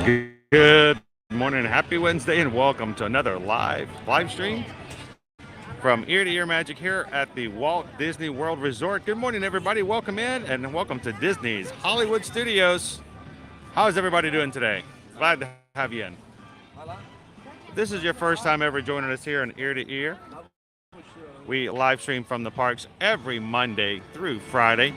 Good morning, happy Wednesday, and welcome to another live stream from Ear to Ear Magic here at the Walt Disney World Resort. Good morning, everybody. Welcome in, and welcome to Disney's Hollywood Studios. How is everybody doing today? Glad to have you in. If this is your first time ever joining us here on Ear to Ear, we live stream from the parks every Monday through Friday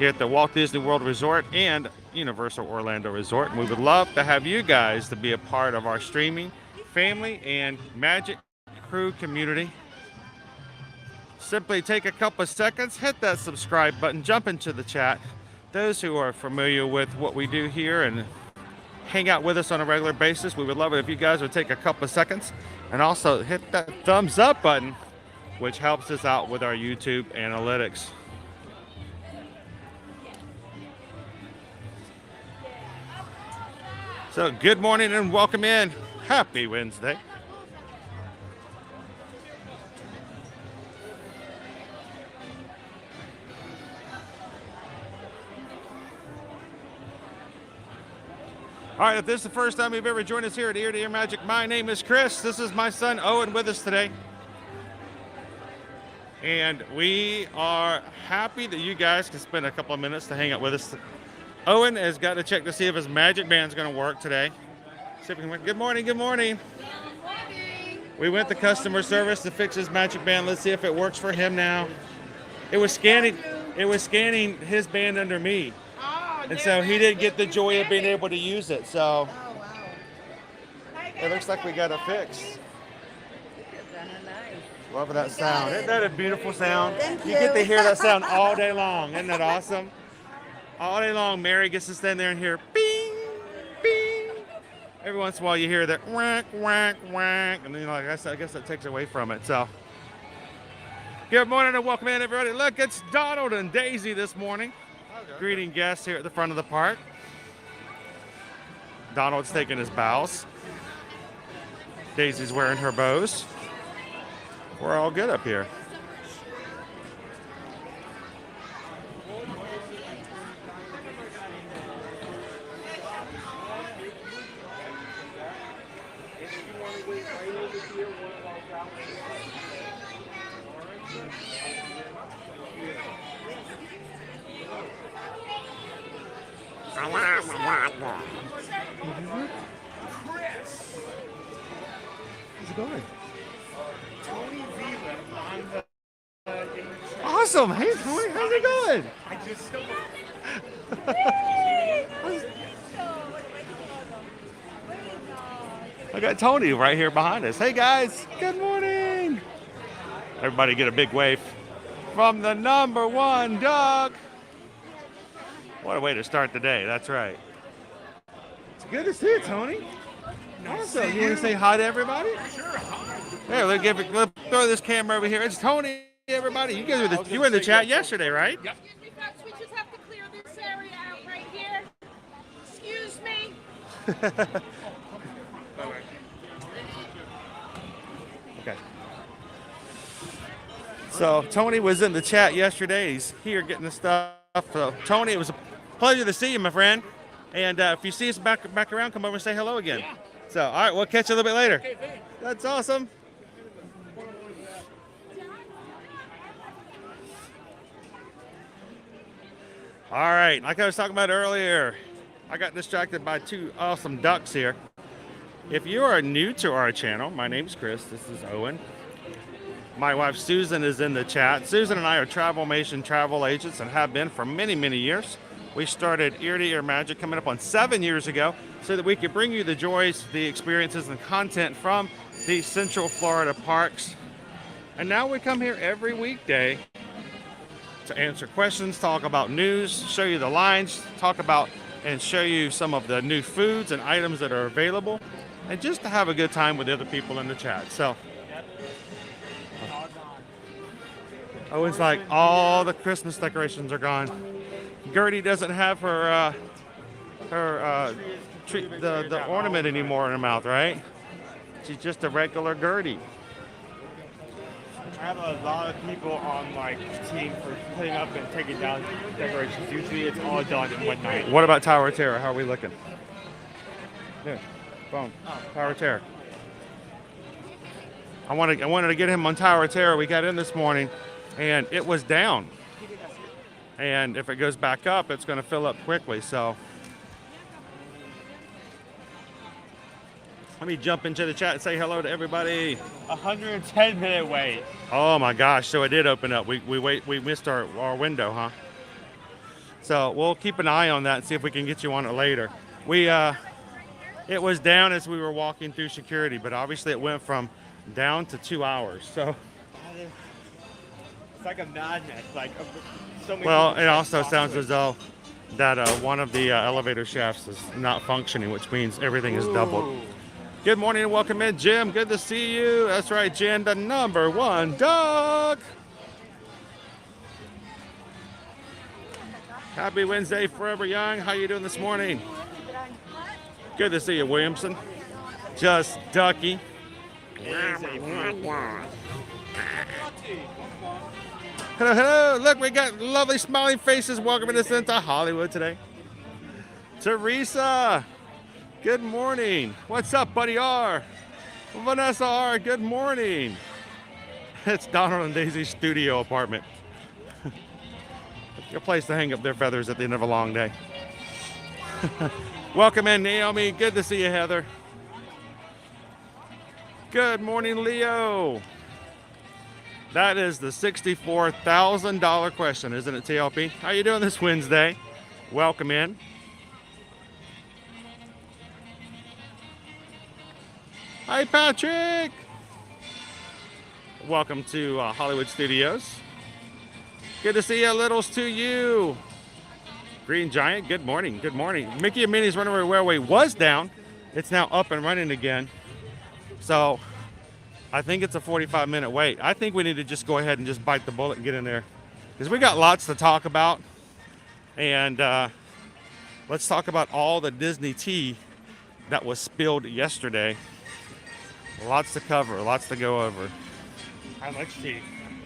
here at the Walt Disney World Resort and Universal Orlando Resort. And we would love to have you guys to be a part of our streaming family and Magic Crew community. Simply take a couple of seconds, hit that subscribe button, jump into the chat. Those who are familiar with what we do here and hang out with us on a regular basis, we would love it if you guys would take a couple of seconds and also hit that thumbs up button, which helps us out with our YouTube analytics. So good morning and welcome in. Happy Wednesday. All right, if this is the first time you've ever joined us here at Ear to Ear Magic, my name is Chris. This is my son Owen with us today. And we are happy that you guys can spend a couple of minutes to hang out with us. Owen has got to check to see if his magic band's going to work today. See if we can, good morning, good morning. We went to customer service to fix his magic band. Let's see if it works for him now. It was scanning his band under me. And so he didn't get the joy of being able to use it. So it looks like we got a fix. Love that sound. Isn't that a beautiful sound? You get to hear that sound all day long. Isn't that awesome? All day long, Mary gets to stand there and hear bing, bing. Every once in a while, you hear that whack, whack, whack, and then I guess that takes away from it. So, good morning and welcome in, everybody. Look, it's Donald and Daisy this morning, greeting guests here at the front of the park. Donald's taking his bows. Daisy's wearing her bows. We're all good up here. How's it going? Awesome. Hey, Tony, how's it going? I got Tony right here behind us. Hey, guys. Good morning. Everybody get a big wave from the #1 dog. What a way to start the day. That's right. It's good to see you, Tony. Awesome. You want to say hi to everybody? Sure. Hey, let's throw this camera over here. It's Tony, everybody. You guys you were in the chat yesterday, right? Yep. We just have to clear this area out right here. Excuse me. Okay. So Tony was in the chat yesterday. He's here getting the stuff. So Tony, it was a pleasure to see you, my friend. And if you see us back around, come over and say hello again. Yeah. So, all right, we'll catch you a little bit later. Okay, thanks. That's awesome. All right, like I was talking about earlier, I got distracted by two awesome ducks here. If you are new to our channel, my name's Chris. This is Owen. My wife Susan is in the chat. Susan and I are Travelmation travel agents and have been for many, many years. We started Ear to Ear Magic coming up on 7 years ago so that we could bring you the joys, the experiences, and content from the Central Florida parks. And now we come here every weekday to answer questions, talk about news, show you the lines, talk about and show you some of the new foods and items that are available, and just to have a good time with the other people in the chat. So, Owen's like, all the Christmas decorations are gone. Gertie doesn't have her the ornament anymore in her mouth, right? She's just a regular Gertie. I have a lot of people on my team for putting up and taking down decorations. Usually it's all done in one night. What about Tower of Terror? How are we looking? There, phone. Tower of Terror. I wanted to get him on Tower of Terror. We got in this morning, and it was down. And if it goes back up, it's going to fill up quickly. So let me jump into the chat and say hello to everybody. 110-minute wait. Oh my gosh! So it did open up. We missed our window, huh? So we'll keep an eye on that and see if we can get you on it later. It was down as we were walking through security, but obviously it went from down to 2 hours. So it's like a madness. Like so many well, people it also talk sounds to it. as though that one of the elevator shafts is not functioning, which means everything is doubled. Ooh. Good morning and welcome in, Jim. Good to see you. That's right, Jim, the #1 dog. Happy Wednesday, Forever Young. How you doing this morning? Good to see you, Williamson. Just Ducky. Hello, hello. Look, we got lovely smiling faces welcoming us into Hollywood today. Teresa, good morning. What's up, Buddy R? Vanessa R, good morning. It's Donald and Daisy's studio apartment. A place to hang up their feathers at the end of a long day. Welcome in, Naomi. Good to see you, Heather. Good morning, Leo. That is the $64,000 question, isn't it, TLP? How you doing this Wednesday? Welcome in. Hi, Patrick. Welcome to Hollywood Studios. Good to see you, Littles to you. Green Giant, good morning, good morning. Mickey and Minnie's Runaway Railway was down. It's now up and running again. So I think it's a 45-minute wait. I think we need to just go ahead and just bite the bullet and get in there, because we got lots to talk about. And let's talk about all the Disney tea that was spilled yesterday. Lots to cover, lots to go over. How much tea?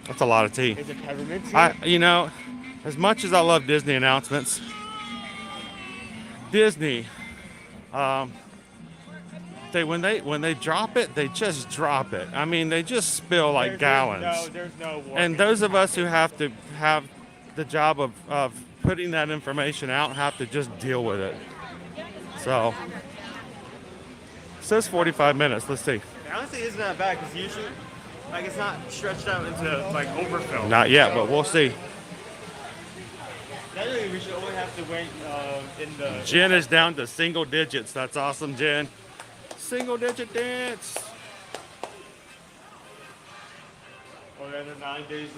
That's a lot of tea. Is it peppermint tea? You know, as much as I love Disney announcements, Disney, when they drop it, they just drop it. I mean, they just spill like gallons. There's no warning. And those of us who have to have the job of putting that information out have to just deal with it. So, it says 45 minutes. Let's see. Honestly, isn't that bad? Because usually, like, it's not stretched out into like overfill. Not yet, but we'll see. Generally, we should only have to wait in the. Jen is down to single digits. That's awesome, Jen. Single digit dance. Oh, there's 9 days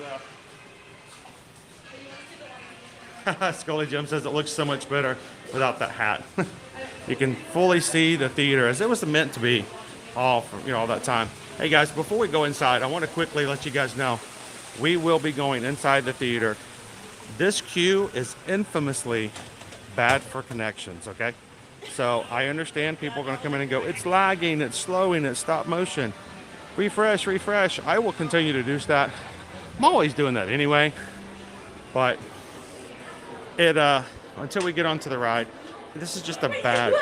left. Scully Jim says it looks so much better without that hat. You can fully see the theater as it was meant to be all for, all that time. Hey guys, before we go inside, I want to quickly let you guys know we will be going inside the theater. This queue is infamously bad for connections, okay? So I understand people are going to come in and go, it's lagging, it's slowing, it's stop motion. Refresh, refresh. I will continue to do that. I'm always doing that anyway. But until we get onto the ride, this is just a bad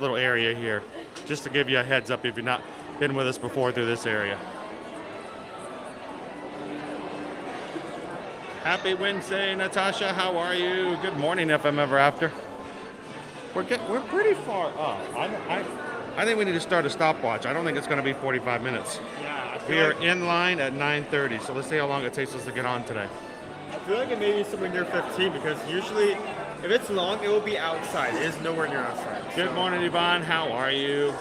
little area here. Just to give you a heads up if you've not been with us before through this area. Happy Wednesday, Natasha. How are you? Good morning, FM Ever After. We're pretty far up. I think we need to start a stopwatch. I don't think it's going to be 45 minutes. Yeah. We are in line at 9:30, so let's see how long it takes us to get on today. I feel like it may be somewhere near 15 because usually, if it's long, it will be outside. It is nowhere near outside. Good morning, Yvonne. How are you?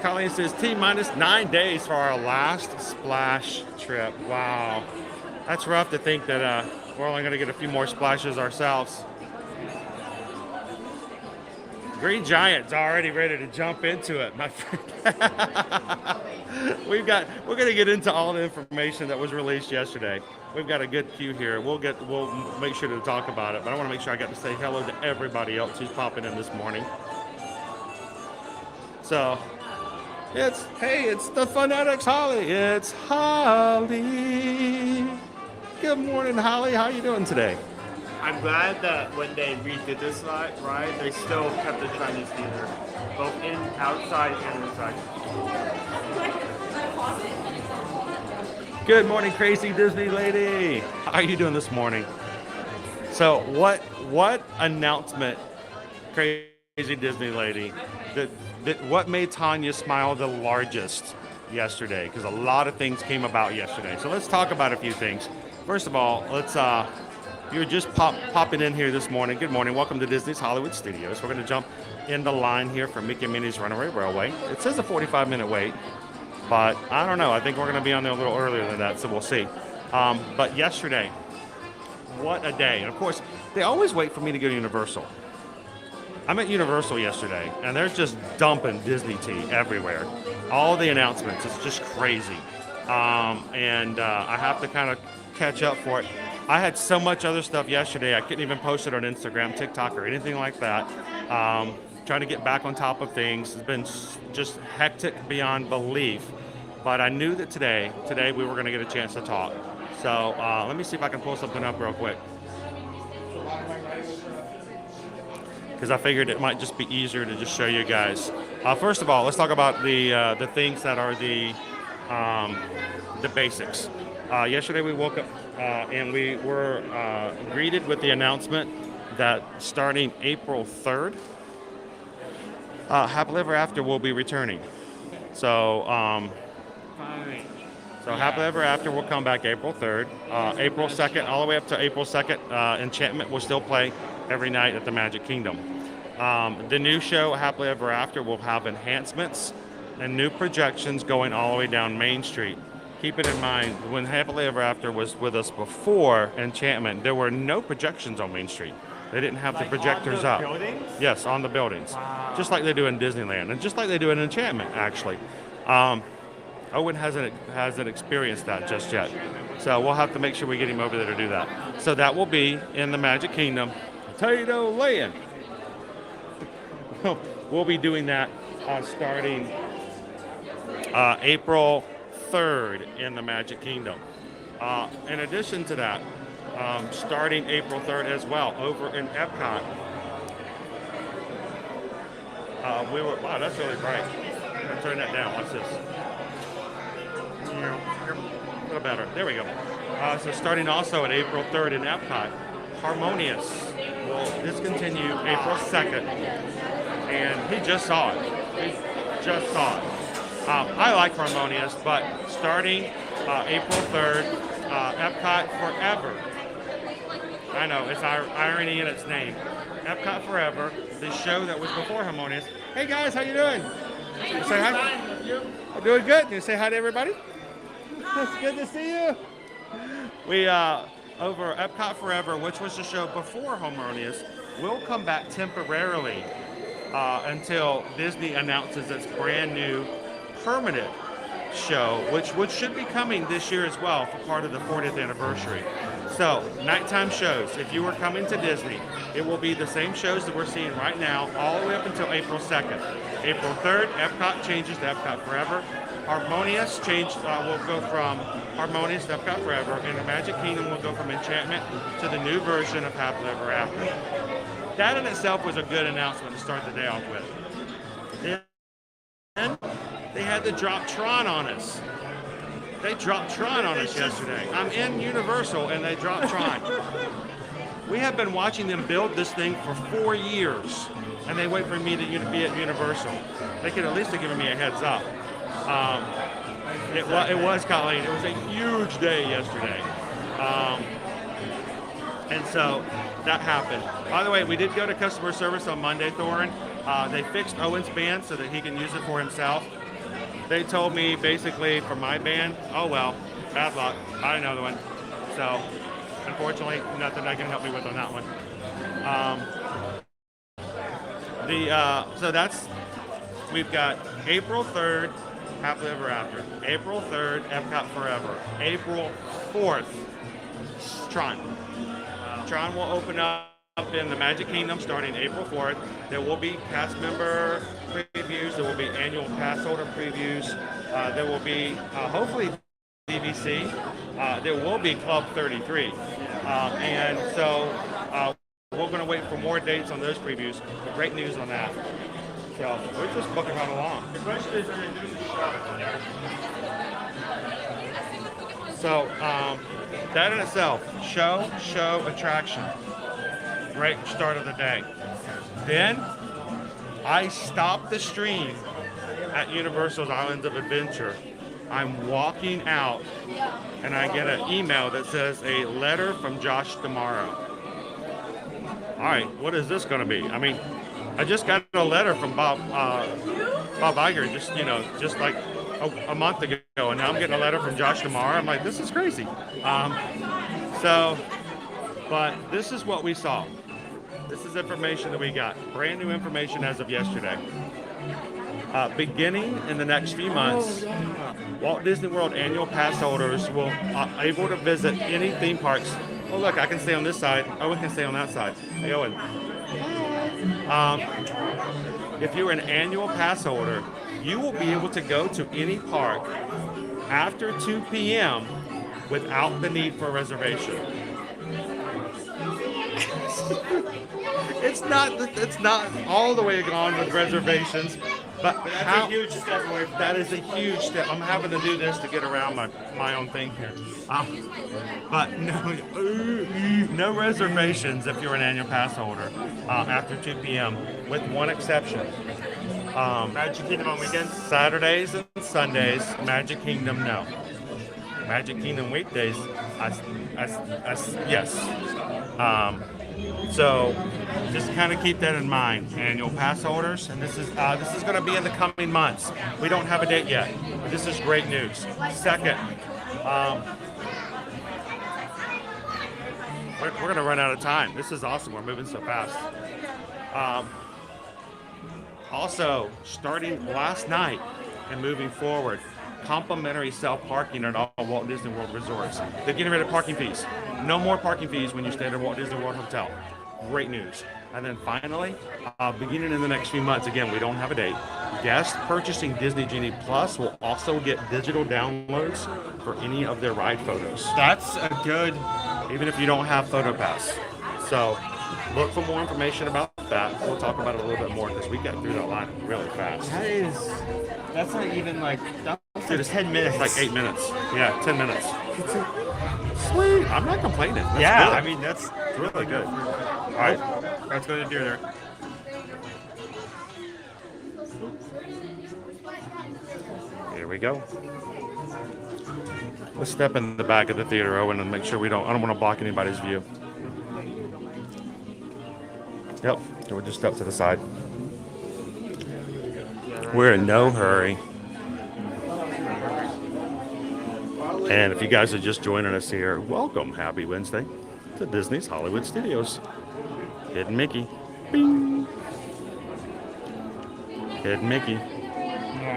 Colleen says T-minus 9 days for our last splash trip. Wow. That's rough to think that we're only going to get a few more splashes ourselves. Green Giant's already ready to jump into it, my friend. We're going to get into all the information that was released yesterday. We've got a good queue here. We'll make sure to talk about it, but I want to make sure I got to say hello to everybody else who's popping in this morning. So, it's the Phonetics Holly. It's Holly. Good morning, Holly. How you doing today? I'm glad that when they redid this ride, they still kept the Chinese theater, both outside and inside. Good morning, crazy Disney lady. How are you doing this morning? So what announcement, crazy Disney lady, what made Tanya smile the largest yesterday? Because a lot of things came about yesterday. So let's talk about a few things. First of all, let's you're just popping in here this morning. Good morning. Welcome to Disney's Hollywood Studios. We're going to jump in the line here for Mickey and Minnie's Runaway Railway. It says a 45-minute wait, but I don't know. I think we're going to be on there a little earlier than that, so we'll see. But yesterday, what a day. And of course, they always wait for me to go to Universal. I'm at Universal yesterday, and they're just dumping Disney tea everywhere. All the announcements, it's just crazy. And I have to kind of catch up for it. I had so much other stuff yesterday, I couldn't even post it on Instagram, TikTok, or anything like that. Trying to get back on top of things. It's been just hectic beyond belief. But I knew that today we were going to get a chance to talk. So let me see if I can pull something up real quick. Because I figured it might just be easier to just show you guys. First of all, let's talk about the things that are the basics. Yesterday we woke up and we were greeted with the announcement that starting April 3rd, Happily Ever After will be returning. So Happily Ever After will come back April 3rd. April 2nd, all the way up to April 2nd, Enchantment will still play every night at the Magic Kingdom. The new show, Happily Ever After, will have enhancements and new projections going all the way down Main Street. Keep it in mind, when Happily Ever After was with us before Enchantment, there were no projections on Main Street. They didn't have the projectors on the up. Buildings? Yes, on the buildings. Wow. Just like they do in Disneyland, and just like they do in Enchantment, actually. Owen hasn't experienced that just yet. So we'll have to make sure we get him over there to do that. So that will be in the Magic Kingdom, Potato Land. We'll be doing that starting April 3rd in the Magic Kingdom. In addition to that, starting April 3rd as well, over in Epcot. Wow, that's really bright. I'm gonna turn that down. Watch this. A little better. There we go. So starting also at April 3rd in Epcot, Harmonious will discontinue April 2nd. And he just saw it. He just saw it. I like Harmonious, but starting April 3rd, Epcot Forever. I know, it's irony in its name. Epcot Forever, the show that was before Harmonious. Hey guys, how you doing? You say hi. I'm doing good. You say hi to everybody? It's good to see you. We over Epcot Forever, which was the show before Harmonious, will come back temporarily until Disney announces its brand new permanent show, which should be coming this year as well for part of the 40th anniversary. So, nighttime shows. If you are coming to Disney, it will be the same shows that we're seeing right now all the way up until April 2nd. April 3rd, Epcot changes to Epcot Forever. Harmonious will go from Harmonious to Epcot Forever, and the Magic Kingdom will go from Enchantment to the new version of Happily Ever After. That in itself was a good announcement to start the day off with. Then they had to drop Tron on us. They dropped Tron on us yesterday. I'm in Universal and they dropped Tron. We have been watching them build this thing for 4 years, and they wait for me to be at Universal. They could at least have given me a heads up. It was, Colleen. It was a huge day yesterday. And so that happened. By the way, we did go to customer service on Monday, Thorin. They fixed Owen's band so that he can use it for himself. They told me basically for my band, oh well, bad luck, buy another one. So unfortunately, nothing I can help me with on that one. So that's, we've got April 3rd, Happily Ever After. April 3rd, Epcot Forever. April 4th, Tron. Tron will open up in the Magic Kingdom starting April 4th. There will be cast member previews. There will be annual pass holder previews. There will be, hopefully, DVC. There will be Club 33. And so we're going to wait for more dates on those previews. But great news on that. So we're just booking right along. The question is, are you doing the show? So that in itself, show, attraction. Great start of the day. Then I stopped the stream at Universal's Islands of Adventure. I'm walking out and I get an email that says a letter from Josh tomorrow. All right, what is this going to be? I mean, I just got a letter from Bob Iger just like a month ago, and now I'm getting a letter from Josh tomorrow. I'm like, this is crazy. But this is what we saw. This is information that we got. Brand new information as of yesterday. Beginning in the next few months, Walt Disney World annual pass holders will able to visit any theme parks. Oh look, I can stay on this side. Owen can stay on that side. Hey Owen. If you're an annual pass holder, you will be able to go to any park after 2 p.m. without the need for a reservation. It's not all the way gone with reservations, but That's a huge step away from that is a huge step. I'm having to do this to get around my own thing here. But no reservations if you're an annual pass holder after 2 p.m. with one exception. Magic Kingdom on weekends? Saturdays and Sundays, Magic Kingdom, no. Magic Kingdom weekdays, yes. So just kind of keep that in mind. Annual pass holders, and this is going to be in the coming months. We don't have a date yet. This is great news. Second, we're going to run out of time. This is awesome. We're moving so fast. Also, starting last night and moving forward, complimentary self-parking at all Walt Disney World resorts. They're getting rid of parking fees. No more parking fees when you stay at a Walt Disney World hotel. Great news. And then finally, beginning in the next few months, again, we don't have a date, guests purchasing Disney Genie Plus will also get digital downloads for any of their ride photos. That's a good... Even if you don't have PhotoPass. So look for more information about that. We'll talk about it a little bit more because we got through that line really fast. That's not even like... It's 10 minutes. It's like 8 minutes. Yeah, 10 minutes. Sweet. I'm not complaining. That's good. I mean, that's really good. All right. Let's go to deer there. Here we go. Let's step in the back of the theater, Owen, and make sure I don't want to block anybody's view. Yep. So we'll just step to the side. We're in no hurry. And if you guys are just joining us here, welcome. Happy Wednesday to Disney's Hollywood Studios. Hidden Mickey. Bing. Hidden Mickey.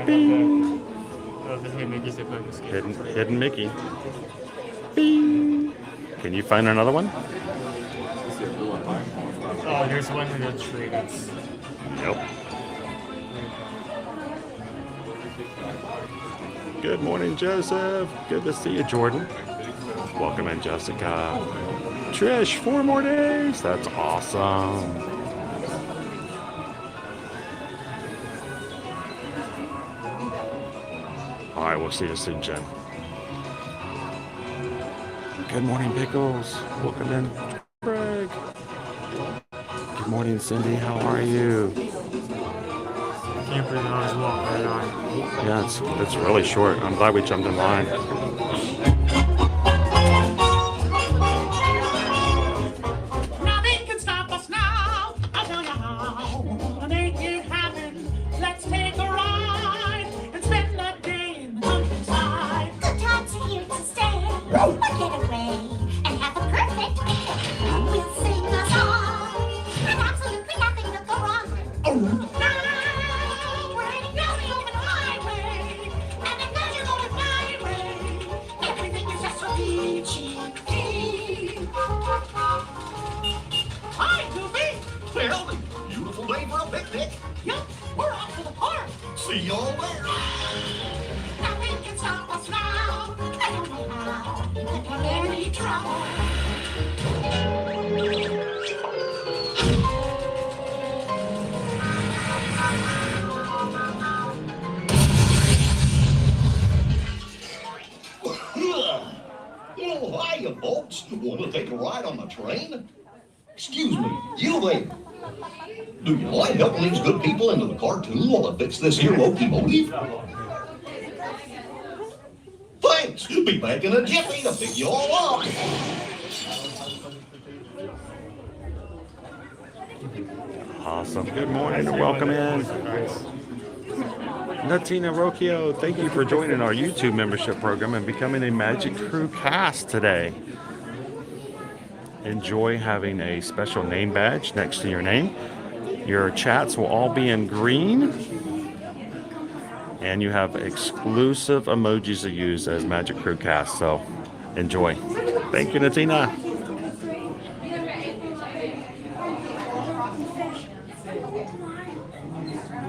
Bing. Hidden Mickey. Bing. Can you find another one? Oh, there's one in the tree. That's... Nope. Good morning, Joseph. Good to see you, Jordan. Welcome in, Jessica. Trish, 4 more days. That's awesome. All right, we'll see you soon, Jen. Good morning, Pickles. Welcome in, Craig. Good morning, Cindy. How are you? Can't believe I was walking right on. Yeah, it's really short. I'm glad we jumped in line. Nothing can stop us now. I'll tell you how. To make it happen, let's take a ride and spend the day in the countryside. Good times are here to stay. We'll get away and have a perfect day. We'll sing a song and absolutely nothing will go wrong. We're heading down the open highway, and imagine on a byway. Everything is just so peachy. Hi, Goofy. Well, a beautiful day for a picnic. Yep, we're off to the park. See y'all there. Nothing can stop us now. I don't know how. But we're in trouble. Hiya, folks. Want to take a ride on the train? Excuse me, you there. Do you mind helping these good people into the cartoon while I fix this here locomotive? Thanks. Be back in a jiffy to pick you all up. Awesome. Good morning and welcome in. Natina Rocchio, thank you for joining our YouTube membership program and becoming a Magic Crew cast today. Enjoy having a special name badge next to your name. Your chats will all be in green. And you have exclusive emojis to use as Magic Crew cast. So enjoy. Thank you, Natina.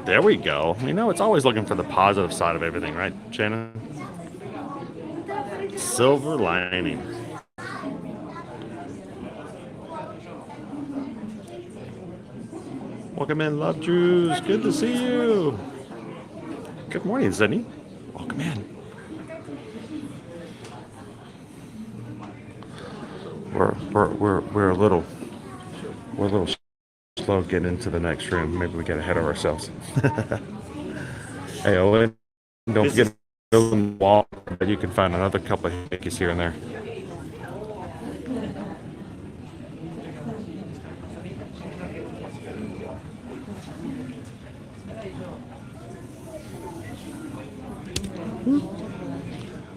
There we go. You know, it's always looking for the positive side of everything, right, Shannon? Silver lining. Welcome in, Love Drews. Good to see you. Good morning, Zenny. Welcome in. We're a little slow getting into the next room. Maybe we get ahead of ourselves. Hey, Owen, don't forget to build the wall, but you can find another couple of hickeys here and there.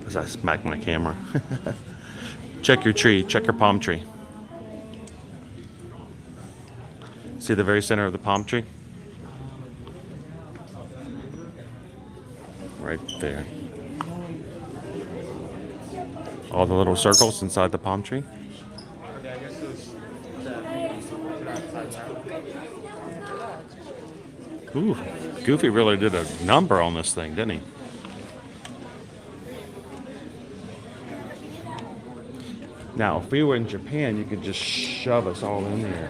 As I smack my camera. Check your tree. Check your palm tree. See the very center of the palm tree? Right there. All the little circles inside the palm tree. Ooh, Goofy really did a number on this thing, didn't he? Now, if we were in Japan, you could just shove us all in there.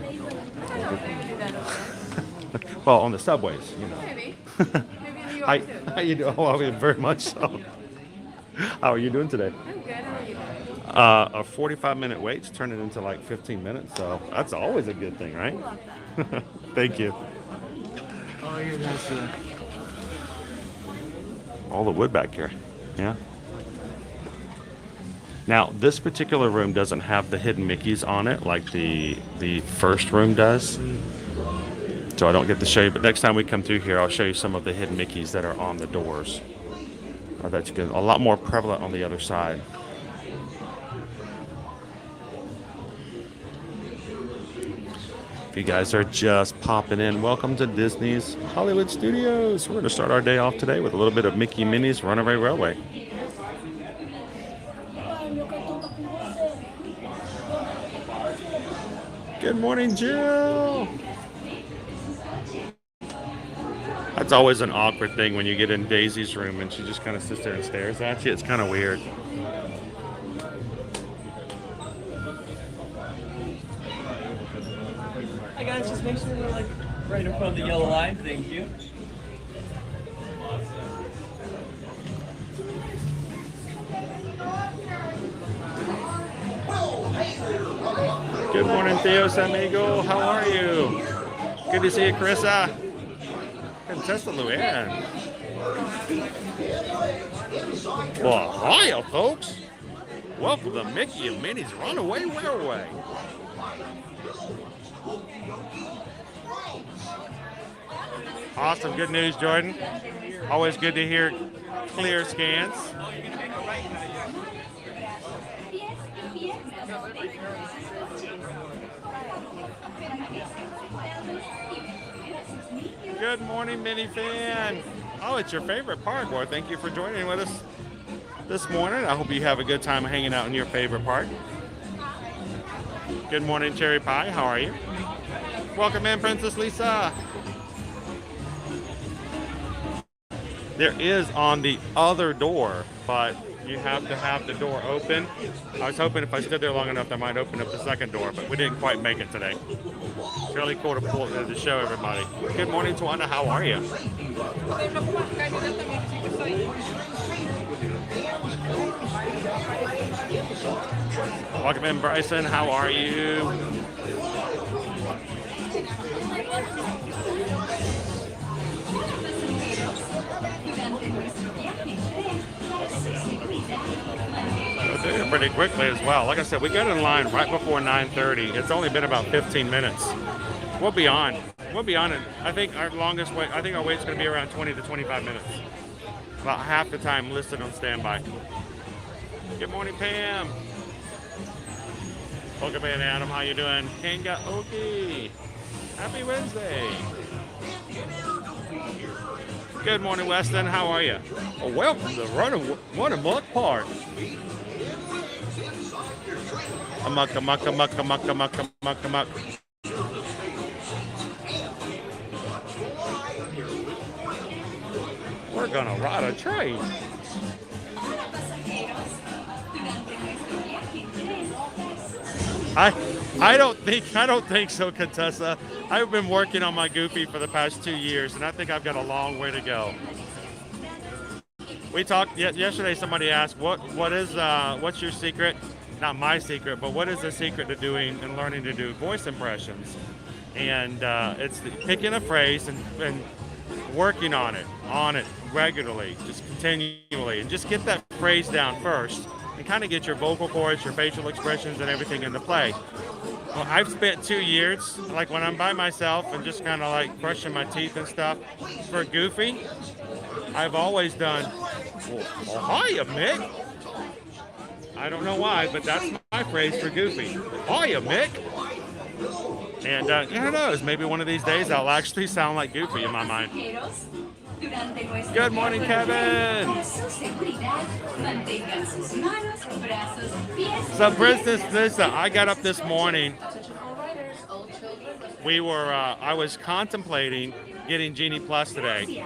Well, on the subways, you know. Maybe. Maybe How you doing? Oh, very much so. How are you doing today? I'm good. How are you? A 45-minute wait to turn it into like 15 minutes, so that's always a good thing, right? Thank you. Oh, yeah, that's All the wood back here. Yeah. Now, this particular room doesn't have the hidden Mickeys on it like the first room does. So I don't get to show you, but next time we come through here, I'll show you some of the hidden Mickeys that are on the doors. That's good. A lot more prevalent on the other side. If you guys are just popping in, welcome to Disney's Hollywood Studios. We're going to start our day off today with a little bit of Mickey Minnie's Runaway Railway. Good morning, Jill. That's always an awkward thing when you get in Daisy's room and she just kind of sits there and stares at you. It's kind of weird. Hi guys, just make sure we're like right in front of the yellow line. Thank you. Good morning, Theos amigo. How are you? Good to see you, Carissa. Contessa Luann. Well, hiya, folks. Welcome to Mickey and Minnie's Runaway Railway. Awesome. Good news, Jordan. Always good to hear clear scans. Good morning, Mini Fan. Oh, it's your favorite park. Well, thank you for joining with us this morning. I hope you have a good time hanging out in your favorite park. Good morning, Cherry Pie. How are you? Welcome in, Princess Lisa. There is on the other door, but you have to have the door open. I was hoping if I stood there long enough, I might open up the second door, but we didn't quite make it today. It's really cool to pull to show everybody. Good morning, Tawana. How are you? Welcome in, Bryson. How are you? We're doing it pretty quickly as well. Like I said, we got in line right before 9:30. It's only been about 15 minutes. We'll be on. We'll be on it. I think our longest wait, I think our wait's going to be around 20 to 25 minutes. About half the time listed on standby. Good morning, Pam. Welcome in, Adam. How you doing? Kanga Oki. Happy Wednesday. Good morning, Weston. How are you? Well, welcome to Runaway Park. Amok, amok, amok, amok, amok, amok, amok. We're gonna ride a train. I don't think so, Contessa. I've been working on my Goofy for the past 2 years, and I think I've got a long way to go. We talked yesterday. Somebody asked, what's your secret? Not my secret, but what is the secret to doing and learning to do voice impressions? And it's picking a phrase and working on it regularly, just continually, and just get that phrase down first, and kind of get your vocal cords, your facial expressions, and everything into play. Well, I've spent 2 years, like when I'm by myself and just kind of like brushing my teeth and stuff. For Goofy, I've always done, oh, hiya, Mick. I don't know why, but that's my phrase for Goofy. Hiya, Mick. And who knows, maybe one of these days I'll actually sound like Goofy in my mind. Good morning, Kevin. So, Princess, I got up this morning. I was contemplating getting Genie Plus today,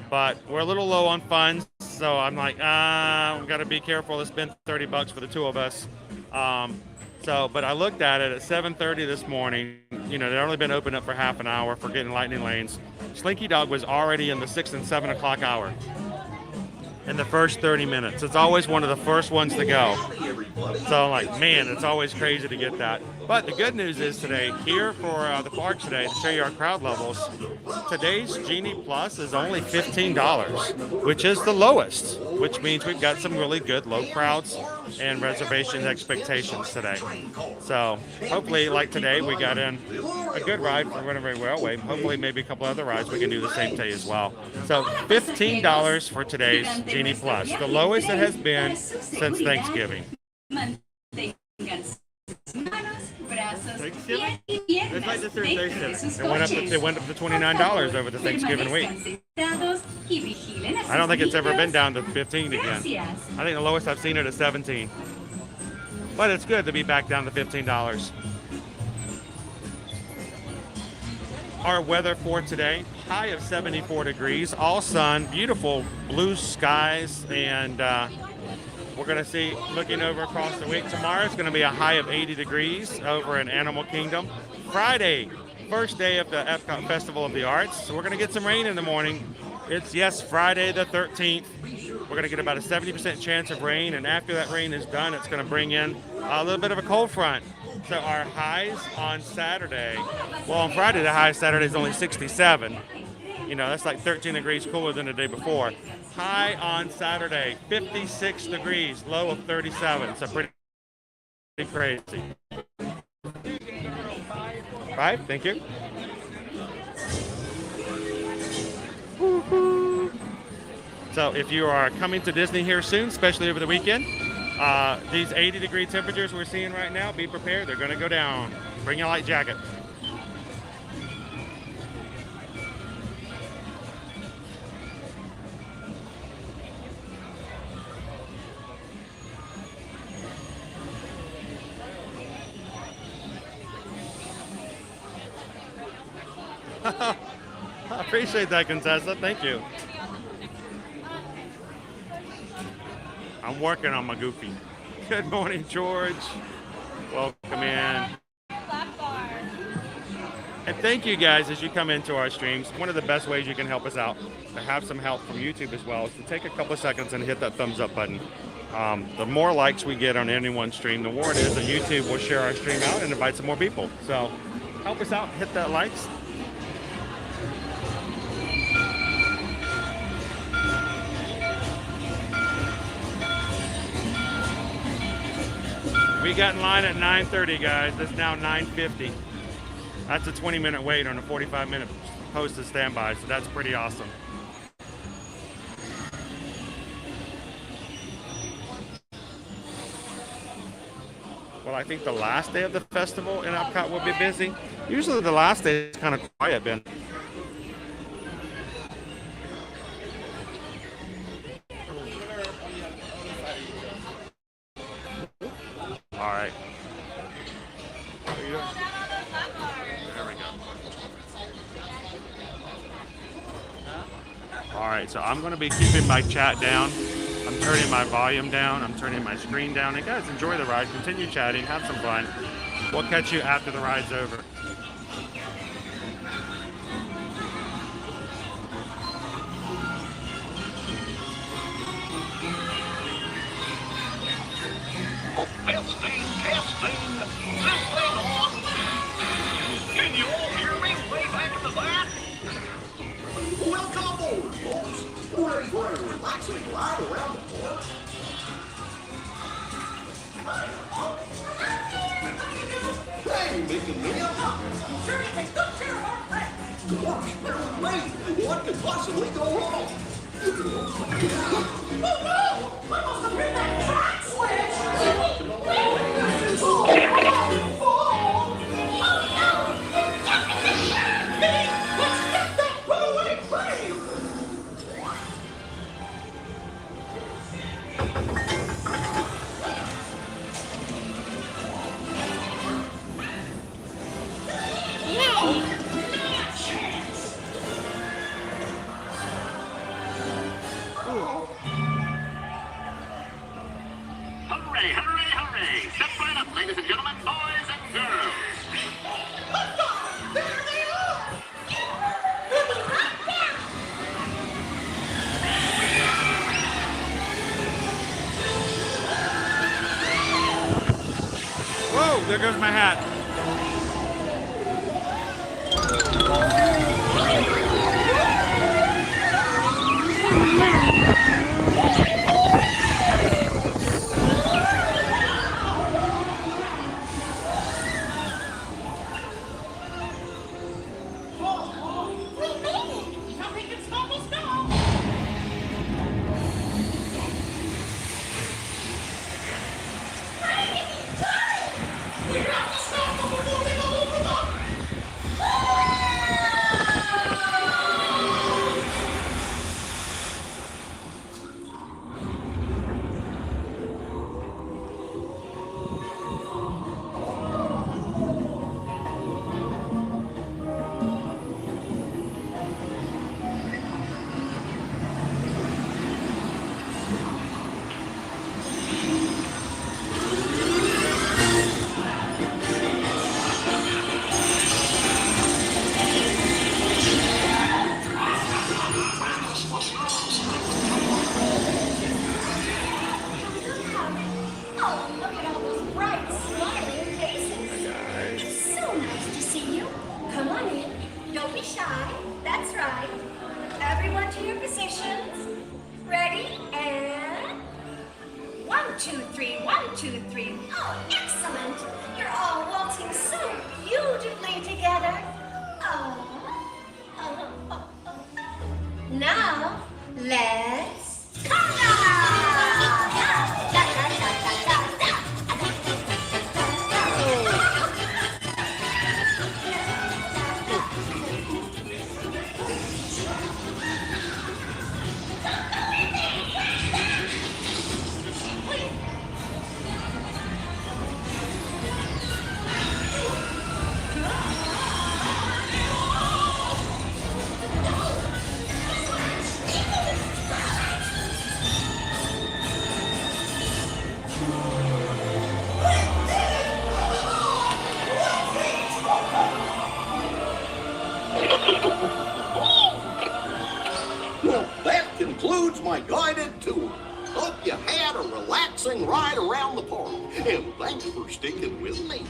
but we're a little low on funds, so I'm like, we've got to be careful to spend $30 for the two of us. But I looked at it at 7:30 this morning. You know, they'd only been open up for half an hour for getting lightning lanes. Slinky Dog was already in the 6 and 7 o'clock hour in the first 30 minutes. It's always one of the first ones to go. So I'm like, man, it's always crazy to get that. But the good news is today, here for the park today, to show you our crowd levels, today's Genie Plus is only $15, which is the lowest, which means we've got some really good low crowds and reservation expectations today. So hopefully, like today, we got in a good ride for Runaway Railway. Hopefully, maybe a couple other rides we can do the same day as well. So $15 for today's Genie Plus, the lowest it has been since Thanksgiving. Thanksgiving? It's like the Thursday shift. It went up to $29 over the Thanksgiving week. I don't think it's ever been down to 15 again. I think the lowest I've seen it is 17. But it's good to be back down to $15. Our weather for today, high of 74 degrees, all sun, beautiful blue skies, and we're going to see, looking over across the week, tomorrow it's going to be a high of 80 degrees over in Animal Kingdom. Friday, first day of the Epcot Festival of the Arts, so we're going to get some rain in the morning. It's, yes, Friday the 13th. We're going to get about a 70% chance of rain, and after that rain is done, it's going to bring in a little bit of a cold front. So our highs on Saturday, well, on Friday, the high Saturday is only 67. You know, that's like 13 degrees cooler than the day before. High on Saturday, 56 degrees, low of 37. So pretty crazy. 5, thank you. So if you are coming to Disney here soon, especially over the weekend, these 80-degree temperatures we're seeing right now, be prepared. They're going to go down. Bring a light jacket. I appreciate that, Contessa. Thank you. I'm working on my Goofy. Good morning, George. Welcome in. And thank you guys as you come into our streams. One of the best ways you can help us out, to have some help from YouTube as well, is to take a couple of seconds and hit that thumbs up button. The more likes we get on any one stream, the more it is that YouTube will share our stream out and invite some more people. So help us out, hit that likes. We got in line at 9:30, guys. It's now 9:50. That's a 20-minute wait on a 45-minute posted standby, so that's pretty awesome. Well, I think the last day of the festival in Epcot will be busy. Usually the last day is kind of quiet, Ben. All right. There we go. All right, so I'm going to be keeping my chat down. I'm turning my volume down. I'm turning my screen down. And guys, enjoy the ride. Continue chatting. Have some fun. We'll catch you after the ride's over. Testing. This thing on. Can you all hear me way back in the back? Welcome aboard, folks. We're ready for a relaxing ride around the park. Hey, Mickey Mia. Gosh, they're great. What could possibly go wrong? Oh no! I must have hit that track switch! Let's get that runaway train! Hooray! Step right up, ladies and gentlemen, boys and girls. There they are! Whoa, there goes my hat. Nothing can stop us now! We have to stop them from moving all over them! Oh, look at all those bright, smiling faces. So nice to see you. Come on in. Don't be shy. That's right. Everyone to your positions. Ready? And 1, 2, 3, 1, 2, 3. Oh, excellent. You're all waltzing so beautifully together. Oh. Now, let's the park. And thanks for sticking with me.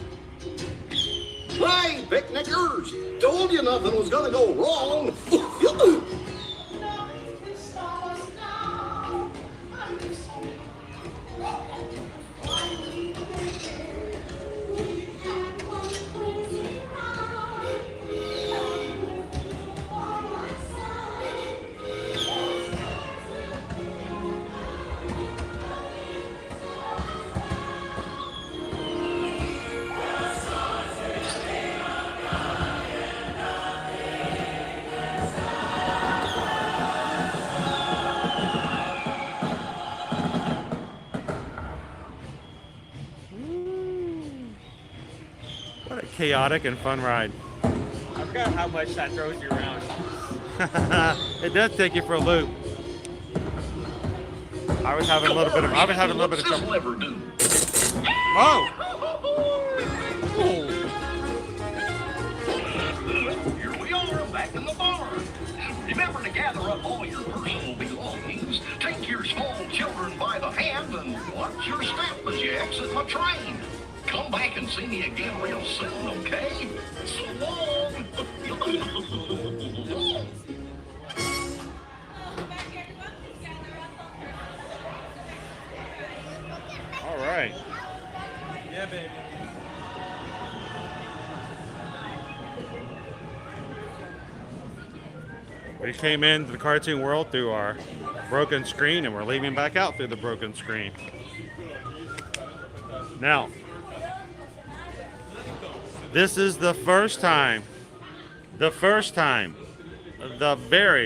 Hey, picnickers! Told you nothing was gonna go wrong. What a chaotic and fun ride. I forgot how much that throws you around. It does take you for a loop. I was having a little bit of trouble. Never do. Oh! Here we are, back in the barn. Remember to gather up all your personal belongings. Take your small children by the hand and watch your step as you exit my train. Come back and see me again real soon, okay? So long. All right. Yeah, baby. We came into the cartoon world through our broken screen, and we're leaving back out through the broken screen. Now, this is the very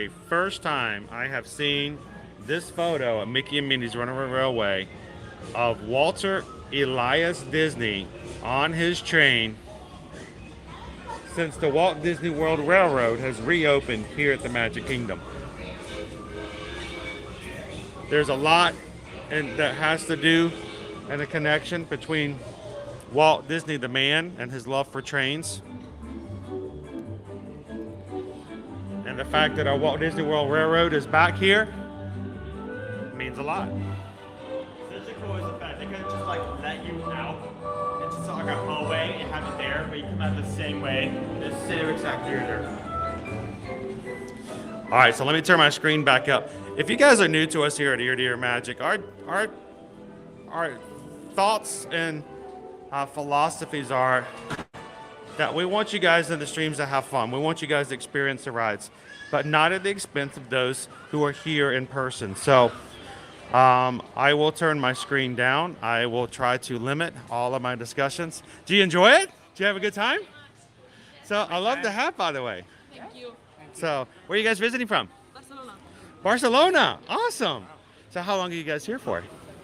first time I have seen this photo of Mickey and Minnie's Runaway Railway of Walter Elias Disney on his train since the Walt Disney World Railroad has reopened here at the Magic Kingdom. There's a lot that has to do and a connection between Walt Disney the man and his love for trains. And the fact that our Walt Disney World Railroad is back here means a lot. Such a cool is the fact they could have just like let you out and just like a hallway and have it there, but you come out the same way, the same exact theater. All right, so let me turn my screen back up. If you guys are new to us here at Ear to Ear Magic, our thoughts and philosophies are that we want you guys in the streams to have fun. We want you guys to experience the rides, but not at the expense of those who are here in person. So I will turn my screen down. I will try to limit all of my discussions. Do you enjoy it? Do you have a good time? So I love the hat, by the way. Thank you. So where are you guys visiting from? Barcelona. Barcelona. Awesome. So how long are you guys here for?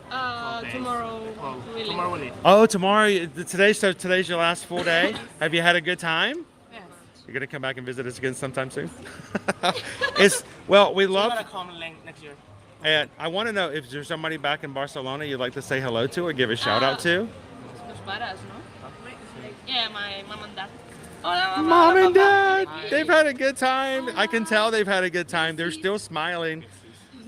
Tomorrow. Really. Tomorrow we leave. Oh, tomorrow. Today's your last full day. Have you had a good time? Yes. You're gonna come back and visit us again sometime soon. We We're love. gonna come next year. And I want to know if there's somebody back in Barcelona you'd like to say hello to or give a shout out to. Los paras, no? Yeah, my mom and dad. Hola, Mom and Dad, they've had a good time. I can tell they've had a good time. They're still smiling,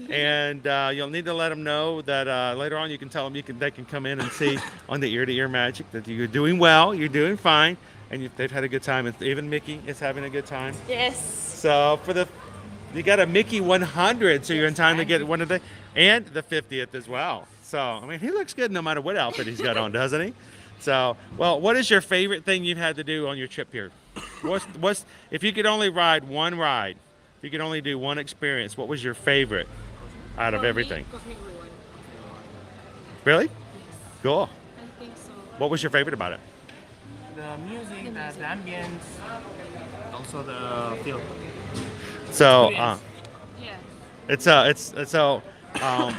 and you'll need to let them know that later on you can tell them they can come in and see on the Ear to Ear Magic that you're doing well, you're doing fine, and they've had a good time. And even Mickey is having a good time. Yes. So you got a Mickey 100, so you're in time to get one of the and the 50th as well. So I mean, he looks good no matter what outfit he's got on, doesn't he? So, well, what is your favorite thing you've had to do on your trip here? What's if you could only ride one ride, if you could only do one experience, what was your favorite out of everything? Cosmic Rewind. Really? Cool. I think so. What was your favorite about it? The music, the ambience, also the feel. So, Yeah.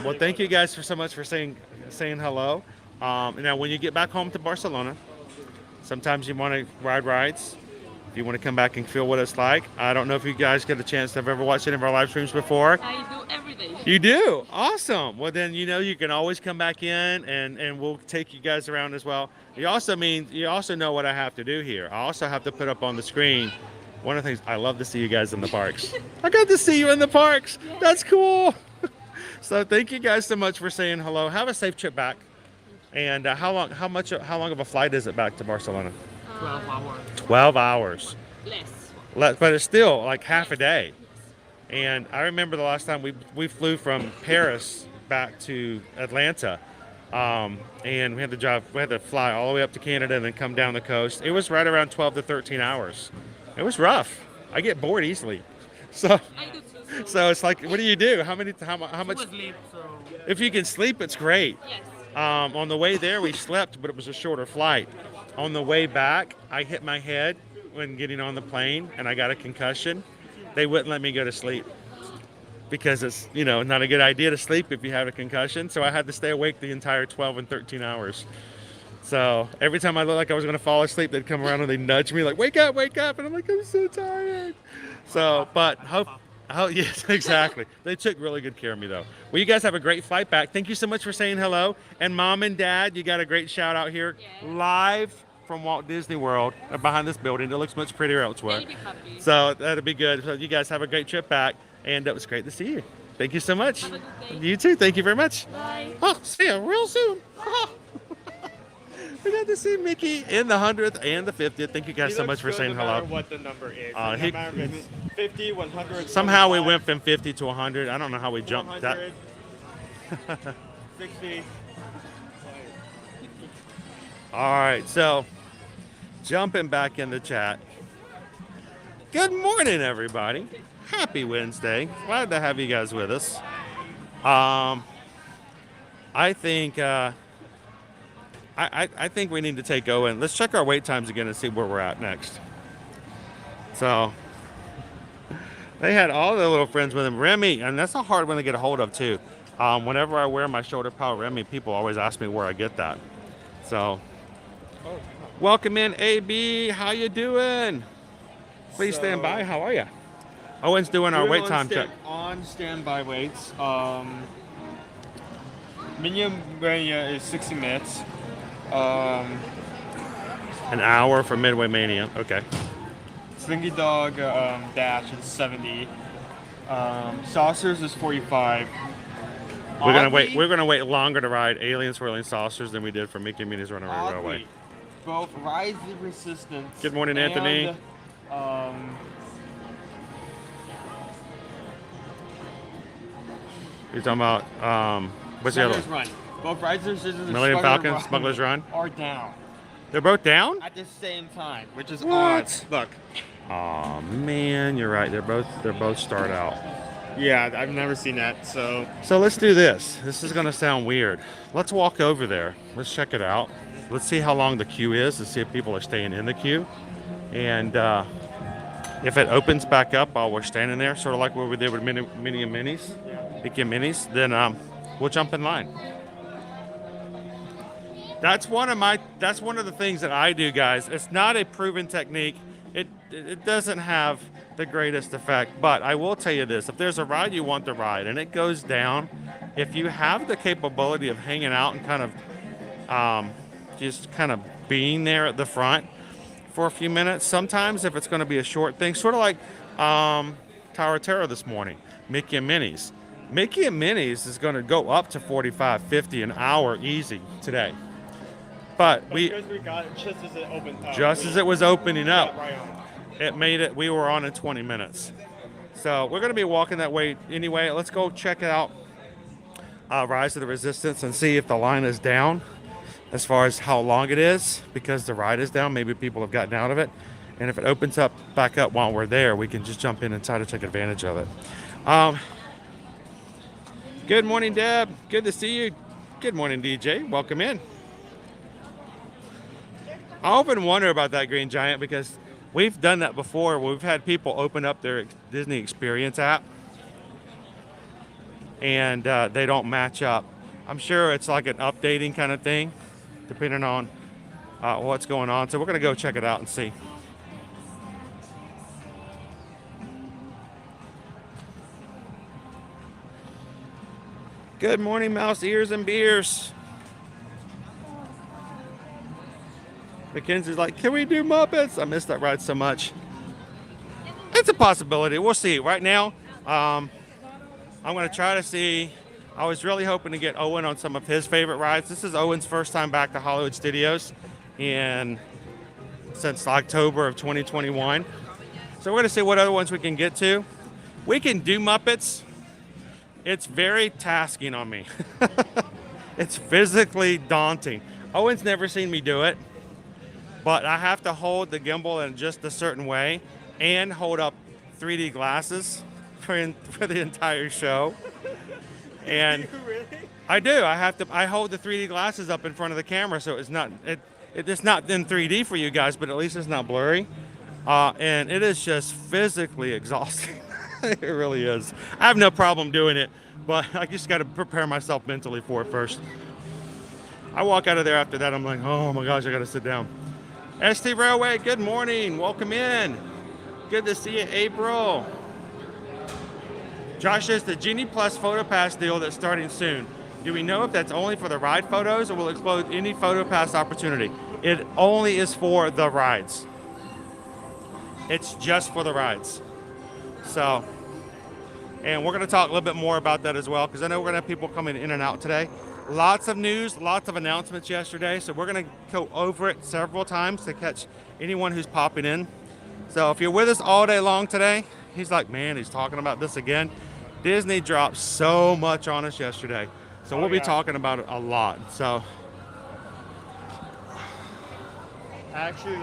well, thank you guys so much for saying hello. Now, when you get back home to Barcelona, sometimes you want to ride rides. If you want to come back and feel what it's like. I don't know if you guys get a chance to have ever watched any of our live streams before. I do every day. You do? Awesome. Well, then, you can always come back in and we'll take you guys around as well. You also know what I have to do here. I also have to put up on the screen one of the things. I love to see you guys in the parks. I got to see you in the parks. That's cool. So thank you guys so much for saying hello. Have a safe trip back. And how long of a flight is it back to Barcelona? 12 hours. 12 hours. Less. But it's still like half a day. And I remember the last time we flew from Paris back to Atlanta, and we had to fly all the way up to Canada and then come down the coast. It was right around 12 to 13 hours. It was rough. I get bored easily, so I do too. so it's like, what do you do? How much? Sleep, so If you can sleep, it's great. Yes. On the way there, we slept, but it was a shorter flight. On the way back, I hit my head when getting on the plane, and I got a concussion. They wouldn't let me go to sleep because it's, not a good idea to sleep if you have a concussion. So I had to stay awake the entire 12 and 13 hours. So every time I looked like I was going to fall asleep, they'd come around and they'd nudge me like, wake up. And I'm like, I'm so tired. So, but yes, exactly. They took really good care of me, though. Well, you guys have a great flight back. Thank you so much for saying hello. And Mom and Dad, you got a great shout out here live from Walt Disney World behind this building. It looks much prettier elsewhere. They'll be happy. So that'll be good. So you guys have a great trip back. And it was great to see you. Thank you so much. Have a good day. You too. Thank you very much. Bye. Oh, see you real soon. We got to see Mickey in the 100th and the 50th. Thank you guys so much for saying no matter hello. what the number is. Uh, No he- matter if it's 50, 100. Somehow we 25, went from 50 to 100. I don't know how we jumped that. 100, 60. All right, so jumping back in the chat. Good morning, everybody. Happy Wednesday. Glad to have you guys with us. I think I think we need to take Owen. Let's check our wait times again and see where we're at next. So they had all their little friends with him. Remy, and that's a hard one to get a hold of too. Whenever I wear my shoulder pad Remy, people always ask me where I get that. So welcome in, AB. How you doing? Please stand by. How are you? Owen's doing our wait time check. On standby waits. Minion Mania is 60 minutes. An hour for Midway Mania. Okay. Slinky Dog Dash is 70. Saucers is 45. We're gonna Oddly- wait longer to ride Alien Swirling Saucers than we did for Mickey and Minnie's Runaway Railway. Oddly, both Rise of Resistance. Good morning, Anthony. And, You're talking about what's the other Smuggler's one? Run. Both Rise of Resistance and Millennium Smuggler's Falcon, Smuggler's Run? are down They're both down? at the same time, which is What? odd. Look. Oh man, you're right. They're both start out. Yeah, I've never seen that. So So let's do this. This is gonna sound weird. Let's walk over there. Let's check it out. Let's see how long the queue is and see if people are staying in the queue. And if it opens back up while we're standing there, sort of like what we did with Mickey and Minnie's, then we'll jump in line. That's one of the things that I do, guys. It's not a proven technique. It doesn't have the greatest effect, but I will tell you this: if there's a ride you want to ride and it goes down, if you have the capability of hanging out and kind of just kind of being there at the front for a few minutes, sometimes if it's going to be a short thing, sort of like Tower of Terror this morning, Mickey and Minnie's. Mickey and Minnie's is going to go up to 45, 50 an hour easy today. But because we got it just as it opened up. just as it was opening up, Right on. it made it, we were on in 20 minutes. So we're going to be walking that way anyway. Let's go check out Rise of the Resistance and see if the line is down as far as how long it is, because the ride is down. Maybe people have gotten out of it. And if it opens up back up while we're there, we can just jump in and try to take advantage of it. Good morning, Deb. Good to see you. Good morning, DJ. Welcome in. I often wonder about that Green Giant because we've done that before. We've had people open up their Disney Experience app and they don't match up. I'm sure it's like an updating kind of thing, depending on what's going on. So we're going to go check it out and see. Good morning, Mouse Ears and Beers. Mackenzie's like, can we do Muppets? I missed that ride so much. It's a possibility. We'll see. Right now, I'm going to try to see I was really hoping to get Owen on some of his favorite rides. This is Owen's first time back to Hollywood Studios since October of 2021. So we're going to see what other ones we can get to. We can do Muppets. It's very tasking on me. It's physically daunting. Owen's never seen me do it, but I have to hold the gimbal in just a certain way and hold up 3D glasses for the entire show. And I do. I hold the 3D glasses up in front of the camera, so it's not in 3D for you guys, but at least it's not blurry. And it is just physically exhausting. It really is. I have no problem doing it, but I just got to prepare myself mentally for it first. I walk out of there after that, I'm like, oh my gosh, I got to sit down. ST Railway, good morning. Welcome in. Good to see you, April. Josh says the Genie Plus Photo Pass deal that's starting soon. Do we know if that's only for the ride photos or will it include any Photo Pass opportunity? It only is for the rides. It's just for the rides. So, and we're going to talk a little bit more about that as well, because I know we're going to have people coming in and out today. Lots of news, lots of announcements yesterday, so we're going to go over it several times to catch anyone who's popping in. So if you're with us all day long today, he's like, man, he's talking about this again. Disney dropped so much on us yesterday, so we'll be talking about it a lot. So I actually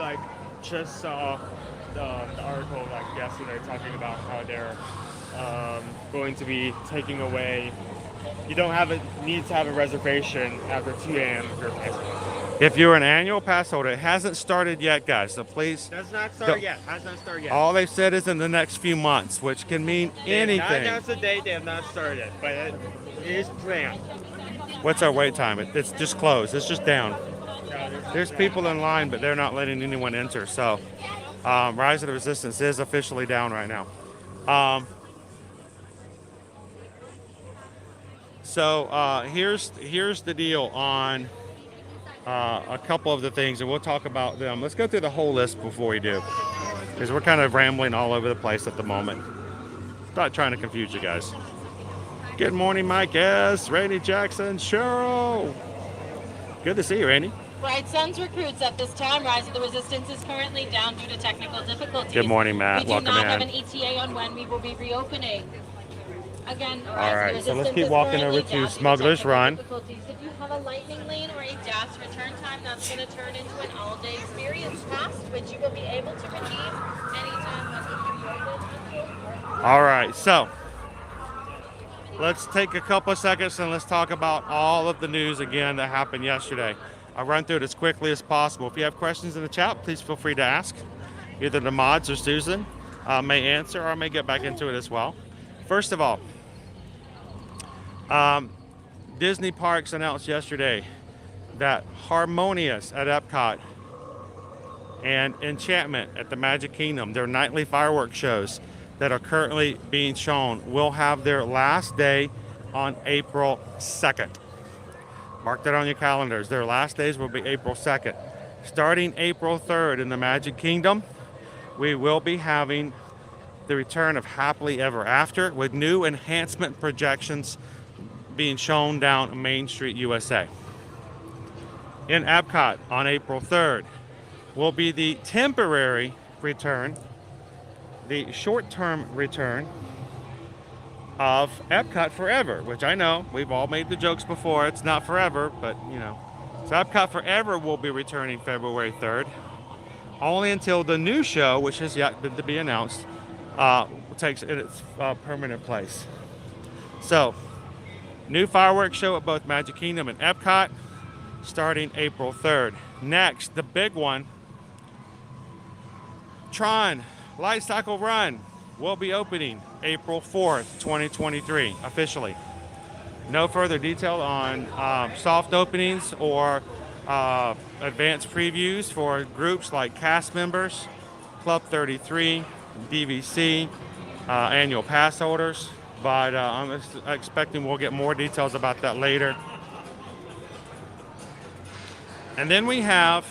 just saw the article yesterday talking about how they're going to be taking away. You don't need to have a reservation after 2 a.m. if you're a pass holder. if you're an annual pass holder, it hasn't started yet, guys. So please. Does not start yet. Has not started yet. All they've said is in the next few months, which can mean anything. They have not announced the date. They have not started, but it is planned. What's our wait time? It's just closed. It's just down. There's people in line, but they're not letting anyone enter. So, Rise of the Resistance is officially down right now. Here's the deal on a couple of the things, and we'll talk about them. Let's go through the whole list before we do, because we're kind of rambling all over the place at the moment. Not trying to confuse you guys. Good morning, Mike S., Randy Jackson, Cheryl. Good to see you, Randy. Bright Suns recruits at this time. Rise of the Resistance is currently down due to technical difficulties. Good morning, Matt. We do Welcome not in. have an ETA on when we will be reopening. Again, All right, so let's keep walking over to Smuggler's Run. If you have a lightning lane or a DAS return time, that's going to turn into an all-day experience pass, which you will be able to redeem anytime when we reopen. All right, so let's take a couple of seconds and let's talk about all of the news again that happened yesterday. I'll run through it as quickly as possible. If you have questions in the chat, please feel free to ask. Either the mods or Susan may answer, or I may get back into it as well. First of all, Disney Parks announced yesterday that Harmonious at Epcot and Enchantment at the Magic Kingdom, their nightly fireworks shows that are currently being shown, will have their last day on April 2nd. Mark that on your calendars. Their last days will be April 2nd. Starting April 3rd in the Magic Kingdom, we will be having the return of Happily Ever After with new enhancement projections being shown down Main Street, USA. In Epcot on April 3rd will be the temporary return, the short-term return of Epcot Forever, which I know we've all made the jokes before. It's not forever, but you know. So Epcot Forever will be returning February 3rd, only until the new show, which has yet to be announced, takes its permanent place. So, new fireworks show at both Magic Kingdom and Epcot, starting April 3rd. Next, the big one, Tron Light Cycle Run will be opening April 4th, 2023, officially. No further detail on soft openings or advanced previews for groups like cast members, Club 33, DVC, annual pass holders, but I'm expecting we'll get more details about that later. And then we have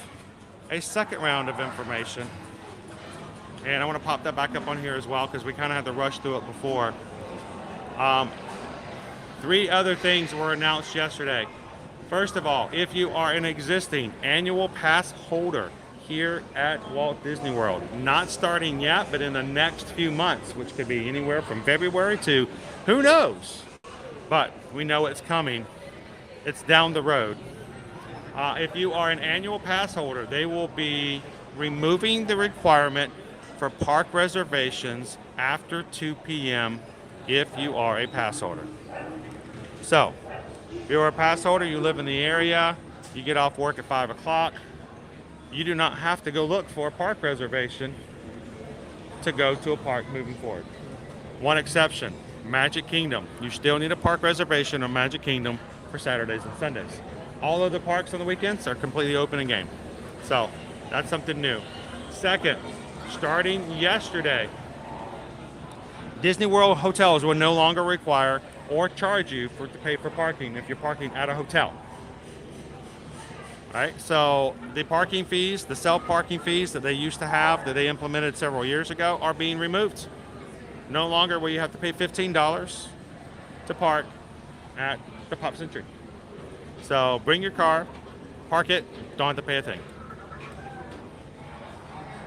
a second round of information, and I want to pop that back up on here as well because we kind of had to rush through it before. 3 other things were announced yesterday. First of all, if you are an existing annual pass holder here at Walt Disney World, not starting yet, but in the next few months, which could be anywhere from February to who knows, but we know it's coming. It's down the road. If you are an annual pass holder, they will be removing the requirement for park reservations after 2 p.m. if you are a pass holder. So, if you're a pass holder, you live in the area, you get off work at 5 o'clock, you do not have to go look for a park reservation to go to a park moving forward. One exception, Magic Kingdom. You still need a park reservation on Magic Kingdom for Saturdays and Sundays. All of the parks on the weekends are completely open and game. So that's something new. Second, starting yesterday, Disney World hotels will no longer require or charge you to pay for parking if you're parking at a hotel. All right, so the parking fees, the self-parking fees that they used to have, that they implemented several years ago, are being removed. No longer will you have to pay $15 to park at the Pop Century. So bring your car, park it, don't have to pay a thing.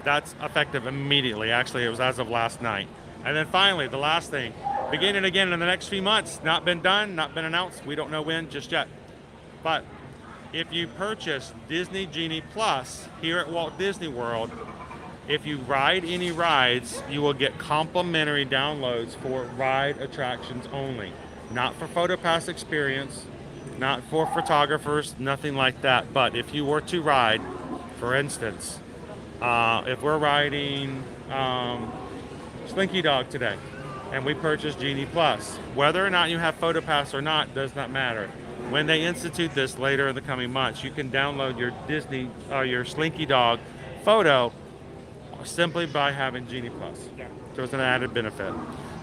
That's effective immediately. Actually, it was as of last night. And then finally, the last thing, beginning again in the next few months, not been done, not been announced. We don't know when just yet. But if you purchase Disney Genie Plus here at Walt Disney World, if you ride any rides, you will get complimentary downloads for ride attractions only. Not for PhotoPass experience, not for photographers, nothing like that. But if you were to ride, for instance, if we're riding Slinky Dog today, and we purchase Genie Plus, whether or not you have PhotoPass or not does not matter. When they institute this later in the coming months, you can download your Disney or your Slinky Dog photo simply by having Genie Plus. So it's an added benefit.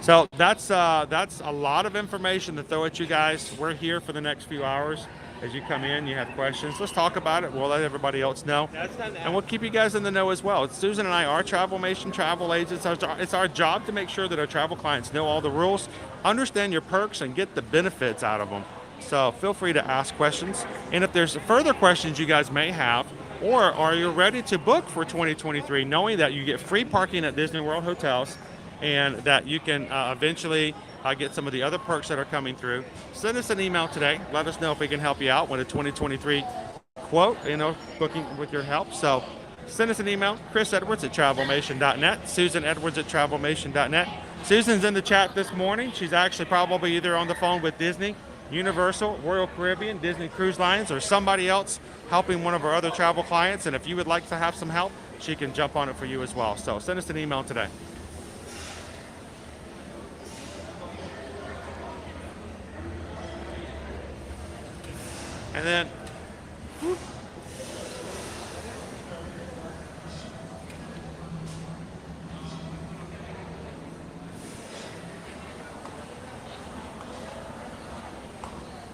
So that's a lot of information to throw at you guys. We're here for the next few hours. As you come in, you have questions, let's talk about it. We'll let everybody else know. And we'll keep you guys in the know as well. Susan and I are Travelmation travel agents. It's our job to make sure that our travel clients know all the rules, understand your perks, and get the benefits out of them. So feel free to ask questions. And if there's further questions you guys may have, or are you ready to book for 2023, knowing that you get free parking at Disney World hotels and that you can eventually get some of the other perks that are coming through, send us an email today. Let us know if we can help you out with a 2023 quote, booking with your help. So send us an email, chrisedwards@travelmation.net, susanedwards@travelmation.net. Susan's in the chat this morning. She's actually probably either on the phone with Disney, Universal, Royal Caribbean, Disney Cruise Lines, or somebody else helping one of our other travel clients. And if you would like to have some help, she can jump on it for you as well. So send us an email today. And then,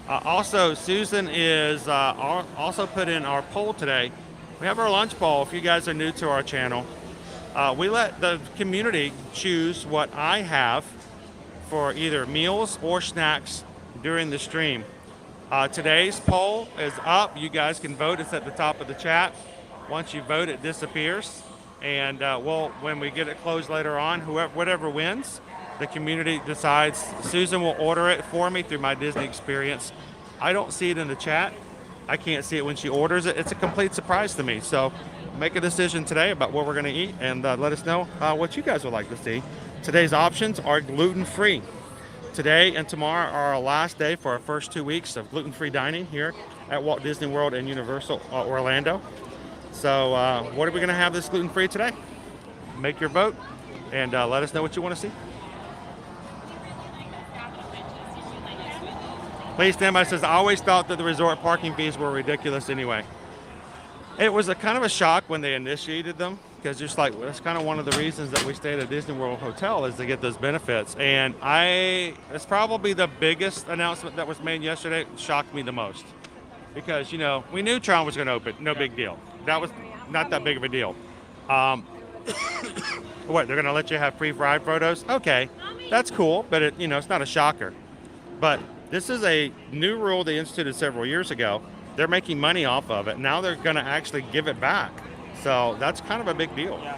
also, Susan is also put in our poll today. We have our lunch poll. If you guys are new to our channel, we let the community choose what I have for either meals or snacks during the stream. Today's poll is up. You guys can vote. It's at the top of the chat. Once you vote, it disappears. And when we get it closed later on, whatever wins, the community decides. Susan will order it for me through my Disney experience. I don't see it in the chat. I can't see it when she orders it. It's a complete surprise to me. So make a decision today about what we're going to eat, and let us know what you guys would like to see. Today's options are gluten-free. Today and tomorrow are our last day for our first 2 weeks of gluten-free dining here at Walt Disney World and Universal Orlando. So what are we going to have this gluten-free today? Make your vote and let us know what you want to see. Please stand by. Says, I always thought that the resort parking fees were ridiculous anyway. It was a kind of a shock when they initiated them, because just like that's kind of one of the reasons that we stay at a Disney World hotel is to get those benefits. And it's probably the biggest announcement that was made yesterday. It shocked me the most, because we knew Tron was going to open, no big deal. That was not that big of a deal. What, they're going to let you have free ride photos? Okay, that's cool, but it's not a shocker. But This is a new rule they instituted several years ago. They're making money off of it. Now they're going to actually give it back. So that's kind of a big deal. Yeah.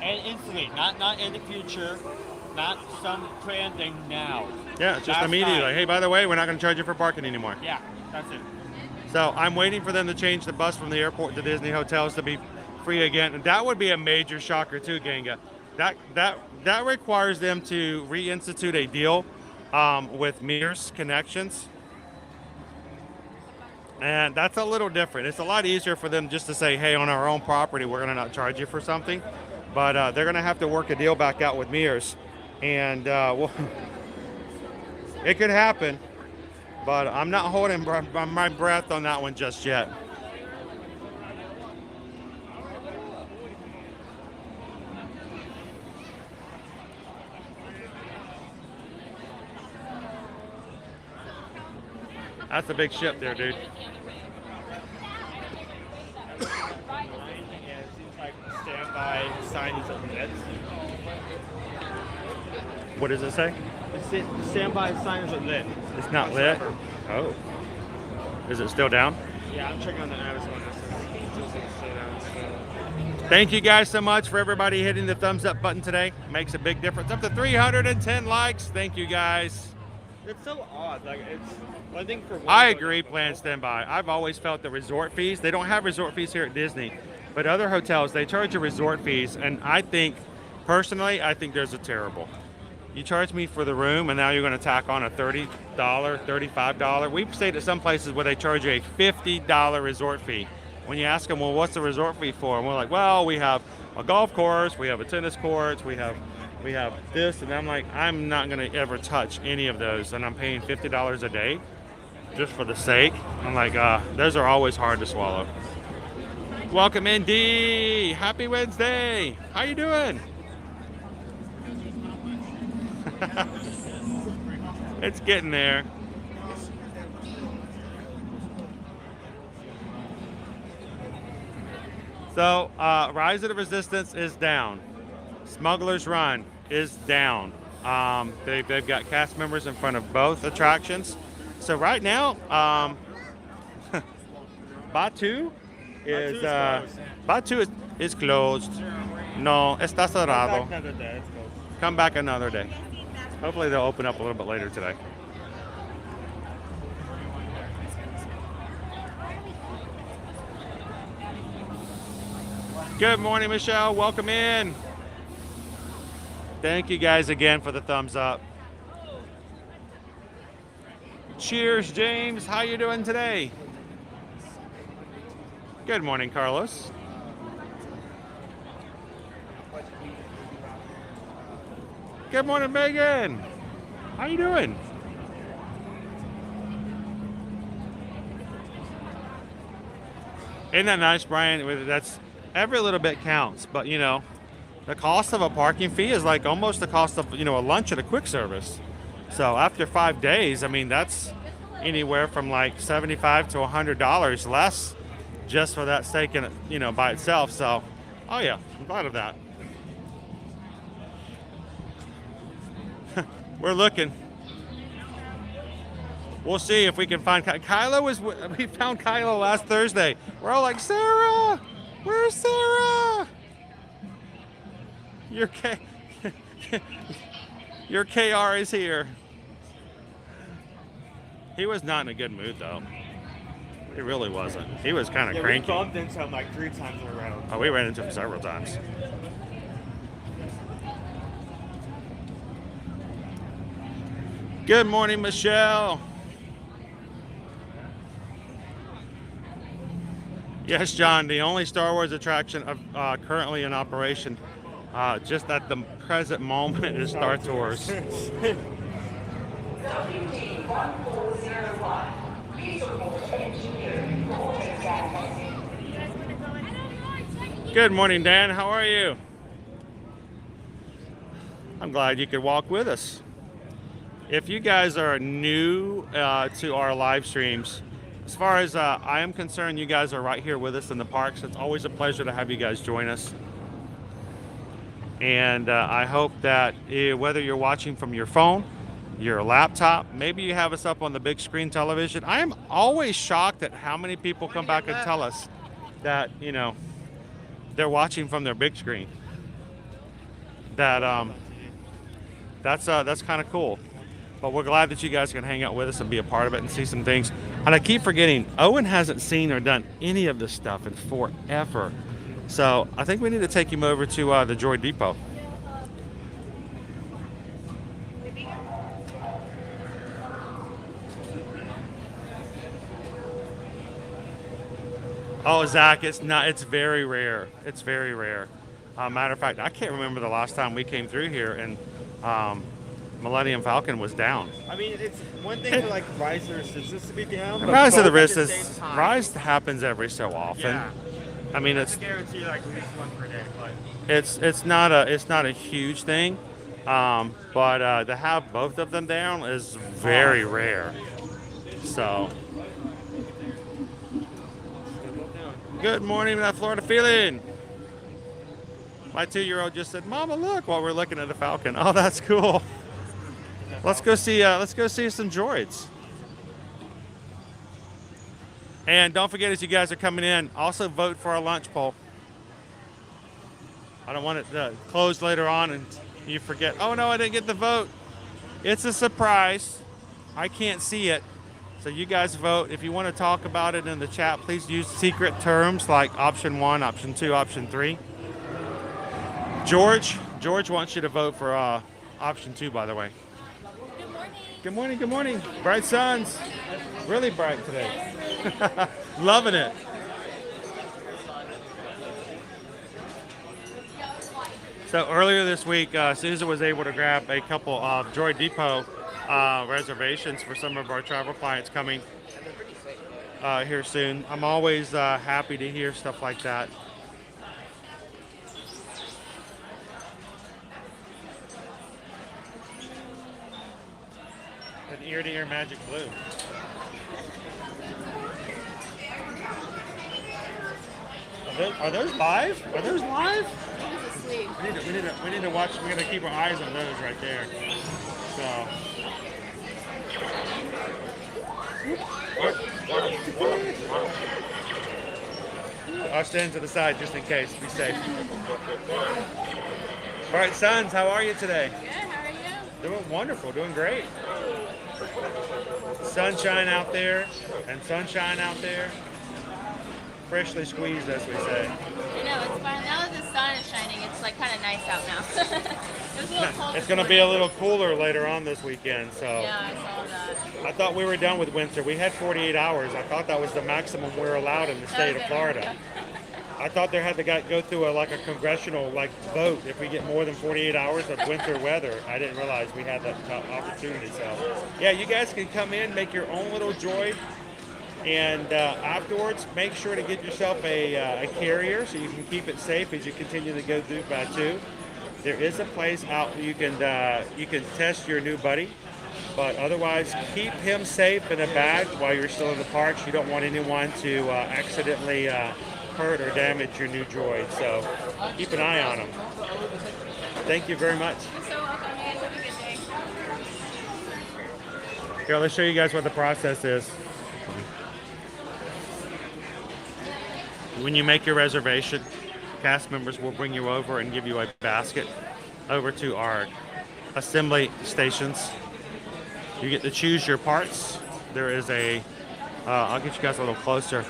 And instantly, not in the future, not some plan thing now. Yeah, it's just That's immediately fine. like, hey, by the way, we're not going to charge you for parking anymore. Yeah, that's it. So I'm waiting for them to change the bus from the airport to Disney hotels to be free again. And that would be a major shocker too, Ganga. That requires them to reinstitute a deal with Mears Connections. And that's a little different. It's a lot easier for them just to say, hey, on our own property, we're going to not charge you for something. But they're going to have to work a deal back out with Mears. And well, it could happen. But I'm not holding my breath on that one just yet. That's a big ship there, dude. Yeah, it seems like standby sign is lit. What does it say? The standby sign is lit. It's not lit. Oh. Is it still down? Yeah, I'm checking on the Amazon. It still stay down. So. Thank you guys so much for everybody hitting the thumbs up button today. Makes a big difference. Up to 310 likes. Thank you guys. It's so odd. Like it's one thing for. I agree, plan standby. I've always felt the resort fees. They don't have resort fees here at Disney, but other hotels, they charge you resort fees. And I think, personally, I think those are terrible. You charge me for the room, and now you're going to tack on a $30, $35. We've stayed at some places where they charge you a $50 resort fee. When you ask them, well, what's the resort fee for? And we're like, well, we have a golf course, we have a tennis court, we have this. And I'm like, I'm not going to ever touch any of those. And I'm paying $50 a day just for the sake. I'm like, those are always hard to swallow. Welcome in, D. Happy Wednesday. How you doing? It's getting there. So, Rise of the Resistance is down. Smuggler's Run is down. They've got cast members in front of both attractions. So right now, Batu is closed. No, está cerrado. Another day. It's closed. Come back another day. Hopefully they'll open up a little bit later today. Good morning, Michelle. Welcome in. Thank you guys again for the thumbs up. Cheers, James. How you doing today? Good morning, Carlos. Good morning, Megan. How you doing? Isn't that nice, Brian? That's every little bit counts, but you know, the cost of a parking fee is like almost the cost of, you know, a lunch at a quick service. So after 5 days, I mean, that's anywhere from like $75 to $100 less just for that steak, in, you know, by itself. So, oh yeah, I'm glad of that. We're looking. We'll see if we can find Kylo. We found Kylo last Thursday. We're all like, Sarah, where's Sarah? Your KR is here. He was not in a good mood though. He really wasn't. He was kind of cranky. We bumped into him like 3 times in a row. Oh, we ran into him several times. Good morning, Michelle. Yes, John, the only Star Wars attraction currently in operation just at the present moment is Star Tours. Good morning, Dan. How are you? I'm glad you could walk with us. If you guys are new to our live streams, as far as I am concerned, you guys are right here with us in the parks. It's always a pleasure to have you guys join us. And I hope that whether you're watching from your phone your laptop. Maybe you have us up on the big screen television. I am always shocked at how many people come back and tell us that, you know, they're watching from their big screen. That's kind of cool. But we're glad that you guys can hang out with us and be a part of it and see some things. And I keep forgetting, Owen hasn't seen or done any of this stuff in forever. So I think we need to take him over to the Droid Depot. Oh, Zach, it's not. It's very rare. It's very rare. Matter of fact, I can't remember the last time we came through here and Millennium Falcon was down. I mean, it's one thing for like Rise of the Resistance to be down. But Rise of the both at the Resistance, same time. Rise happens every so often. Yeah. I mean, I it's guarantee like at least one per day, but it's not a huge thing, but to have both of them down is very rare. So. Good morning, that Florida feeling. My 2-year-old just said, "Mama, look!" while we're looking at the Falcon. Oh, that's cool. Let's go see some droids. And don't forget, as you guys are coming in, also vote for our lunch poll. I don't want it to close later on and you forget, "Oh no, I didn't get the vote." It's a surprise. I can't see it. So you guys vote. If you want to talk about it in the chat, please use secret terms like option 1, option 2, option 3. George wants you to vote for option 2, by the way. Good morning. Good morning, good morning. Bright suns. Really bright today. Loving it. So earlier this week, Susan was able to grab a couple of Droid Depot reservations for some of our travel clients coming here soon. I'm always happy to hear stuff like that. An ear-to-ear magic blue. Are those live? Are those live? He's asleep. We need to watch. We're gonna keep our eyes on those right there. So. I'll stand to the side just in case. Be safe. All right, sons, how are you today? Good, how are you? Doing wonderful, doing great. Sunshine out there and sunshine out there. Freshly squeezed, as we say. I know, it's fine. Now that the sun is shining, it's like kind of nice out now. It was a little cold. It's going to be a little cooler later on this weekend, so. Yeah, I saw that. I thought we were done with winter. We had 48 hours. I thought that was the maximum we're allowed in the state of Florida. I thought there had to go through a congressional vote if we get more than 48 hours of winter weather. I didn't realize we had that opportunity. So, yeah, you guys can come in, make your own little droid, and afterwards, make sure to get yourself a carrier so you can keep it safe as you continue to go through by 2. There is a place out where you can test your new buddy, but otherwise keep him safe in a bag while you're still in the parks. You don't want anyone to accidentally hurt or damage your new droid, so keep an eye on him. Thank you very much. You're so welcome. You guys have a good day. Here, let's show you guys what the process is. When you make your reservation, cast members will bring you over and give you a basket over to our assembly stations. You get to choose your parts. There is I'll get you guys a little closer.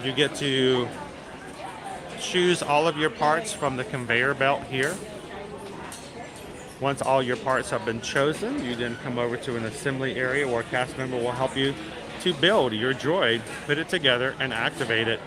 You get to choose all of your parts from the conveyor belt here. Once all your parts have been chosen, you then come over to an assembly area where a cast member will help you to build your droid, put it together, and activate it.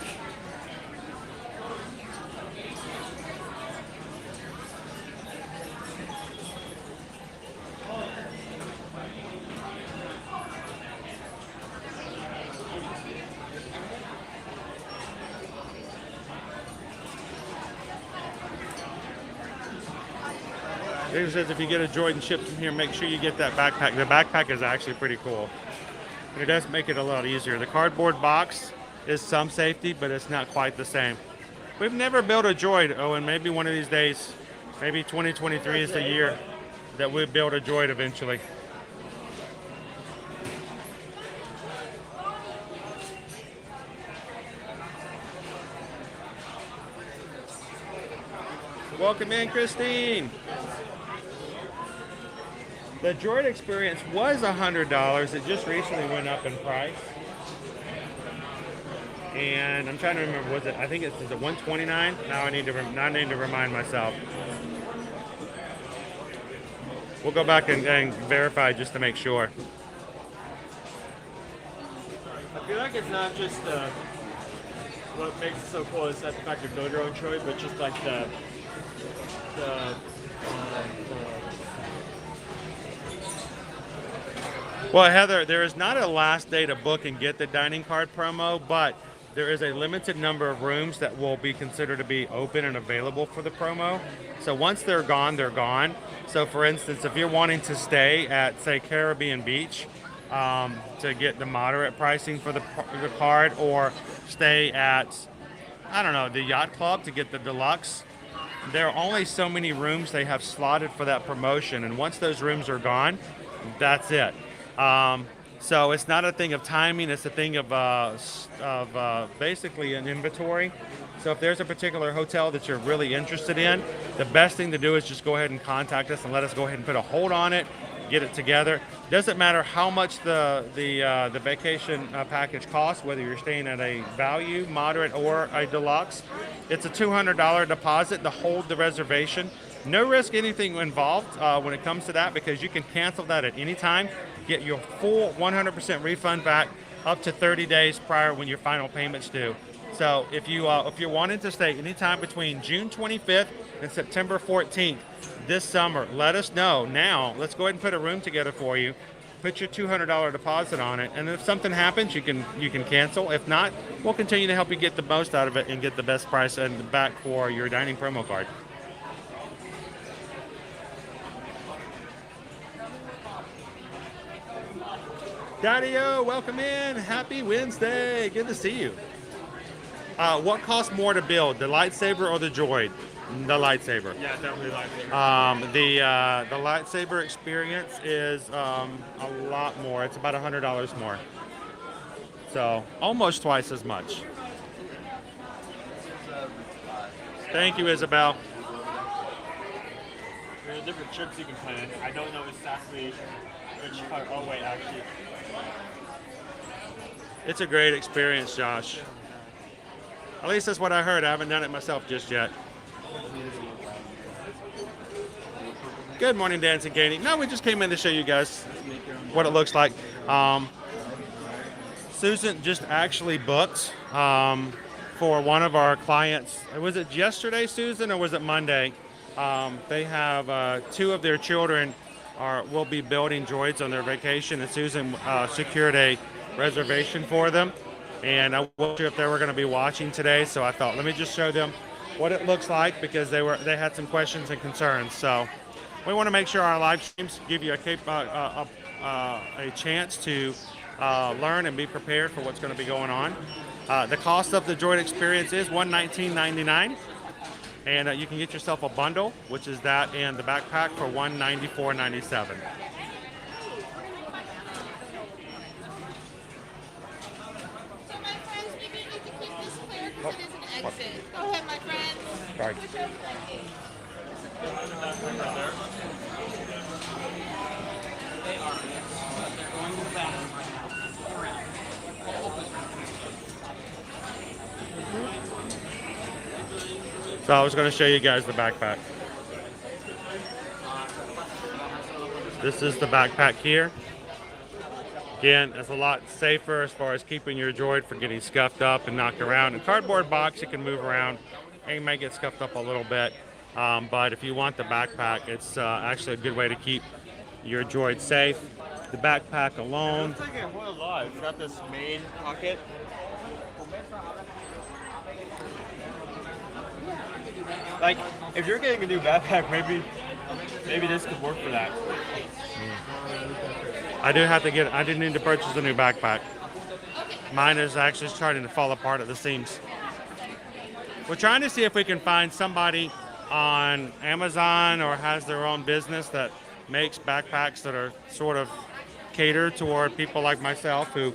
It says if you get a droid and shipped from here, make sure you get that backpack. The backpack is actually pretty cool. And it does make it a lot easier. The cardboard box is some safety, but it's not quite the same. We've never built a droid, Owen. Maybe one of these days, maybe 2023 is the year. that we build a droid eventually. Welcome in, Christine. The Droid experience was $100. It just recently went up in price. And I'm trying to remember, was it? I think it's, is it $129? Now I need to remind myself. We'll go back and verify just to make sure. I feel like it's not just what makes it so cool is that the fact you build your own droid, but just like the Well, Heather, there is not a last day to book and get the dining card promo, but there is a limited number of rooms that will be considered to be open and available for the promo. So once they're gone, they're gone. So for instance, if you're wanting to stay at, say, Caribbean Beach to get the moderate pricing for the card, or stay at, I don't know, the Yacht Club to get the deluxe, there are only so many rooms they have slotted for that promotion. And once those rooms are gone, that's it. So it's not a thing of timing, it's a thing of basically an inventory. So if there's a particular hotel that you're really interested in, the best thing to do is just go ahead and contact us and let us go ahead and put a hold on it, get it together. Doesn't matter how much the vacation package costs, whether you're staying at a value, moderate, or a deluxe. It's a $200 deposit to hold the reservation. No risk anything involved when it comes to that, because you can cancel that at any time. Get your full 100% refund back up to 30 days prior when your final payment's due. So if you're wanting to stay anytime between June 25th and September 14th this summer, let us know now. Let's go ahead and put a room together for you. Put your $200 deposit on it, and if something happens, you can cancel. If not, we'll continue to help you get the most out of it and get the best price and back for your dining promo card. Daddy-O, welcome in. Happy Wednesday. Good to see you. What costs more to build, the lightsaber or the droid? The lightsaber. yeah, definitely lightsaber. The lightsaber experience is a lot more. It's about $100 more. So almost twice as much. Thank you, Isabel. There are different trips you can plan. I don't know exactly which part. Oh wait, actually. It's a great experience, Josh. At least that's what I heard. I haven't done it myself just yet. Good morning, Dancing Katie. No, we just came in to show you guys what it looks like. Susan just actually booked for one of our clients. Was it yesterday, Susan, or was it Monday? They have two of their children will be building droids on their vacation, and Susan secured a reservation for them. And I wasn't sure if they were going to be watching today, so I thought, let me just show them what it looks like, because they had some questions and concerns. So we want to make sure our live streams give you a chance to learn and be prepared for what's going to be going on. The cost of the droid experience is $119.99, and you can get yourself a bundle, which is that and the backpack, for $194.97. Exit. Go ahead, my friends. Sorry. So I was going to show you guys the backpack. This is the backpack here. Again, it's a lot safer as far as keeping your droid from getting scuffed up and knocked around. A cardboard box, you can move around and you may get scuffed up a little bit. But if you want the backpack, it's actually a good way to keep your droid safe. The backpack alone. It's like a lot. It's got this main pocket. Like, if you're getting a new backpack, maybe this could work for that. I do need to purchase a new backpack. Mine is actually starting to fall apart at the seams. We're trying to see if we can find somebody on Amazon or has their own business that makes backpacks that are sort of catered toward people like myself who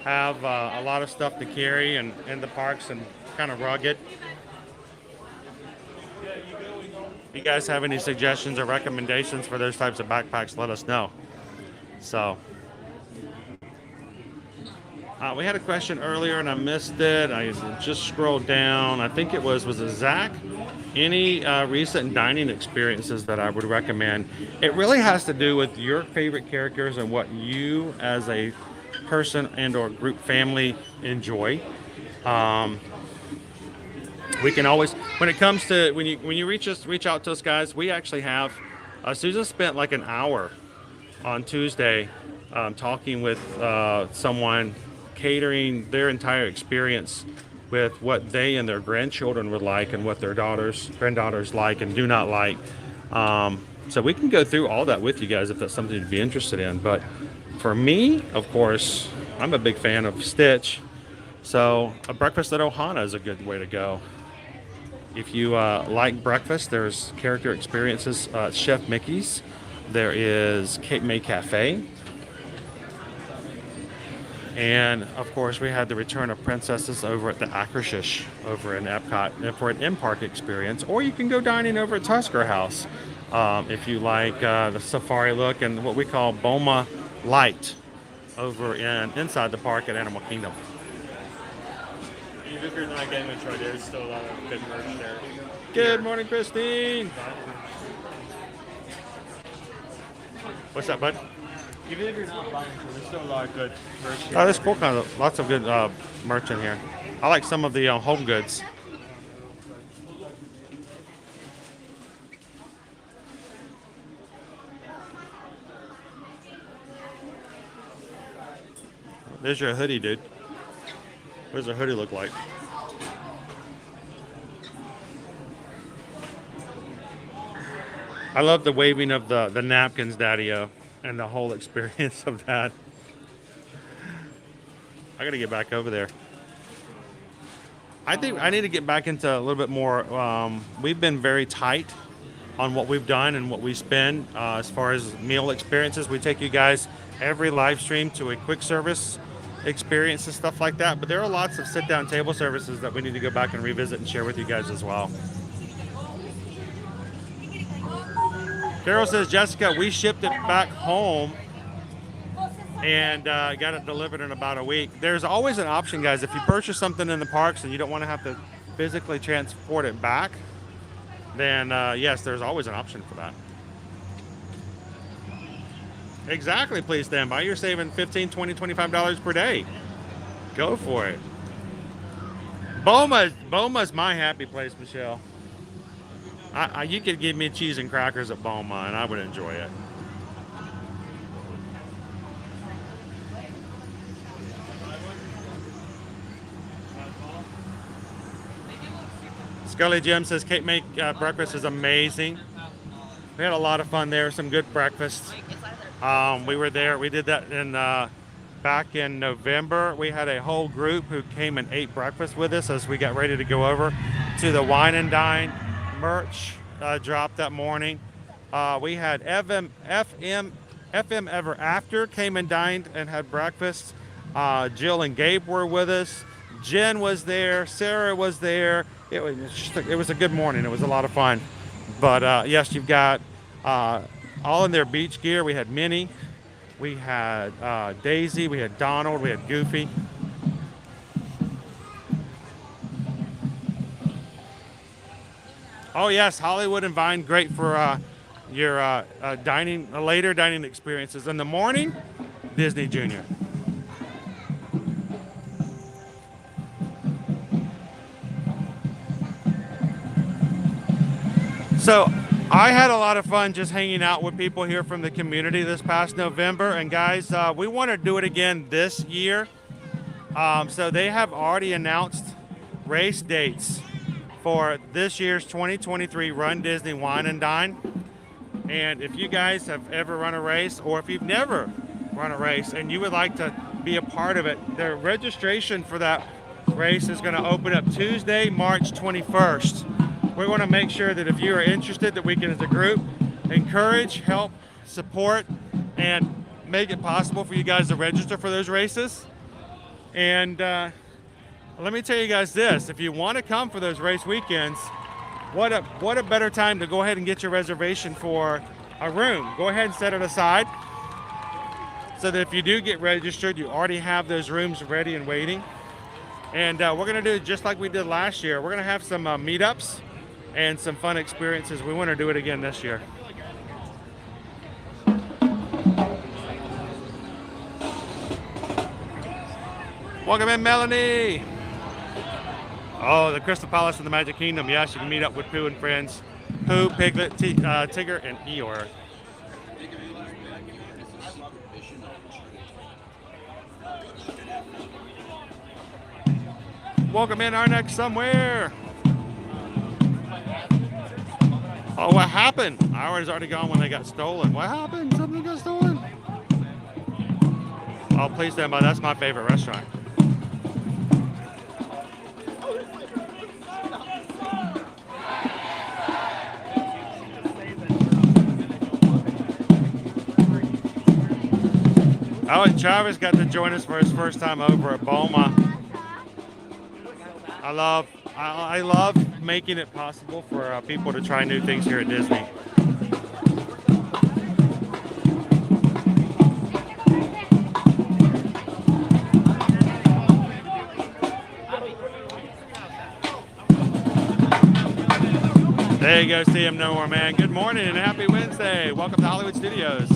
have a lot of stuff to carry and in the parks and kind of rugged. If you guys have any suggestions or recommendations for those types of backpacks, let us know. So, we had a question earlier and I missed it. I just scrolled down. I think was it Zach? Any recent dining experiences that I would recommend? It really has to do with your favorite characters and what you as a person and or group family enjoy. We can always, when it comes to when you reach out to us guys, we actually have Susan spent like an hour on Tuesday talking with someone, catering their entire experience with what they and their grandchildren would like and what their granddaughters like and do not like. So we can go through all that with you guys if that's something you'd be interested in. But for me, of course, I'm a big fan of Stitch. So a breakfast at Ohana is a good way to go. If you like breakfast, there's character experiences at Chef Mickey's. There is Cape May Cafe. And of course, we had the Return of Princesses over at the Akershus over in Epcot for an in-park experience. Or you can go dining over at Tusker House if you like the safari look and what we call Boma Light over inside the park at Animal Kingdom. Even if you're not getting a Droid, there's still a lot of good merch there. Good morning, Christine. What's that, bud? Even if you're not buying, there's still a lot of good merch here. Oh, that's cool. Lots of good merch in here. I like some of the home goods. There's your hoodie, dude. What does a hoodie look like? I love the waving of the napkins, Daddy-O, and the whole experience of that. I gotta get back over there. I think I need to get back into a little bit more. We've been very tight on what we've done and what we spend as far as meal experiences. We take you guys every live stream to a quick service experience and stuff like that, but there are lots of sit-down table services that we need to go back and revisit and share with you guys as well. Carol says, Jessica, we shipped it back home and got it delivered in about a week. There's always an option, guys. If you purchase something in the parks and you don't want to have to physically transport it back, then yes, there's always an option for that. Exactly, please stand by. You're saving $15, $20, $25 per day. Go for it. Boma's my happy place, Michelle. You could give me cheese and crackers at Boma, and I would enjoy it. Scully Jim says Cape May breakfast is amazing. We had a lot of fun there. Some good breakfasts. We were there. We did that in back in November. We had a whole group who came and ate breakfast with us as we got ready to go over to the Wine and Dine merch drop that morning. We had FM Ever After came and dined and had breakfast. Jill and Gabe were with us. Jen was there. Sarah was there. It was a good morning. It was a lot of fun. But yes, you've got all in their beach gear. We had Minnie, we had Daisy, we had Donald, we had Goofy. Oh yes, Hollywood and Vine, great for your later dining experiences. In the morning, Disney Junior. So I had a lot of fun just hanging out with people here from the community this past November. And guys, we want to do it again this year. So they have already announced race dates for this year's 2023 Run Disney Wine and Dine. And if you guys have ever run a race, or if you've never run a race and you would like to be a part of it, the registration for that race is going to open up Tuesday, March 21st. We want to make sure that if you are interested, that we can, as a group, encourage, help, support, and make it possible for you guys to register for those races. And let me tell you guys this, if you want to come for those race weekends, what a better time to go ahead and get your reservation for a room. Go ahead and set it aside so that if you do get registered, you already have those rooms ready and waiting. And we're going to do just like we did last year. We're going to have some meetups and some fun experiences. We want to do it again this year. Welcome in, Melanie. Oh, the Crystal Palace in the Magic Kingdom. Yes, you can meet up with Pooh and friends. Pooh, Piglet, Tigger, and Eeyore. Welcome in, our next somewhere. Oh, what happened? Ours already gone when they got stolen. What happened? Something got stolen? Oh, please stand by. That's my favorite restaurant. Oh, and Travis got to join us for his first time over at Boma. I love making it possible for people to try new things here at Disney. There you go, see him no more, man. Good morning and happy Wednesday. Welcome to Hollywood Studios.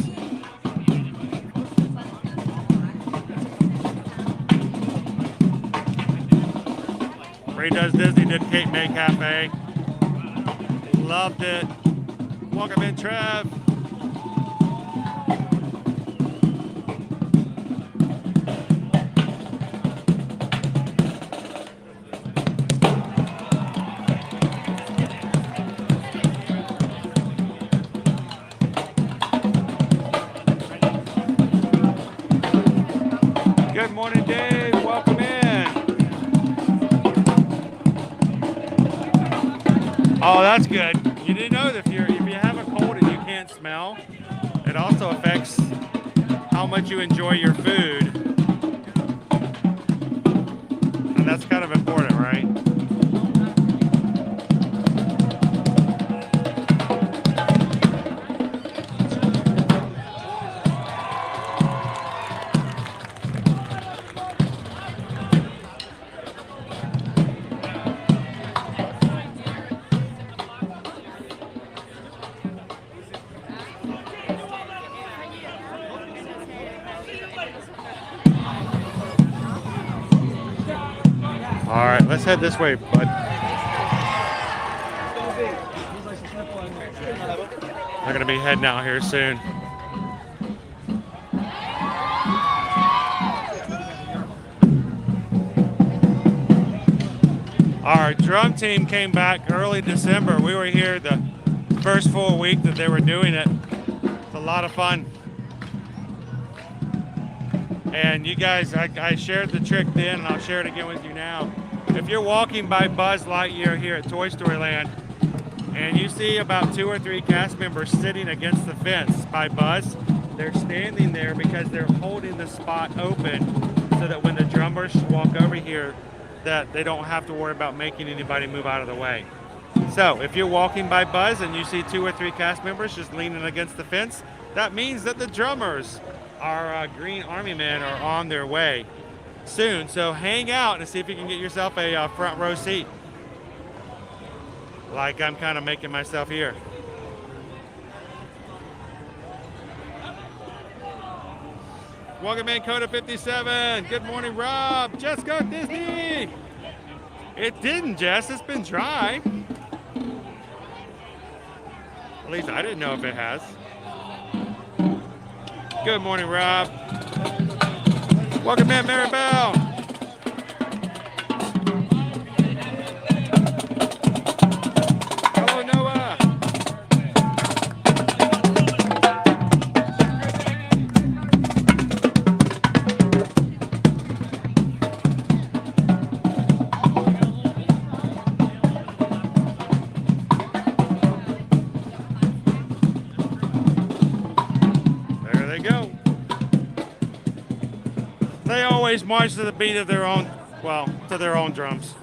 Ray Does Disney did Cape May Cafe. Loved it. Welcome in, Trev. Good morning, Dave. Welcome in. Oh, that's good. You didn't know that if you have a cold and you can't smell, it also affects how much you enjoy your food. And that's kind of important, right? All right, let's head this way, bud. They're gonna be heading out here soon. Our drum team came back early December. We were here the first full week that they were doing it. It's a lot of fun. And you guys, I shared the trick then, and I'll share it again with you now. If you're walking by Buzz Lightyear here at Toy Story Land, and you see about 2 or 3 cast members sitting against the fence by Buzz, they're standing there because they're holding the spot open so that when the drummers walk over here, that they don't have to worry about making anybody move out of the way. So if you're walking by Buzz and you see 2 or 3 cast members just leaning against the fence, that means that the drummers, our Green Army men, are on their way soon. So hang out and see if you can get yourself a front row seat, like I'm kind of making myself here. Welcome in, Coda 57. Good morning, Rob. Just go Disney. It didn't, Jess. It's been dry. At least I didn't know if it has. Good morning, Rob. Welcome in, Maribel. Hello, Noah. always march to the beat of their own, well, to their own drums.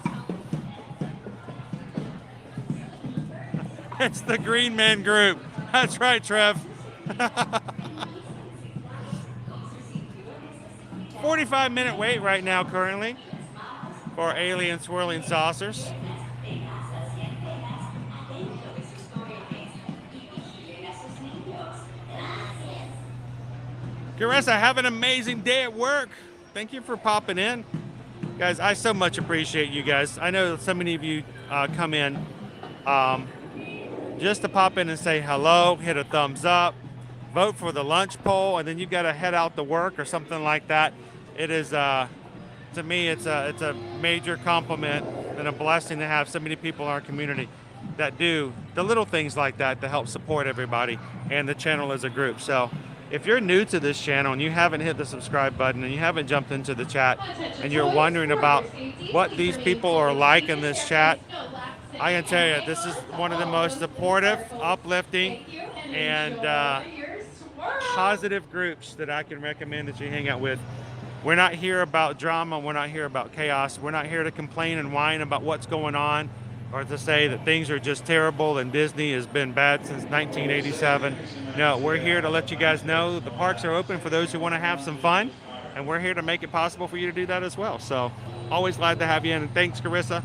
It's the Green Men group. That's right, Trev. 45-minute wait right now currently for alien swirling saucers. Carissa, have an amazing day at work. Thank you for popping in. Guys, I so much appreciate you guys. I know so many of you come in just to pop in and say hello, hit a thumbs up, vote for the lunch poll, and then you got to head out to work or something like that. It is, to me, it's a major compliment and a blessing to have so many people in our community that do the little things like that to help support everybody and the channel as a group. So if you're new to this channel and you haven't hit the subscribe button and you haven't jumped into the chat and you're wondering about what these people are like in this chat, I can tell you, this is one of the most supportive, uplifting, and positive groups that I can recommend that you hang out with. We're not here about drama. We're not here about chaos. We're not here to complain and whine about what's going on or to say that things are just terrible and Disney has been bad since 1987. No, we're here to let you guys know the parks are open for those who want to have some fun, and we're here to make it possible for you to do that as well. So always glad to have you in, and thanks, Carissa.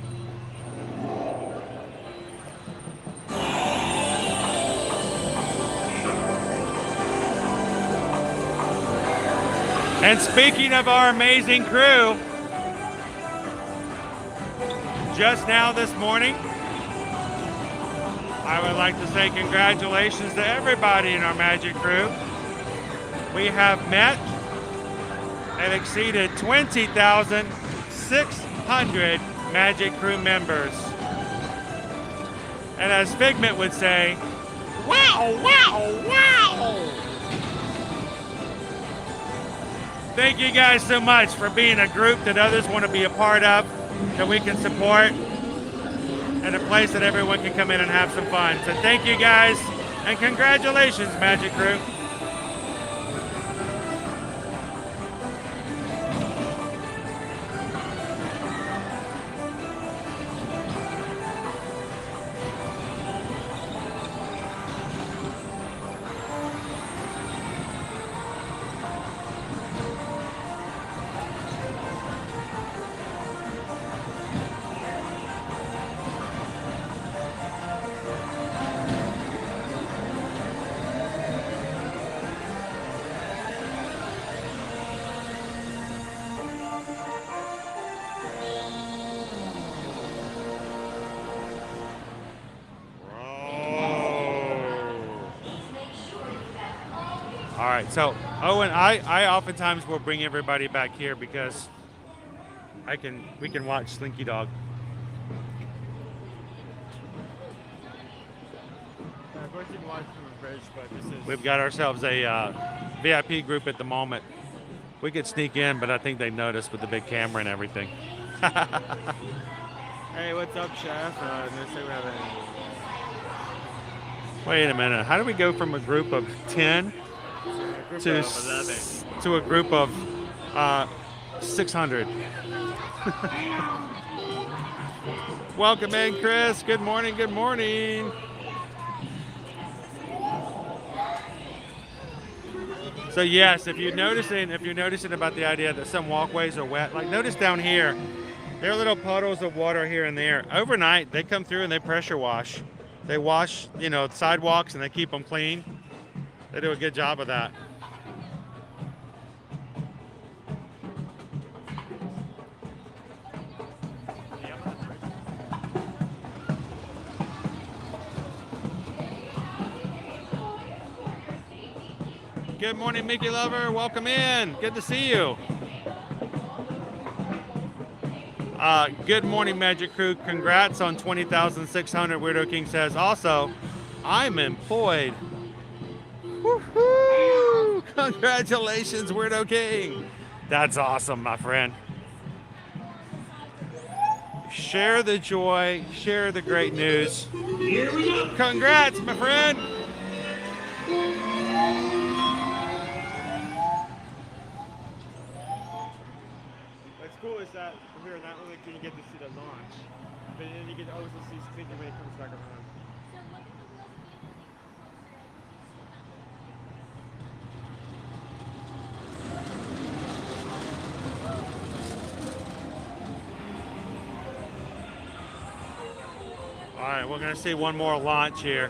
And speaking of our amazing crew, just now this morning, I would like to say congratulations to everybody in our Magic crew. We have met and exceeded 20,600 Magic crew members. And as Figment would say, wow, wow, wow! Thank you guys so much for being a group that others want to be a part of, that we can support, and a place that everyone can come in and have some fun. So thank you guys, and congratulations, Magic Crew. All right, so Owen, I oftentimes will bring everybody back here because we can watch Slinky Dog. Of course you can watch from the bridge, but this is... We've got ourselves a VIP group at the moment. We could sneak in, but I think they noticed with the big camera and everything. Hey, what's up, Chef? No, say we have any... Wait a minute. How do we go from a group of 10 to a group of 600? Welcome in, Chris. Good morning. Good morning. So yes, if you're noticing about the idea that some walkways are wet, like notice down here, there are little puddles of water here and there. Overnight, they come through and they pressure wash. They wash, sidewalks and they keep them clean. They do a good job of that. Good morning, Mickey Lover. Welcome in. Good to see you. Good morning, Magic Crew. Congrats on 20,600. Weirdo King says. Also, I'm employed. Woohoo! Congratulations, Weirdo King. That's awesome, my friend. Share the joy. Share the great news. Here we go. Congrats, my friend. that here, not only can you get to see the launch, but then you can also see Slinky when it comes back around. All right, we're gonna see one more launch here.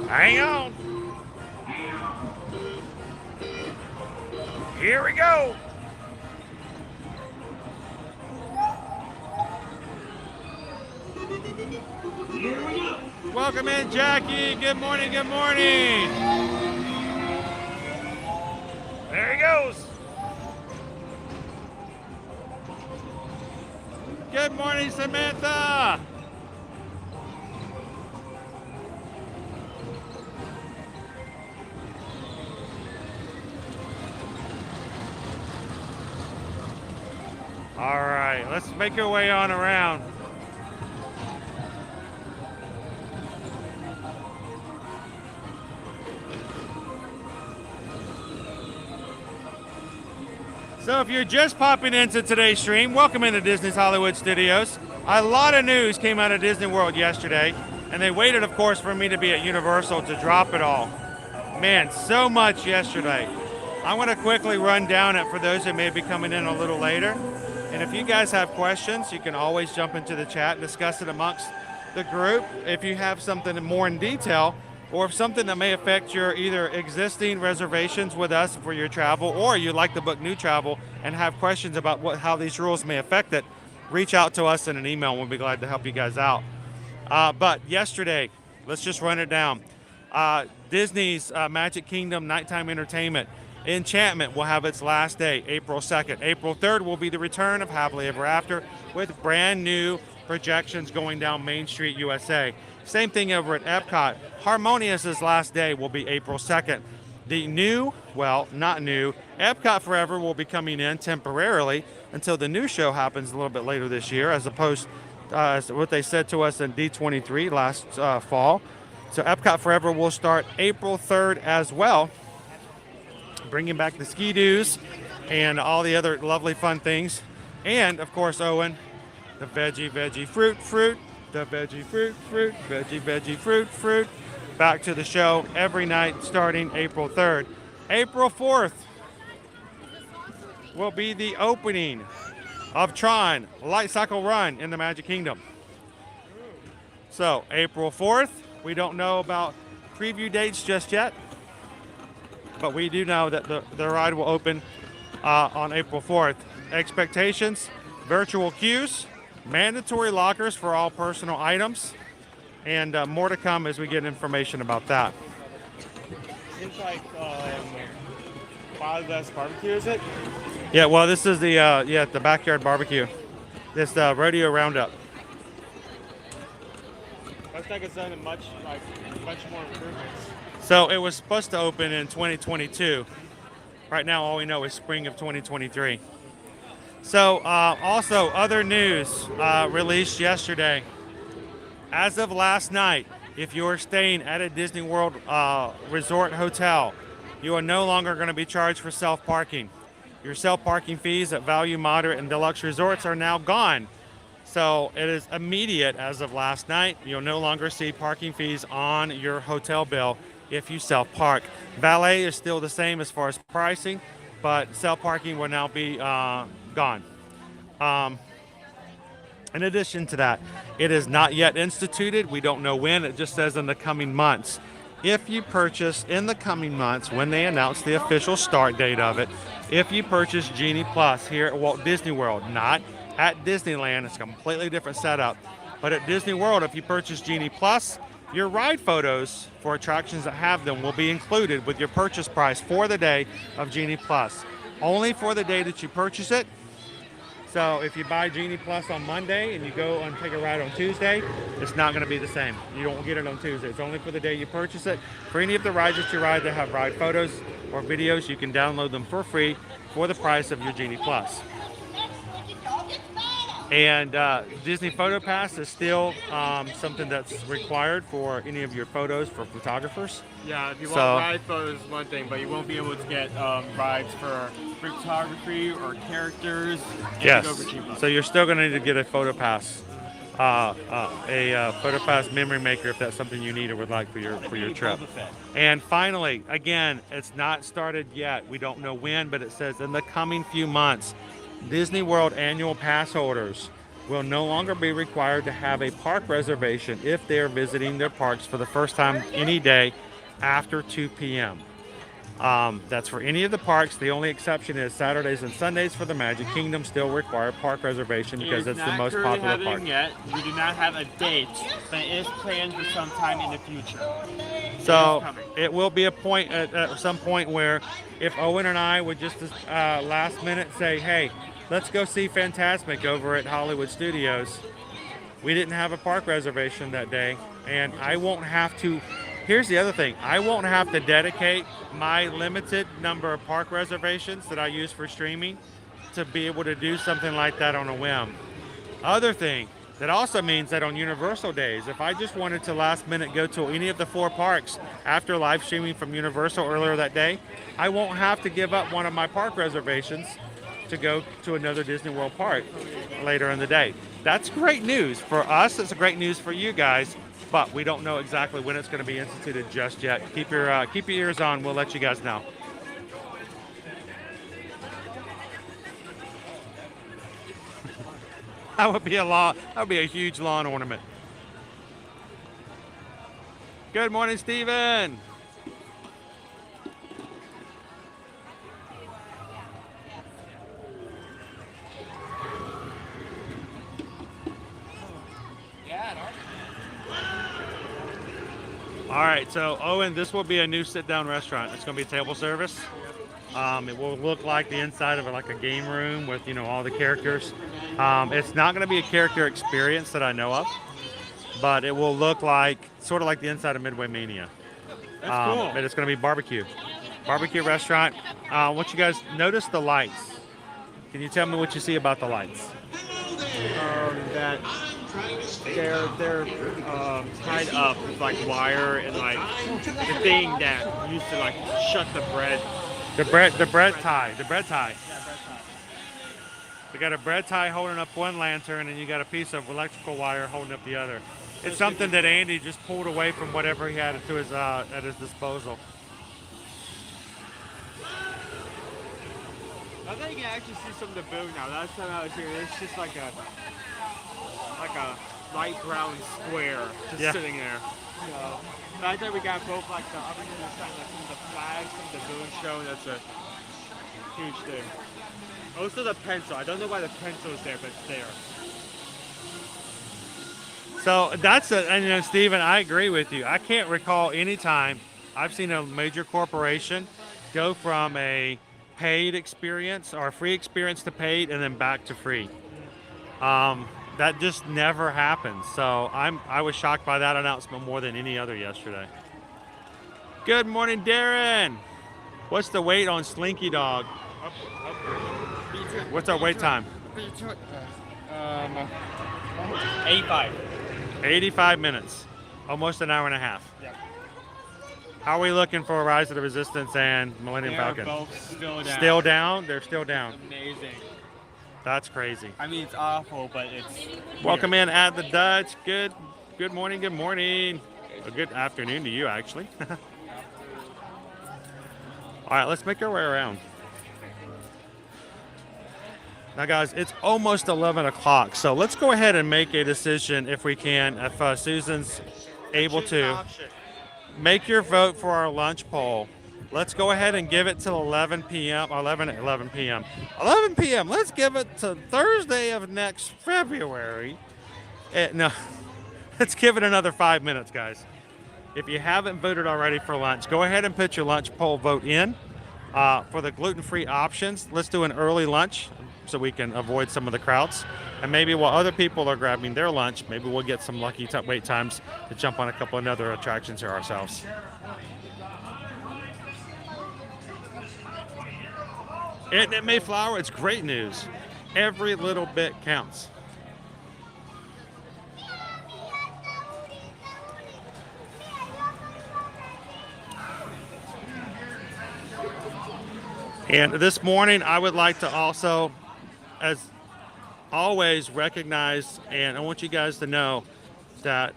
Hang on. Here we go. Welcome in, Jackie. Good morning, good morning. There he goes. Good morning, Samantha. All right, let's make our way on around. So if you're just popping into today's stream, welcome into Disney's Hollywood Studios. A lot of news came out of Disney World yesterday, and they waited, of course, for me to be at Universal to drop it all. Man, so much yesterday. I'm going to quickly run down it for those that may be coming in a little later. And if you guys have questions, you can always jump into the chat and discuss it amongst the group. If you have something more in detail, or if something that may affect your either existing reservations with us for your travel, or you'd like to book new travel and have questions about how these rules may affect it, reach out to us in an email and we'll be glad to help you guys out. But yesterday, let's just run it down. Disney's Magic Kingdom Nighttime Entertainment Enchantment will have its last day, April 2nd. April 3rd will be the return of Happily Ever After with brand new projections going down Main Street, USA. Same thing over at Epcot. Harmonious's last day will be April 2nd. The new, well, not new, Epcot Forever will be coming in temporarily until the new show happens a little bit later this year, as opposed to what they said to us in D23 last fall. So Epcot Forever will start April 3rd as well, bringing back the ski-doos and all the other lovely fun things. And, of course, Owen, the veggie, fruit, the veggie, fruit, veggie, fruit. Back to the show every night starting April 3rd. April 4th will be the opening of Tron Light Cycle Run in the Magic Kingdom. So, April 4th, we don't know about preview dates just yet, but we do know that the ride will open on April 4th. Expectations, virtual queues, mandatory lockers for all personal items, and more to come as we get information about that. Seems like Wild West Barbecue, is it? Yeah, well, this is the backyard barbecue. This rodeo roundup. Looks like it's done a much more improvements. So it was supposed to open in 2022. Right now, all we know is spring of 2023. So also other news released yesterday. As of last night, if you're staying at a Disney World resort hotel, you are no longer going to be charged for self-parking. Your self-parking fees at value, moderate, and deluxe resorts are now gone. So it is immediate as of last night. You'll no longer see parking fees on your hotel bill if you self-park. Valet is still the same as far as pricing, but self-parking will now be gone. In addition to that, it is not yet instituted. We don't know when. It just says in the coming months. If you purchase in the coming months, when they announce the official start date of it, if you purchase Genie Plus here at Walt Disney World, not at Disneyland, it's a completely different setup, but at Disney World, if you purchase Genie Plus, your ride photos for attractions that have them will be included with your purchase price for the day of Genie Plus. Only for the day that you purchase it. So if you buy Genie Plus on Monday and you go and take a ride on Tuesday, it's not going to be the same. You won't get it on Tuesday. It's only for the day you purchase it. For any of the rides that you ride that have ride photos or videos, you can download them for free for the price of your Genie Plus. And Disney Photo Pass is still something that's required for any of your photos for photographers. Yeah, if you So- want ride photos, is one thing, but you won't be able to get rides for photography or characters. And Yes. Go for cheap So you're still going to need to get a Photo Pass, a Photo Pass memory maker if that's something you need or would like for your trip. And finally, again, it's not started yet. We don't know when, but it says in the coming few months, Disney World annual pass holders will no longer be required to have a park reservation if they are visiting their parks for the first time any day after 2 p.m. That's for any of the parks. The only exception is Saturdays and Sundays for the Magic Kingdom still require park reservation because it's the most popular park. Yet. We do not have a date, but it is planned for some time in the future. So it will be a point at some point where if Owen and I would just last minute say, hey, let's go see Fantasmic over at Hollywood Studios. We didn't have a park reservation that day, and I won't have to. Here's the other thing. I won't have to dedicate my limited number of park reservations that I use for streaming to be able to do something like that on a whim. Other thing, that also means that on Universal days, if I just wanted to last minute go to any of the 4 parks after live streaming from Universal earlier that day, I won't have to give up one of my park reservations to go to another Disney World park later in the day. That's great news for us. It's great news for you guys, but we don't know exactly when it's going to be instituted just yet. Keep your ears on. We'll let you guys know. That would be a huge lawn ornament. Good morning, Stephen. All right, so Owen, this will be a new sit-down restaurant. It's going to be table service. It will look like the inside of like a game room with all the characters. It's not going to be a character experience that I know of, but it will look like sort of like the inside of Midway Mania. That's cool. But it's going to be barbecue restaurant. I want you guys notice the lights. Can you tell me what you see about the lights? That they're tied up with like wire and like the thing that used to like shut the bread. The bread tie. We got a bread tie holding up one lantern, and you got a piece of electrical wire holding up the other. It's something that Andy just pulled away from whatever he had to his at his disposal. I think you can actually see some of the boom now. Last time I was here, it's just like a light brown square just sitting there. So, but I think we got both like the up and the side, like some of the flags, some of the balloon show. That's a huge thing. Also the pencil. I don't know why the pencil is there, but it's there. So and Stephen, I agree with you. I can't recall any time I've seen a major corporation go from a paid experience or a free experience to paid and then back to free. That just never happens. So I was shocked by that announcement more than any other yesterday. Good morning, Darren. What's the wait on Slinky Dog? What's our wait time? 85. 85 minutes. Almost an hour and a half. Yep. How are we looking for Rise of the Resistance and Millennium They're Falcon? both still down. Still down? They're still down. Amazing. That's crazy. I mean, it's awful, but it's... Welcome in at the Dutch. Good morning, good morning. A good afternoon to you, actually. All right, let's make our way around. Now, guys, it's almost 11 o'clock, so let's go ahead and make a decision if we can, if Susan's able to. Make your vote for our lunch poll. Let's go ahead and give it till 11 p.m. 11 p.m. 11 p.m. Let's give it to Thursday of next February. No, let's give it another 5 minutes, guys. If you haven't voted already for lunch, go ahead and put your lunch poll vote in. For the gluten-free options, let's do an early lunch so we can avoid some of the crowds. And maybe while other people are grabbing their lunch, maybe we'll get some lucky wait times to jump on a couple of other attractions here ourselves. And at Mayflower, it's great news. Every little bit counts. And this morning, I would like to also, as always, recognize, and I want you guys to know that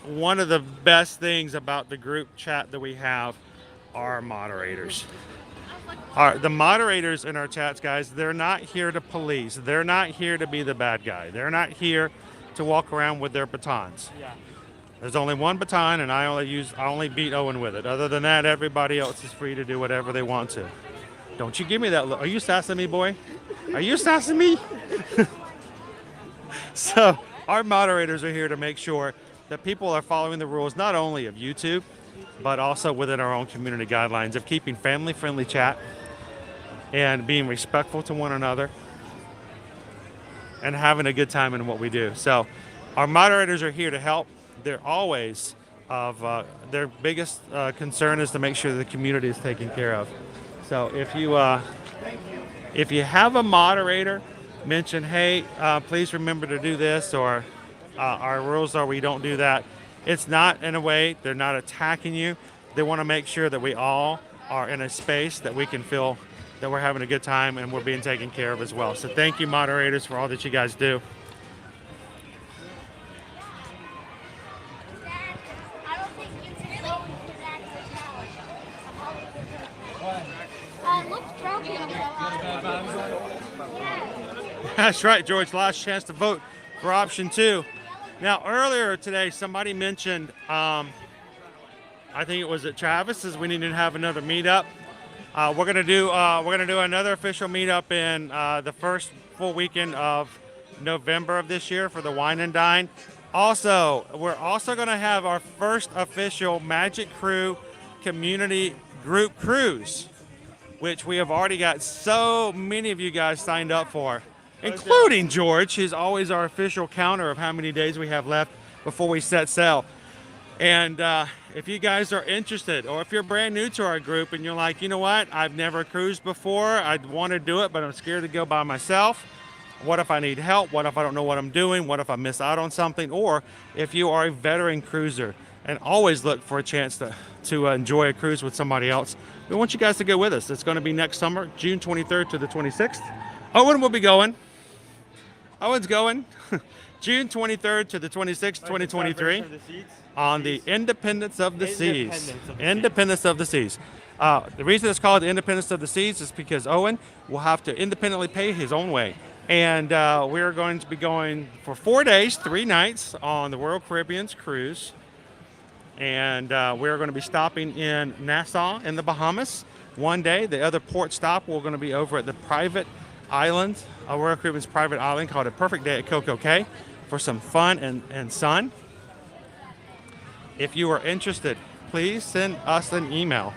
one of the best things about the group chat that we have are moderators. The moderators in our chats, guys, they're not here to police. They're not here to be the bad guy. They're not here to walk around with their batons. Yeah. There's only one baton, and I only beat Owen with it. Other than that, everybody else is free to do whatever they want to. Don't you give me that look. Are you sassing me, boy? Are you sassing me? So our moderators are here to make sure that people are following the rules, not only of YouTube, but also within our own community guidelines of keeping family-friendly chat and being respectful to one another and having a good time in what we do. So our moderators are here to help. They're always their biggest concern is to make sure the community is taken care of. So if you have a moderator, mention, hey, please remember to do this, or our rules are we don't do that. It's not in a way, they're not attacking you. They want to make sure that we all are in a space that we can feel that we're having a good time and we're being taken care of as well. So thank you, moderators, for all that you guys do. That's right, George. Last chance to vote for option 2. Now, earlier today, somebody mentioned, I think it was at Travis's, we need to have another meetup. We're gonna do another official meetup in the first full weekend of November of this year for the Wine and Dine. Also, we're also gonna have our first official Magic Crew community group cruise, which we have already got so many of you guys signed up for, including George, who's always our official counter of how many days we have left before we set sail. And if you guys are interested, or if you're brand new to our group and you're like, you know what, I've never cruised before, I'd want to do it, but I'm scared to go by myself. What if I need help? What if I don't know what I'm doing? What if I miss out on something? Or if you are a veteran cruiser and always look for a chance to enjoy a cruise with somebody else, we want you guys to go with us. It's going to be next summer, June 23rd to the 26th. Owen will be going. Owen's going. June 23rd to the 26th, 2023, on the Independence of the Seas. Independence of the Seas. The reason it's called the Independence of the Seas is because Owen will have to independently pay his own way. And we're going to be going for 4 days, 3 nights on the Royal Caribbean's cruise. And we're going to be stopping in Nassau in the Bahamas one day. The other port stop, we're going to be over at the private island, Royal Caribbean's private island called A Perfect Day at Coco Cay for some fun and sun. If you are interested, please send us an email.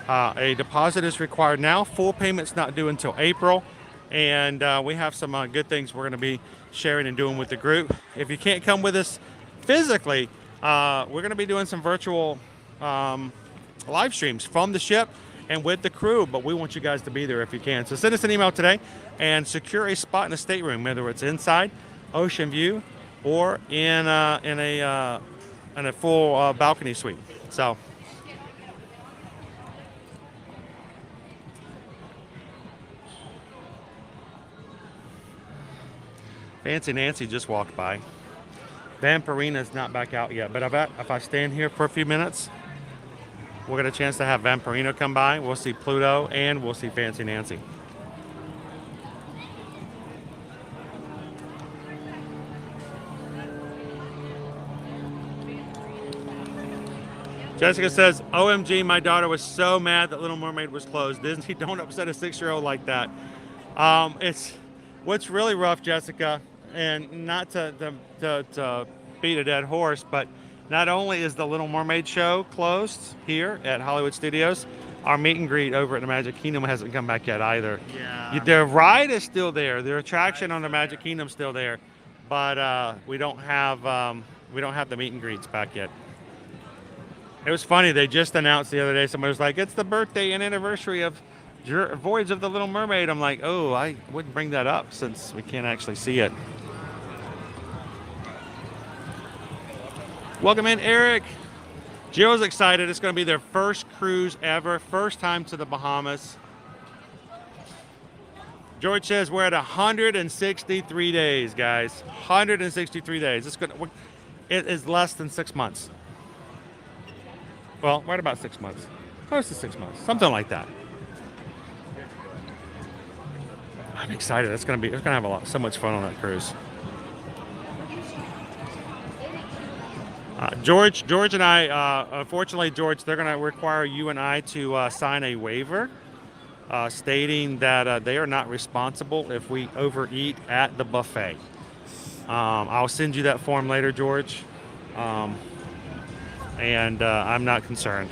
A deposit is required now. Full payment's not due until April. And we have some good things we're going to be sharing and doing with the group. If you can't come with us physically, we're going to be doing some virtual live streams from the ship and with the crew, but we want you guys to be there if you can. So send us an email today and secure a spot in the stateroom, whether it's inside, ocean view, or in a full balcony suite. So Fancy Nancy just walked by. Vampirina's not back out yet, but I bet if I stand here for a few minutes, we'll get a chance to have Vampirina come by. We'll see Pluto and we'll see Fancy Nancy. Jessica says, OMG, my daughter was so mad that Little Mermaid was closed. Disney, don't upset a 6-year-old like that. It's what's really rough, Jessica, and not to beat a dead horse, but not only is the Little Mermaid show closed here at Hollywood Studios, our meet and greet over at the Magic Kingdom hasn't come back yet either. Yeah. Their ride is still there. Their attraction on the Magic Kingdom is still there, but we don't have the meet and greets back yet. It was funny. They just announced the other day. Somebody was like, "It's the birthday and anniversary of Voyage of the Little Mermaid." I'm like, "Oh, I wouldn't bring that up since we can't actually see it." Welcome in, Eric. Jill's excited. It's going to be their first cruise ever, first time to the Bahamas. George says we're at 163 days, guys. 163 days. It is less than 6 months. Well, right about 6 months. Close to 6 months. Something like that. I'm excited. It's gonna have so much fun on that cruise. George and I, unfortunately, George, they're gonna require you and I to sign a waiver stating that they are not responsible if we overeat at the buffet. I'll send you that form later, George. And I'm not concerned.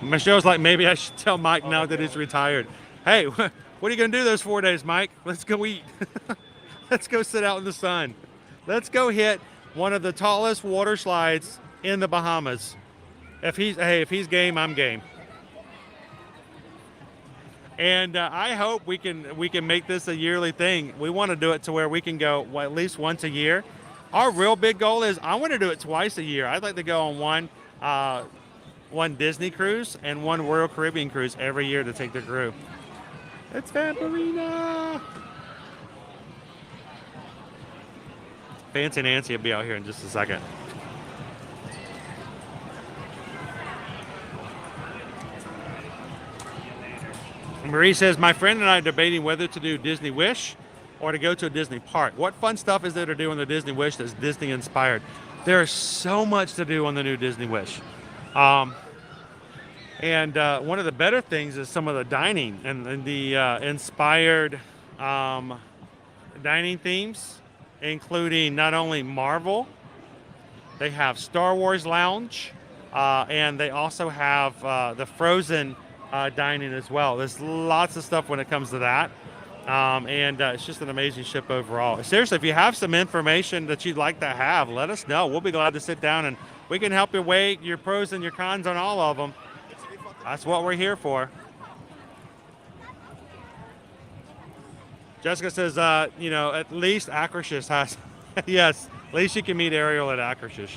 Michelle's like, maybe I should tell Mike now that he's retired. Hey, what are you going to do those 4 days, Mike? Let's go eat. Let's go sit out in the sun. Let's go hit one of the tallest water slides in the Bahamas. If he's game, I'm game. And I hope we can make this a yearly thing. We want to do it to where we can go at least once a year. Our real big goal is I want to do it twice a year. I'd like to go on one Disney cruise and one Royal Caribbean cruise every year to take the crew. It's Vampirina. Fancy Nancy will be out here in just a second. Marie says, my friend and I are debating whether to do Disney Wish or to go to a Disney park. What fun stuff is there to do on the Disney Wish that's Disney inspired? There's so much to do on the new Disney Wish. And one of the better things is some of the dining and the inspired dining themes, including not only Marvel, they have Star Wars Lounge, and they also have the Frozen dining as well. There's lots of stuff when it comes to that. And it's just an amazing ship overall. Seriously, if you have some information that you'd like to have, let us know. We'll be glad to sit down and we can help you weigh your pros and your cons on all of them. That's what we're here for. Jessica says, at least Akershus has, yes, at least you can meet Ariel at Akershus.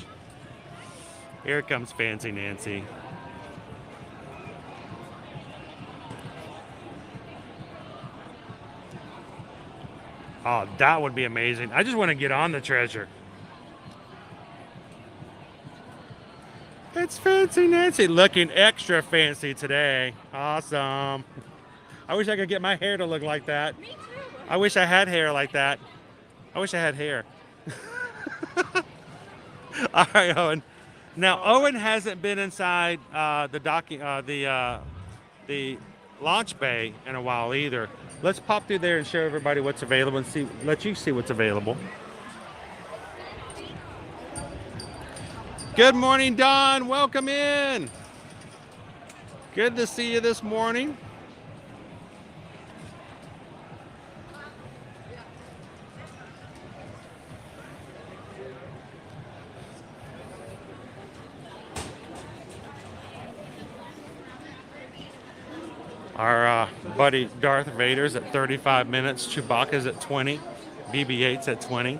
Here comes Fancy Nancy. Oh, that would be amazing. I just want to get on the treasure. It's Fancy Nancy looking extra fancy today. Awesome. I wish I could get my hair to look like that. Me too. I wish I had hair like that. I wish I had hair. All right, Owen. Now, Owen hasn't been inside the launch bay in a while either. Let's pop through there and show everybody what's available and let you see what's available. Good morning, Don. Welcome in. Good to see you this morning. Our buddy Darth Vader's at 35 minutes. Chewbacca's at 20. BB-8's at 20.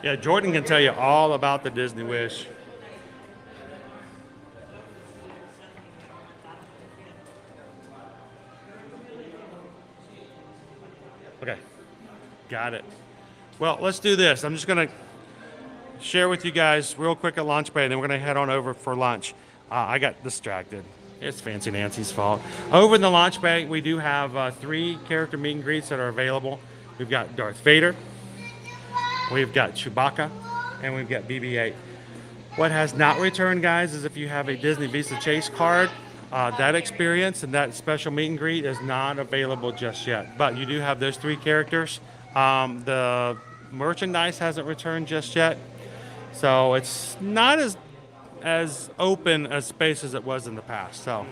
Yeah, Jordan can tell you all about the Disney Wish. Okay, got it. Well, let's do this. I'm just going to share with you guys real quick at Launch Bay, and then we're going to head on over for lunch. I got distracted. It's Fancy Nancy's fault. Over in the Launch Bay, we do have 3 character meet and greets that are available. We've got Darth Vader, we've got Chewbacca, and we've got BB-8. What has not returned, guys, is if you have a Disney Visa Chase card, that experience and that special meet and greet is not available just yet. But you do have those 3 characters. The merchandise hasn't returned just yet. So it's not as open a space as it was in the past. So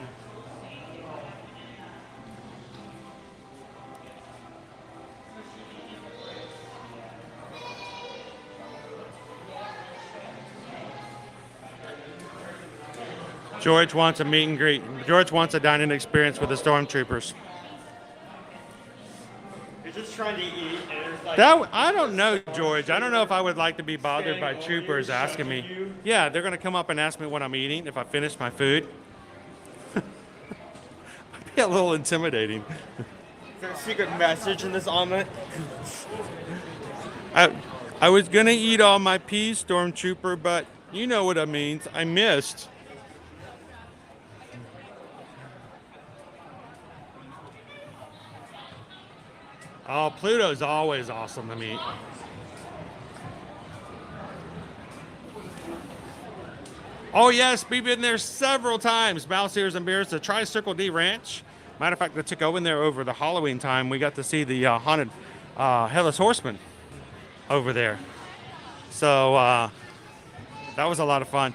George wants a meet and greet. George wants a dining experience with the stormtroopers. You're just trying to eat, and there's like. I don't know, George. I don't know if I would like to be bothered by troopers asking me. Yeah, they're going to come up and ask me what I'm eating if I finish my food. Might be a little intimidating. Is there a secret message in this omelet? I was going to eat all my peas, Stormtrooper, but you know what it means. I missed. Oh, Pluto's always awesome to meet. Oh, yes, we've been there several times. Mouse Ears and Beers, the Tri-Circle D Ranch. Matter of fact, I took Owen there over the Halloween time. We got to see the haunted Headless Horseman over there. So that was a lot of fun.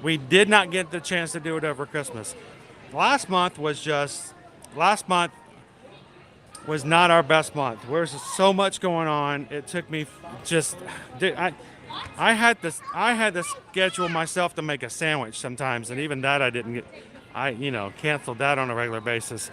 We did not get the chance to do it over Christmas. Last month was not our best month. There's so much going on. It took me I had to schedule myself to make a sandwich sometimes, and even that I didn't get. I canceled that on a regular basis.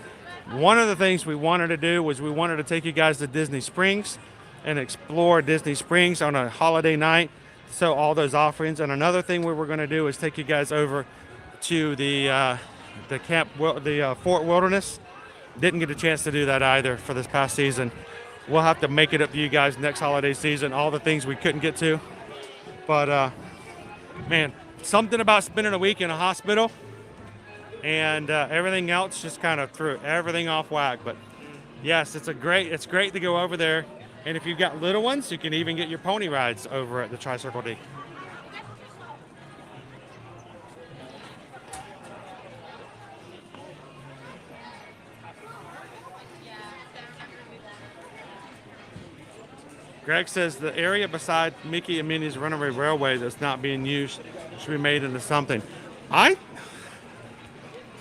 One of the things we wanted to do was we wanted to take you guys to Disney Springs and explore Disney Springs on a holiday night. So all those offerings. And another thing we were going to do is take you guys over to the Fort Wilderness. Didn't get a chance to do that either for this past season. We'll have to make it up to you guys next holiday season. All the things we couldn't get to. But man, something about spending a week in a hospital and everything else just kind of threw everything off whack. But yes, it's great to go over there. And if you've got little ones, you can even get your pony rides over at the Tri-Circle D. Greg says the area beside Mickey and Minnie's Runaway Railway that's not being used should be made into something.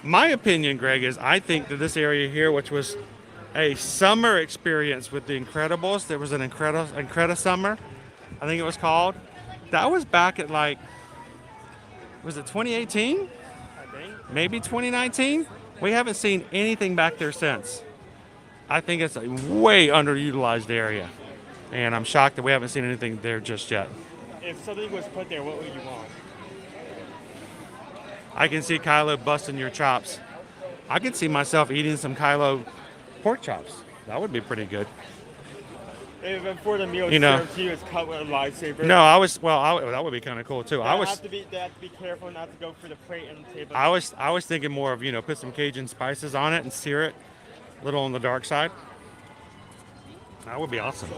My opinion, Greg, is I think that this area here, which was a summer experience with the Incredibles, there was an Incredi Summer, I think it was called. That was back at was it 2018? I think. Maybe 2019? We haven't seen anything back there since. I think it's a way underutilized area. And I'm shocked that we haven't seen anything there just yet. If something was put there, what would you want? I can see Kylo busting your chops. I could see myself eating some Kylo pork chops. That would be pretty good. If before the meal, served to you is cut with a lightsaber. No, that would be kind of cool too. They have to be careful not to go for the plate and the table. I was thinking more of put some Cajun spices on it and sear it a little on the dark side. That would be awesome.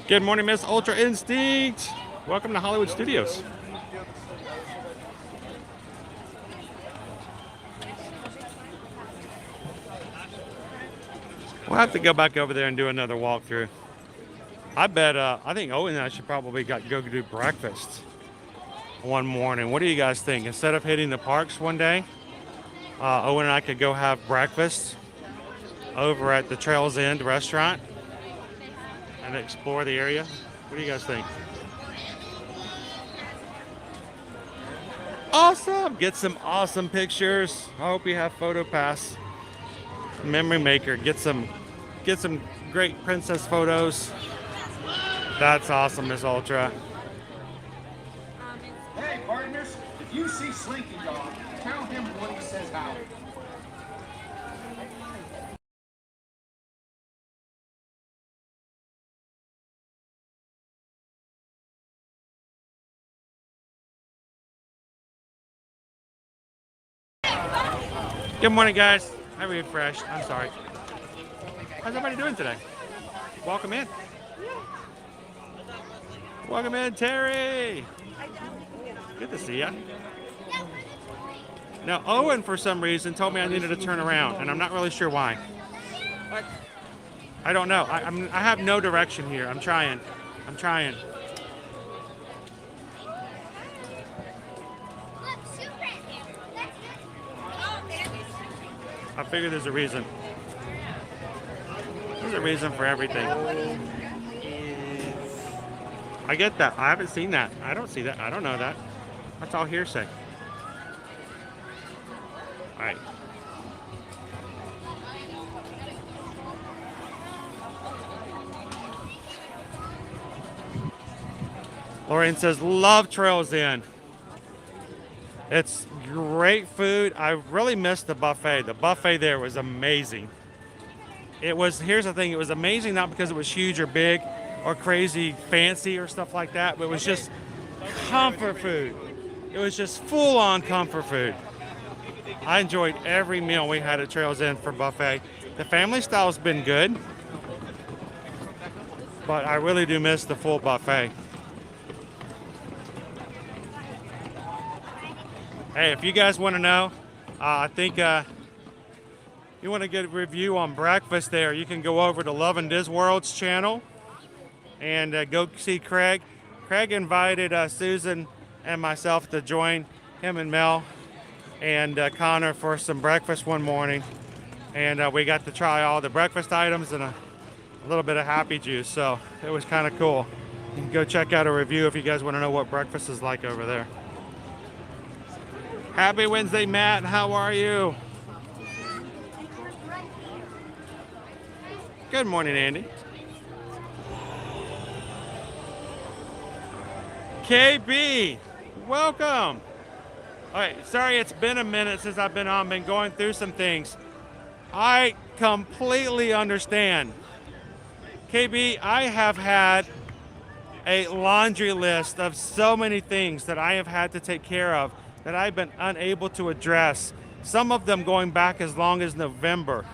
Good morning, Miss Ultra Instinct. Welcome to Hollywood Studios. We'll have to go back over there and do another walkthrough. I think Owen and I should probably go do breakfast one morning. What do you guys think? Instead of hitting the parks one day, Owen and I could go have breakfast over at the Trails End restaurant and explore the area. What do you guys think? Awesome! Get some awesome pictures. I hope you have PhotoPass. Memory Maker. Get some great princess photos. That's awesome, Miss Ultra. Hey, partners, if you see Slinky Dog, tell him what he says how. Good morning, guys. I refreshed. I'm sorry. How's everybody doing today? Welcome in. Welcome in, Terry. Good to see you. Now, Owen, for some reason, told me I needed to turn around, and I'm not really sure why. I don't know. I have no direction here. I'm trying. I figure there's a reason. There's a reason for everything. I get that. I haven't seen that. I don't see that. I don't know that. That's all hearsay. All right. Lorraine says, love Trails Inn. It's great food. I really missed the buffet. The buffet there was amazing. It was, here's the thing, it was amazing not because it was huge or big or crazy fancy or stuff like that, but it was just comfort food. It was just full on comfort food. I enjoyed every meal we had at Trails Inn for buffet. The family style's been good, but I really do miss the full buffet. Hey, if you guys want to know, I think you want to get a review on breakfast there, you can go over to Love and Disworld's channel and go see Craig. Craig invited Susan and myself to join him and Mel and Connor for some breakfast one morning. And we got to try all the breakfast items and a little bit of happy juice, so it was kind of cool. You can go check out a review if you guys want to know what breakfast is like over there. Happy Wednesday, Matt. How are you? Good morning, Andy. KB, welcome. All right, sorry it's been a minute since I've been on, been going through some things. I completely understand. KB, I have had a laundry list of so many things that I have had to take care of that I've been unable to address. Some of them going back as long as November.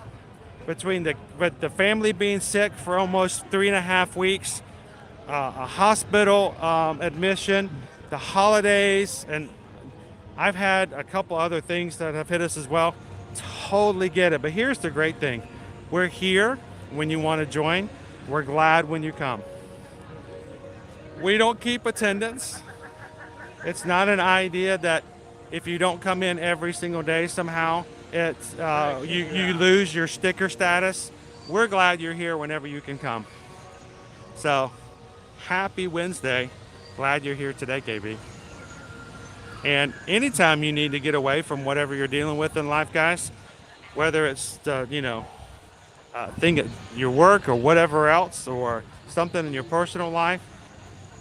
Between the family being sick for almost 3.5 weeks, a hospital admission, the holidays, and I've had a couple other things that have hit us as well. Totally get it. But here's the great thing. We're here when you want to join. We're glad when you come. We don't keep attendance. It's not an idea that if you don't come in every single day somehow, it's you lose your sticker status. We're glad you're here whenever you can come. So, happy Wednesday. Glad you're here today, KB. And anytime you need to get away from whatever you're dealing with in life, guys, whether it's thing at your work or whatever else, or something in your personal life,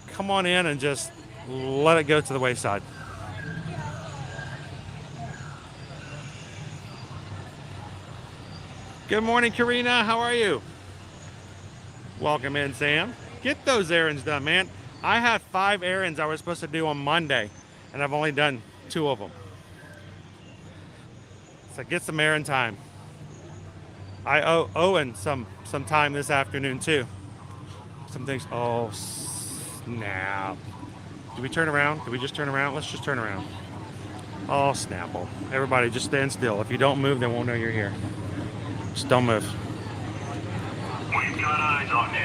come on in and just let it go to the wayside. Good morning, Karina. How are you? Welcome in, Sam. Get those errands done, man. I have 5 errands I was supposed to do on Monday, and I've only done 2 of them. So get some errand time. I owe Owen some time this afternoon too. Some things. Oh snap! Do we turn around? Do we just turn around? Let's just turn around. Oh Snapple! Everybody, just stand still. If you don't move, they won't know you're here. Just don't move. We've got eyes on you.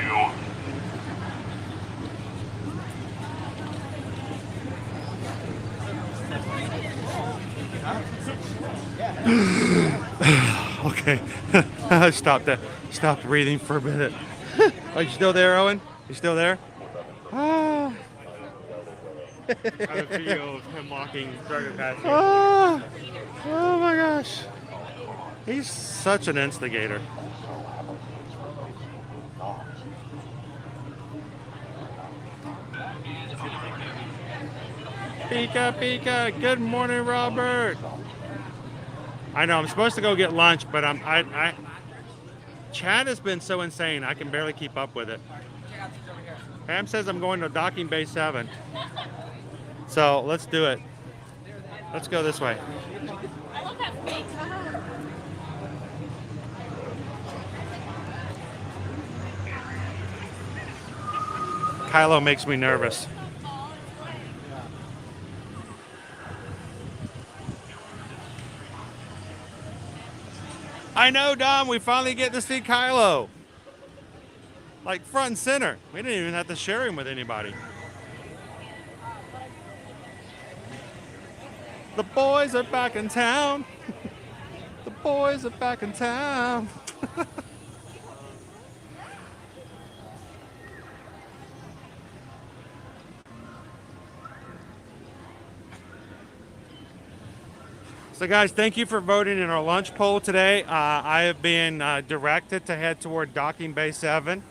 Okay, I stopped breathing for a minute. Are you still there, Owen? You still there? Ah. I have a video of him walking driving past you. Ah. Oh my gosh. He's such an instigator. Pika, Pika. Good morning, Robert. I know I'm supposed to go get lunch, but Chad has been so insane, I can barely keep up with it. Pam says I'm going to docking bay 7. So let's do it. Let's go this way. I love that face. Kylo makes me nervous. I know, Dom, we finally get to see Kylo. Like front and center. We didn't even have to share him with anybody. The boys are back in town. The boys are back in town. So guys, thank you for voting in our lunch poll today. I have been directed to head toward Docking Bay 7.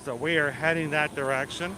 So we are heading that direction.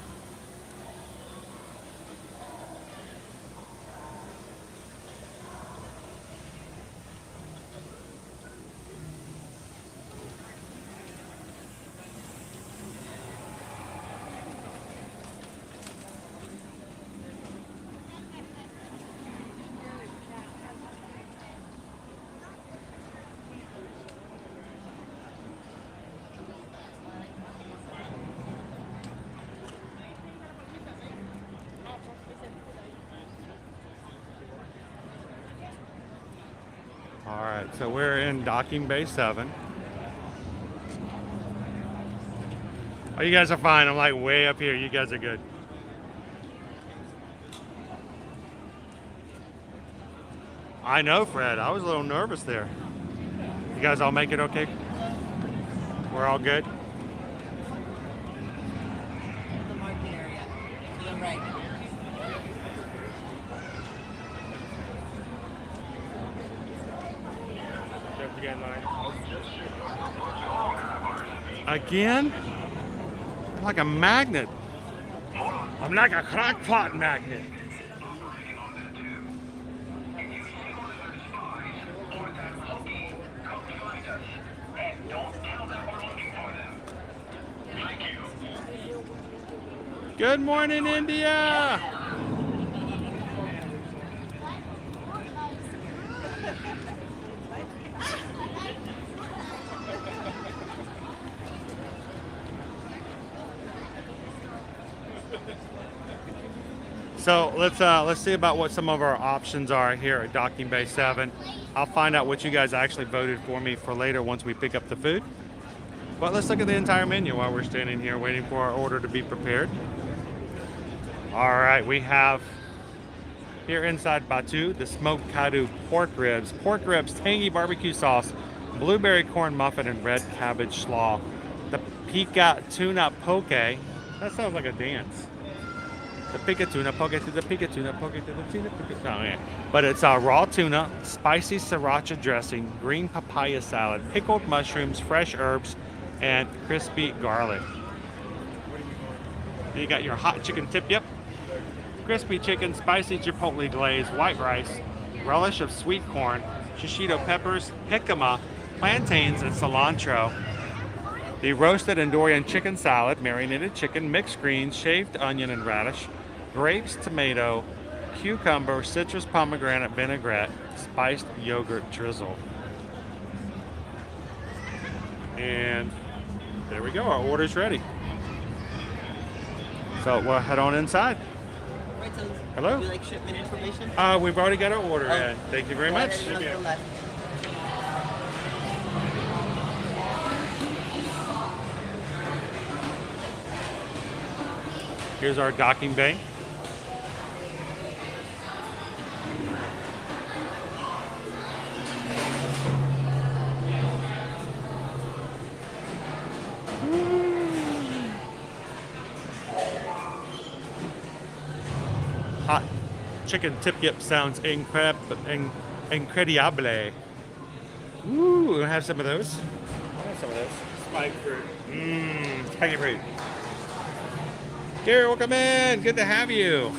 All right, so we're in Docking Bay 7. Oh, you guys are fine. I'm like way up here. You guys are good. I know, Fred. I was a little nervous there. You guys all make it okay? We're all good? The market area. To the right. Don't forget line. Again? I'm like a magnet. I'm like a crackpot magnet. Good morning, India. So let's see about what some of our options are here at Docking Bay 7. I'll find out what you guys actually voted for me for later once we pick up the food. But let's look at the entire menu while we're standing here waiting for our order to be prepared. All right, we have here inside Batu the smoked kadu pork ribs, tangy barbecue sauce, blueberry corn muffin, and red cabbage slaw. The pica tuna poke. That sounds like a dance. The pica tuna poke to the pica tuna poke to the tuna poke. Oh, yeah. But it's raw tuna, spicy sriracha dressing, green papaya salad, pickled mushrooms, fresh herbs, and crispy garlic. Then you got your hot chicken tip, yep. Crispy chicken, spicy chipotle glaze, white rice, relish of sweet corn, shishito peppers, jicama, plantains, and cilantro. The roasted Andorian chicken salad, marinated chicken, mixed greens, shaved onion and radish, grapes, tomato, cucumber, citrus pomegranate vinaigrette, spiced yogurt drizzle. And there we go, our order's ready. So we'll head on inside. Right, so Hello? would you like shipment information? We've already got our order in. Thank you very much. Go ahead and look to the left. Here's our docking bay. Hot chicken tip yip sounds incredible. Ooh, we'll have some of those. I'll have some of those. Spike fruit. Spiky fruit. Gary, welcome in. Good to have you.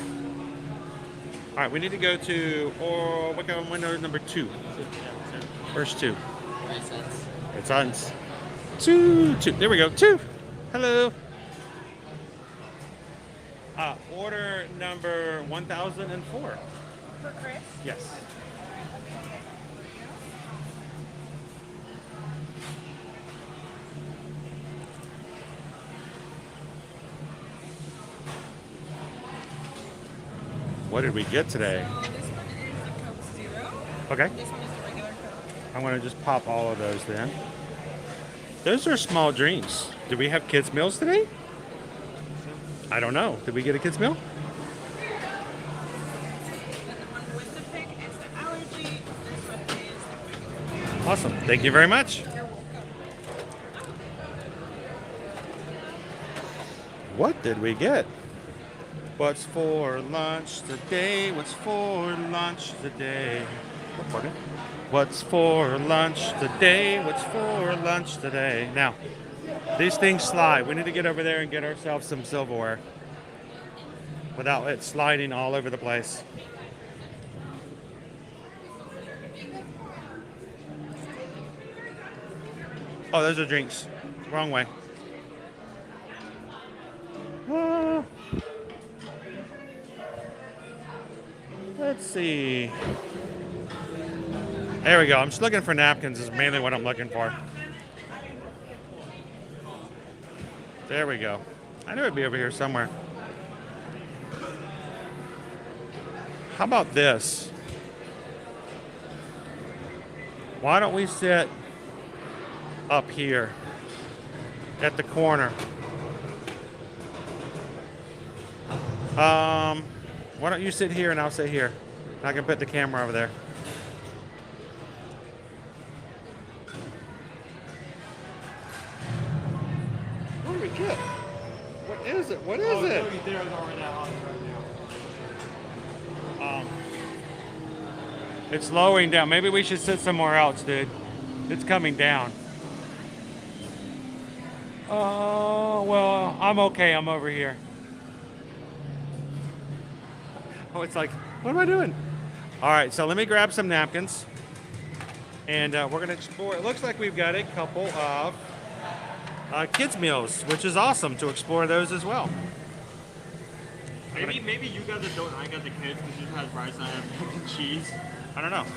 All right, we need to go to window number 2. First 2. It's on 2. There we go. 2. Hello. Order number 1004. For Chris? Yes. What did we get today? This one is a Coke Zero. Okay. This one is a regular Coke. I'm gonna just pop all of those then. Those are small drinks. Do we have kids' meals today? I don't know. Did we get a kids' meal? And the one with the pig is the allergy. This one is the regular. Awesome. Thank you very much. You're welcome. What did we get? What's for lunch today? What's for lunch today? Oh, pardon. What's for lunch today? What's for lunch today? Now, these things slide. We need to get over there and get ourselves some silverware without it sliding all over the place. Oh, those are drinks. Wrong way. Ah. Let's see. There we go. I'm just looking for napkins is mainly what I'm looking for. There we go. I knew it'd be over here somewhere. How about this? Why don't we sit up here at the corner? Why don't you sit here and I'll sit here? I can put the camera over there. What do we get? What is it? What is it? It's lowering down. Maybe we should sit somewhere else, dude. It's coming down. Oh, well, I'm okay. I'm over here. Oh, it's like, what am I doing? All right, so let me grab some napkins. And we're going to explore. It looks like we've got a couple of kids' meals, which is awesome to explore those as well. Maybe you got the don't, I got the kids because you have rice and I have mac and cheese. I don't know.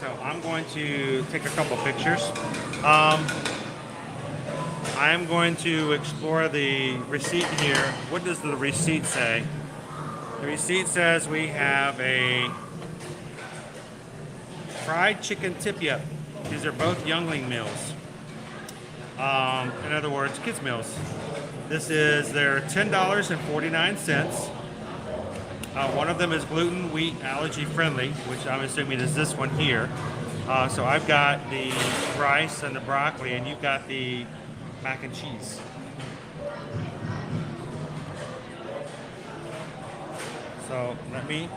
So I'm going to take a couple pictures. I'm going to explore the receipt here. What does the receipt say? The receipt says we have a fried chicken tip-yap. These are both youngling meals. In other words, kids meals. This is their $10.49. One of them is gluten, wheat, allergy friendly, which I'm assuming is this one here. So I've got the rice and the broccoli, and you've got the mac and cheese. So let me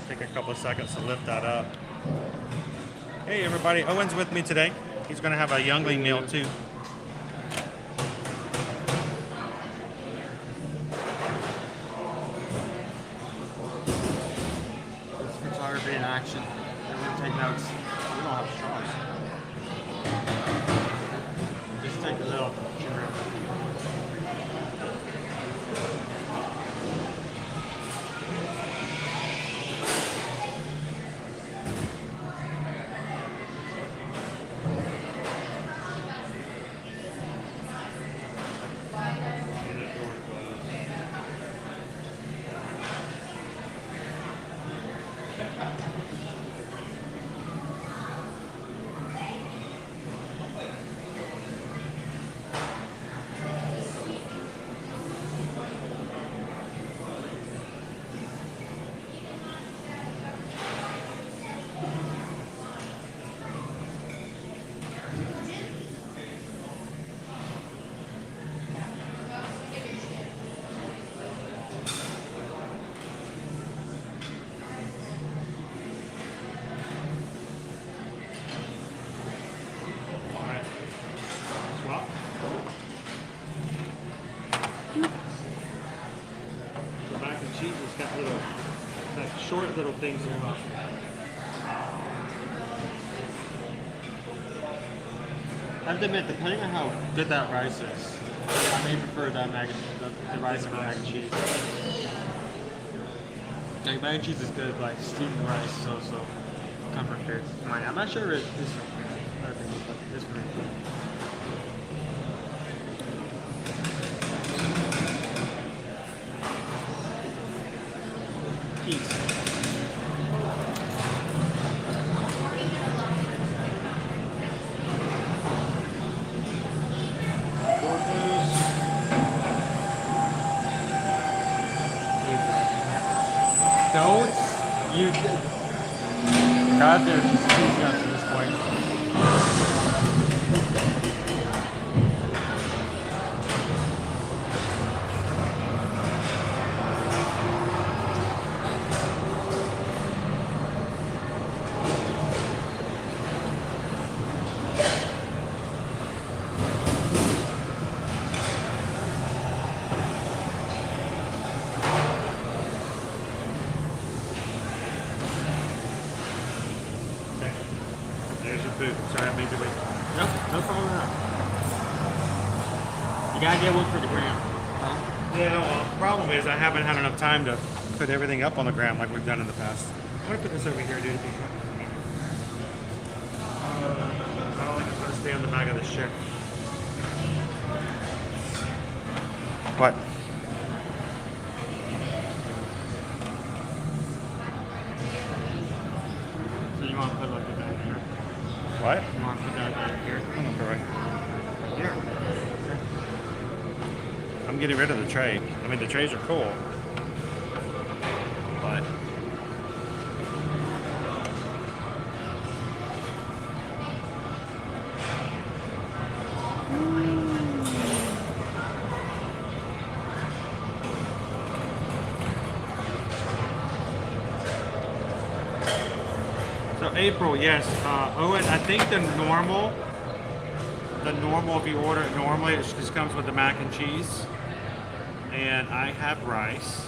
take a couple of seconds to lift that up. Hey everybody, Owen's with me today. He's going to have a youngling meal too. In action. Everyone take notes. We don't have straws. Just take a little. Short little things in them. I have to admit, depending on how good that rice is, I may prefer that the rice over mac and cheese. Like mac and cheese is good, but like steamed rice is also comfort food. I'm not sure it is other things, but it's pretty good. Peace. Don't you? God, there's cheese nuts at this point. There's your food. Sorry, I made you wait. No problem at all. You gotta get one for the gram. Yeah, well, the problem is I haven't had enough time to put everything up on the gram like we've done in the past. I'm gonna put this over here, dude. I don't think it's gonna stay on the back of this chair. What? So you want to put like it back here? What? You want to put that back here? Right Here. I'm getting rid of the tray. I mean, the trays are cool, but so April, yes. Owen, I think the normal if you order it normally, it just comes with the mac and cheese. And I have rice.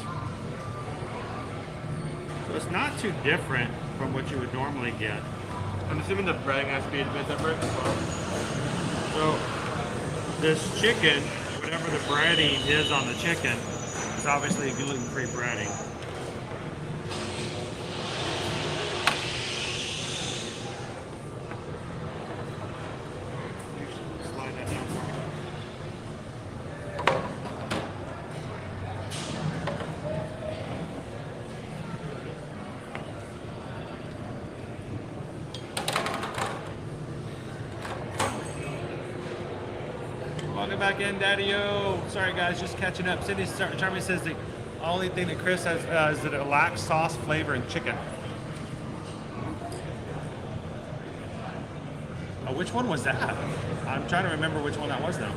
So it's not too different from what you would normally get. I'm assuming the breading has to be a bit different as well. So this chicken, whatever the breading is on the chicken, is obviously gluten-free breading. Slide that down for me. Welcome back in, Daddy-O. Sorry, guys, just catching up. Sydney Charmy says the only thing that Chris has is that it lacks sauce, flavor, and chicken. Oh, which one was that? I'm trying to remember which one that was now.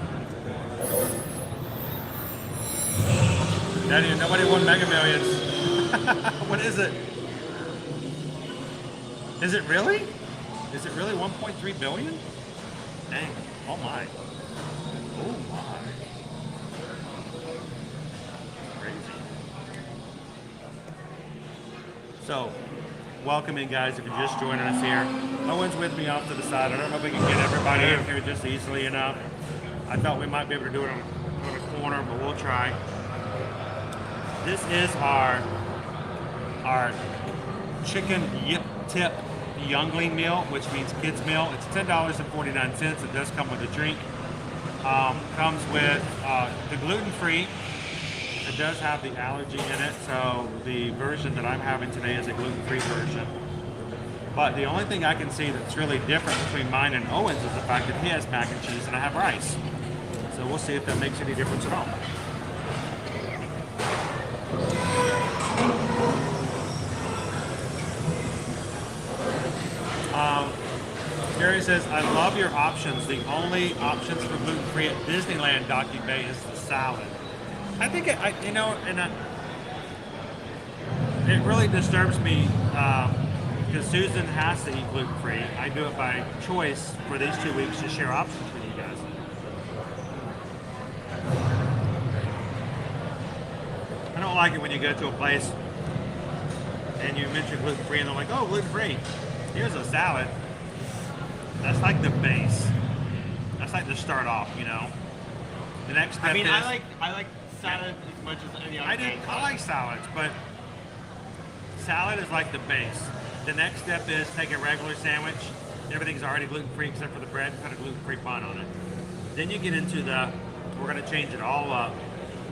Daddy, nobody won Mega Millions. What is it? Is it really? Is it really 1.3 billion? Dang. Oh my. Oh my. Crazy. So, welcome in, guys, if you're just joining us here. Owen's with me off to the side. I don't know if we can get everybody in here just easily enough. I thought we might be able to do it on a corner, but we'll try. This is our chicken yip tip youngling meal, which means kids meal. It's $10.49. It does come with a drink. Comes with the gluten-free. It does have the allergy in it, so the version that I'm having today is a gluten-free version. But the only thing I can see that's really different between mine and Owen's is the fact that he has mac and cheese and I have rice. So we'll see if that makes any difference at all. Gary says, I love your options. The only options for gluten-free at Disneyland Docking Bay is the salad. I think, it really disturbs me because Susan has to eat gluten-free. I do it by choice for these 2 weeks to share options with you guys. I don't like it when you go to a place and you mention gluten-free and they're like, oh, gluten-free. Here's a salad. That's like the base. That's like to start off, you know. The next step is, I like salad as much as any other I like salads, but salad is like the base. The next step is take a regular sandwich. Everything's already gluten-free except for the bread, put a gluten-free bun on it. Then you get into we're gonna change it all up,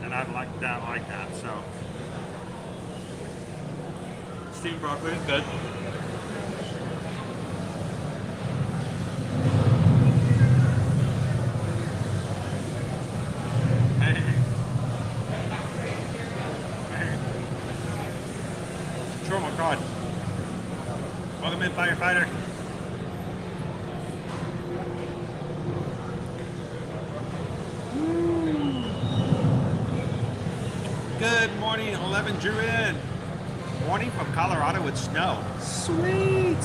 and I like that, so. steamed broccoli is good. Welcome in, firefighter. Good morning, 11 drew in. Morning from Colorado with snow. Sweet.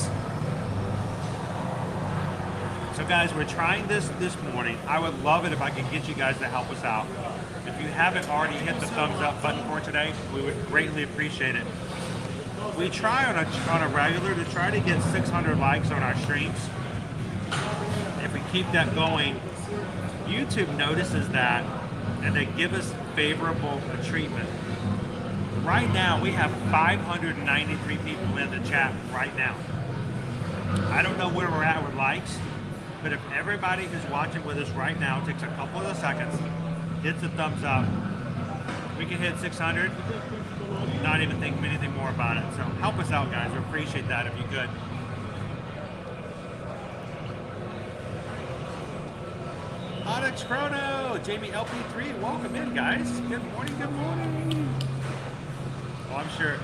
So guys, we're trying this morning. I would love it if I could get you guys to help us out. If you haven't already hit the thumbs up button for today, we would greatly appreciate it. We try on a regular to try to get 600 likes on our streams. If we keep that going, YouTube notices that and they give us favorable treatment. Right now, we have 593 people in the chat right now. I don't know where we're at with likes, but if everybody who's watching with us right now takes a couple of seconds, hits a thumbs up, we can hit 600, not even think anything more about it. So help us out, guys. We appreciate that if you could. Onyx Chrono, Jamie LP3, welcome in, guys. Good morning, good morning. Oh, I'm sure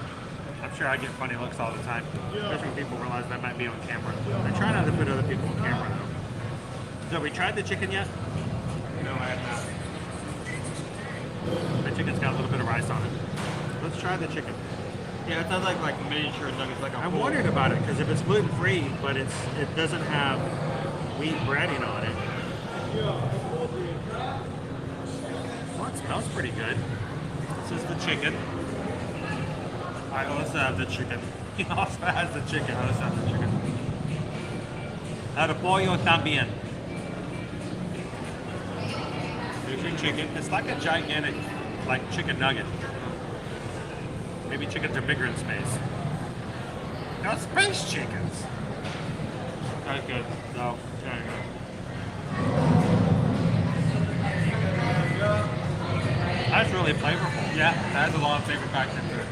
I get funny looks all the time, especially when people realize I might be on camera. I try not to put other people on camera, though. So, have we tried the chicken yet? No, I have not. The chicken's got a little bit of rice on it. Let's try the chicken. Yeah, it sounds like miniature nuggets, like a I'm whole- wondering about it because if it's gluten free, but it doesn't have wheat breading on it. Well, it smells pretty good. This is the chicken. All right, let's have the chicken. He also has the chicken. Let's have the chicken. El pollo también. There's your chicken. It's like a gigantic, like chicken nugget. Maybe chickens are bigger in space. No, space chickens. That's good. No. That's really flavorful. Yeah, that has a lot of flavor packed into it.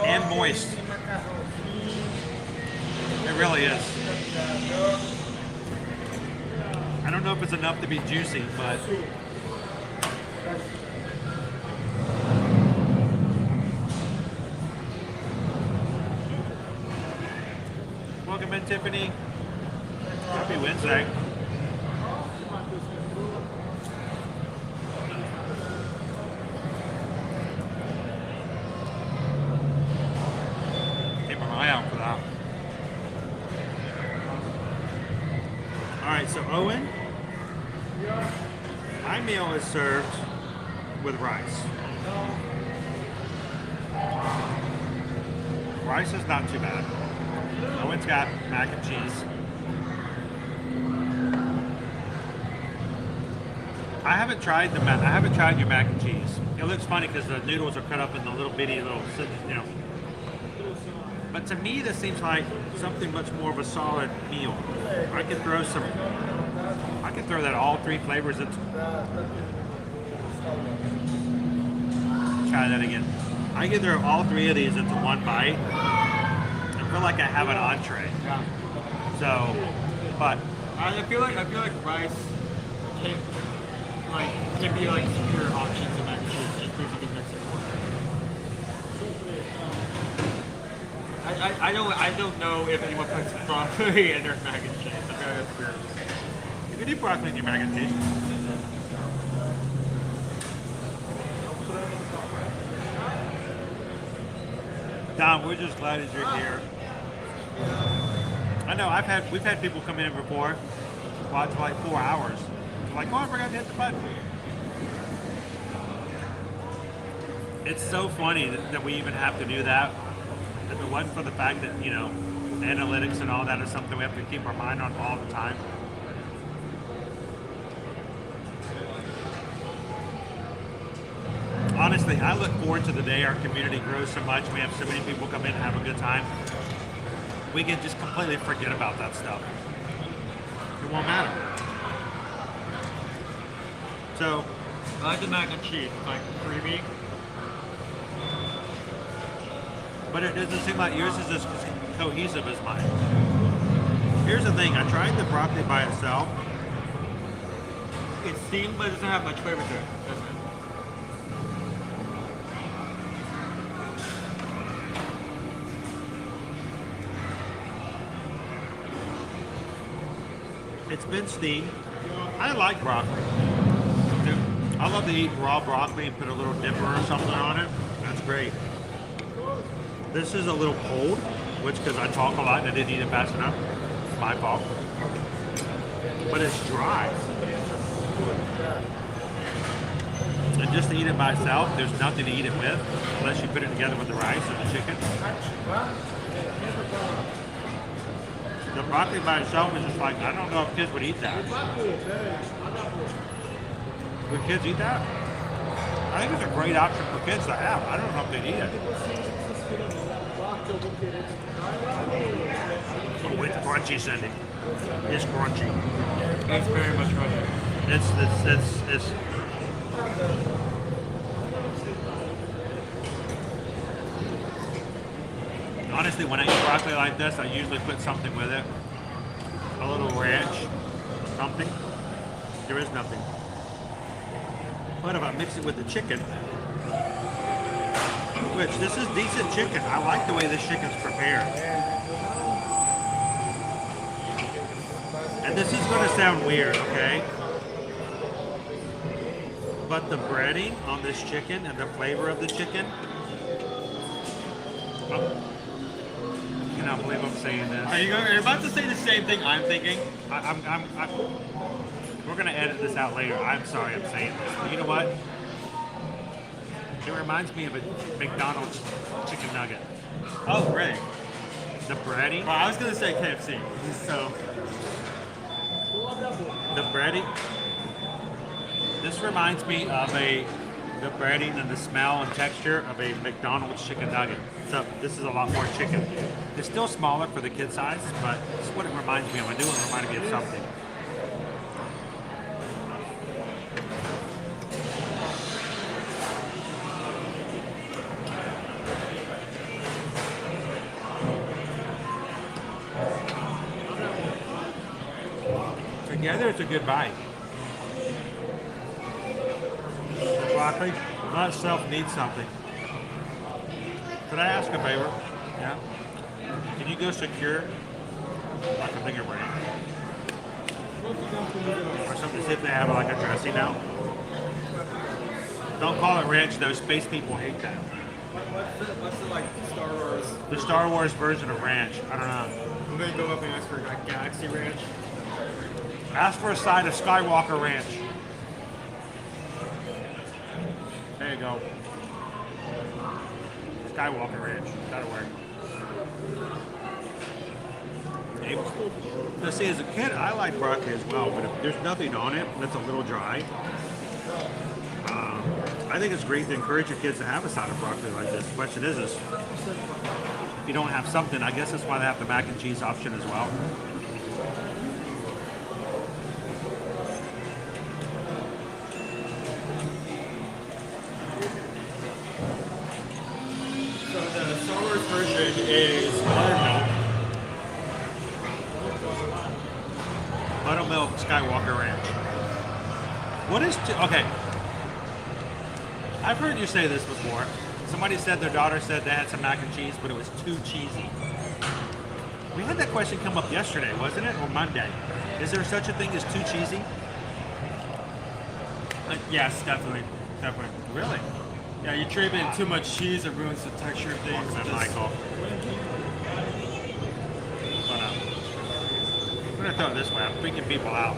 And moist. It really is. I don't know if it's enough to be juicy, but welcome in, Tiffany. Happy Wednesday. Keep my eye out for that. All right, so Owen, my meal is served with rice. Rice is not too bad. Owen's got mac and cheese. I haven't tried your mac and cheese. It looks funny because the noodles are cut up in the little bitty little, you know. But to me, this seems like something much more of a solid meal. I could throw that all three flavors into. Try that again. I could throw all three of these into one bite. I feel like I have an entree. Yeah. So, but I feel like rice can be like superior options to mac and cheese just because you can mix it more. I don't know if anyone puts broccoli in their mac and cheese. I feel like that's weird. you could eat broccoli in your mac and cheese. Don, we're just glad that you're here. I know we've had people come in before, watch for like 4 hours. They're like, oh, I forgot to hit the button. It's so funny that we even have to do that. If it wasn't for the fact that, you know, analytics and all that is something we have to keep our mind on all the time. Honestly, I look forward to the day our community grows so much. We have so many people come in and have a good time. We can just completely forget about that stuff. It won't matter. So, I like the mac and cheese. It's like creamy. but it doesn't seem like yours is as cohesive as mine. Here's the thing, I tried the broccoli by itself. It's steamed, but it doesn't have much flavor to it, does It's been steamed. I like broccoli. I love to eat raw broccoli and put a little dipper or something on it. That's great. This is a little cold, which because I talk a lot and I didn't eat it fast enough. It's my fault. But it's dry. And just to eat it by itself, there's nothing to eat it with unless you put it together with the rice and the chicken. The broccoli by itself is just like, I don't know if kids would eat that. Would kids eat that? I think it's a great option for kids to have. I don't know if they'd eat it. Oh, it's crunchy, Cindy. It's crunchy. It's very much crunchy. It's honestly, when I eat broccoli like this, I usually put something with it. A little ranch, something. There is nothing. But if I mix it with the chicken, which this is decent chicken. I like the way this chicken's prepared. And this is going to sound weird, okay? But the breading on this chicken and the flavor of the chicken, I cannot believe I'm saying this. Are you about to say the same thing I'm thinking? We're gonna edit this out later. I'm sorry I'm saying this, but you know what? It reminds me of a McDonald's chicken nugget. Oh, great. The breading. Well, I was gonna say KFC. So the breading. This reminds me of the breading and the smell and texture of a McDonald's chicken nugget. So this is a lot more chicken. It's still smaller for the kid size, but it's what it reminds me of. I knew it reminded me of something. Together, it's a good bite. The broccoli by itself needs something. Could I ask a favor? Yeah. Can you go secure like a bigger brand? Or something to see if they have like a dressing now? Don't call it ranch though. Space people hate that. What's the like Star Wars? The Star Wars version of ranch. I don't know. I'm gonna go up and ask for like Galaxy Ranch. Ask for a side of Skywalker Ranch. There you go. Skywalker Ranch. That'll work. Now see, as a kid, I like broccoli as well, but if there's nothing on it that's a little dry, I think it's great to encourage your kids to have a side of broccoli like this. The question is if you don't have something, I guess that's why they have the mac and cheese option as well. Version is buttermilk. Buttermilk Skywalker Ranch. What is okay? I've heard you say this before. Somebody said their daughter said they had some mac and cheese, but it was too cheesy. We had that question come up yesterday, wasn't it, or Monday? Is there such a thing as too cheesy? Yes, definitely. Definitely. Really? Yeah, you trade in too much cheese, it ruins the texture of things. Welcome in, Michael. But, I'm gonna throw it this way. I'm freaking people out.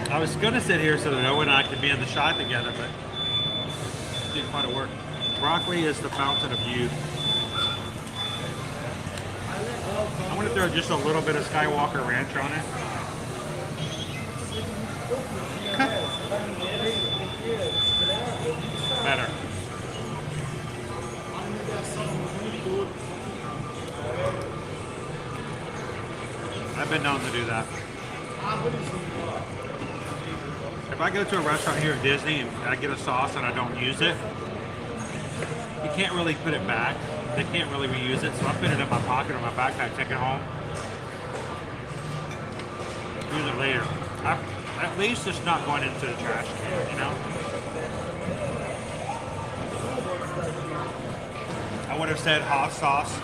I was gonna sit here so that Owen and I could be in the shot together, but it didn't quite work. Broccoli is the fountain of youth. I'm gonna throw just a little bit of Skywalker Ranch on it. Better. I've been known to do that. If I go to a restaurant here at Disney and I get a sauce and I don't use it, you can't really put it back. They can't really reuse it, so I put it in my pocket or my backpack, take it home. Use it later. At least it's not going into the trash can, you know? I would have said hot sauce.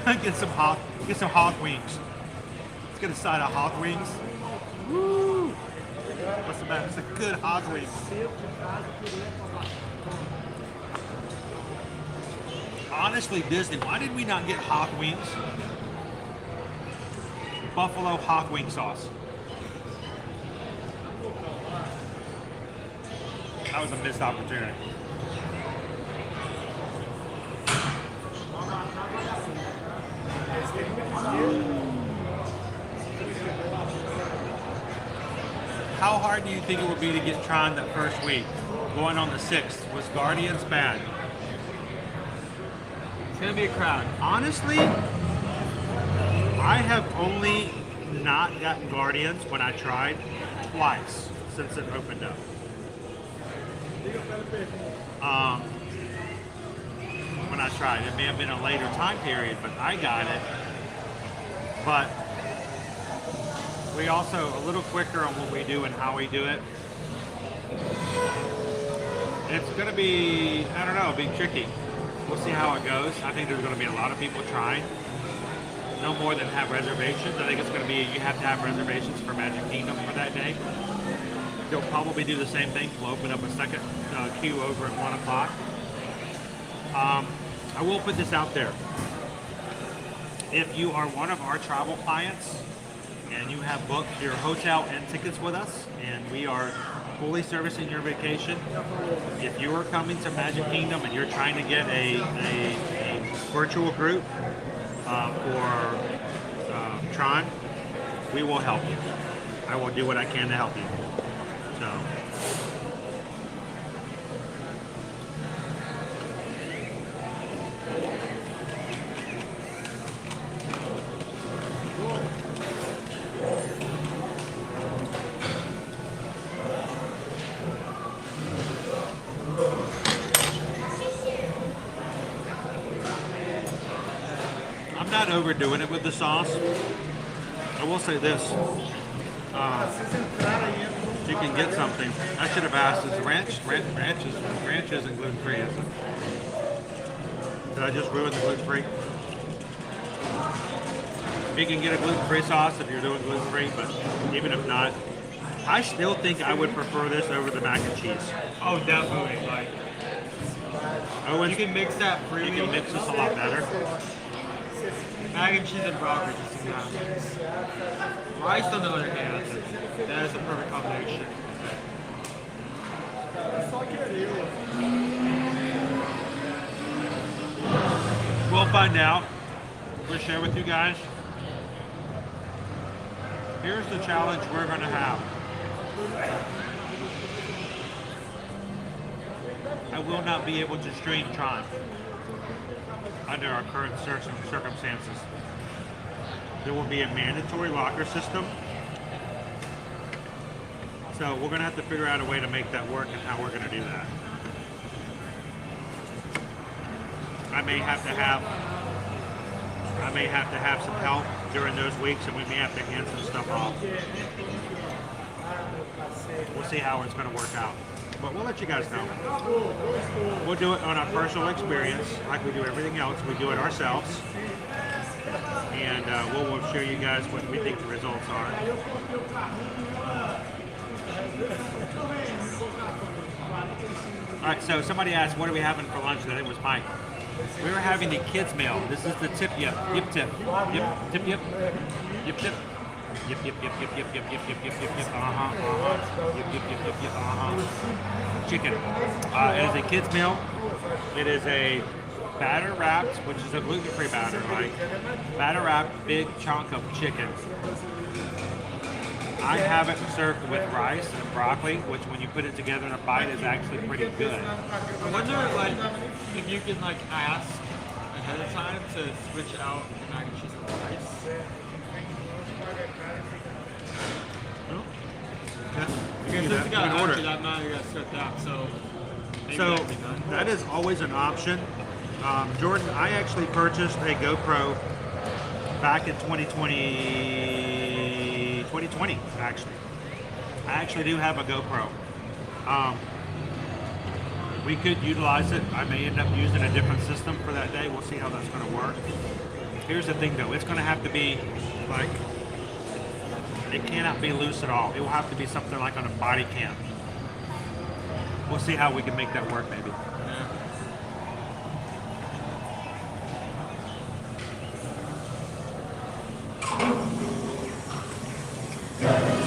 Get some hot wings. Let's get a side of hot wings. Woo! What's the best? It's a good hot wings. Honestly, Disney, why did we not get hot wings? Buffalo hot wing sauce. That was a missed opportunity. How hard do you think it would be to get Tron that first week? Going on the 6th. Was Guardians bad? It's gonna be a crowd. Honestly, I have only not gotten Guardians when I tried twice since it opened up. When I tried, it may have been a later time period, but I got it. But we also a little quicker on what we do and how we do it. It's going to be, I don't know, be tricky. We'll see how it goes. I think there's going to be a lot of people trying. No more than have reservations. I think it's going to be, you have to have reservations for Magic Kingdom for that day. They'll probably do the same thing. We'll open up a second queue over at 1 o'clock. I will put this out there. If you are one of our travel clients and you have booked your hotel and tickets with us and we are fully servicing your vacation, if you are coming to Magic Kingdom and you're trying to get a virtual group for Tron, we will help you. I will do what I can to help you. So. I'm not overdoing it with the sauce. I will say this. You can get something. I should have asked, is ranch isn't gluten-free, is it? Did I just ruin the gluten-free? You can get a gluten-free sauce if you're doing gluten-free, but even if not, I still think I would prefer this over the mac and cheese. Oh, definitely. Like, Owen, you can mix that freely. you can mix this a lot better. Mac and cheese and broccoli just do not mix. Rice, on the other hand, that is a perfect combination. We'll find out. We'll share with you guys. Here's the challenge we're going to have. I will not be able to stream Tron under our current circumstances. There will be a mandatory locker system. So we're going to have to figure out a way to make that work and how we're going to do that. I may have to have some help during those weeks, and we may have to hand some stuff off. We'll see how it's going to work out. But we'll let you guys know. We'll do it on our personal experience, like we do everything else. We do it ourselves. And we'll show you guys what we think the results are. All right, so somebody asked, what are we having for lunch today? It was Mike. We were having the kids meal. This is the tip yip. Yip tip. Yip tip yip. Yip tip. Yip yip yip yip yip yip yip yip yip yip yip. Yip yip yip yip yip. Chicken. It is a kids meal. It is a batter wrapped, which is a gluten-free batter, like batter wrapped big chunk of chicken. I have it served with rice and broccoli, which when you put it together in a bite is actually pretty good. I wonder, like, if you can, like, ask ahead of time to switch out the mac and cheese with rice. Because if you got order that amount, you got to set that. So, maybe that'd be done. That is always an option. Jordan, I actually purchased a GoPro back in 2020 actually. I actually do have a GoPro. We could utilize it. I may end up using a different system for that day. We'll see how that's going to work. Here's the thing though, it's gonna have to be like, it cannot be loose at all. It will have to be something like on a body cam. We'll see how we can make that work maybe.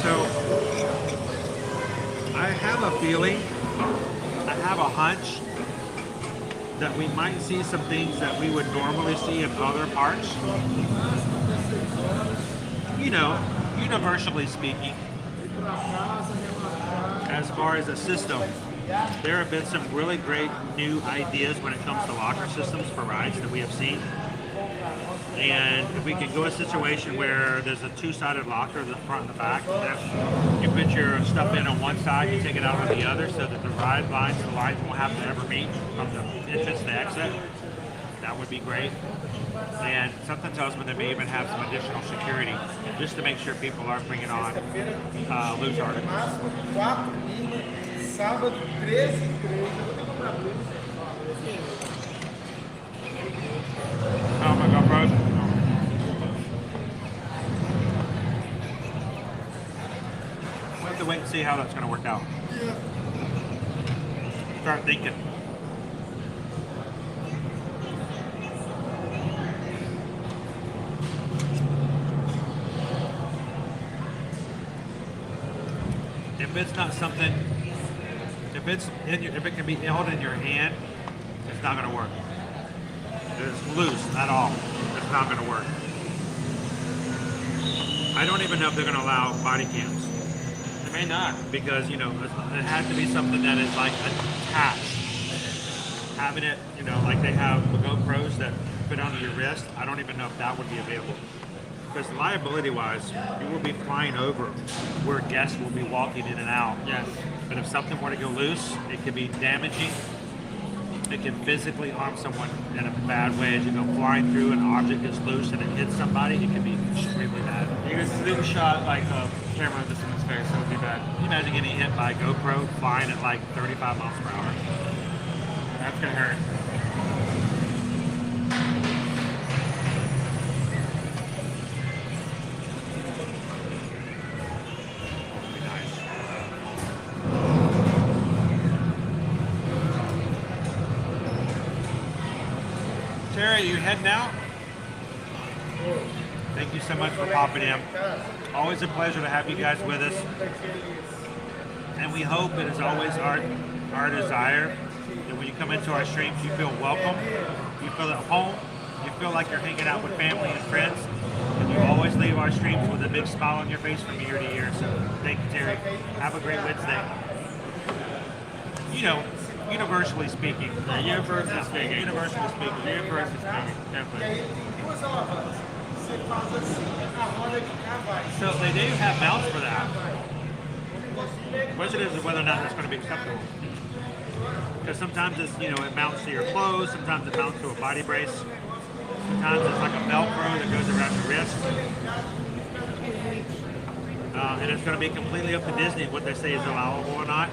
So, I have a feeling, I have a hunch that we might see some things that we would normally see in other parks. You know, universally speaking, as far as a system, there have been some really great new ideas when it comes to locker systems for rides that we have seen. And if we can go a situation where there's a two-sided locker, the front and the back, that you put your stuff in on one side, you take it out on the other, so that the ride lines and the lines won't have to ever meet from the entrance to exit. That would be great. And something tells me they may even have some additional security, just to make sure people aren't bringing on loose articles. Oh my God, bro. We have to wait and see how that's going to work out. Start thinking. If it's not something, if it can be held in your hand, it's not going to work. If it's loose at all, it's not going to work. I don't even know if they're going to allow body cams. They may not, because it has to be something that is like attached. Having it, like they have the GoPros that put onto your wrist. I don't even know if that would be available. Because liability-wise, you will be flying over where guests will be walking in and out. Yes. But if something were to go loose, it could be damaging. It can physically harm someone in a bad way. As you go flying through, an object is loose and it hits somebody, it can be extremely bad. You can slingshot like a camera in this one's face, so it would be bad. Can you imagine getting hit by a GoPro flying at like 35 miles per hour? That's gonna hurt. Terry, you heading out? Thank you so much for popping in. Always a pleasure to have you guys with us. And we hope it is always our desire that when you come into our streams, you feel welcome, you feel at home, you feel like you're hanging out with family and friends, and you always leave our streams with a big smile on your face from year to year. So thank you, Terry. Have a great Wednesday. Universally speaking. Universally speaking. Universally speaking. Universally speaking, definitely. So they do have mounts for that. The question is whether or not that's going to be acceptable. Because sometimes it's, it mounts to your clothes, sometimes it mounts to a body brace, sometimes it's like a Velcro that goes around your wrist. And it's going to be completely up to Disney what they say is allowable or not.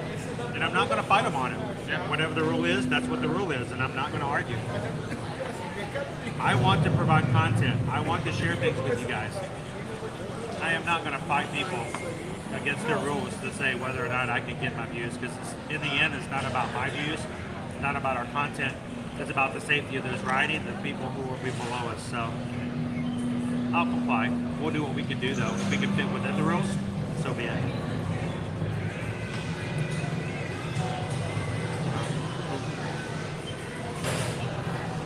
And I'm not going to fight them on it. Whatever the rule is, that's what the rule is, and I'm not going to argue. I want to provide content. I want to share things with you guys. I am not going to fight people against their rules to say whether or not I can get my views, because in the end, it's not about my views, it's not about our content, it's about the safety of those riding, the people who will be below us. So I'll comply. We'll do what we can do, though. If we can fit within the rules, so be it.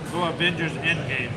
Go Avengers Endgame.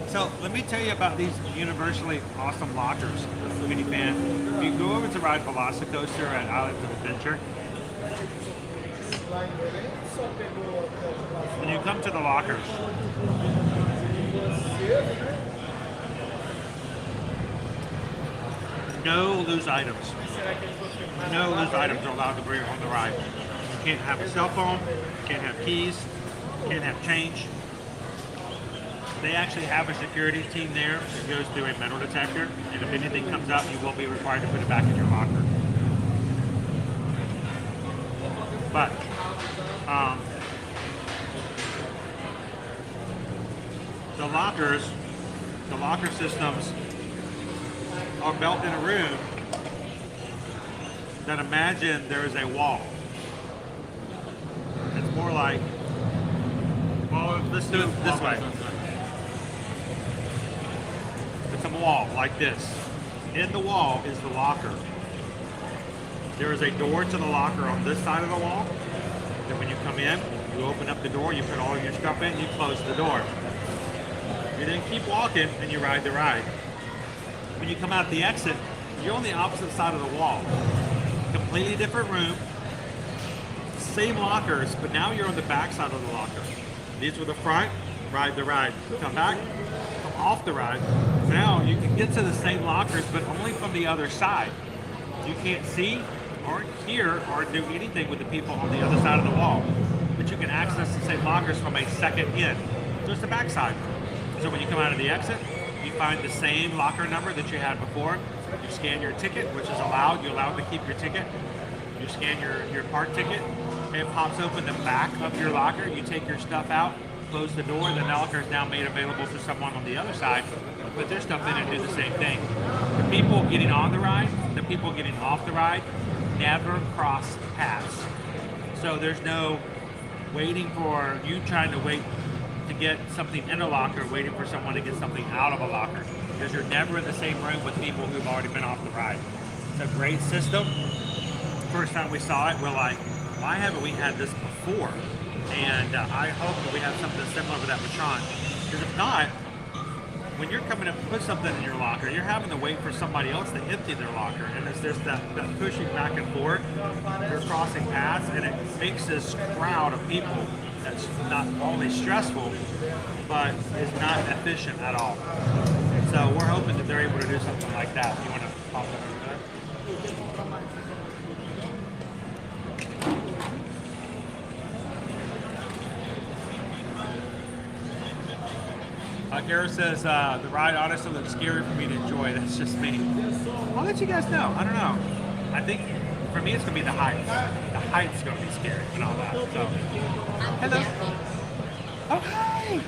So let me tell you about these universally awesome lockers, minifan. If you go over to ride Velocicoaster at Islands of Adventure, when you come to the lockers, no loose items. No loose items are allowed to bring on the ride. You can't have a cell phone, you can't have keys, you can't have change. They actually have a security team there that goes through a metal detector, and if anything comes up, you will be required to put it back in your locker. But, the locker systems are built in a room that imagine there is a wall. It's more like, well, let's do it this way. It's a wall like this. In the wall is the locker. There is a door to the locker on this side of the wall. Then when you come in, you open up the door, you put all your stuff in, you close the door. You then keep walking and you ride the ride. When you come out the exit, you're on the opposite side of the wall. Completely different room, same lockers, but now you're on the back side of the locker. These were the front, ride the ride. Come back, come off the ride. Now you can get to the same lockers, but only from the other side. You can't see or hear or do anything with the people on the other side of the wall, but you can access the same lockers from a second in. So it's the back side. So when you come out of the exit, you find the same locker number that you had before. You scan your ticket, which is allowed. You're allowed to keep your ticket. You scan your park ticket. It pops open the back of your locker. You take your stuff out, close the door. The locker is now made available for someone on the other side to put their stuff in and do the same thing. The people getting on the ride, the people getting off the ride, never cross paths. So there's no waiting for you trying to wait to get something in a locker, waiting for someone to get something out of a locker, because you're never in the same room with people who've already been off the ride. It's a great system. First time we saw it, we're like, why haven't we had this before? And I hope that we have something similar to that with Tron. Because if not, when you're coming up to put something in your locker, you're having to wait for somebody else to empty their locker. And there's that pushing back and forth. You're crossing paths, and it makes this crowd of people that's not only stressful, but is not efficient at all. So we're hoping that they're able to do something like that. You want to pop that over there? Garrett says, the ride honestly looks scary for me to enjoy. That's just me. I'll let you guys know. I don't know. I think for me it's going to be the height. The height's going to be scary and all that. So, hello. Oh, hi.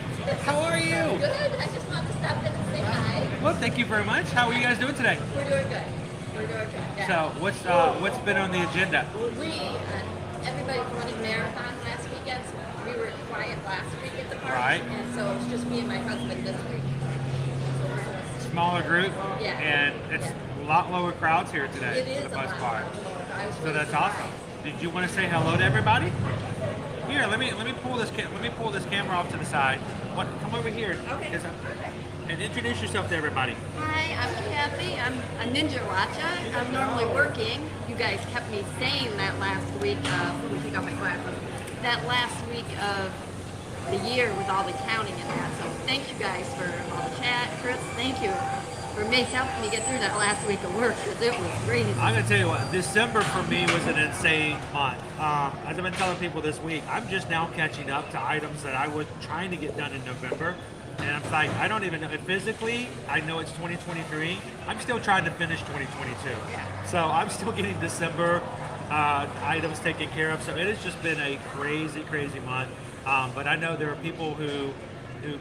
How are you? Good. I just wanted to stop in and say hi. Well, thank you very much. How are you guys doing today? We're doing good. We're doing good. Yeah. So what's been on the agenda? Everybody was running marathon last weekend. So we were quiet last week at the park. Right. And so it's just me and my husband this week. Smaller group. Yeah. And it's a lot lower crowds here today. It is for the most a lot part. lower. So that's awesome. Did you want to say hello to everybody? Here, let me pull this camera off to the side. Come over here. Okay. And introduce yourself to everybody. Hi, I'm Kathy. I'm a ninja watcher. I'm normally working. You guys kept me sane that last week. Let me take off my glasses. That last week of the year with all the counting and that. So thank you guys for all the chat. Chris, thank you for helping me get through that last week of work, because it was crazy. I'm going to tell you what, December for me was an insane month. As I've been telling people this week, I'm just now catching up to items that I was trying to get done in November. And I'm like, I don't even know. Physically, I know it's 2023. I'm still trying to finish 2022. Yeah. So I'm still getting December items taken care of. So it has just been a crazy, crazy month. But I know there are people who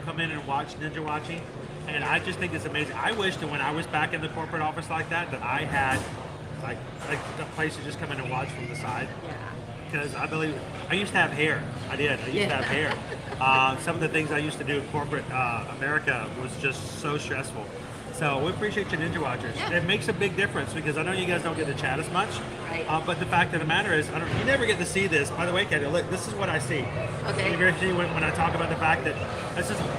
come in and watch Ninja Watching. And I just think it's amazing. I wish that when I was back in the corporate office like that I had like a place to just come in and watch from the side. Yeah. Because I believe I used to have hair. I used to have hair. Some of the things I used to do in corporate America was just so stressful. So we appreciate you, Ninja Watchers. Yeah. It makes a big difference because I know you guys don't get to chat as much. Right. But the fact of the matter is, you never get to see this. By the way, Kathy, look, this is what I see. Okay. You see when I talk about the fact that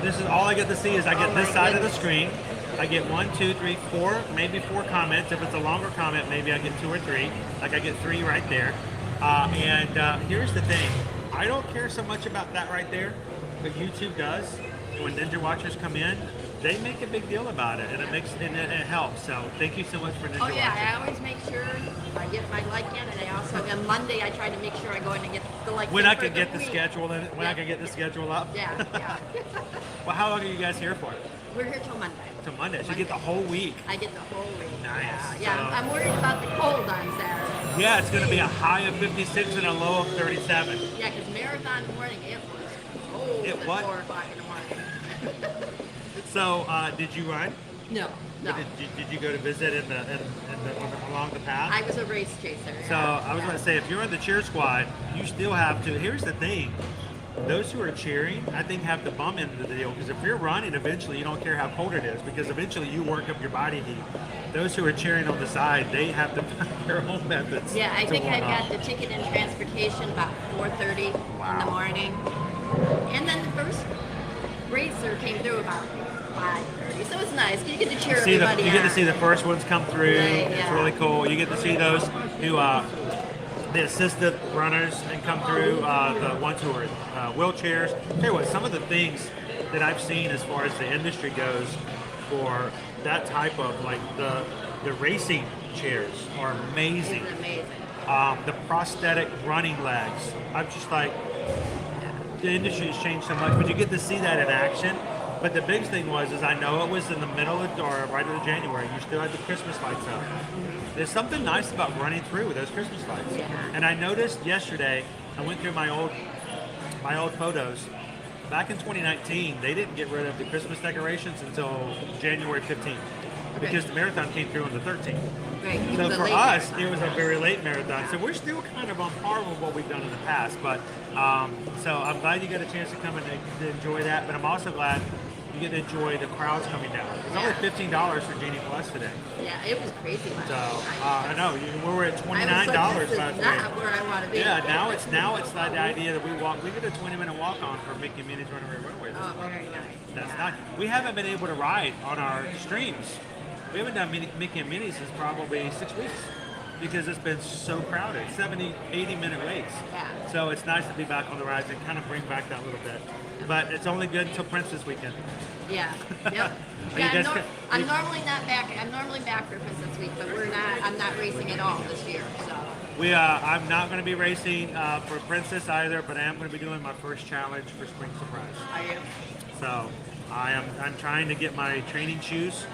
this is all I get to see is I get this side of the screen. I get 1, 2, 3, 4, maybe 4 comments. If it's a longer comment, maybe I get 2 or 3. Like I get 3 right there. And here's the thing. I don't care so much about that right there, but YouTube does. When Ninja Watchers come in, they make a big deal about it, and it helps. So thank you so much for Ninja Oh yeah, Watchers. I always make sure I get my like in, and I also on Monday I try to make sure I go in and get the like. When in I for can get the week. schedule in, when I can get the schedule up. Yeah, yeah. Well, how long are you guys here for? We're here till Monday. Till Monday. So you get the whole week. I get the whole week. Nice. Yeah, So- I'm worried about the cold on Saturday. Yeah, it's going to be a high of 56 and a low of 37. Yeah, because marathon morning it was cold It at what? 4 o'clock in the morning. So, did you run? No, no. Did you go to visit along the path? I was a race chaser. So I was going to say, if you're in the cheer squad, you still have to. Here's the thing: those who are cheering, I think, have to bum into the deal. Because if you're running, eventually you don't care how cold it is, because eventually you work up your body heat. Those who are cheering on the side, they have to find their own methods. Yeah, I to think I warm got up. the ticket and transportation about 4:30 in the morning, and then the first racer came through about 5:30. So it's nice. You get to cheer everybody You get to on. see the first ones come through. Right, It's yeah. really cool. You get to see those who the assisted runners and come through, the ones who are wheelchairs. Tell you what, some of the things that I've seen as far as the industry goes for that type of like the racing chairs are amazing. It's amazing. The prosthetic running legs. I'm just like, the industry has changed so much, but you get to see that in action. But the big thing is I know it was in the middle of, or right in January, you still had the Christmas lights up. There's something nice about running through with those Christmas lights. Yeah. And I noticed yesterday, I went through my old photos. Back in 2019, they didn't get rid of the Christmas decorations until January 15th. Because the marathon came through on the 13th. Right. it So was a for late us, marathon. it was a very late marathon. So we're still kind of on par with what we've done in the past. But so I'm glad you got a chance to come and to enjoy that. But I'm also glad you get to enjoy the crowds coming down. It's only $15 for Genie Plus today. Yeah, it was crazy last So night. I know we were at $29 I was like, this is last not week. where I want to be. Yeah, now it's like the idea that we did a 20-minute walk on for Mickey and Minnie's Runaway Railway. Oh, very nice. That's not. We haven't been able to ride on our streams. We haven't done Mickey and Minnie since probably 6 weeks because it's been so crowded. 70, 80-minute waits. Yeah. So it's nice to be back on the rides and kind of bring back that little bit. But it's only good until Princess weekend. Yeah. Yep. You Yeah, guys I'm normally not back. I'm normally back for Princess Week, but I'm not racing at all this year. So. I'm not going to be racing for Princess either, but I am going to be doing my first challenge for Spring Surprise. Are you? So I'm trying to get my training shoes.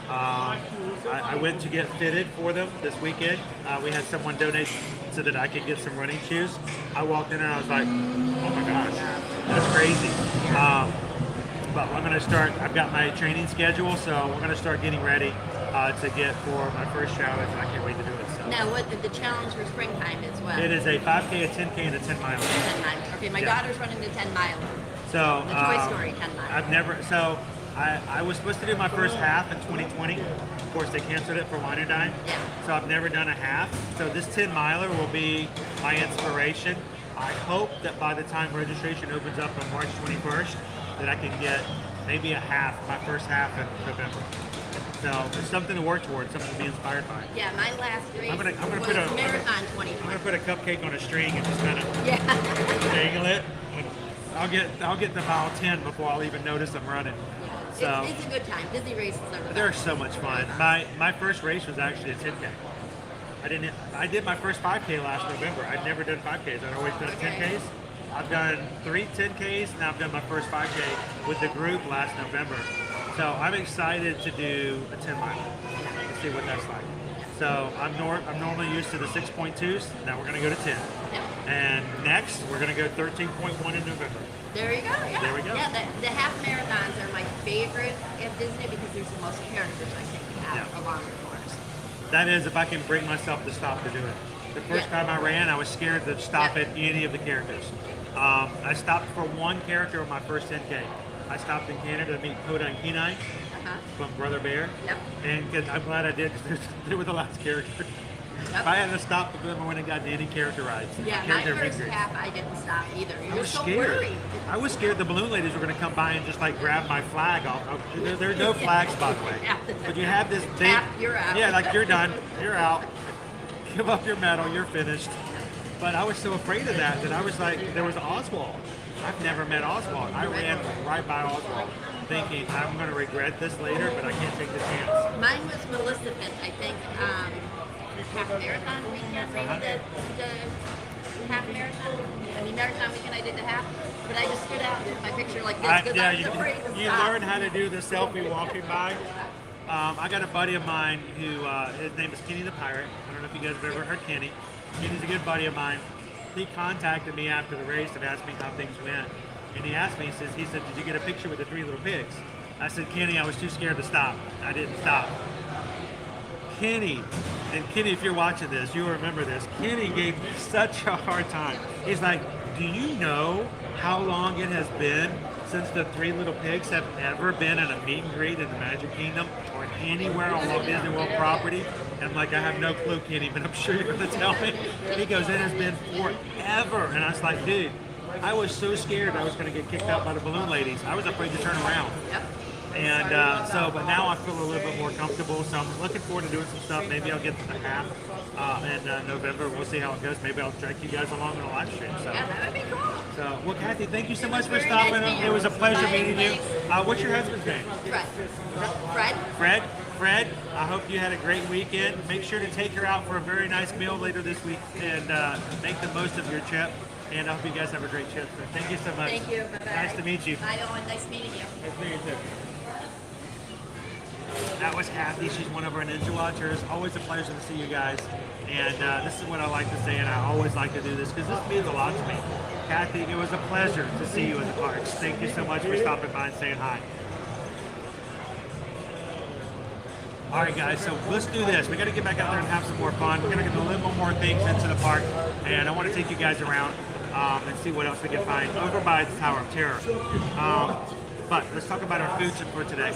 I went to get fitted for them this weekend. We had someone donate so that I could get some running shoes. I walked in and I was like, oh my gosh, that's crazy. But I'm going to start, I've got my training schedule, so we're going to start getting ready to get for my first challenge, and I can't wait to do it. So. Now, what the challenge for springtime is what? It is a 5K, a 10K, and a 10 mile. 10 miles. Okay, my Yeah. daughter's running the 10 mile. So The Toy Story 10 mile. I've never. So I was supposed to do my first half in 2020. Of course, they canceled it for Wine and Dine. Yeah. So I've never done a half. So this 10 miler will be my inspiration. I hope that by the time registration opens up on March 21st, that I can get maybe a half, my first half in November. So it's something to work towards, something to be inspired by. Yeah, my last race I'm gonna was put a Marathon I'm 2020. gonna put a cupcake on a string and just kind of Yeah. dangle it. I'll get to mile 10 before I'll even notice I'm running. So It's a good time. Busy races are the they're best. so much fun. My first race was actually a 10K. I did my first 5K last November. I'd never done 5Ks. I'd always done Okay. 10Ks. I've done 3 10Ks, and I've done my first 5K with the group last November. So I'm excited to do a 10 mile to see what that's like. So I'm normally used to the 6.2s. Now we're going to go to 10. Yep. And next, we're going to go 13.1 in November. There you go. Yeah. There we go. Yeah, the half marathons are my favorite at Disney because there's the most characters I think you have Yeah. along the course. That is, if I can bring myself to stop to do it. The first Yeah. time I ran, I was scared to stop Yeah. at any of the characters. I stopped for one character on my first 10K. I stopped in Canada to meet Coda and Kenai Uh-huh. from Brother Bear. Yep. And I'm glad I did because they were the last character. Yep. If I hadn't stopped with them, I wouldn't have gotten any character rides. Yeah, my character first victories. half I didn't stop either. I You're was so scared. worried. I was scared the balloon ladies were going to come by and just like grab my flag off. There are no flags, by the way. Yeah. But you have this big. Tap, you're out. Yeah, like you're done. You're out. Give up your medal. You're finished. But I was so afraid of that I was like, there was Oswald. I've never met Oswald. I ran right by Oswald, thinking I'm going to regret this later, but I can't take the chance. Mine was Maleficent, I think. Half marathon weekend, maybe the half marathon. I mean, marathon weekend I did the half, but I just stood out and took my picture like this because I was afraid to you stop. learn how to do the selfie walking by. I got a buddy of mine who, his name is Kenny the Pirate. I don't know if you guys have ever heard Kenny. Kenny's a good buddy of mine. He contacted me after the race and asked me how things went. And he asked me, he said, did you get a picture with the 3 little pigs? I said, Kenny, I was too scared to stop. I didn't stop. Kenny, and Kenny, if you're watching this, you'll remember this. Kenny gave me such a hard time. He's like, do you know how long it has been since the 3 little pigs have ever been in a meet and greet in the Magic Kingdom or anywhere on Walt Disney World property? And I'm like, I have no clue, Kenny, but I'm sure you're going to tell me. He goes, it has been forever. And I was like, dude, I was so scared I was going to get kicked out by the balloon ladies. I was afraid to turn around. Yep. And but now I feel a little bit more comfortable. So I'm looking forward to doing some stuff. Maybe I'll get to the half in November. We'll see how it goes. Maybe I'll drag you guys along on a live stream. So. Yeah, that would be cool. So, well, Kathy, thank you so much for Very stopping. nice meeting It was a pleasure you. meeting you. Thanks. What's your husband's name? Fred. Fred, I hope you had a great weekend. Make sure to take her out for a very nice meal later this week and make the most of your trip. And I hope you guys have a great trip. So thank you so much. Thank you. Bye-bye. Nice to meet you. Bye, Owen. Nice meeting you. Nice to meet you too. That was Kathy. She's one of our Ninja Watchers. Always a pleasure to see you guys. And this is what I like to say, and I always like to do this because this means a lot to me. Kathy, it was a pleasure to see you in the parks. Thank you so much for stopping by and saying hi. All right, guys, so let's do this. We got to get back out there and have some more fun. We're going to get a little more things into the park, and I want to take you guys around and see what else we can find over by the Tower of Terror. But let's talk about our foods for today.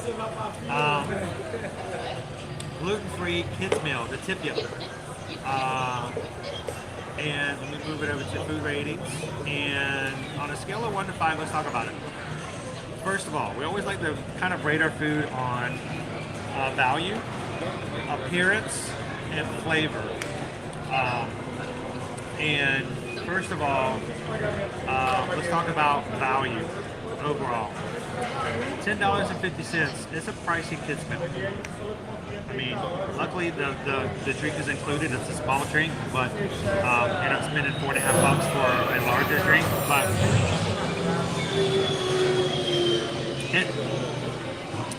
Gluten-free kids meal, the tip yip. And let me move it over to food ratings. And on a scale of 1 to 5, let's talk about it. First of all, we always like to kind of rate our food on value, appearance, and flavor. And first of all, let's talk about value overall. $10.50. It's a pricey kids meal. I mean, luckily the drink is included. It's a small drink, but end up spending $4.50 for a larger drink. But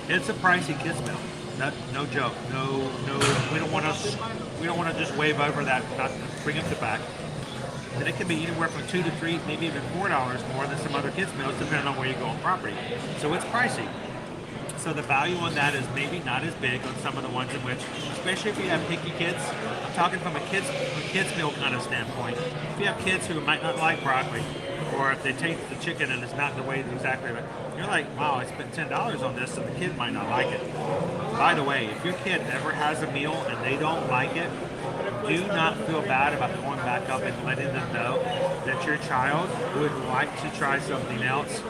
it's a pricey kids meal. No joke. No. We don't want to just wave over that. Not bring up the back. And it can be anywhere from $2 to $3, maybe even $4 more than some other kids meals, depending on where you go on property. So it's pricey. So the value on that is maybe not as big on some of the ones in which, especially if you have picky kids. I'm talking from a kids meal kind of standpoint. If you have kids who might not like broccoli, or if they taste the chicken and it's not the way exactly right, you're like, wow, I spent $10 on this, and the kid might not like it. By the way, if your kid ever has a meal and they don't like it, do not feel bad about going back up and letting them know that your child would like to try something else.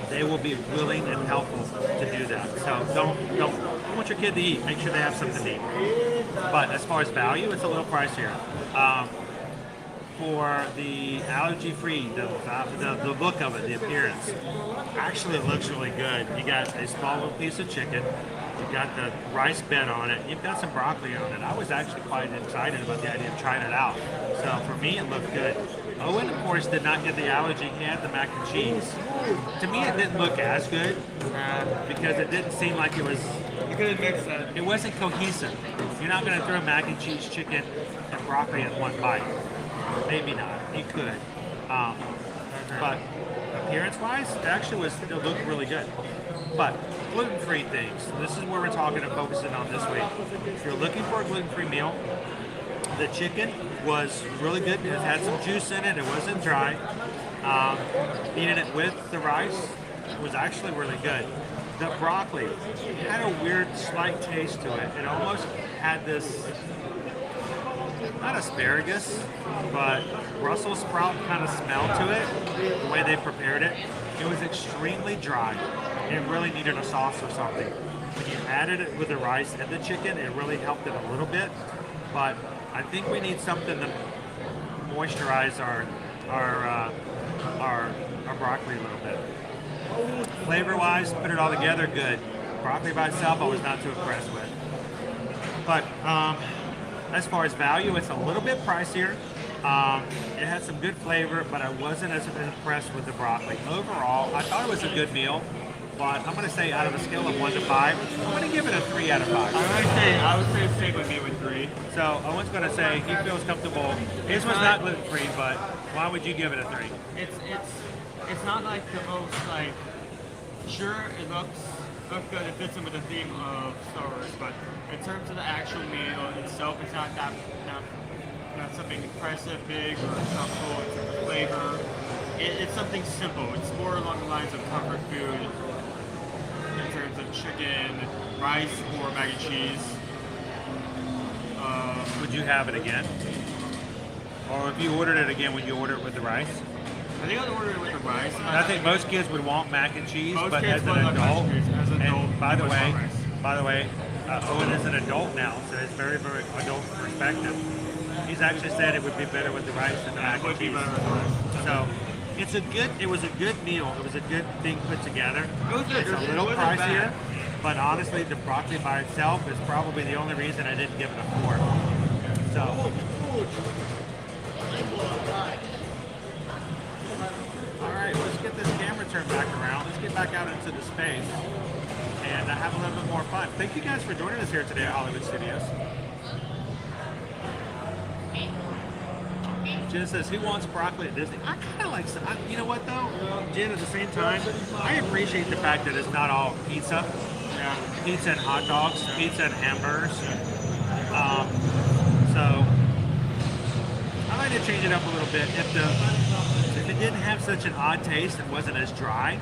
They will be willing and helpful to do that. So don't want your kid to eat. Make sure they have something to eat. But as far as value, it's a little pricier. For the allergy-free, the look of it, the appearance, actually it looks really good. You got a small little piece of chicken. You've got the rice bed on it. You've got some broccoli on it. I was actually quite excited about the idea of trying it out. So for me, it looked good. Owen, of course, did not get the allergy. He had the mac and cheese. To me, it didn't look as good because it didn't seem like it was. You could have mixed that. It wasn't cohesive. You're not going to throw mac and cheese, chicken, and broccoli in one bite. Maybe not. You could. But appearance-wise, it looked really good. But gluten-free things. This is where we're talking and focusing on this week. If you're looking for a gluten-free meal, the chicken was really good. It had some juice in it. It wasn't dry. Eating it with the rice was actually really good. The broccoli had a weird, slight taste to it. It almost had this, not asparagus, but Brussels sprout kind of smell to it, the way they prepared it. It was extremely dry. It really needed a sauce or something. When you added it with the rice and the chicken, it really helped it a little bit. But I think we need something moisturize our broccoli a little bit. Flavor-wise, put it all together, good. Broccoli by itself, I was not too impressed with. But as far as value, it's a little bit pricier. It had some good flavor, but I wasn't as impressed with the broccoli. Overall, I thought it was a good meal, but I'm going to say out of a scale of 1 to 5, I'm going to give it a 3 out of 5. I would say stay with me with 3. So Owen's going to say he feels comfortable. His was not gluten-free, but why would you give it a 3? It's not like the most like. Sure, it looks good. It fits in with the theme of Star Wars, but in terms of the actual meal itself, it's not something impressive, big, or comfortable in terms of flavor. It's something simple. It's more along the lines of comfort food in terms of chicken, rice, or mac and cheese. Would you have it again? Or if you ordered it again, would you order it with the rice? I think I'd order it with the rice. I think most kids would want mac and cheese, but as an would adult, like as an adult, and by the way, Owen is an adult now, so it's very, very adult perspective. He's actually said it would be better with the rice than the mac and cheese. So it was a good meal. It was a good thing put together. It's a little pricier, but honestly, the broccoli by itself is probably the only reason I didn't give it a 4. So. Alright, let's get this camera turned back around. Let's get back out into the space and have a little bit more fun. Thank you guys for joining us here today at Hollywood Studios. Jen says, who wants broccoli at Disney? I kind of like, you know what though, Jen, at the same time, I appreciate the fact that it's not all pizza. Yeah. Pizza and hot dogs, pizza and hamburgers. So, I like to change it up a little bit. If it didn't have such an odd taste and wasn't as dry,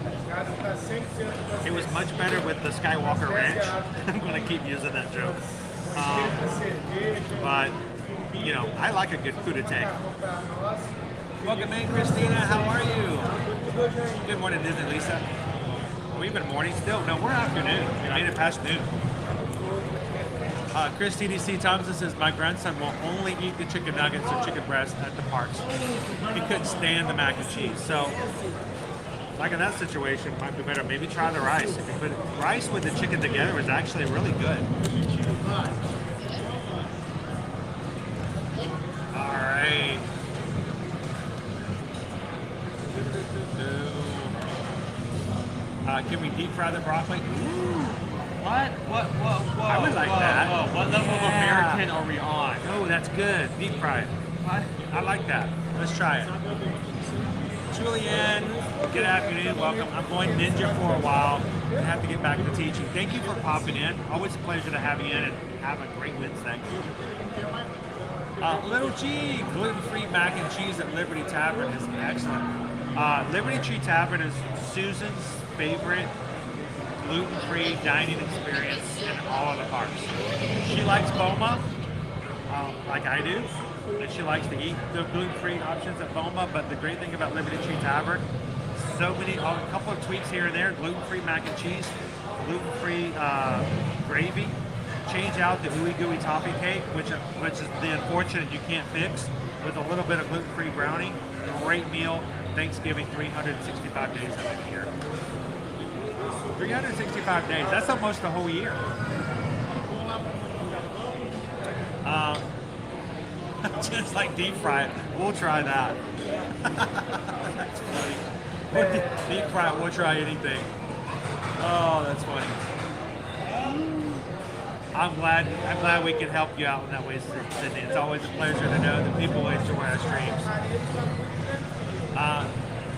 it was much better with the Skywalker Ranch. I'm going to keep using that joke. But, you know, I like a good coup-de-tête. Welcome in, Christina. How are you? Good morning, Disney Lisa. Are we even morning still? No, we're afternoon. We made it past noon. Chris TDC Thompson says, my grandson will only eat the chicken nuggets or chicken breast at the parks. He couldn't stand the mac and cheese. So, like in that situation, it might be better. Maybe try the rice. If you put rice with the chicken together was actually really good. All right. Can we deep fry the broccoli? Ooh. What? Whoa. I would like that. Whoa. What level of American are we on? Oh, that's good. Deep fry it. What? I like that. Let's try it. Julianne, good afternoon. Welcome. I'm going ninja for a while. I have to get back to teaching. Thank you for popping in. Always a pleasure to have you in and have a great Wednesday. Little G, gluten-free mac and cheese at Liberty Tavern is excellent. Liberty Tree Tavern is Susan's favorite gluten-free dining experience in all of the parks. She likes BOMA, like I do, and she likes to eat the gluten-free options at BOMA, but the great thing about Liberty Tree Tavern, a couple of tweaks here and there, gluten-free mac and cheese, gluten-free gravy, change out the ooey gooey toffee cake, which is the unfortunate you can't fix, with a little bit of gluten-free brownie. Great meal. Thanksgiving, 365 days of the year. 365 days. That's almost the whole year. Just like deep fry it. We'll try that. That's funny. Deep fry it. We'll try anything. Oh, that's funny. I'm glad we can help you out in that way, Sydney. It's always a pleasure to know that people enjoy our streams.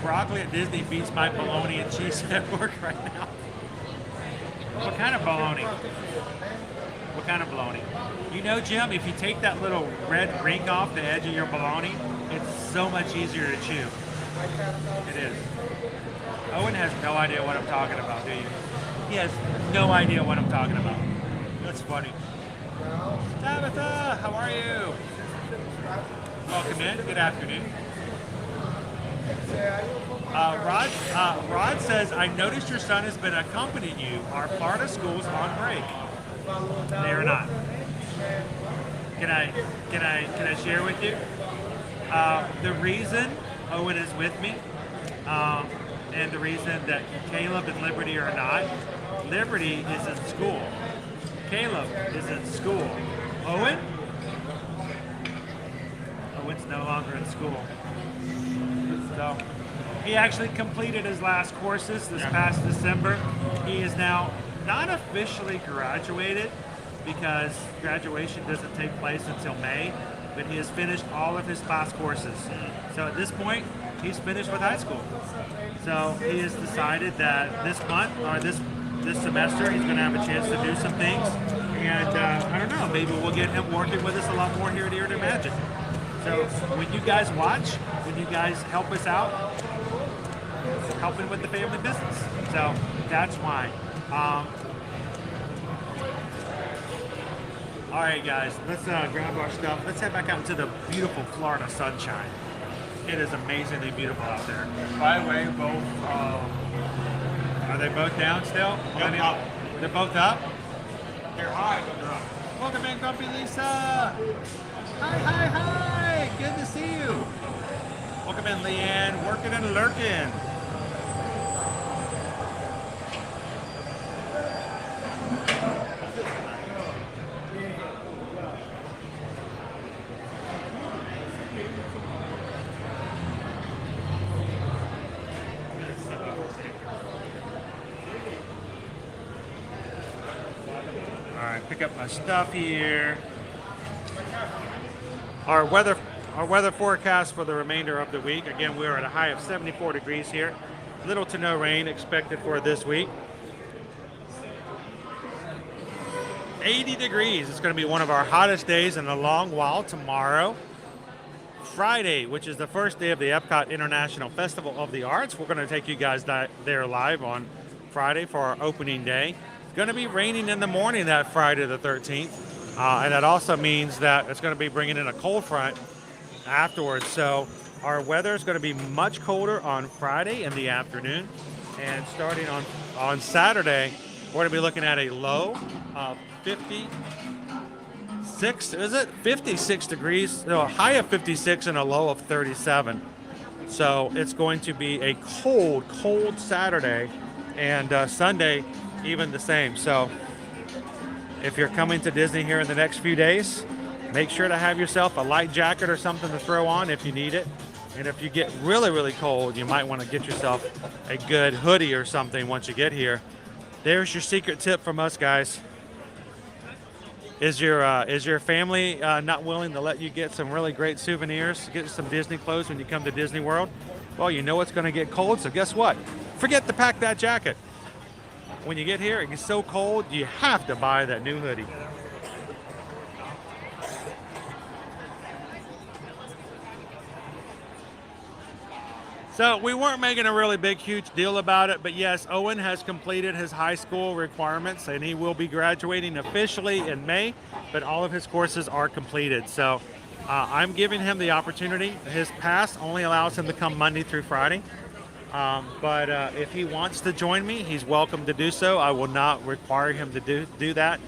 Broccoli at Disney beats my bologna and cheese at work right now. What kind of bologna? What kind of bologna? You know, Jim, if you take that little red ring off the edge of your bologna, it's so much easier to chew. It is. Owen has no idea what I'm talking about, do you? He has no idea what I'm talking about. That's funny. Tabitha, how are you? Welcome in. Good afternoon. Rod says, I noticed your son has been accompanying you. Are Florida schools on break? They are not. Can I share with you? The reason Owen is with me, and the reason that Caleb and Liberty are not, Liberty is in school. Caleb is in school. Owen's no longer in school. So he actually completed his last courses this past December. He is now not officially graduated because graduation doesn't take place until May, but he has finished all of his class courses. So at this point, he's finished with high school. So he has decided that this month or this semester he's going to have a chance to do some things, and I don't know, maybe we'll get him working with us a lot more here at Ear to Magic. So when you guys watch, when you guys help us out, helping with the family business. So that's why. All right, guys, let's grab our stuff. Let's head back out into the beautiful Florida sunshine. It is amazingly beautiful out there. By the way, both Are they both down still? Yep, up. They're both up? They're high, but they're up. Welcome in, Grumpy Lisa. Hi. Good to see you. Welcome in, Leanne. Working and lurking. Pick up my stuff here. Our weather forecast for the remainder of the week. Again, we're at a high of 74 degrees here. Little to no rain expected for this week. 80 degrees. It's going to be one of our hottest days in a long while tomorrow. Friday, which is the first day of the Epcot International Festival of the Arts. We're going to take you guys there live on Friday for our opening day. It's going to be raining in the morning that Friday the 13th, and that also means that it's going to be bringing in a cold front afterwards. So our weather is going to be much colder on Friday in the afternoon, and starting on Saturday, we're going to be looking at a low of 56 degrees, no, a high of 56 and a low of 37. So it's going to be a cold Saturday, and Sunday even the same. So if you're coming to Disney here in the next few days, make sure to have yourself a light jacket or something to throw on if you need it. And if you get really cold, you might want to get yourself a good hoodie or something once you get here. There's your secret tip from us, guys. Is your family not willing to let you get some really great souvenirs, get some Disney clothes when you come to Disney World? Well, you know it's going to get cold, so guess what? Forget to pack that jacket. When you get here, it gets so cold, you have to buy that new hoodie. So we weren't making a really huge deal about it, but yes, Owen has completed his high school requirements and he will be graduating officially in May, but all of his courses are completed. So I'm giving him the opportunity. His pass only allows him to come Monday through Friday. But if he wants to join me, he's welcome to do so. I will not require him to do that.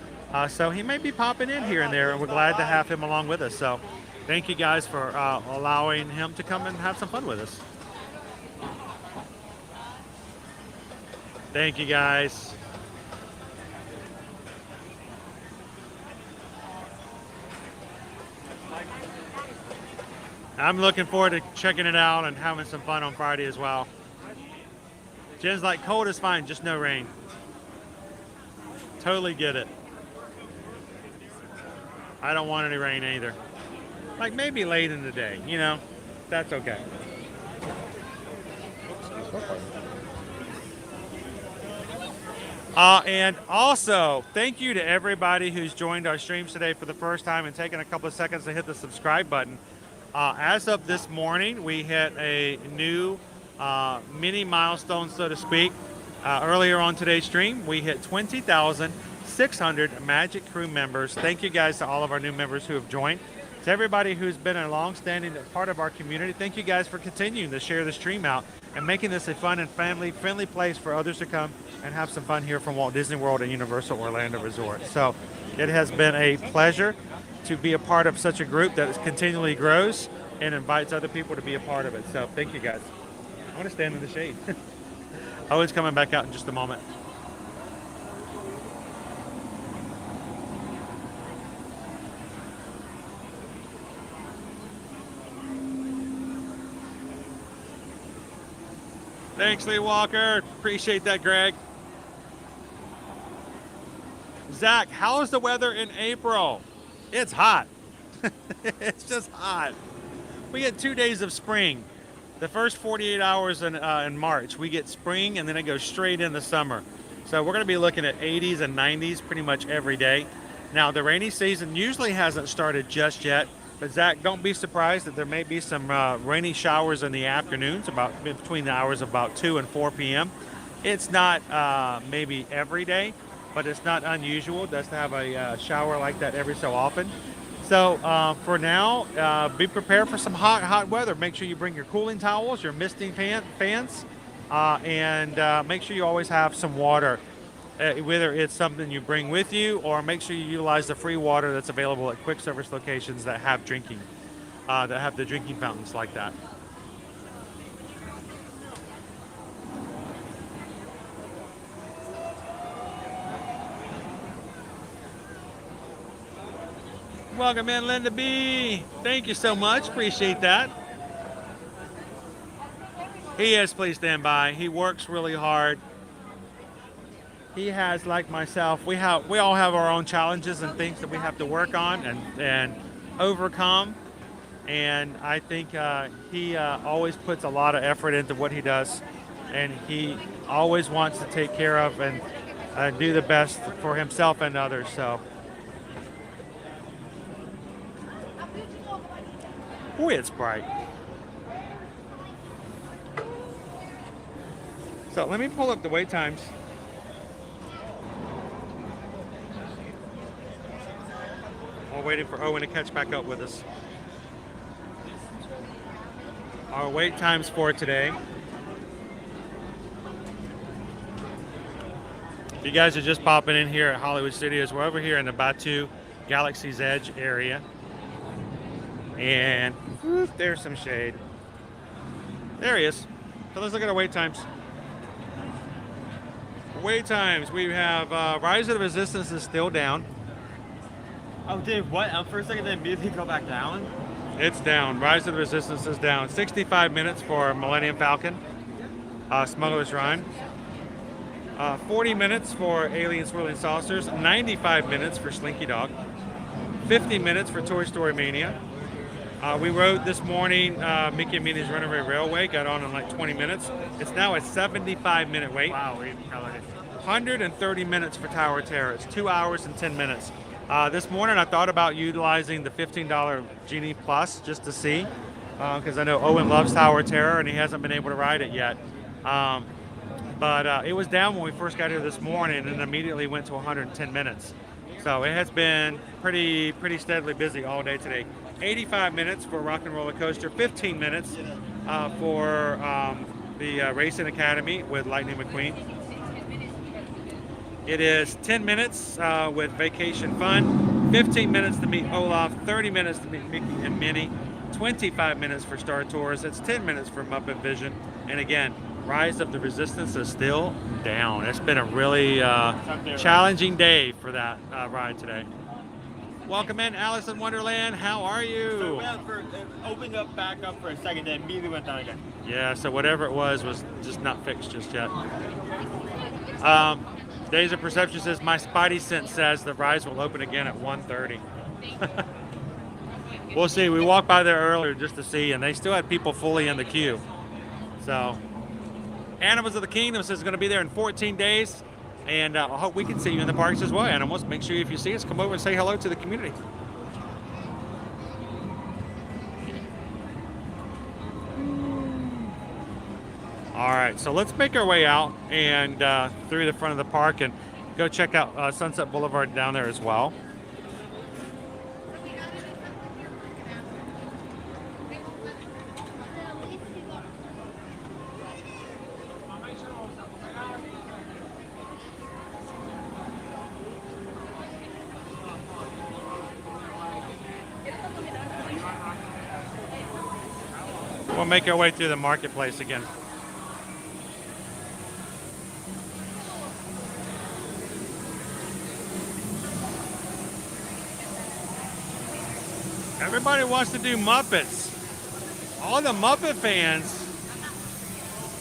So he may be popping in here and there, and we're glad to have him along with us. So thank you guys for allowing him to come and have some fun with us. Thank you, guys. I'm looking forward to checking it out and having some fun on Friday as well. Jen's like, cold is fine, just no rain. Totally get it. I don't want any rain either. Like maybe late in the day, you know, that's okay. And also, thank you to everybody who's joined our streams today for the first time and taken a couple of seconds to hit the subscribe button. As of this morning, we hit a new mini milestone, so to speak. Earlier on today's stream, we hit 20,600 Magic Crew members. Thank you guys to all of our new members who have joined. To everybody who's been a long-standing part of our community, thank you guys for continuing to share the stream out and making this a fun and family-friendly place for others to come and have some fun here from Walt Disney World and Universal Orlando Resort. So it has been a pleasure to be a part of such a group that continually grows. and invites other people to be a part of it. So thank you guys. I want to stand in the shade. Owen's coming back out in just a moment. Thanks, Lee Walker. Appreciate that, Greg. Zach, how is the weather in April? It's hot. It's just hot. We get 2 days of spring. The first 48 hours in March, we get spring, and then it goes straight into summer. So we're going to be looking at 80s and 90s pretty much every day. Now, the rainy season usually hasn't started just yet, but Zach, don't be surprised that there may be some rainy showers in the afternoons, about between the hours of about 2 and 4 p.m. It's not maybe every day, but it's not unusual just to have a shower like that every so often. So for now, be prepared for some hot weather. Make sure you bring your cooling towels, your misting fans, and make sure you always have some water, whether it's something you bring with you, or make sure you utilize the free water that's available at quick service locations that have that have the drinking fountains like that. Welcome in, Linda B. Thank you so much. Appreciate that. He is, please stand by. He works really hard. He has, like myself, we all have our own challenges and things that we have to work on and overcome. And I think he always puts a lot of effort into what he does, and he always wants to take care of and do the best for himself and others. So. Boy, it's bright. So let me pull up the wait times. While waiting for Owen to catch back up with us. Our wait times for today. If you guys are just popping in here at Hollywood Studios, we're over here in the Batu Galaxy's Edge area. And whoop, there's some shade. There he is. So let's look at our wait times. Wait times. We have Rise of the Resistance is still down. Oh, dude, what? For a second, they immediately go back down? It's down. Rise of the Resistance is down. 65 minutes for Millennium Falcon. Smuggler's Rhyme. 40 minutes for Alien Swirling Saucers. 95 minutes for Slinky Dog. 50 minutes for Toy Story Mania. We rode this morning Mickey and Minnie's Runaway Railway, got on in like 20 minutes. It's now a 75-minute wait. Wow, we probably 130 minutes for Tower of Terror. It's 2 hours and 10 minutes. This morning I thought about utilizing the $15 Genie Plus just to see, because I know Owen loves Tower of Terror and he hasn't been able to ride it yet. But it was down when we first got here this morning and immediately went to 110 minutes. So it has been pretty steadily busy all day today. 85 minutes for Rock and Roller Coaster, 15 minutes for the Racing Academy with Lightning McQueen. It is 10 minutes with Vacation Fun, 15 minutes to meet Olaf, 30 minutes to meet Mickey and Minnie, 25 minutes for Star Tours, it's 10 minutes for Muppet Vision, and again, Rise of the Resistance is still down. It's been a really challenging day for that ride today. Welcome in, Alice in Wonderland. How are you? So we had for opening up back up for a second, then immediately went down again. Yeah, so whatever it was just not fixed just yet. Days of Perception says, my spidey sense says the rise will open again at 1:30. We'll see. We walked by there earlier just to see, and they still had people fully in the queue. So, Animals of the Kingdom says it's going to be there in 14 days. And I hope we can see you in the parks as well, Animals. Make sure if you see us, come over and say hello to the community. All right, so let's make our way out and through the front of the park and go check out Sunset Boulevard down there as well. We'll make our way through the marketplace again. Everybody wants to do Muppets. All the Muppet fans,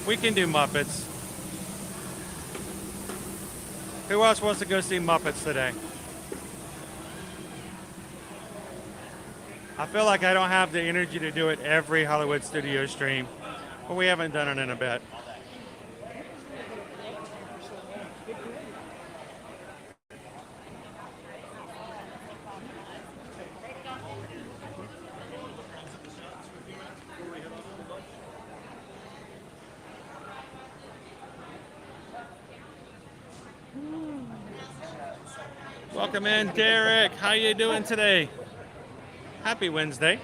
we can do Muppets. Who else wants to go see Muppets today? I feel like I don't have the energy to do it every Hollywood Studio stream, but we haven't done it in a bit. Welcome in, Derek. How you doing today? Happy Wednesday.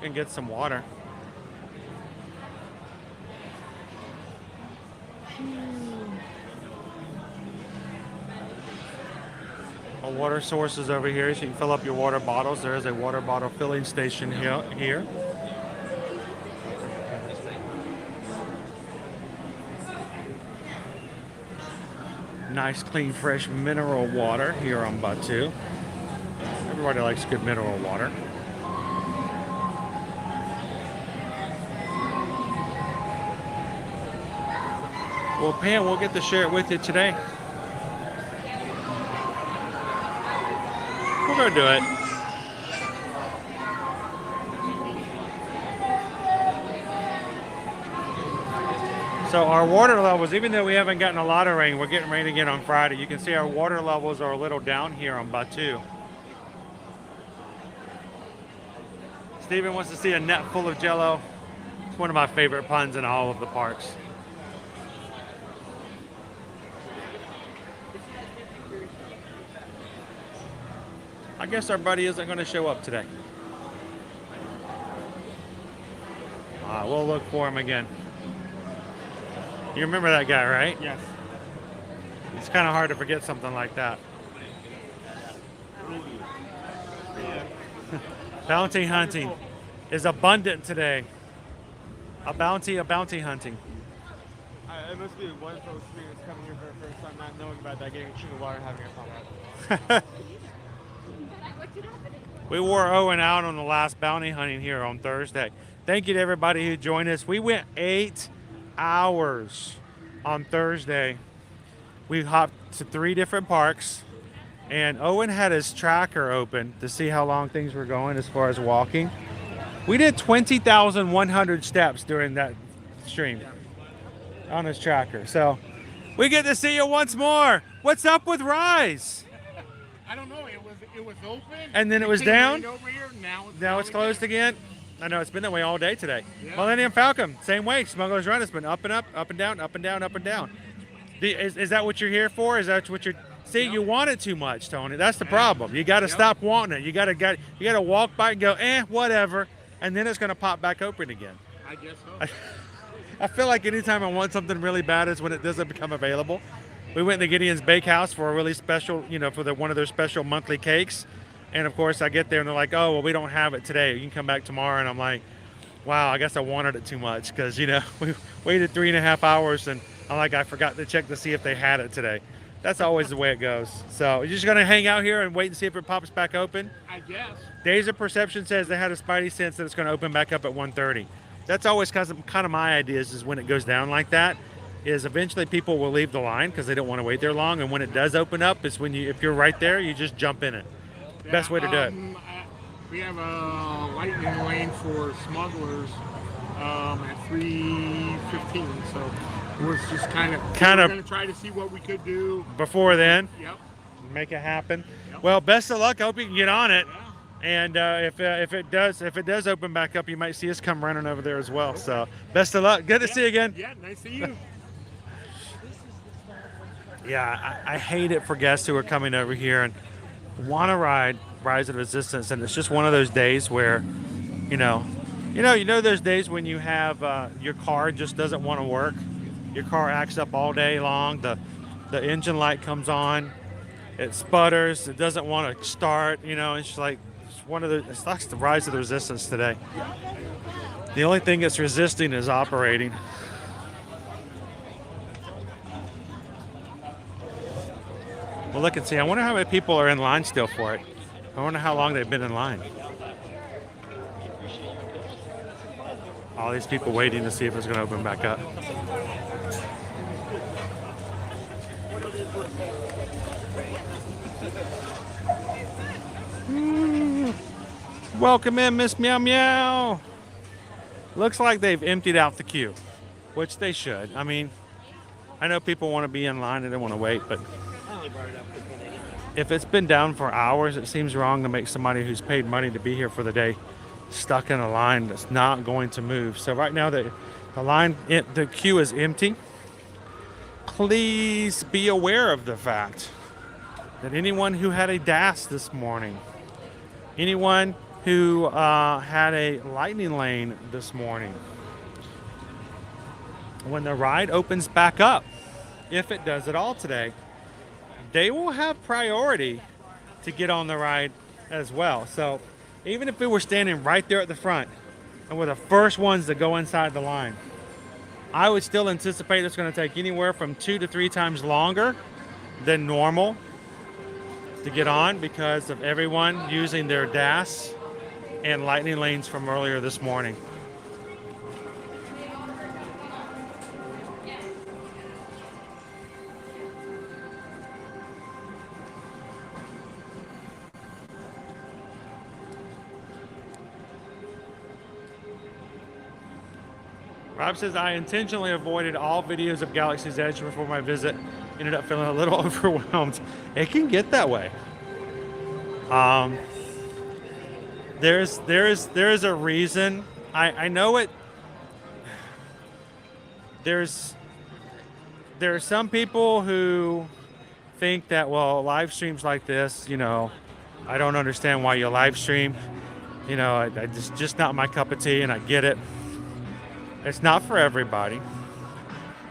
And get some water. A water source is over here, so you can fill up your water bottles. There is a water bottle filling station here. Nice, clean, fresh mineral water here on Batu. Everybody likes good mineral water. Well, Pam, we'll get to share it with you today. We're going to do it. So our water levels, even though we haven't gotten a lot of rain, we're getting rain again on Friday. You can see our water levels are a little down here on Batu. Steven wants to see a net full of Jell-O. It's one of my favorite puns in all of the parks. I guess our buddy isn't going to show up today. We'll look for him again. You remember that guy, right? Yes. It's kind of hard to forget something like that. Bounty hunting is abundant today. A bounty hunting. It must be one of those experience coming here for the first time, not knowing about that, getting a drink of water, having a pop-up. We wore Owen out on the last bounty hunting here on Thursday. Thank you to everybody who joined us. We went 8 hours on Thursday. We hopped to 3 different parks, and Owen had his tracker open to see how long things were going as far as walking. We did 20,100 steps during that stream on his tracker. So we get to see you once more. What's up with Rise? I don't know. It was open. And then it was down. Over here. Now it's closed again. I know it's been that way all day today. Yeah. Millennium Falcon, same way. Smuggler's Run has been up and up, up and down, up and down, up and down. Is that what you're here for? Is that what you're? See, you want it too much, Tony. That's the problem. You got to stop wanting it. You got to walk by and go, whatever, and then it's going to pop back open again. I guess so. I feel like anytime I want something really bad is when it doesn't become available. We went to Gideon's Bakehouse for a really special, for one of their special monthly cakes. And of course I get there and they're like, oh, well, we don't have it today. You can come back tomorrow. And I'm like, wow, I guess I wanted it too much because, we waited 3.5 hours and I forgot to check to see if they had it today. That's always the way it goes. So you're just going to hang out here and wait and see if it pops back open? I guess. Days of Perception says they had a spidey sense that it's going to open back up at 1:30. That's always kind of my ideas is when it goes down like that, is eventually people will leave the line because they don't want to wait there long. And when it does open up, is when if you're right there, you just jump in it. Yeah, Best way to do it. We have a lightning lane for smugglers at 3:15, so we're just kind of going to try to see what we could do before then. Yep. Make it happen. Yep. Well, best of luck. I hope you can get on it. Yeah. And if it does open back up, you might see us come running over there as well. Okay. So best of luck. Good to see you again. Yeah, nice to see you. Yeah, I hate it for guests who are coming over here and want to ride Rise of Resistance, and it's just one of those days where, those days when you have your car just doesn't want to work. Your car acts up all day long. The engine light comes on, it sputters, it doesn't want to start. It's like, it's like the rise of the resistance today. The only thing that's resisting is operating. Well, look and see. I wonder how many people are in line still for it. I wonder how long they've been in line. All these people waiting to see if it's going to open back up. Welcome in, Miss Meow Meow. Looks like they've emptied out the queue, which they should. I mean, I know people want to be in line and they want to wait, but if it's been down for hours, it seems wrong to make somebody who's paid money to be here for the day stuck in a line that's not going to move. So right now the queue is empty. Please be aware of the fact that anyone who had a dash this morning, anyone who had a lightning lane this morning, when the ride opens back up, if it does at all today, they will have priority to get on the ride as well. So even if we were standing right there at the front and we're the first ones to go inside the line, I would still anticipate it's going to take anywhere from 2 to 3 times longer than normal to get on because of everyone using their DAS and lightning lanes from earlier this morning. Rob says, I intentionally avoided all videos of Galaxy's Edge before my visit. Ended up feeling a little overwhelmed. It can get that way. There is a reason. I know it. There are some people who think that, well, live streams like this, you know, I don't understand why you live stream. You know, it's just not my cup of tea, and I get it. It's not for everybody.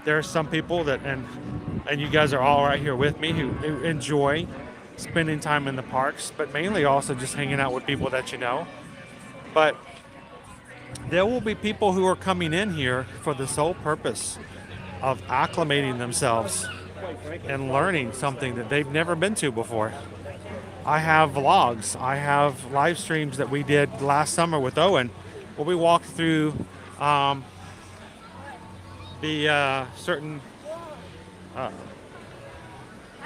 There are some people that, and you guys are all right here with me, who enjoy spending time in the parks, but mainly also just hanging out with people that you know. But there will be people who are coming in here for the sole purpose of acclimating themselves and learning something that they've never been to before. I have vlogs, I have live streams that we did last summer with Owen, where we walked through the certain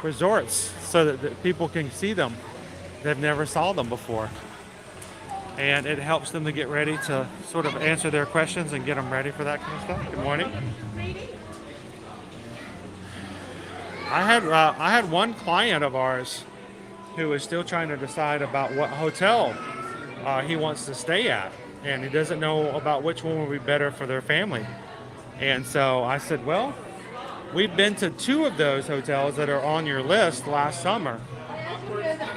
resorts so that people can see them. They've never saw them before. And it helps them to get ready to sort of answer their questions and get them ready for that kind of stuff. Good morning. I had one client of ours who is still trying to decide about what hotel he wants to stay at, and he doesn't know about which one would be better for their family. And so I said, well, we've been to 2 of those hotels that are on your list last summer,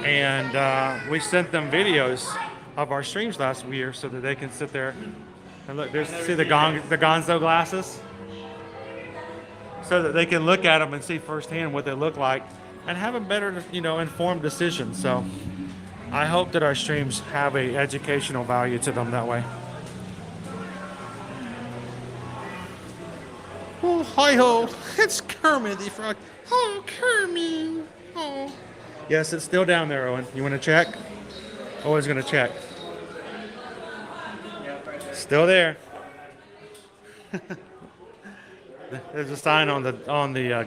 and we sent them videos of our streams last year so that they can sit there and look. See the Gonzo glasses, so that they can look at them and see firsthand what they look like and have a better, informed decision. So I hope that our streams have a educational value to them that way. Oh, hi-ho, it's Kermit the Frog. Oh, Kermit. Oh. Yes, it's still down there, Owen. You want to check? Owen's going to check. Still there. There's a sign on the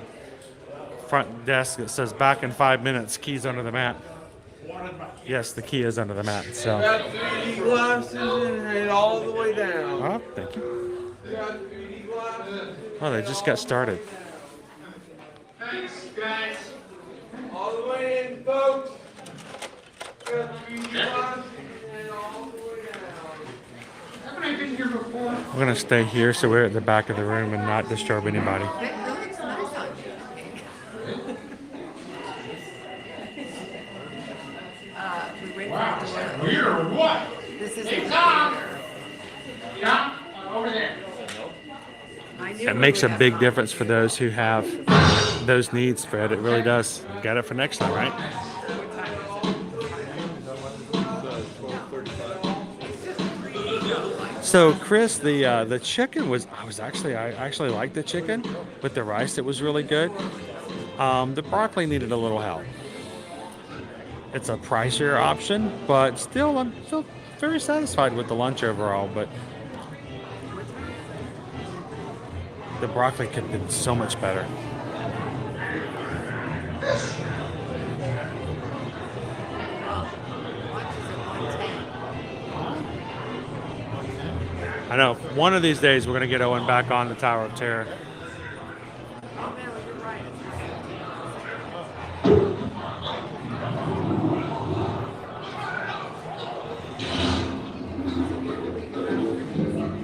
front desk that says back in 5 minutes, keys under the mat. Yes, the key is under the mat. So. Got 3D glasses and it all the way down. Oh, thank you. Got 3D glasses. Oh, they just got started. Thanks, guys. All the way in, folks. Got 3D glasses and all the way down. Haven't I been here before? We're going to stay here so we're at the back of the room and not disturb anybody. Wow, is that weird or what? This is hey, Tom! Tom, over there. It makes a big difference for those who have those needs, Fred. It really does. Got it for next time, right? So Chris, the chicken was I actually liked the chicken with the rice. It was really good. The broccoli needed a little help. It's a pricier option, but still I'm still very satisfied with the lunch overall. But the broccoli could have been so much better. I know. One of these days we're going to get Owen back on the Tower of Terror.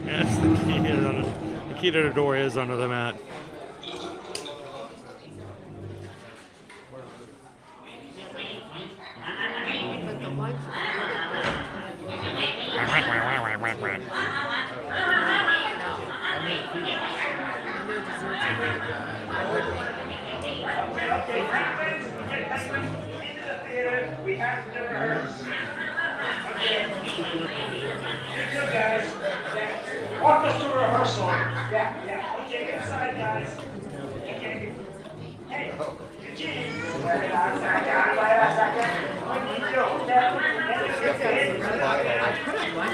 Yes, the key to the door is under the mat. We have to rehearse. Okay, guys. Walk us to rehearsal. Yeah. Okay, inside, guys. Okay. Hey, Eugene. Wait a second.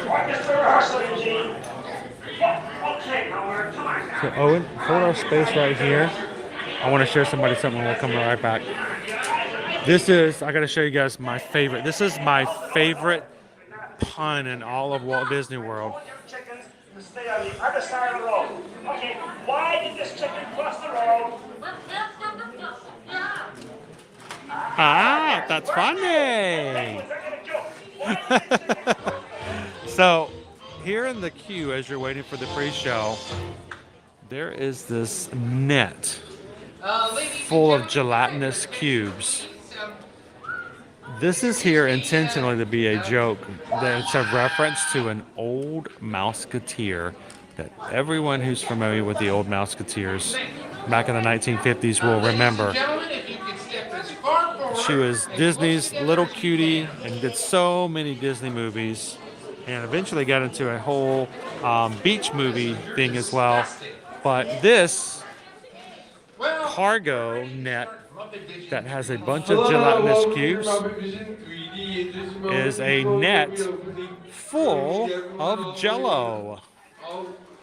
Walk us to rehearsal, Eugene. Okay, Howard, come on now. So Owen, hold our space right here. I want to show somebody something. We'll come right back. This is, I got to show you guys my favorite. This is my favorite pun in all of Walt Disney World. Chickens stay on the other side of the road. Okay, why did this chicken cross the road? Ah, that's funny. So, here in the queue, as you're waiting for the pre-show, there is this net full of gelatinous cubes. This is here intentionally to be a joke. It's a reference to an old Mouseketeer that everyone who's familiar with the old Mouseketeers back in the 1950s will remember. She was Disney's little cutie and did so many Disney movies, and eventually got into a whole beach movie thing as well. But this cargo net that has a bunch of gelatinous cubes is a net full of Jello.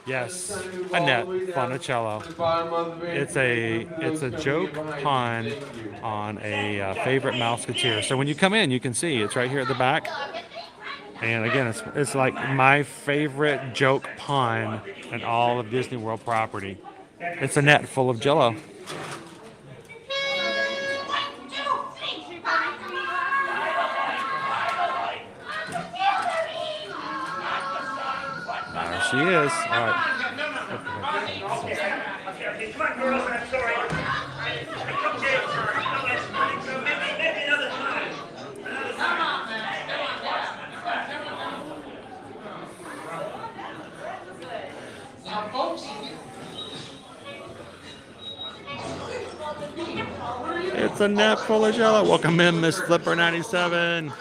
Yes, a net full of Jello. It's a joke pun on a favorite Mouseketeer. So when you come in, you can see it's right here at the back. And again, it's like my favorite joke pun in all of Disney World property. It's a net full of Jello. There she is. All right. Okay, come on, girls, I'm sorry. Maybe another time. Now, folks. It's a net full of Jello. Welcome in, Miss Flipper 97.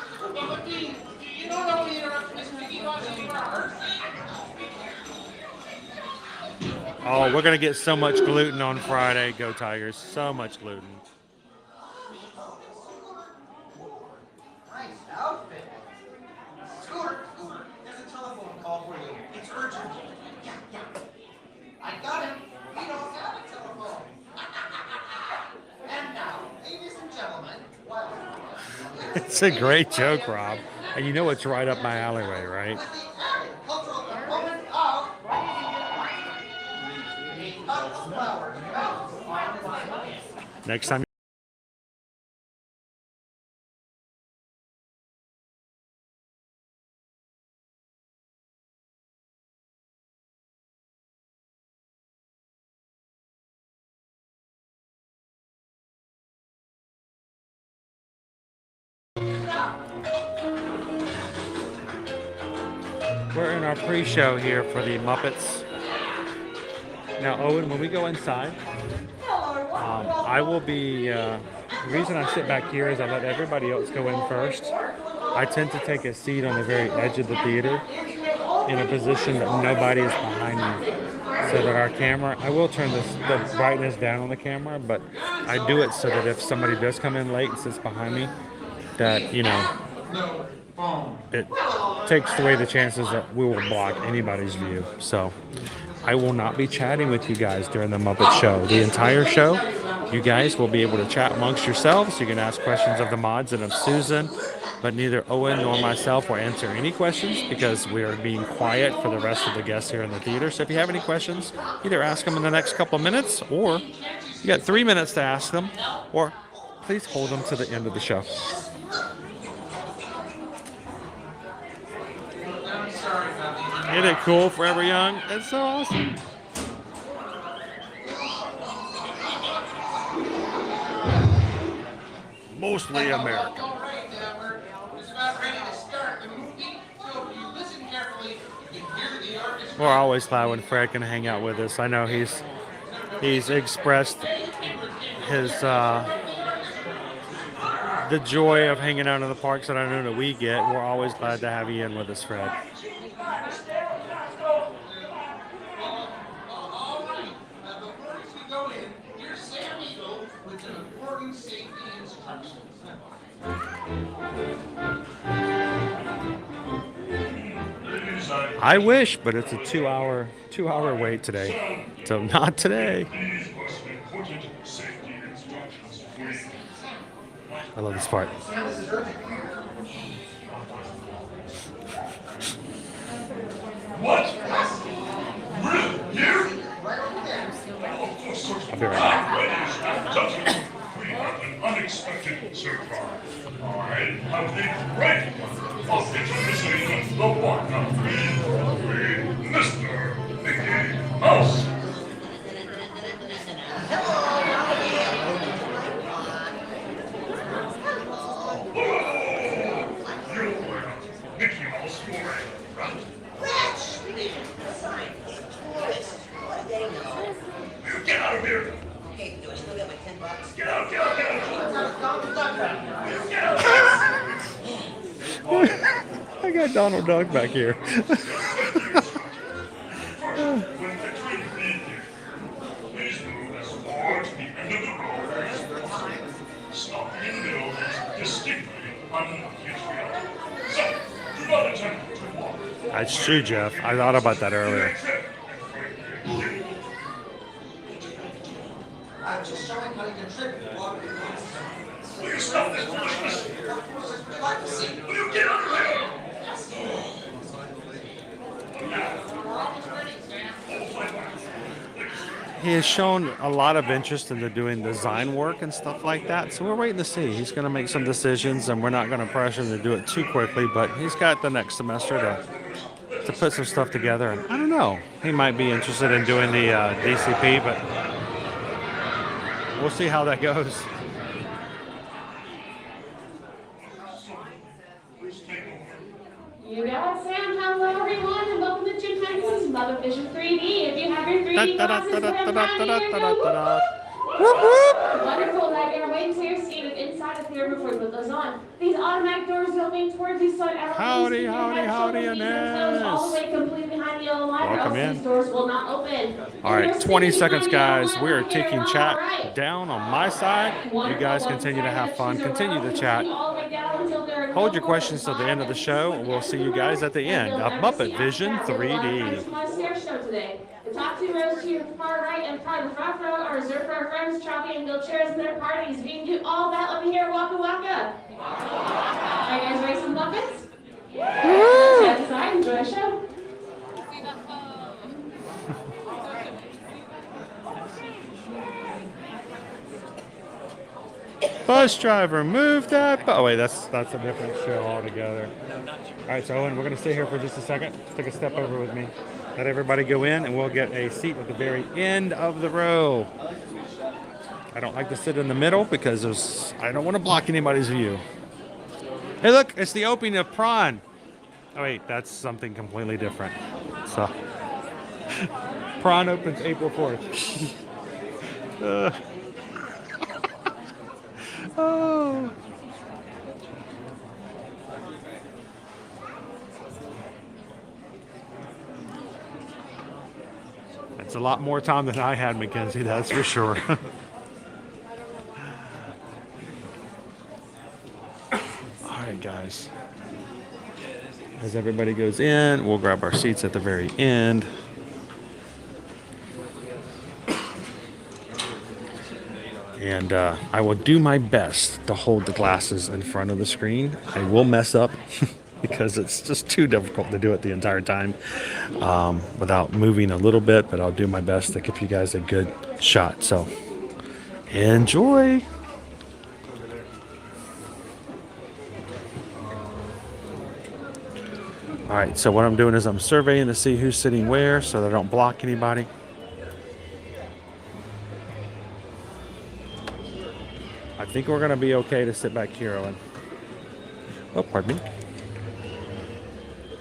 Oh, we're gonna get so much gluten on Friday. Go Tigers! So much gluten. Nice outfit. Scooter, there's a telephone call for you. It's urgent. Yeah. I got him. We don't have a telephone. And now, ladies and gentlemen, It's a great joke, Rob. And you know it's right up my alleyway, right? Next time. We're in our pre-show here for the Muppets. Now, Owen, when we go inside, I will be, the reason I sit back here is I let everybody else go in first. I tend to take a seat on the very edge of the theater in a position that nobody is behind me, so that our camera, I will turn the brightness down on the camera, but I do it so that if somebody does come in late and sits behind me, that, you know, it takes away the chances that we will block anybody's view. So I will not be chatting with you guys during the Muppet Show. The entire show, you guys will be able to chat amongst yourselves. You can ask questions of the mods and of Susan, but neither Owen nor myself will answer any questions because we are being quiet for the rest of the guests here in the theater. So if you have any questions, either ask them in the next couple of minutes, or you got 3 minutes to ask them, or please hold them to the end of the show. Isn't it cool? Forever Young? It's so awesome. Mostly American. We're always glad when Fred can hang out with us. I know he's expressed his the joy of hanging out in the parks that I know that we get. We're always glad to have you in with us, Fred. I wish, but it's a two-hour wait today. So not today. I love this part. What? Really? Here? I'll be right back. We have an unexpected surprise. I have the right of introducing the one of Mr. Mickey Mouse. Mickey Mouse Get out of here! Okay, do I still get my $10? Get out, get out, get out! I got Donald Duck back here. Please move as far to the end of the road. Stopping in the middle is distinctly unpatriotic. So, do not attempt to walk. That's true, Jeff. I thought about that earlier. I'm just showing how you can trick me. Will you stop this foolishness? Will you get out of there? He has shown a lot of interest into doing design work and stuff like that, so we're waiting to see. He's going to make some decisions, and we're not going to pressure him to do it too quickly, but he's got the next semester to put some stuff together. And I don't know. He might be interested in doing the DCP, but we'll see how that goes. You got Sam. Hello, everyone, and welcome to Jim Henson's Muppet Vision 3D. If you have your 3D glasses, put them down here. Go. Wonderful that you're waiting to your seat inside the theater before you put those on. These automatic doors opening towards you so everyone Howdy, Inez. all the way completely behind the yellow line, or Welcome else in. these doors will not open. All right, 20 seconds, guys. We are taking chat down on my side. You guys continue to have fun. Continue to chat. Hold your questions till the end of the show. We'll see you guys at the end of Muppet Vision 3D. My stair show today. The top two rows to your far right and part of the front row are reserved for our friends chopping and build chairs in their parties. If you can do all that, let me hear Waka Waka. Are you guys ready for some Muppets? Stand aside, enjoy the show. Bus driver, move that. Oh wait, that's a different show altogether. All right, so Owen, we're gonna stay here for just a second. Take a step over with me. Let everybody go in, and we'll get a seat at the very end of the row. I don't like to sit in the middle because I don't want to block anybody's view. Hey, look, it's the opening of Prawn. Oh wait, that's something completely different. So, Prawn opens April 4th. Oh. That's a lot more time than I had, Mackenzie, that's for sure. All right, guys. As everybody goes in, we'll grab our seats at the very end. And I will do my best to hold the glasses in front of the screen. I will mess up because it's just too difficult to do it the entire time without moving a little bit, but I'll do my best to give you guys a good shot. So enjoy. All right, so what I'm doing is I'm surveying to see who's sitting where so that I don't block anybody. I think we're going to be okay to sit back here, Owen. Oh, pardon me.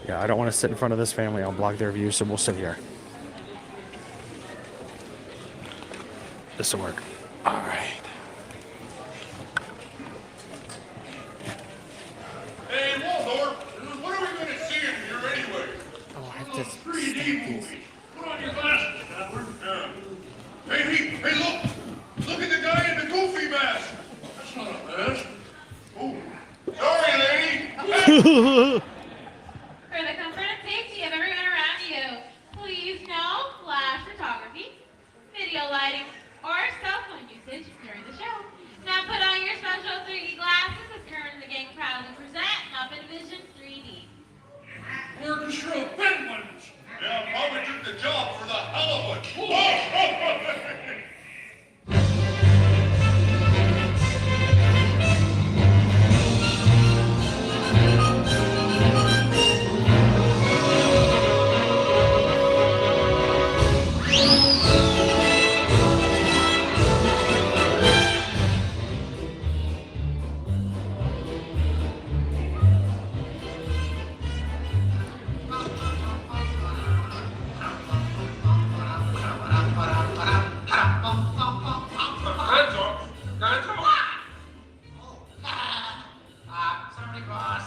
Yeah, I don't want to sit in front of this family. I'll block their view, so we'll sit here. This will work. All right. Hey, Waldorf, what are we going to see in here anyway? Oh, I have to 3D movie. Put on your glasses, Edward. Hey, look! Look at the guy in the goofy mask. That's not a mask. Oh, sorry, lady. For the comfort and safety of everyone around you, please no flash photography, video lighting, or cell phone usage during the show. Now put on your special 3D glasses as Kern and the gang proudly present Muppet Vision 3D. Orchestra penguins. Yeah, Mama took the job for the hell of it. Sorry, boss.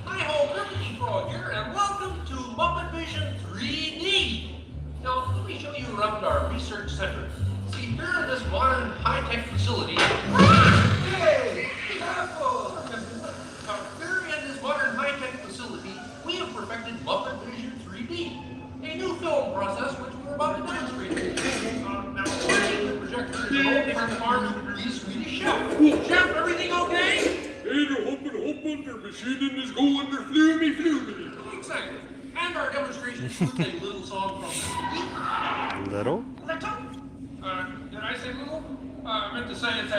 Hi-ho, Cookie Frog here, and welcome to Muppet Vision 3D. Now, let me show you around our research center. See, here in this modern high-tech facility... Hey, careful! Now, here in this modern high-tech facility, we have perfected Muppet Vision 3D, a new film process which we're about to demonstrate. Now, the projector is an old friend of ours, the Swedish chef. Chef, everything okay? Hey, the hoppen, der machine is going to flume. Exactly. And our demonstration includes a little song from the Little? Did I say little? I meant to say it's a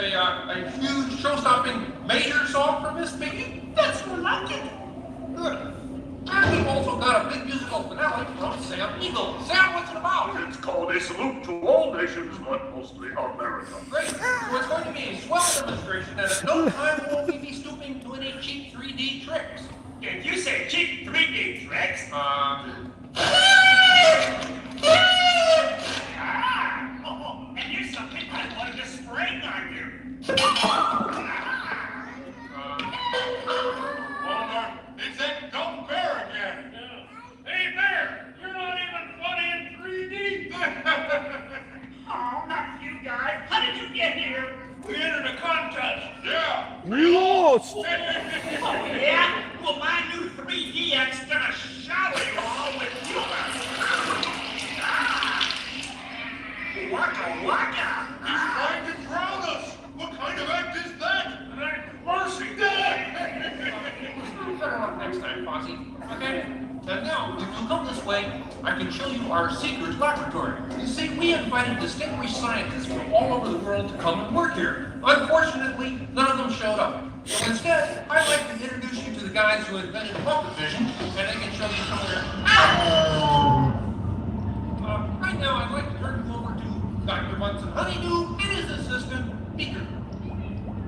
huge show-stopping major song from Miss Piggy. That's more like it. Good. And we've also got a big musical finale from Sam Eagle. Sam, what's it about? It's called A Salute to All Nations, but mostly America. Great. So it's going to be a swell demonstration, and at no time will we be stooping to any cheap 3D tricks. Did you say cheap 3D tricks? And you're something I wanted to spring on you. Walmart, it's that dumb bear again. Hey, Bear, you're not even funny in 3D. Oh, not you guys. How did you get here? We entered a contest. Yeah. Lost. Oh, yeah? Well, my new 3DX is gonna shower you all with humor. Waka waka! He's trying to drown us! What kind of act is that? An act mercy! Better luck next time, Fosse. Okay? And now, if you come this way, I can show you our secret laboratory. You see, we invited distinguished scientists from all over the world to come and work here. Unfortunately, none of them showed up. So instead, I'd like to introduce you to the guys who invented Muppet Vision, and they can show you some of their... right now, I'd like to turn you over to Dr. Munson Honeydew and his assistant, Beaker.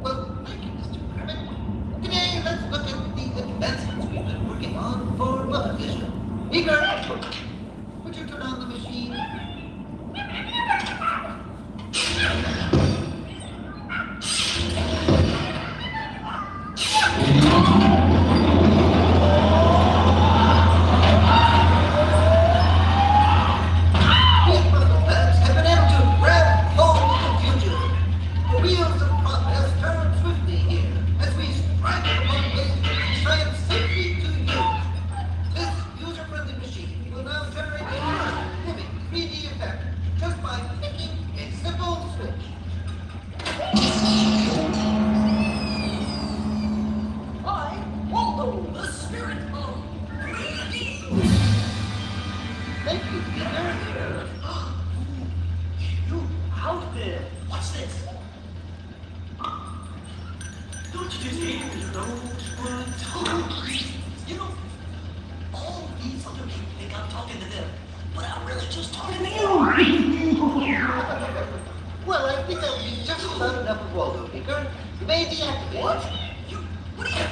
Well, thank you, Mr. Rabbit. Today, let's look at the advancements we've been working on for Muppet Vision. Beaker, would you turn on the machine? You know, all these other people think I'm talking to them, but I'm really just talking to you. Well, I think that was just about enough of Waldo, Baker. You may deactivate. What? What are you?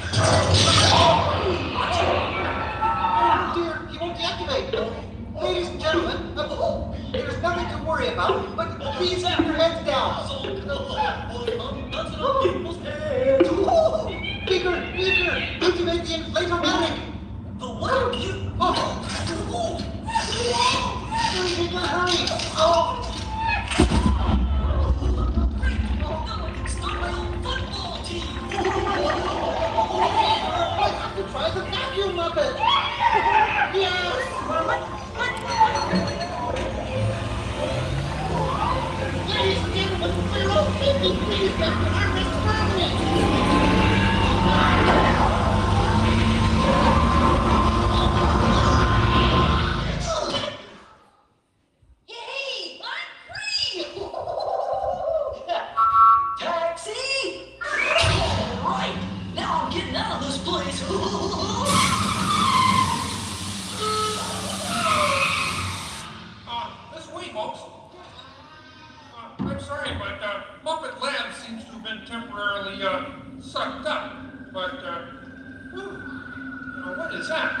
Oh, dear, he won't deactivate. Ladies and gentlemen, there's nothing to worry about, but please keep your heads down. Bigger, activate the inflatomatic. The what? Hurry, Bigger, hurry. Start my own football team. Try the vacuum Muppet. Yes. Ladies and gentlemen, we're all 50 degrees after our next family. Hey, I'm free! Taxi! Right, now I'm getting out of this place. This way, folks. I'm sorry, but Muppet Lab seems to have been temporarily sucked up. But, what is that?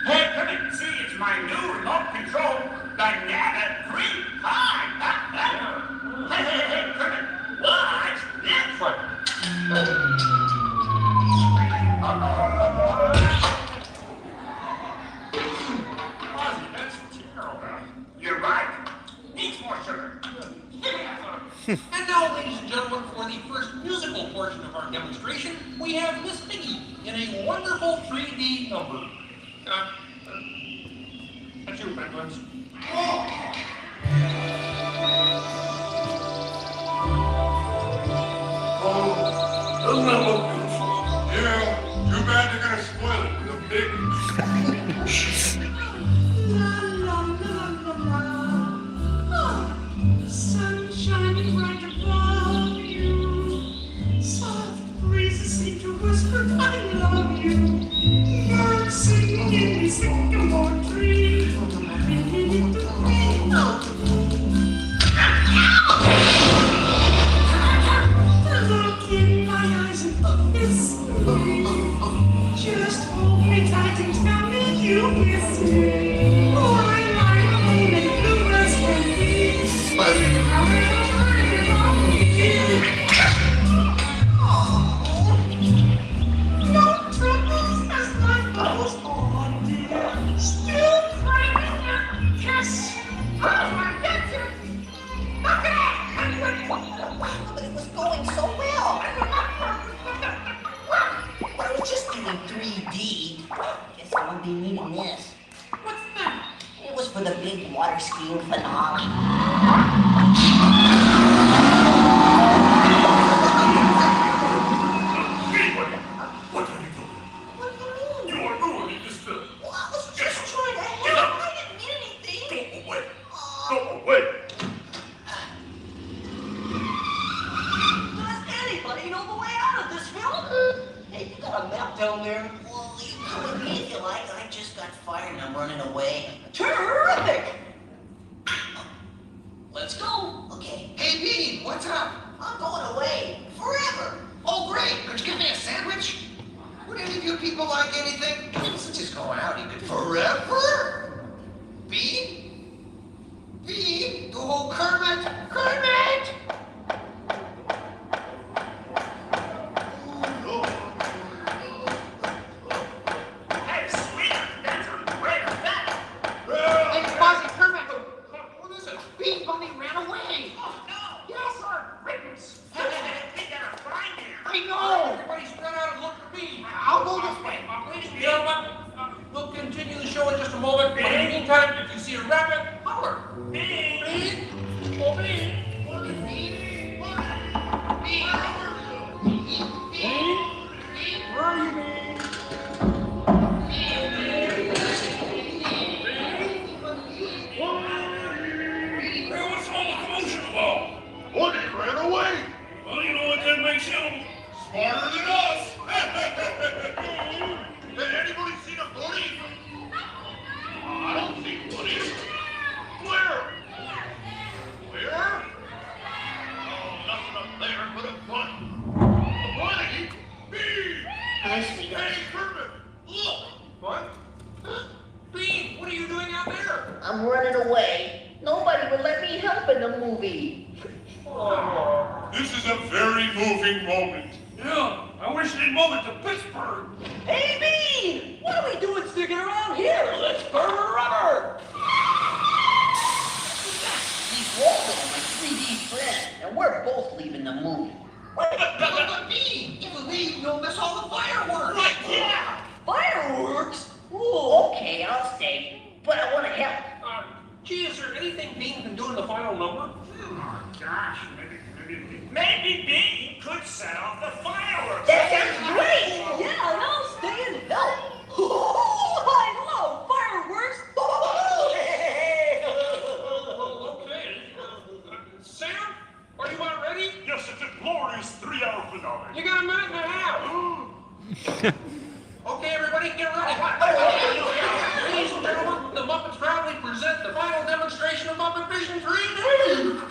Hey, come and see, it's my new remote control banana green pie. Hey, Kermit, watch this. What? Ozzy, that's terrible. You're right. Needs more sugar. And now, ladies and gentlemen, for the first musical portion of our demonstration, we have Miss Piggy in a wonderful 3D number. That's you, Penguins. Doesn't that look beautiful? Yeah, too bad they're gonna spoil it with a big... Sun shining right above you. Soft breezes seem to whisper, I love you. Birds singing in the sycamore tree. Look in my eyes and kiss me. Just hold me tight and tell me you miss me. Oh, I like home and blue as can be. No troubles as life goes on, dear. Still crying out, kiss. Oh, I get you. Knock it off. But it was going so well. But I was just doing 3D. Guess I won't be needing this. What's that? It was for the big water skiing finale. What are you doing? You are ruining this film. Well, I was just trying to help. I didn't mean anything. Go away. Go away. Does anybody know the way out of this film? Hey, you got a map down there? Well, you come with me if you like. I just got fire and I'm running away. Terrific! Let's go. Okay. Hey, Bean, what's up? I'm going away. Forever. Oh, great. Could you give me a sandwich? Would any of you people like anything? Since he's going out, he could forever? Bean? Bean? Oh, Kermit! Kermit! Hey, sweetheart, that's a great effect. Hey, Fozzie, Kermit! What is it? Bean Bunny ran away! Oh, no. Yes, sir! Ribbons! We gotta find him. I know! Everybody spread out and look for me. I'll go this way. You know what? We'll continue the show in just a moment. But in the meantime, if you see a rabbit, holler. Bean! Bean! Oh, Bean! Bean! Bean! Where are you, Bean? Hey, what's all the commotion about? What, he ran away? Well, you know what that makes him? There it is. Has anybody seen a bunny? I don't see bunnies. Where? Where? Oh, nothing up there but a bunny. A bunny? Bean! Hey, Kermit! Look! What? Bean, what are you doing out there? I'm running away. Nobody would let me help in the movie. This is a very moving moment. Yeah, I wish they'd move it to Pittsburgh. Hey, Bean! What are we doing sticking around here? Let's burn rubber! He's Walden, my 3D friend, and we're both leaving the movie. But Bean, if we leave, you'll miss all the fireworks. Right, yeah! Fireworks? Ooh, okay, I'll stay, but I want to help. Gee, is there anything Bean can do in the final number? Oh, gosh, maybe Bean could set off the fireworks. That sounds great! Yeah, and I'll stay and help. I love fireworks! Okay. Sam, are you about ready? Yes, it's a glorious 3-hour finale. You got a minute and a half. Okay, everybody, get ready. Ladies and gentlemen, the Muppets proudly present the final demonstration of Muppet Vision 3D.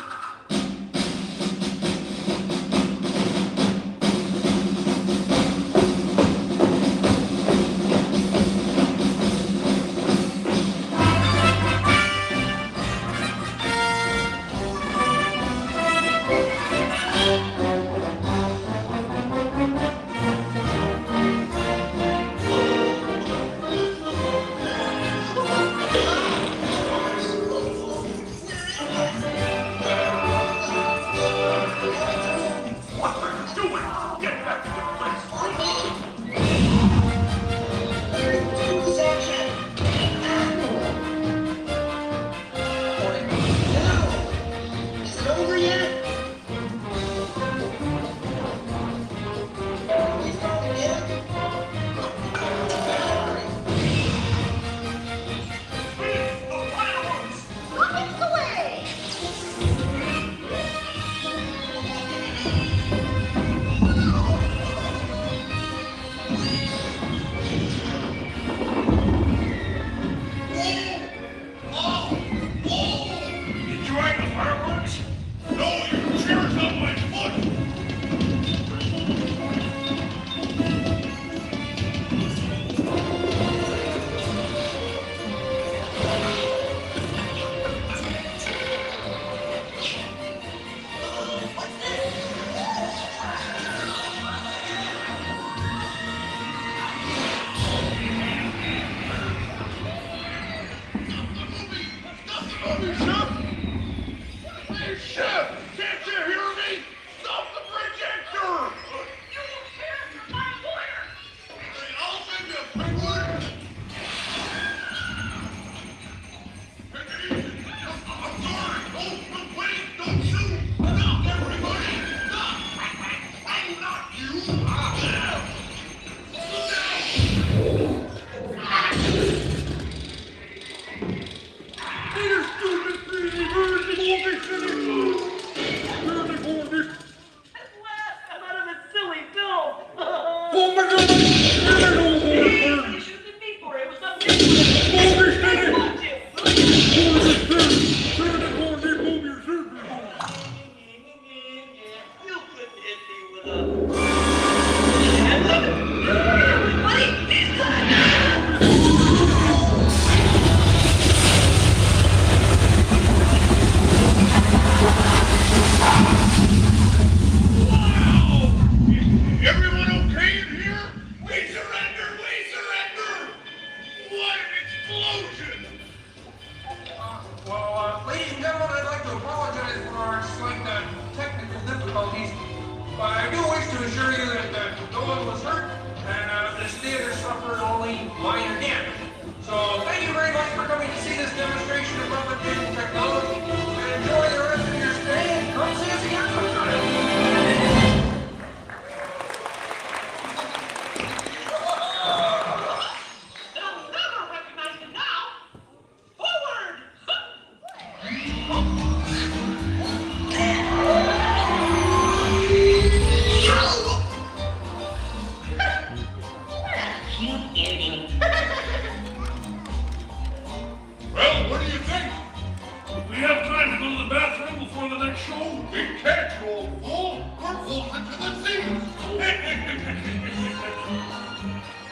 We have time to go to the bathroom before the next show. We can't go full or full into the sea.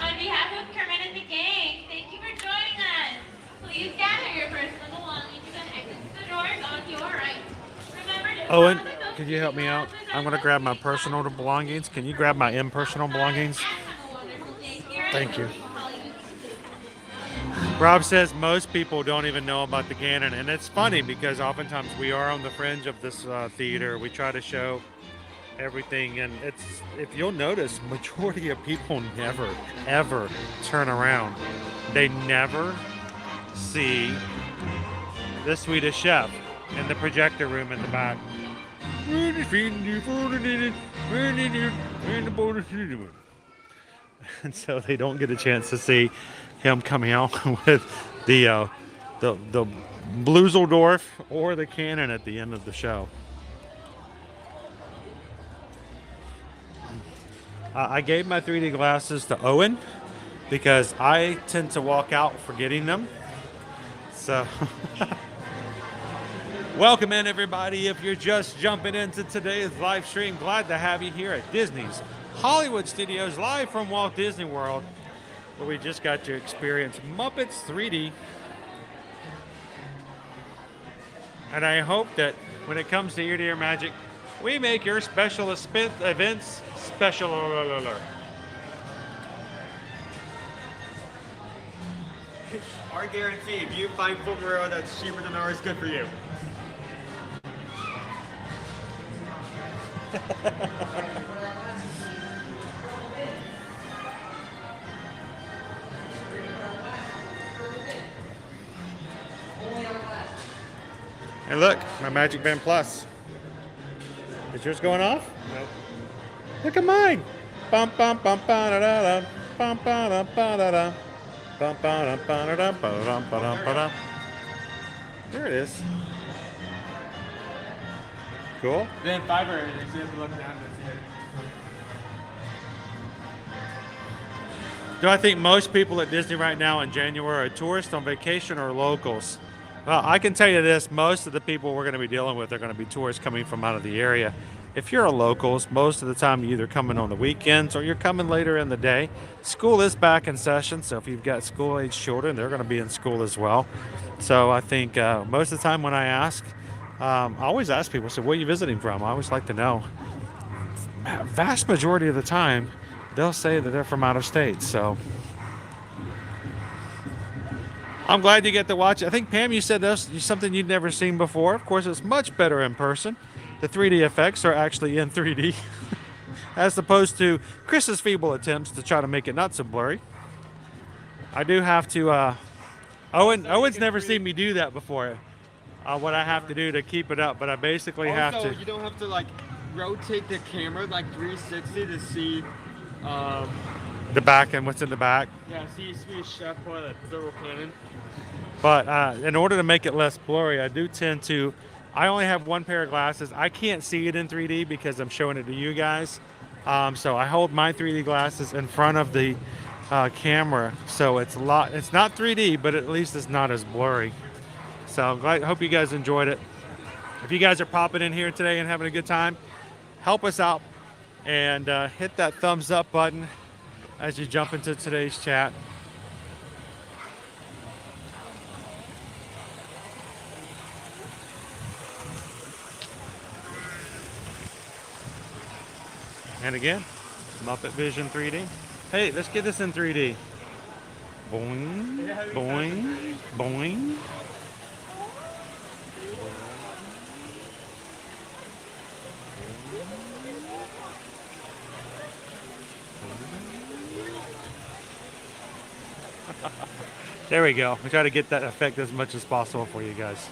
On behalf of Kermit and the gang, thank you for joining us. Please gather your personal belongings and exit the doors on your right. Remember to Owen, could you help me out? I'm going to grab my personal belongings. Can you grab my impersonal belongings? Thank you. Rob says most people don't even know about the Gannon, and it's funny because oftentimes we are on the fringe of this theater. We try to show everything, and it's, if you'll notice, majority of people never ever turn around. They never see the Swedish Chef in the projector room in the back. And so they don't get a chance to see him coming out with the Bluseldorf or the cannon at the end of the show. I gave my 3D glasses to Owen because I tend to walk out forgetting them. So welcome in, everybody. If you're just jumping into today's live stream, glad to have you here at Disney's Hollywood Studios, live from Walt Disney World, where we just got to experience Muppets 3D. And I hope that when it comes to ear-to-ear magic, we make your special events special. Our guarantee, if you find footwear that's cheaper than ours, good for you. And look, my Magic Band Plus. Is yours going off? Nope. Look at mine. Bum bum bum ba da da da. Bum ba da ba da da. Bum ba da ba da da ba da ba da ba da. There it is. Cool. Then Fiverr, you have to look down to see it. Do I think most people at Disney right now in January are tourists on vacation or locals? Well, I can tell you this, most of the people we're going to be dealing with are going to be tourists coming from out of the area. If you're a locals, most of the time you're either coming on the weekends or you're coming later in the day. School is back in session, so if you've got school-age children, they're going to be in school as well. So I think most of the time when I ask, I always ask people, so where are you visiting from? I always like to know. Vast majority of the time, they'll say that they're from out of state, so I'm glad you get to watch it. I think, Pam, you said that's something you'd never seen before. Of course, it's much better in person. The 3D effects are actually in 3D, as opposed to Chris's feeble attempts to try to make it not so blurry. I do have to, Owen's never seen me do that before, what I have to do to keep it up, but I basically have to. You don't have to like rotate the camera like 360 to see the back and what's in the back. Yeah, see Swedish Chef or the thermal cannon. But in order to make it less blurry, I do tend to, I only have one pair of glasses. I can't see it in 3D because I'm showing it to you guys. So I hold my 3D glasses in front of the camera. So it's not 3D, but at least it's not as blurry. So I hope you guys enjoyed it. If you guys are popping in here today and having a good time, help us out and hit that thumbs up button as you jump into today's chat. And again, Muppet Vision 3D. Hey, let's get this in 3D. Boing, boing, boing. There we go. We try to get that effect as much as possible for you guys.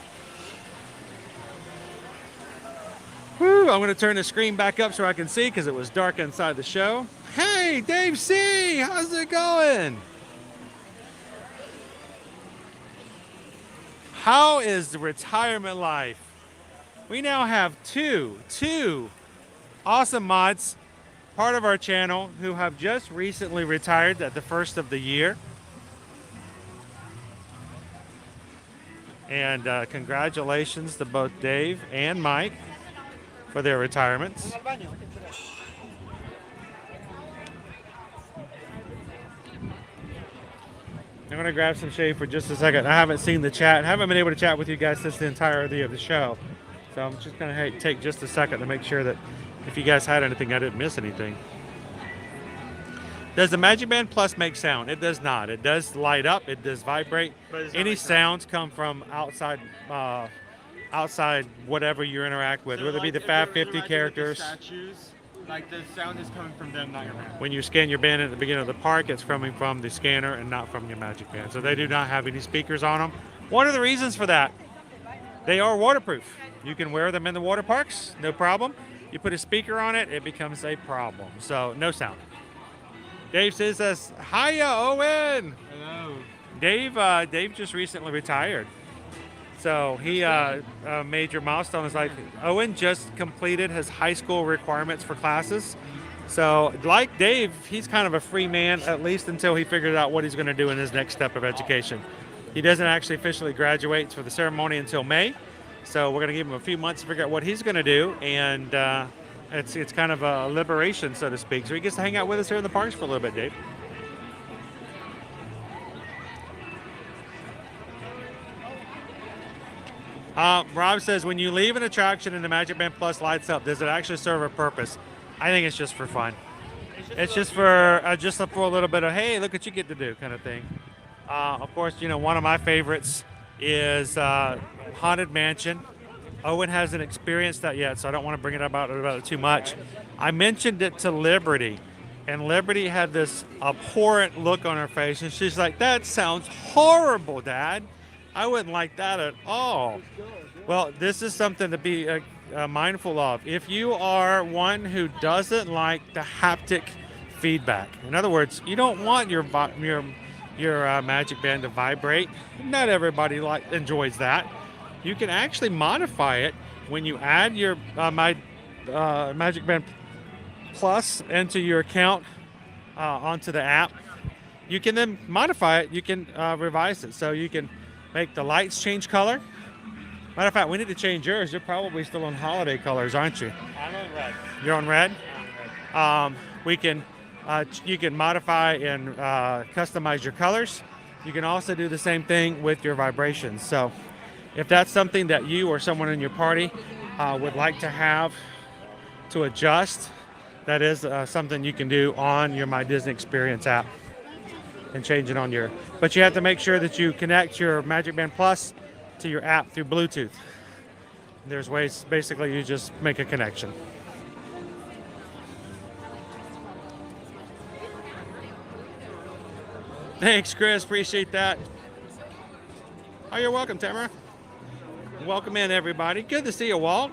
Woo, I'm going to turn the screen back up so I can see because it was dark inside the show. Hey, Dave C, how's it going? How is the retirement life? We now have two awesome mods, part of our channel, who have just recently retired at the first of the year. And congratulations to both Dave and Mike for their retirements. I'm going to grab some shade for just a second. I haven't seen the chat. I haven't been able to chat with you guys since the entirety of the show. So I'm just going to take just a second to make sure that if you guys had anything, I didn't miss anything. Does the Magic Band Plus make sound? It does not. It does light up. It does vibrate. Any sounds come from outside outside whatever you interact with, whether it be the Fab 50 characters. Statues, like the sound is coming from them, not your band. When you scan your band at the beginning of the park, it's coming from the scanner and not from your Magic Band. So they do not have any speakers on them. One of the reasons for that, they are waterproof. You can wear them in the water parks, no problem. You put a speaker on it, it becomes a problem. So no sound. Dave says, "Hiya, Owen." Hello. Dave just recently retired. So he a major milestone in his life. Owen just completed his high school requirements for classes. So like Dave, he's kind of a free man, at least until he figures out what he's going to do in his next step of education. He doesn't actually officially graduate for the ceremony until May. So we're going to give him a few months to figure out what he's going to do. And it's kind of a liberation, so to speak. So he gets to hang out with us here in the parks for a little bit, Dave. Rob says, when you leave an attraction and the Magic Band Plus lights up, does it actually serve a purpose? I think it's just for fun. It's just for a little bit of, hey, look what you get to do kind of thing. Of course, you know, one of my favorites is Haunted Mansion. Owen hasn't experienced that yet, so I don't want to bring it about it too much. I mentioned it to Liberty, and Liberty had this abhorrent look on her face, and she's like, that sounds horrible, Dad. I wouldn't like that at all. Well, this is something to be mindful of. If you are one who doesn't like the haptic feedback, in other words, you don't want your Magic Band to vibrate. Not everybody enjoys that. You can actually modify it when you add your Magic Band Plus into your account onto the app. You can then modify it. You can revise it. So you can make the lights change color. Matter of fact, we need to change yours. You're probably still on holiday colors, aren't you? I'm on red. You're on red? I'm on red. You can modify and customize your colors. You can also do the same thing with your vibrations. So if that's something that you or someone in your party would like to have to adjust, that is something you can do on your My Disney Experience app and change it on your. But you have to make sure that you connect your Magic Band Plus to your app through Bluetooth. There's ways, basically, you just make a connection. Thanks, Chris. Appreciate that. Oh, you're welcome, Tamara. Welcome in, everybody. Good to see you, Walt.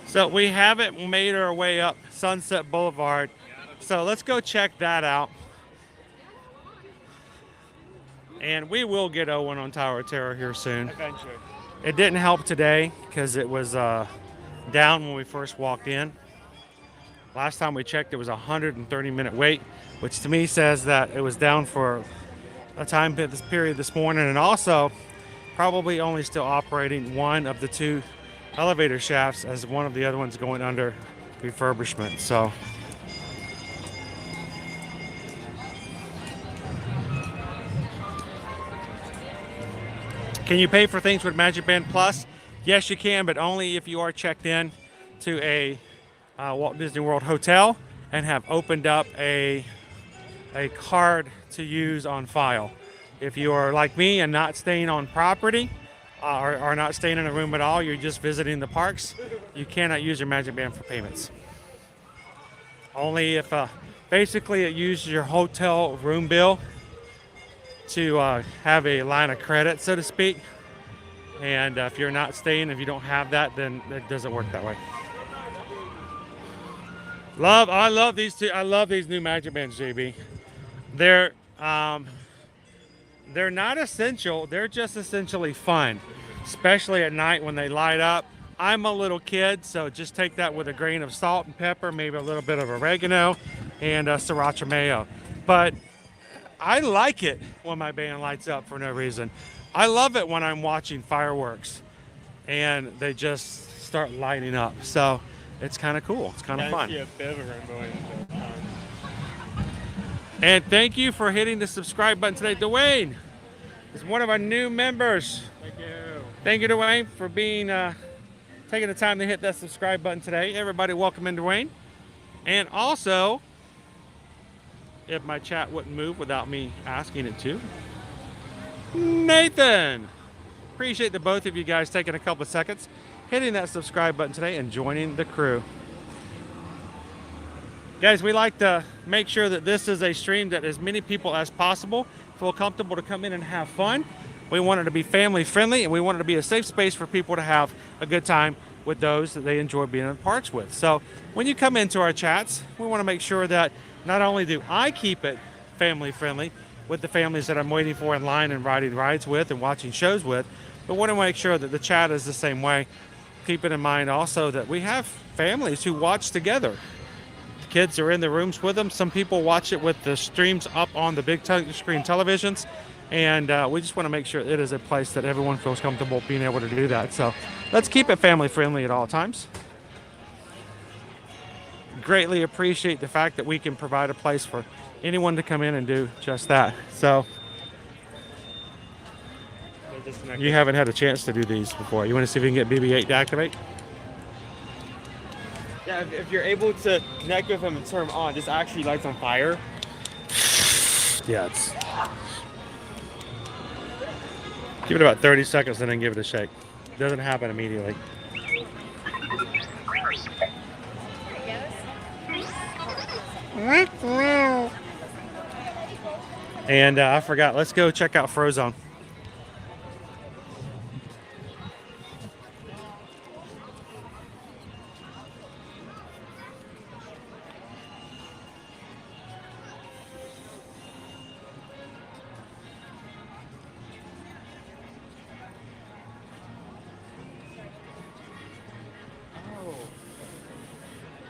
So we haven't made our way up Sunset Boulevard. So let's go check that out. And we will get Owen on Tower of Terror here soon. Eventually. It didn't help today because it was down when we first walked in. Last time we checked, it was a 130-minute wait, which to me says that it was down for a time period this morning, and also probably only still operating one of the two elevator shafts as one of the other ones going under refurbishment. So can you pay for things with Magic Band Plus? Yes, you can, but only if you are checked in to a Walt Disney World hotel and have opened up a card to use on file. If you are like me and not staying on property or not staying in a room at all, you're just visiting the parks, you cannot use your Magic Band for payments. Only if basically it uses your hotel room bill to have a line of credit, so to speak. And if you're not staying, if you don't have that, then it doesn't work that way. I love these two. I love these new Magic Bands, JB. They're not essential. They're just essentially fun, especially at night when they light up I'm a little kid, so just take that with a grain of salt and pepper, maybe a little bit of oregano and sriracha mayo. But I like it when my band lights up for no reason. I love it when I'm watching fireworks and they just start lighting up. So it's kind of cool. It's kind of fun. See a bit of a rainbow in the And thank you for hitting the subscribe button today. Dwayne is one of our new members. Thank you. Thank you, Dwayne, for being taking the time to hit that subscribe button today. Everybody, welcome in, Dwayne. And also, if my chat wouldn't move without me asking it to, Nathan. Appreciate the both of you guys taking a couple of seconds, hitting that subscribe button today and joining the crew. Guys, we like to make sure that this is a stream that as many people as possible feel comfortable to come in and have fun. We want it to be family friendly, and we want it to be a safe space for people to have a good time with those that they enjoy being in parks with. So when you come into our chats, we want to make sure that not only do I keep it family friendly with the families that I'm waiting for in line and riding rides with and watching shows with, but want to make sure that the chat is the same way. Keeping in mind also that we have families who watch together. The kids are in the rooms with them. Some people watch it with the streams up on the big screen televisions. And we just want to make sure it is a place that everyone feels comfortable being able to do that. So let's keep it family friendly at all times. Greatly appreciate the fact that we can provide a place for anyone to come in and do just that. So you haven't had a chance to do these before. You want to see if you can get BB-8 to activate? Yeah, if you're able to connect with them and turn them on, this actually lights on fire. Yeah, it's... Give it about 30 seconds and then give it a shake. It doesn't happen immediately. And I forgot, let's go check out Frozone.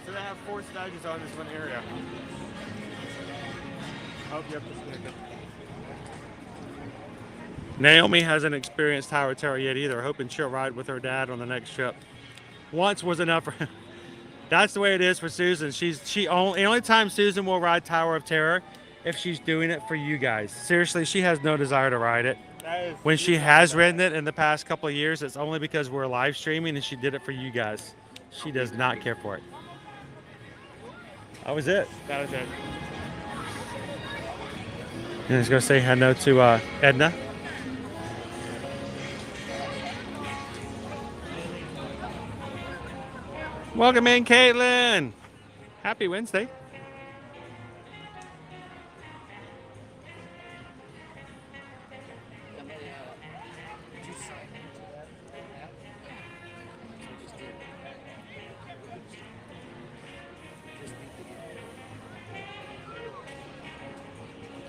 So they have 4 stages on this one area. Oh, yep, this is good. Naomi hasn't experienced Tower of Terror yet either, hoping she'll ride with her dad on the next trip. Once was enough for him. That's the way it is for Susan. The only time Susan will ride Tower of Terror if she's doing it for you guys. Seriously, she has no desire to ride it. When she has ridden it in the past couple of years, it's only because we're live streaming and she did it for you guys. She does not care for it. That was it. That was it. I'm just going to say hello to Edna. Welcome in, Caitlin. Happy Wednesday.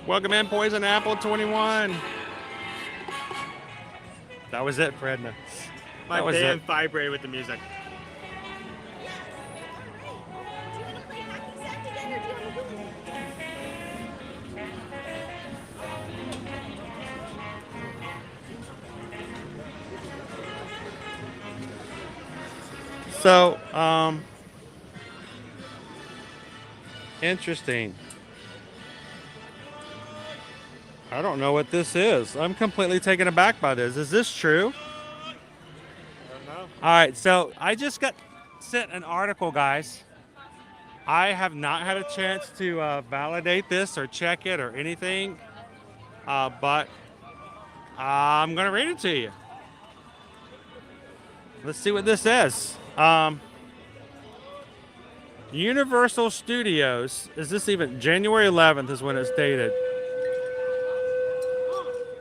Welcome in, Poison Apple 21. That was it for Edna. My band vibrated with the music. So, interesting. I don't know what this is. I'm completely taken aback by this. Is this true? I don't know. All right, so I just got sent an article, guys. I have not had a chance to validate this or check it or anything, but I'm going to read it to you. Let's see what this says. Universal Studios, is this even January 11th is when it's dated.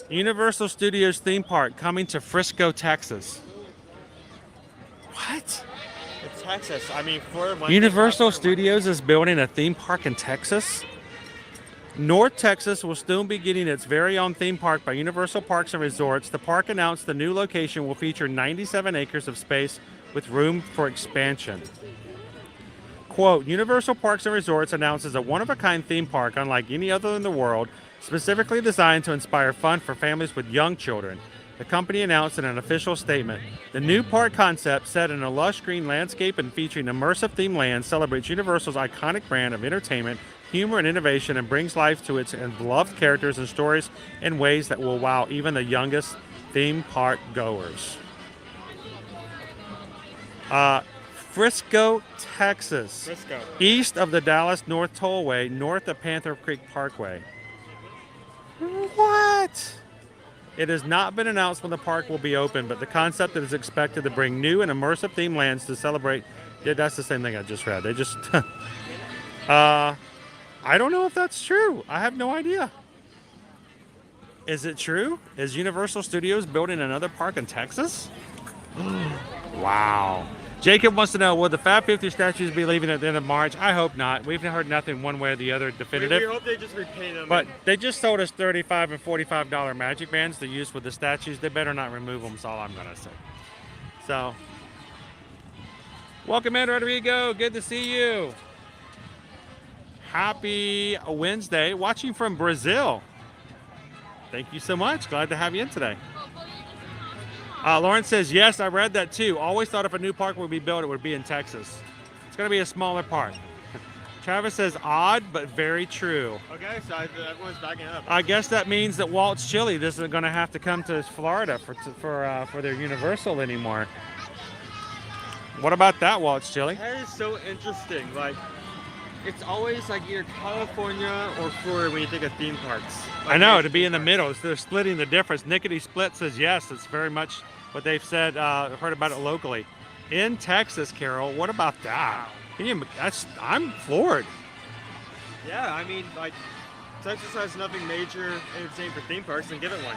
Universal Studios theme park coming to Frisco, Texas. What? It's Texas. I mean, for one Universal Studios is building a theme park in Texas? North Texas will soon be getting its very own theme park by Universal Parks and Resorts. The park announced the new location will feature 97 acres of space with room for expansion. Quote, Universal Parks and Resorts announces a one-of-a-kind theme park unlike any other in the world, specifically designed to inspire fun for families with young children. The company announced in an official statement, the new park concept, set in a lush green landscape and featuring immersive themed lands, celebrates Universal's iconic brand of entertainment, humor, and innovation, and brings life to its beloved characters and stories in ways that will wow even the youngest theme park goers. Frisco, Texas. Frisco. East of the Dallas North Tollway, north of Panther Creek Parkway. What? It has not been announced when the park will be open, but the concept is expected to bring new and immersive themed lands to celebrate. Yeah, that's the same thing I just read. They just... I don't know if that's true. I have no idea. Is it true? Is Universal Studios building another park in Texas? Wow. Jacob wants to know, will the Fab 50 statues be leaving at the end of March? I hope not. We've heard nothing one way or the other definitive. We hope they just repaint them. But they just sold us $35 and $45 magic bands to use with the statues. They better not remove them, is all I'm going to say. So, welcome in, Rodrigo. Good to see you. Happy Wednesday. Watching from Brazil. Thank you so much. Glad to have you in today. Lauren says, yes, I read that too. Always thought if a new park would be built, it would be in Texas. It's going to be a smaller park. Travis says, odd, but very true. Okay, so everyone's backing up. I guess that means that Walt's Chili isn't going to have to come to Florida for their Universal anymore. What about that, Walt's Chili? That is so interesting. Like, it's always like either California or Florida when you think of theme parks. Like, I know, to be in the middle. They're splitting the difference. Nickety Split says yes. It's very much what they've said. Heard about it locally. In Texas, Carol, what about that? I'm floored. Yeah, I mean, like, Texas has nothing major entertainment for theme parks, and give it one.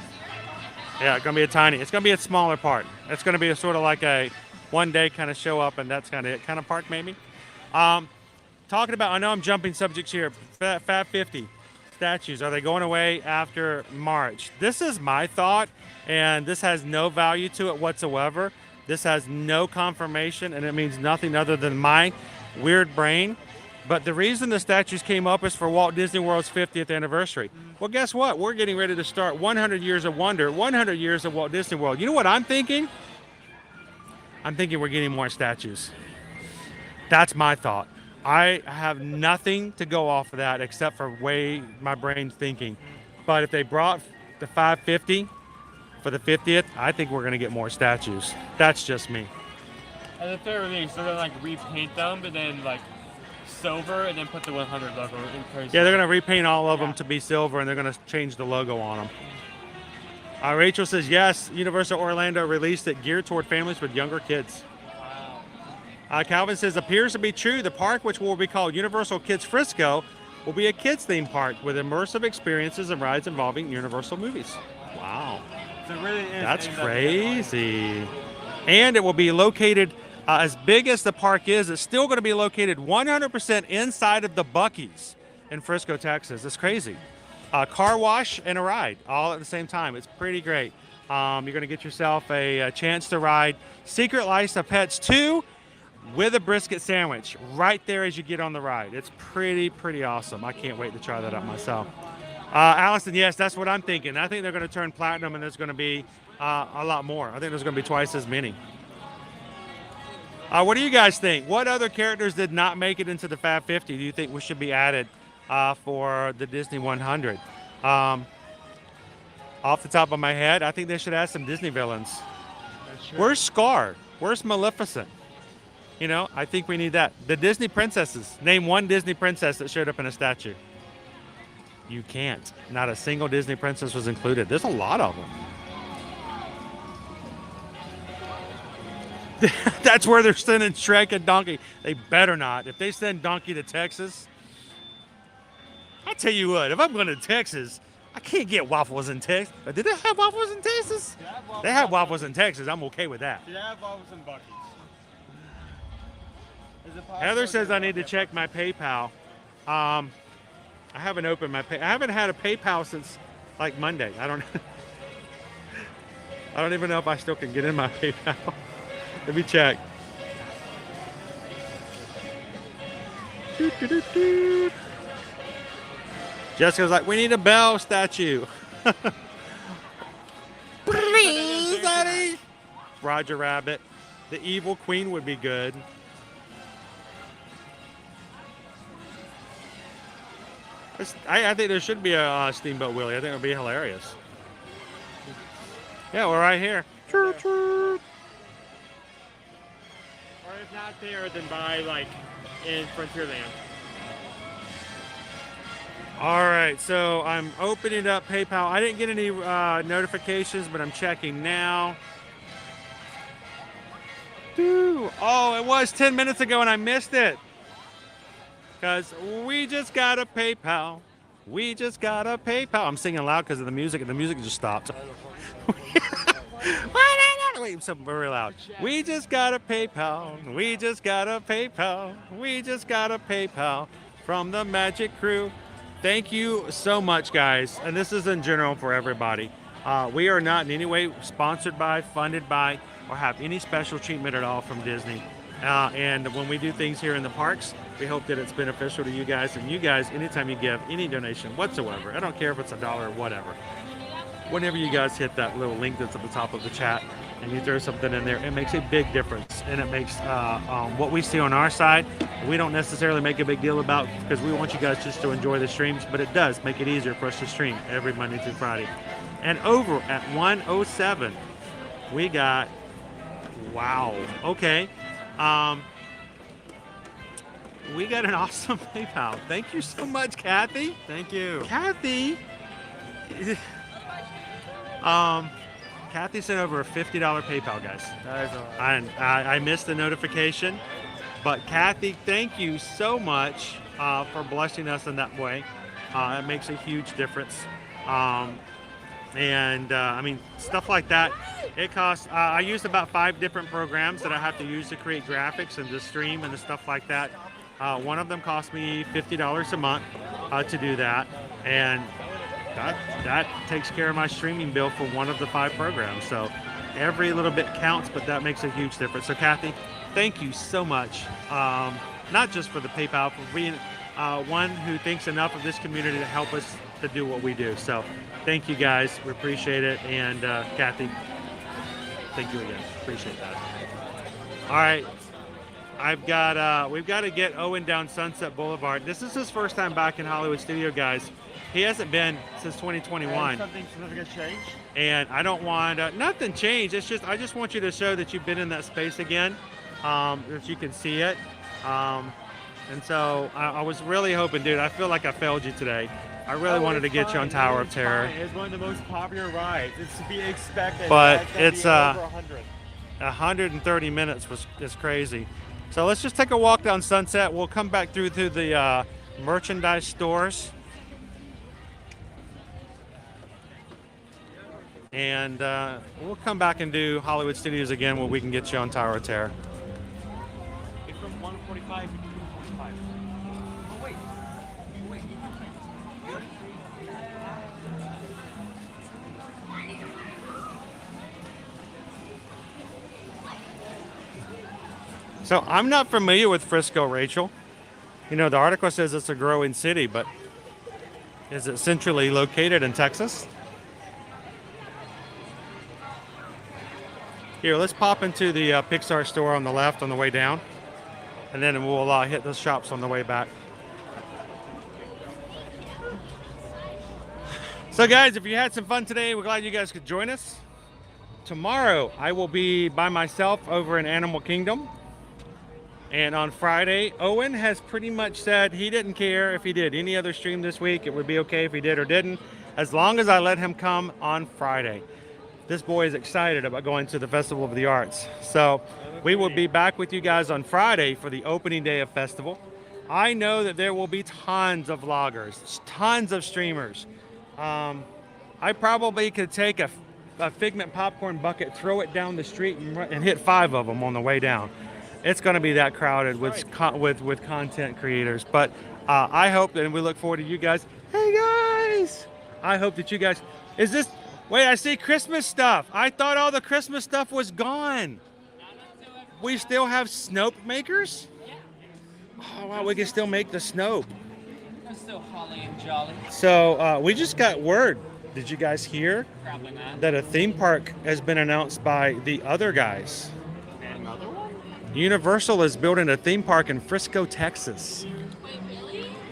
Yeah, it's going to be it's going to be a smaller park. It's going to be a sort of like a one day kind of show up and that's kind of it kind of park maybe. Talking about, I know I'm jumping subjects here, Fab 50 statues, are they going away after March? This is my thought, and this has no value to it whatsoever. This has no confirmation, and it means nothing other than my weird brain. But the reason the statues came up is for Walt Disney World's 50th anniversary. Well, guess what? We're getting ready to start 100 Years of Wonder, 100 years of Walt Disney World. You know what I'm thinking? I'm thinking we're getting more statues. That's my thought. I have nothing to go off of that except for way my brain's thinking. But if they brought the 550 for the 50th, I think we're going to get more statues. That's just me. At the very least, they're going to like repaint them, but then like silver, and then put the 100 logo in place. Yeah, they're going to repaint all of them to be silver, and they're going to change the logo on them. Rachel says, yes, Universal Orlando released it geared toward families with younger kids. Calvin says, appears to be true. The park, which will be called Universal Kids Frisco, will be a kids theme park with immersive experiences and rides involving Universal movies. Wow. So it really is. That's crazy. And it will be located, as big as the park is, it's still going to be located 100% inside of the Buc-ee's in Frisco, Texas. It's crazy. Car wash and a ride all at the same time. It's pretty great. You're going to get yourself a chance to ride Secret Life of Pets 2 with a brisket sandwich right there as you get on the ride. It's pretty awesome. I can't wait to try that out myself. Allison, yes, that's what I'm thinking. I think they're going to turn platinum, and there's going to be a lot more. I think there's going to be twice as many. What do you guys think? What other characters did not make it into the Fab 50 do you think we should be added for the Disney 100? Off the top of my head, I think they should add some Disney villains. Where's Scar? Where's Maleficent? You know, I think we need that. The Disney princesses. Name one Disney princess that showed up in a statue. You can't. Not a single Disney princess was included. There's a lot of them. That's where they're sending Shrek and Donkey. They better not. If they send Donkey to Texas, I tell you what, if I'm going to Texas, I can't get waffles in Texas. Did they have waffles in Texas? They have waffles in Texas. I'm okay with that. Did they have waffles in Buc-ee's? Heather says I need to check my PayPal. I haven't opened my I haven't had a PayPal since like Monday. I don't even know if I still can get in my PayPal. Let me check. Jessica's like, we need a bell statue. Please, Daddy. Roger Rabbit. The evil queen would be good. I think there should be a Steamboat Willie. I think it would be hilarious. Yeah, we're right here. Or if not there, then by like in Frontierland. All right, so I'm opening up PayPal. I didn't get any notifications, but I'm checking now. Dude, oh, it was 10 minutes ago and I missed it. Because we just got a PayPal. We just got a PayPal. I'm singing loud because of the music, and the music just stopped. Wait, something very loud. We just got a PayPal. We just got a PayPal. We just got a PayPal from the Magic Crew. Thank you so much, guys. And this is in general for everybody. We are not in any way sponsored by, funded by, or have any special treatment at all from Disney. And when we do things here in the parks, we hope that it's beneficial to you guys. And you guys, anytime you give any donation whatsoever, I don't care if it's $1 or whatever, whenever you guys hit that little link that's at the top of the chat and you throw something in there, it makes a big difference. And it makes what we see on our side, we don't necessarily make a big deal about because we want you guys just to enjoy the streams, but it does make it easier for us to stream every Monday through Friday. And over at 107, we got, wow, okay. We got an awesome PayPal. Thank you so much, Kathy. Thank you. Kathy. Kathy sent over a $50 PayPal, guys. That is all right. I missed the notification, but Kathy, thank you so much for blessing us in that way. It makes a huge difference. I mean, stuff like that, it costs, I use about 5 different programs that I have to use to create graphics and to stream and the stuff like that. One of them cost me $50 a month to do that. And that takes care of my streaming bill for one of the 5 programs. So every little bit counts, but that makes a huge difference. So Kathy, thank you so much. Not just for the PayPal, for being one who thinks enough of this community to help us to do what we do. So thank you guys, we appreciate it. And Kathy, thank you again, appreciate that. All right, we've got to get Owen down Sunset Boulevard. This is his first time back in Hollywood Studio, guys. He hasn't been since 2021. Something significant change? And I don't want nothing changed. It's just I just want you to show that you've been in that space again, that you can see it. And so I was really hoping, dude. I feel like I failed you today. I really wanted to get you on Tower of Terror. It's one of the most popular rides. It's to be expected. But it's over 100. 130 minutes is crazy. So let's just take a walk down Sunset. We'll come back through the merchandise stores. And we'll come back and do Hollywood Studios again where we can get you on Tower of Terror. It's from 145 to 245. Oh, wait. So I'm not familiar with Frisco, Rachel. You know, the article says it's a growing city, but is it centrally located in Texas? Here, let's pop into the Pixar store on the left on the way down, and then we'll hit the shops on the way back. So guys, if you had some fun today, we're glad you guys could join us. Tomorrow, I will be by myself over in Animal Kingdom. And on Friday, Owen has pretty much said he didn't care if he did any other stream this week. It would be okay if he did or didn't, as long as I let him come on Friday. This boy is excited about going to the Festival of the Arts. So we will be back with you guys on Friday for the opening day of Festival. I know that there will be tons of vloggers, tons of streamers. I probably could take a Figment popcorn bucket, throw it down the street and hit 5 of them on the way down. It's going to be that crowded with content creators. But I hope that, and we look forward to you guys. Hey guys! I hope that you guys, wait, I see Christmas stuff. I thought all the Christmas stuff was gone. We still have Snope makers? Oh, wow, we can still make the snow. I'm still holly and jolly. So we just got word. Did you guys hear Probably not. that a theme park has been announced by the other guys? Another one? Universal is building a theme park in Frisco, Texas.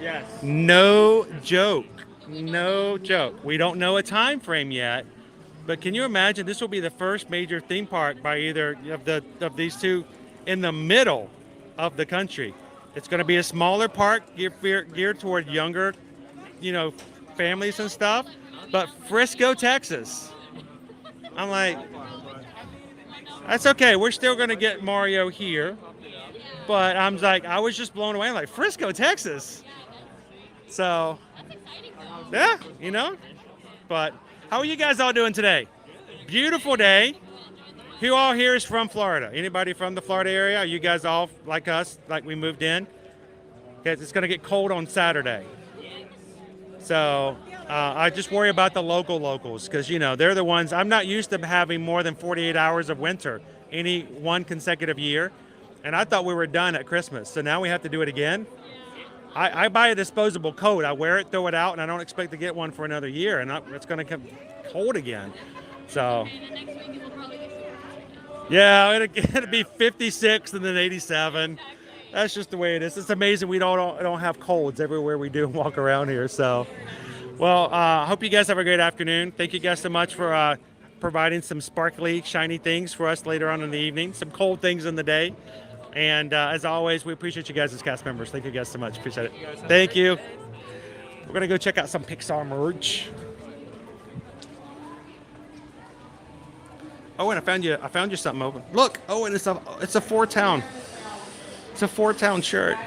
Yes. No joke. No joke. We don't know a time frame yet, but can you imagine this will be the first major theme park by either of these two in the middle of the country. It's going to be a smaller park geared toward younger, families and stuff, but Frisco, Texas. I'm like, that's okay. We're still going to get Mario here, but I was just blown away. I'm like, Frisco, Texas. So, yeah, But how are you guys all doing today? Beautiful day. Who all here is from Florida? Anybody from the Florida area? Are you guys all like us, like we moved in? Okay, it's going to get cold on Saturday. So I just worry about the locals because, they're the ones. I'm not used to having more than 48 hours of winter any one consecutive year. And I thought we were done at Christmas. So now we have to do it again. I buy a disposable coat. I wear it, throw it out, and I don't expect to get one for another year. And it's going to come cold again. So, yeah, it'll be 56 and then 87. That's just the way it is. It's amazing we don't have colds everywhere we do and walk around here. So, well, I hope you guys have a great afternoon. Thank you guys so much for providing some sparkly, shiny things for us later on in the evening, some cold things in the day. And as always, we appreciate you guys as cast members. Thank you guys so much. Appreciate it. Thank you. We're going to go check out some Pixar merch. Owen, I found you something open. Look, Owen, it's a Four Town. It's a Four Town shirt.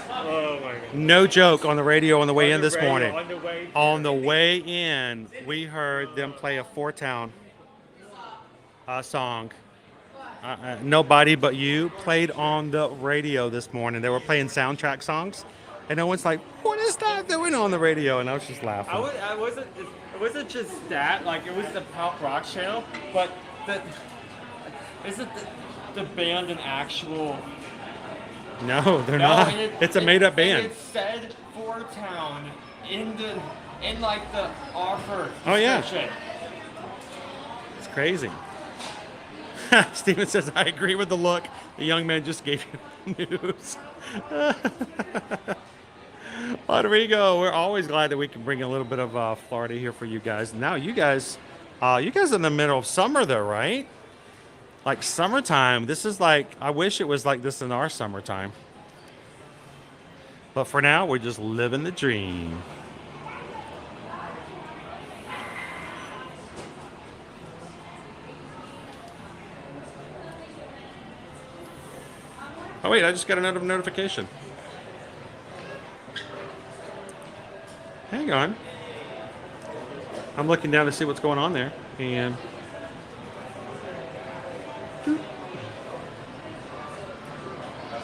Oh my God. No joke, on the radio on the way in this radio, morning. on the way in, we heard them play a Four Town song. Nobody But You played on the radio this morning. They were playing soundtrack songs, and Owen's like, "What is that doing on the radio?" And I was just laughing. It wasn't just that. Like, it was the pop rock channel, but isn't the band an actual? No, they're not. It's a made-up band. It said Four Town in the offer. Oh yeah. Description. It's crazy. Steven says, I agree with the look. The young man just gave you news. Rodrigo, we're always glad that we can bring a little bit of Florida here for you guys. Now, you guys in the middle of summer though, right? Like summertime. This is like, I wish it was like this in our summertime. But for now, we're just living the dream. Oh wait, I just got another notification. Hang on. I'm looking down to see what's going on there, and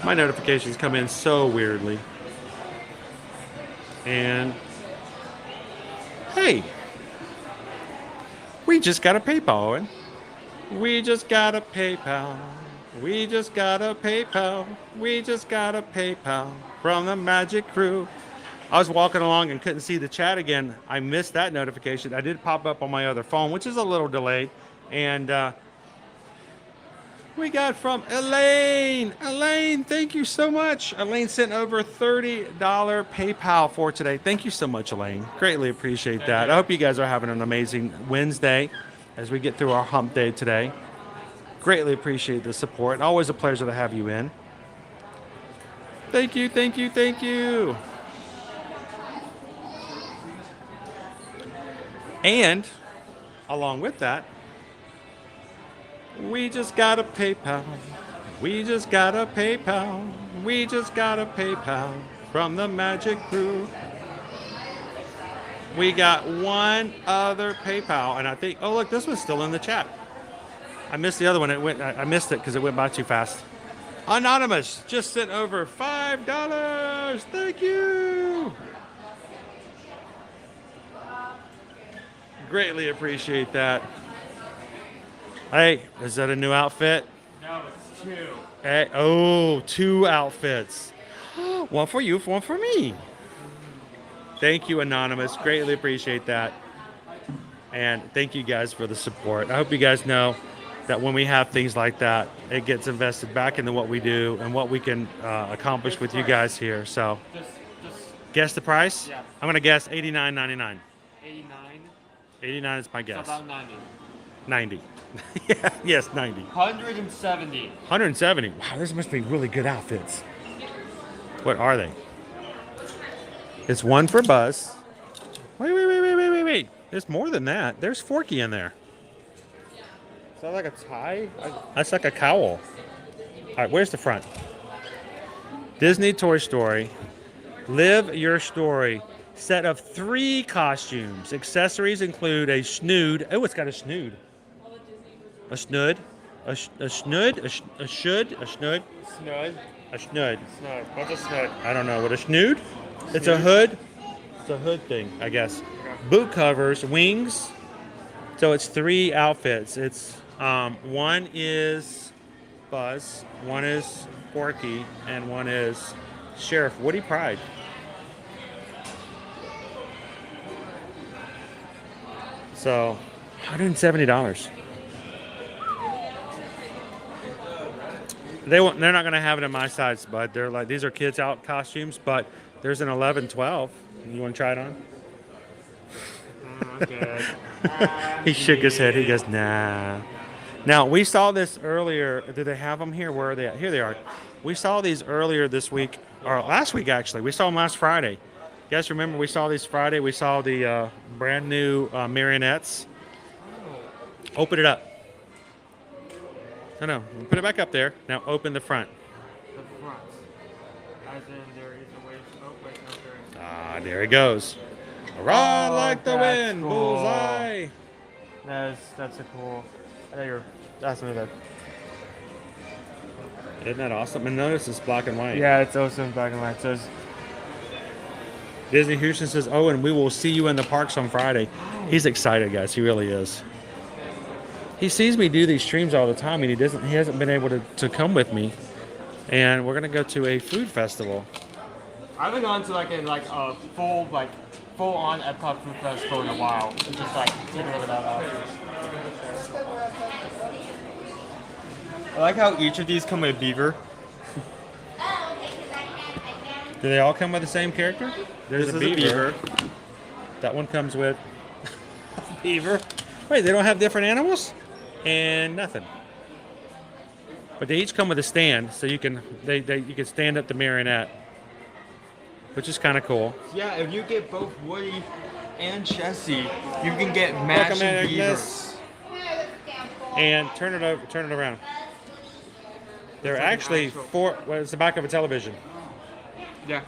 my notifications come in so weirdly. And hey, we just got a PayPal, Owen. We just got a PayPal. We just got a PayPal. We just got a PayPal from the Magic Crew. I was walking along and couldn't see the chat again. I missed that notification. I did pop up on my other phone, which is a little delayed. And we got from Elaine. Elaine, thank you so much. Elaine sent over $30 PayPal for today. Thank you so much, Elaine. Greatly appreciate that. I hope you guys are having an amazing Wednesday as we get through our hump day today. Greatly appreciate the support. Always a pleasure to have you in. Thank you, thank you, thank you. And along with that, we just got a PayPal. We just got a PayPal. We just got a PayPal from the Magic Crew. We got one other PayPal, and I think, oh look, this one's still in the chat. I missed the other one. I missed it because it went by too fast. Anonymous just sent over $5. Thank you. Greatly appreciate that. Hey, is that a new outfit? No, it's two. Hey, oh, two outfits. One for you, one for me. Thank you, Anonymous. Greatly appreciate that. And thank you guys for the support. I hope you guys know that when we have things like that, it gets invested back into what we do and what we can accomplish with you guys here. So, guess the price? Yeah. I'm going to guess $89.99. 89. 89 is my guess. About 90. 90. Yeah, yes, 90. 170. 170. Wow, this must be really good outfits. What are they? It's one for Buzz. Wait. There's more than that. There's Forky in there. Is that like a tie? That's like a cowl. All right, where's the front? Disney Toy Story. Live Your Story. Set of 3 costumes. Accessories include a snood. Oh, it's got a snood. A snood. A snood. A snood. Snood. A snood. Snood. What's a snood? I don't know what a snood. It's a hood. It's a hood thing, I guess. Boot covers, wings. So it's 3 outfits. It's one is Buzz, one is Forky, and one is Sheriff Woody Pride. So, $170. They're not going to have it in my size, but they're like, these are kids out costumes, but there's an 11, 12. You want to try it on? Okay. He shook his head. He goes, nah. Now, we saw this earlier. Did they have them here? Where are they at? Here they are. We saw these earlier this week, or last week, actually. We saw them last Friday. You guys remember we saw these Friday? We saw the brand new marionettes. Open it up. No. Put it back up there. Now open the front. The front. As in there is a way. Oh, wait, no, there is. Ah, there he goes. Ride like the that's wind, cool. bullseye. That's a cool. That's really good. Isn't that awesome? And notice it's black and white. Yeah, it's also in black and white. So it's, Disney Houston says, Owen, we will see you in the parks on Friday. He's excited, guys. He really is. He sees me do these streams all the time, and he hasn't been able to come with me. And we're gonna go to a food festival. I haven't gone to a full on Epcot Food Festival in a while. It's just like taking over that office. I like how each of these come with a beaver. Do they all come with the same character? There's This a is a beaver. That one comes with beaver. Wait, they don't have different animals? And nothing. But they each come with a stand, so you can you can stand up the marionette, which is kind of cool. Yeah, if you get both Woody and Jessie, you can get matching beavers. And turn it around. They're actually 4. Well, it's the back of a television. Yeah.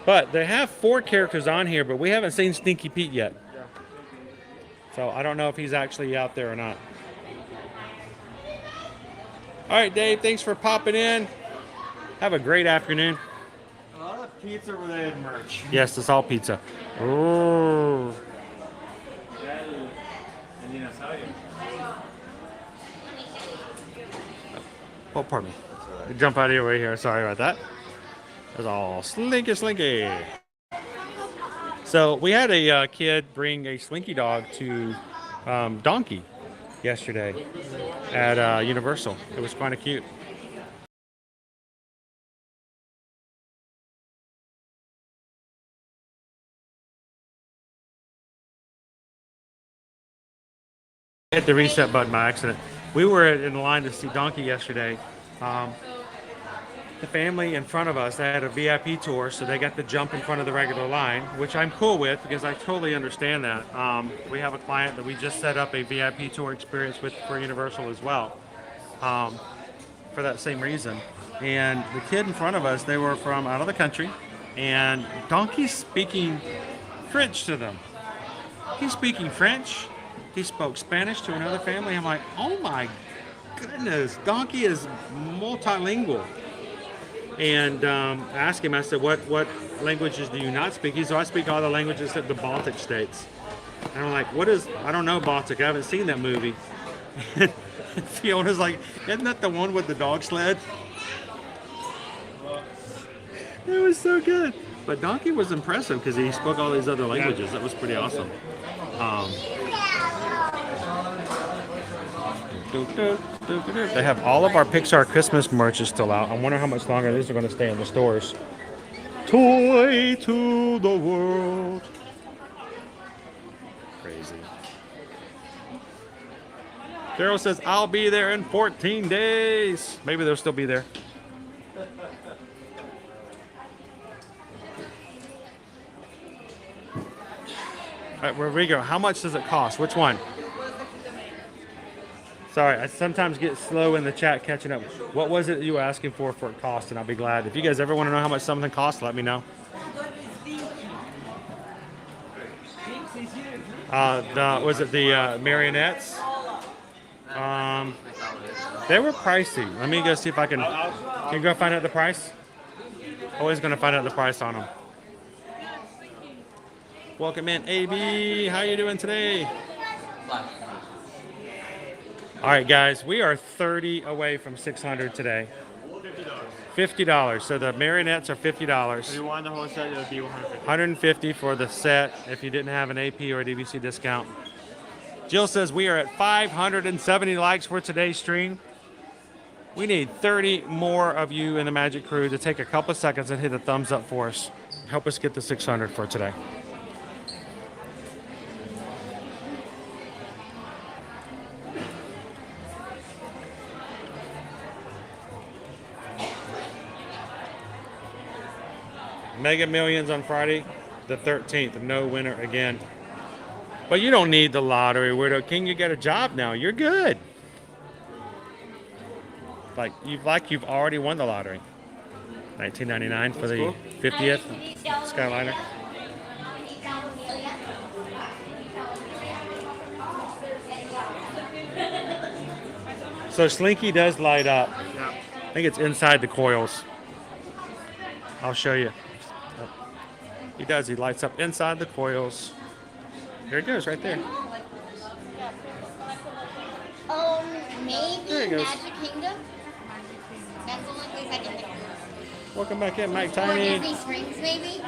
But they have 4 characters on here, but we haven't seen Stinky Pete yet. Yeah. So I don't know if he's actually out there or not. All right, Dave, thanks for popping in. Have a great afternoon. A lot of pizza related merch. Yes, it's all pizza. Ooh. Oh, pardon me. Jump out of your way here. Sorry about that. That's all slinky. So we had a kid bring a Slinky dog to Donkey yesterday at Universal. It was kind of cute. Hit the reset button by accident. We were in line to see Donkey yesterday. The family in front of us, they had a VIP tour, so they got to jump in front of the regular line, which I'm cool with because I totally understand that. We have a client that we just set up a VIP tour experience with for Universal as well, for that same reason. And the kid in front of us, they were from out of the country, and Donkey's speaking French to them. He's speaking French. He spoke Spanish to another family. I'm like, oh my goodness, Donkey is multilingual. And I asked him, I said, what languages do you not speak? He said, I speak all the languages except the Baltic states. And I'm like, I don't know Baltic, I haven't seen that movie. And Fiona's like, isn't that the one with the dog sled? It was so good. But Donkey was impressive because he spoke all these other languages. That was pretty awesome. They have all of our Pixar Christmas merch is still out. I wonder how much longer these are going to stay in the stores. Toy to the world. Crazy. Daryl says, I'll be there in 14 days. Maybe they'll still be there. All right, Rodrigo, how much does it cost? Which one? Sorry, I sometimes get slow in the chat catching up. What was it you were asking for it cost? And I'll be glad. If you guys ever want to know how much something costs, let me know. Was it the marionettes? They were pricey. Let me go see if I can you go find out the price? Always going to find out the price on them. Welcome in, AB. How you doing today? All right, guys, we are 30 away from 600 today. $50. So the marionettes are $50. If you want the whole set, it would be 150. $150 for the set if you didn't have an AP or a DVC discount. Jill says we are at 570 likes for today's stream. We need 30 more of you in the Magic Crew to take a couple of seconds and hit a thumbs up for us. Help us get to 600 for today. Mega Millions on Friday the 13th. No winner again. But you don't need the lottery, Weirdo King. You got a job now. You're good. Like you've already won the lottery. $19.99 for the 50th Skyliner. So Slinky does light up. I think it's inside the coils. I'll show you. He does. He lights up inside the coils. Here it goes, right there. Maybe There it goes. Magic Kingdom. That's the only place I can think of. Welcome back in, Mike Or Tiny. Disney Springs, maybe.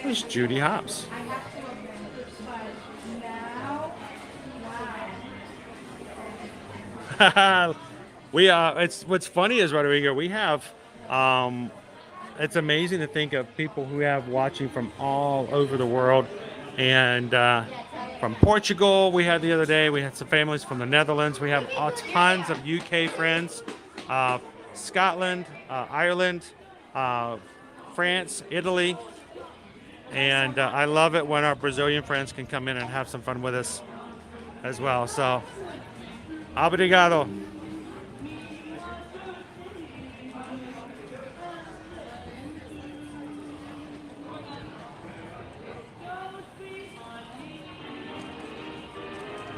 There's Judy Hopps. It's what's funny is, Rodrigo, we have it's amazing to think of people who have watching from all over the world, and from Portugal we had the other day. We had some families from the Netherlands. We have tons of UK friends, Scotland, Ireland, France, Italy, and I love it when our Brazilian friends can come in and have some fun with us as well. So, obrigado.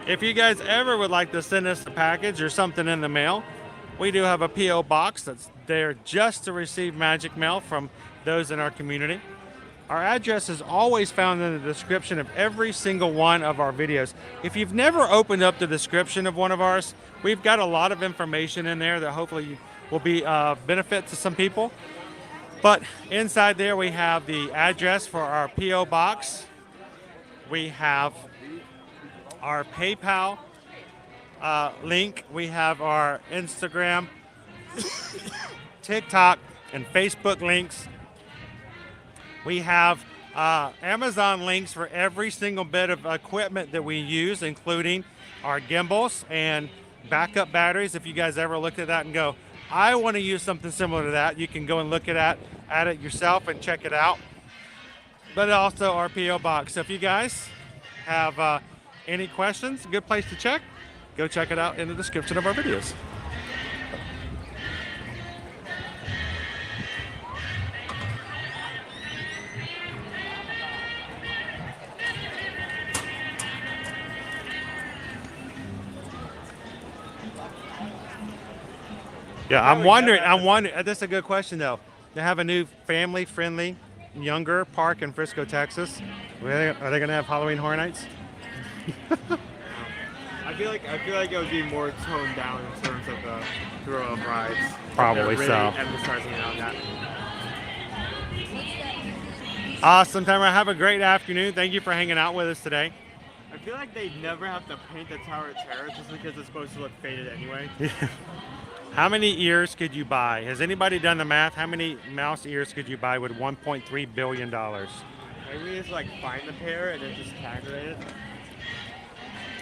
If you guys ever would like to send us a package or something in the mail, we do have a P.O. box that's there just to receive magic mail from those in our community. Our address is always found in the description of every single one of our videos. If you've never opened up the description of one of ours, we've got a lot of information in there that hopefully will be benefit to some people. But inside there we have the address for our P.O. box. We have our PayPal link. We have our Instagram, TikTok, and Facebook links. We have Amazon links for every single bit of equipment that we use, including our gimbals and backup batteries. If you guys ever looked at that and go, I want to use something similar to that, you can go and look at it yourself and check it out. But also our P.O. box. So if you guys have any questions, a good place to check, go check it out in the description of our videos. Yeah, I'm wondering, that's a good question though. They have a new family-friendly, younger park in Frisco, Texas. Are they going to have Halloween Horror Nights? I feel like it would be more toned down in terms of the throw-up rides. Probably They're so. really emphasizing on that. Awesome, Timer. Have a great afternoon. Thank you for hanging out with us today. I feel like they never have to paint the Tower of Terror just because it's supposed to look faded anyway. How many ears could you buy? Has anybody done the math? How many mouse ears could you buy with $1.3 billion? Maybe just like find the pair and then just calculate it.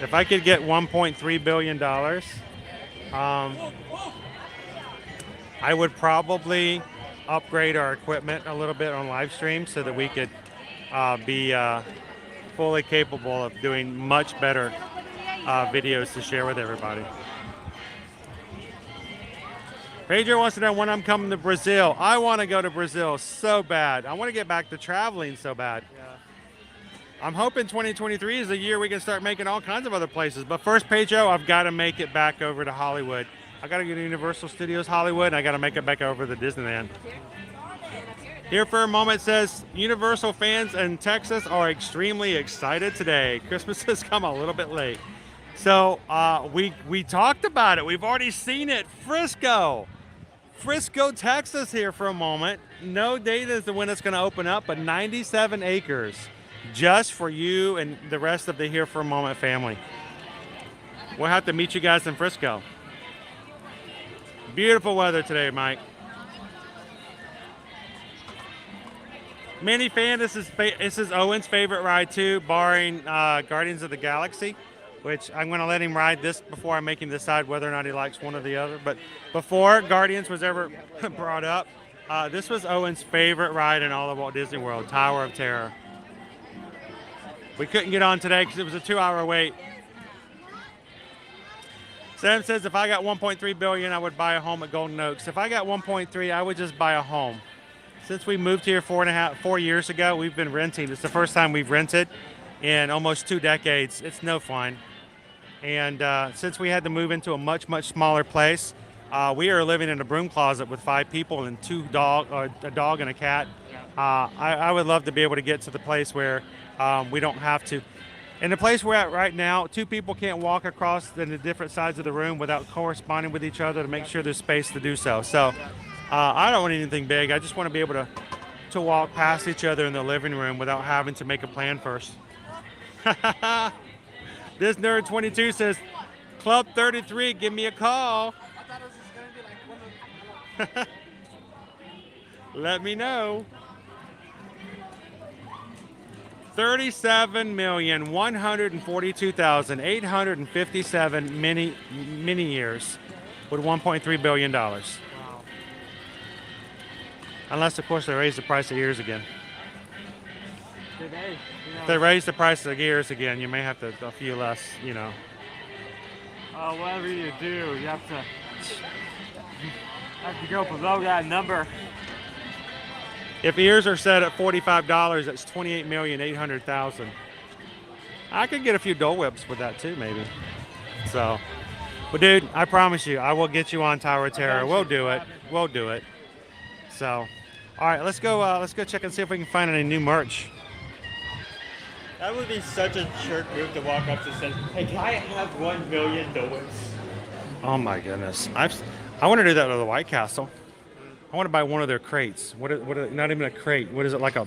If I could get $1.3 billion, I would probably upgrade our equipment a little bit on live stream so that we could be fully capable of doing much better videos to share with everybody. Pedro wants to know when I'm coming to Brazil. I want to go to Brazil so bad. I want to get back to traveling so bad. Yeah. I'm hoping 2023 is the year we can start making all kinds of other places. But first, Pedro, I've got to make it back over to Hollywood. I got to go to Universal Studios Hollywood, and I got to make it back over to Disneyland. Here for a moment says, Universal fans in Texas are extremely excited today. Christmas has come a little bit late. So we talked about it. We've already seen it. Frisco, Texas here for a moment. No date as to when it's going to open up, but 97 acres just for you and the rest of the Here for a Moment family. We'll have to meet you guys in Frisco. Beautiful weather today, Mike. Mini fan, this is Owen's favorite ride too, barring Guardians of the Galaxy, which I'm going to let him ride this before I make him decide whether or not he likes one or the other. But before Guardians was ever brought up, this was Owen's favorite ride in all of Walt Disney World, Tower of Terror. We couldn't get on today because it was a 2-hour wait. Sam says if I got $1.3 billion, I would buy a home at Golden Oaks. If I got $1.3, I would just buy a home. Since we moved here 4 years ago, we've been renting. It's the first time we've rented in almost 2 decades. It's no fun. And since we had to move into a much smaller place, we are living in a broom closet with 5 people and a dog and a cat. I would love to be able to get to the place where we don't have to. In the place we're at right now, 2 people can't walk across the different sides of the room without corresponding with each other to make sure there's space to do so. So I don't want anything big. I just want to be able to walk past each other in the living room without having to make a plan first. This nerd 22 says, Club 33, give me a call. Let me know. 37,142,857 mini years with $1.3 billion. Wow. Unless, of course, they raise the price of ears again. If they raise the price of gears again, you may have to a few less, you know. Whatever you do, you have to go below that number. If ears are set at $45, that's $28,800,000. I could get a few Dole Whips with that too, maybe. So, but dude, I promise you, I will get you on Tower of Terror. We'll do it. We'll do it. So, all right, let's go check and see if we can find any new merch. That would be such a jerk move to walk up to say, hey, can I have 1 million Dole Whips? Oh my goodness. I want to do that with the White Castle. I want to buy one of their crates. What not even a crate. What is it, like a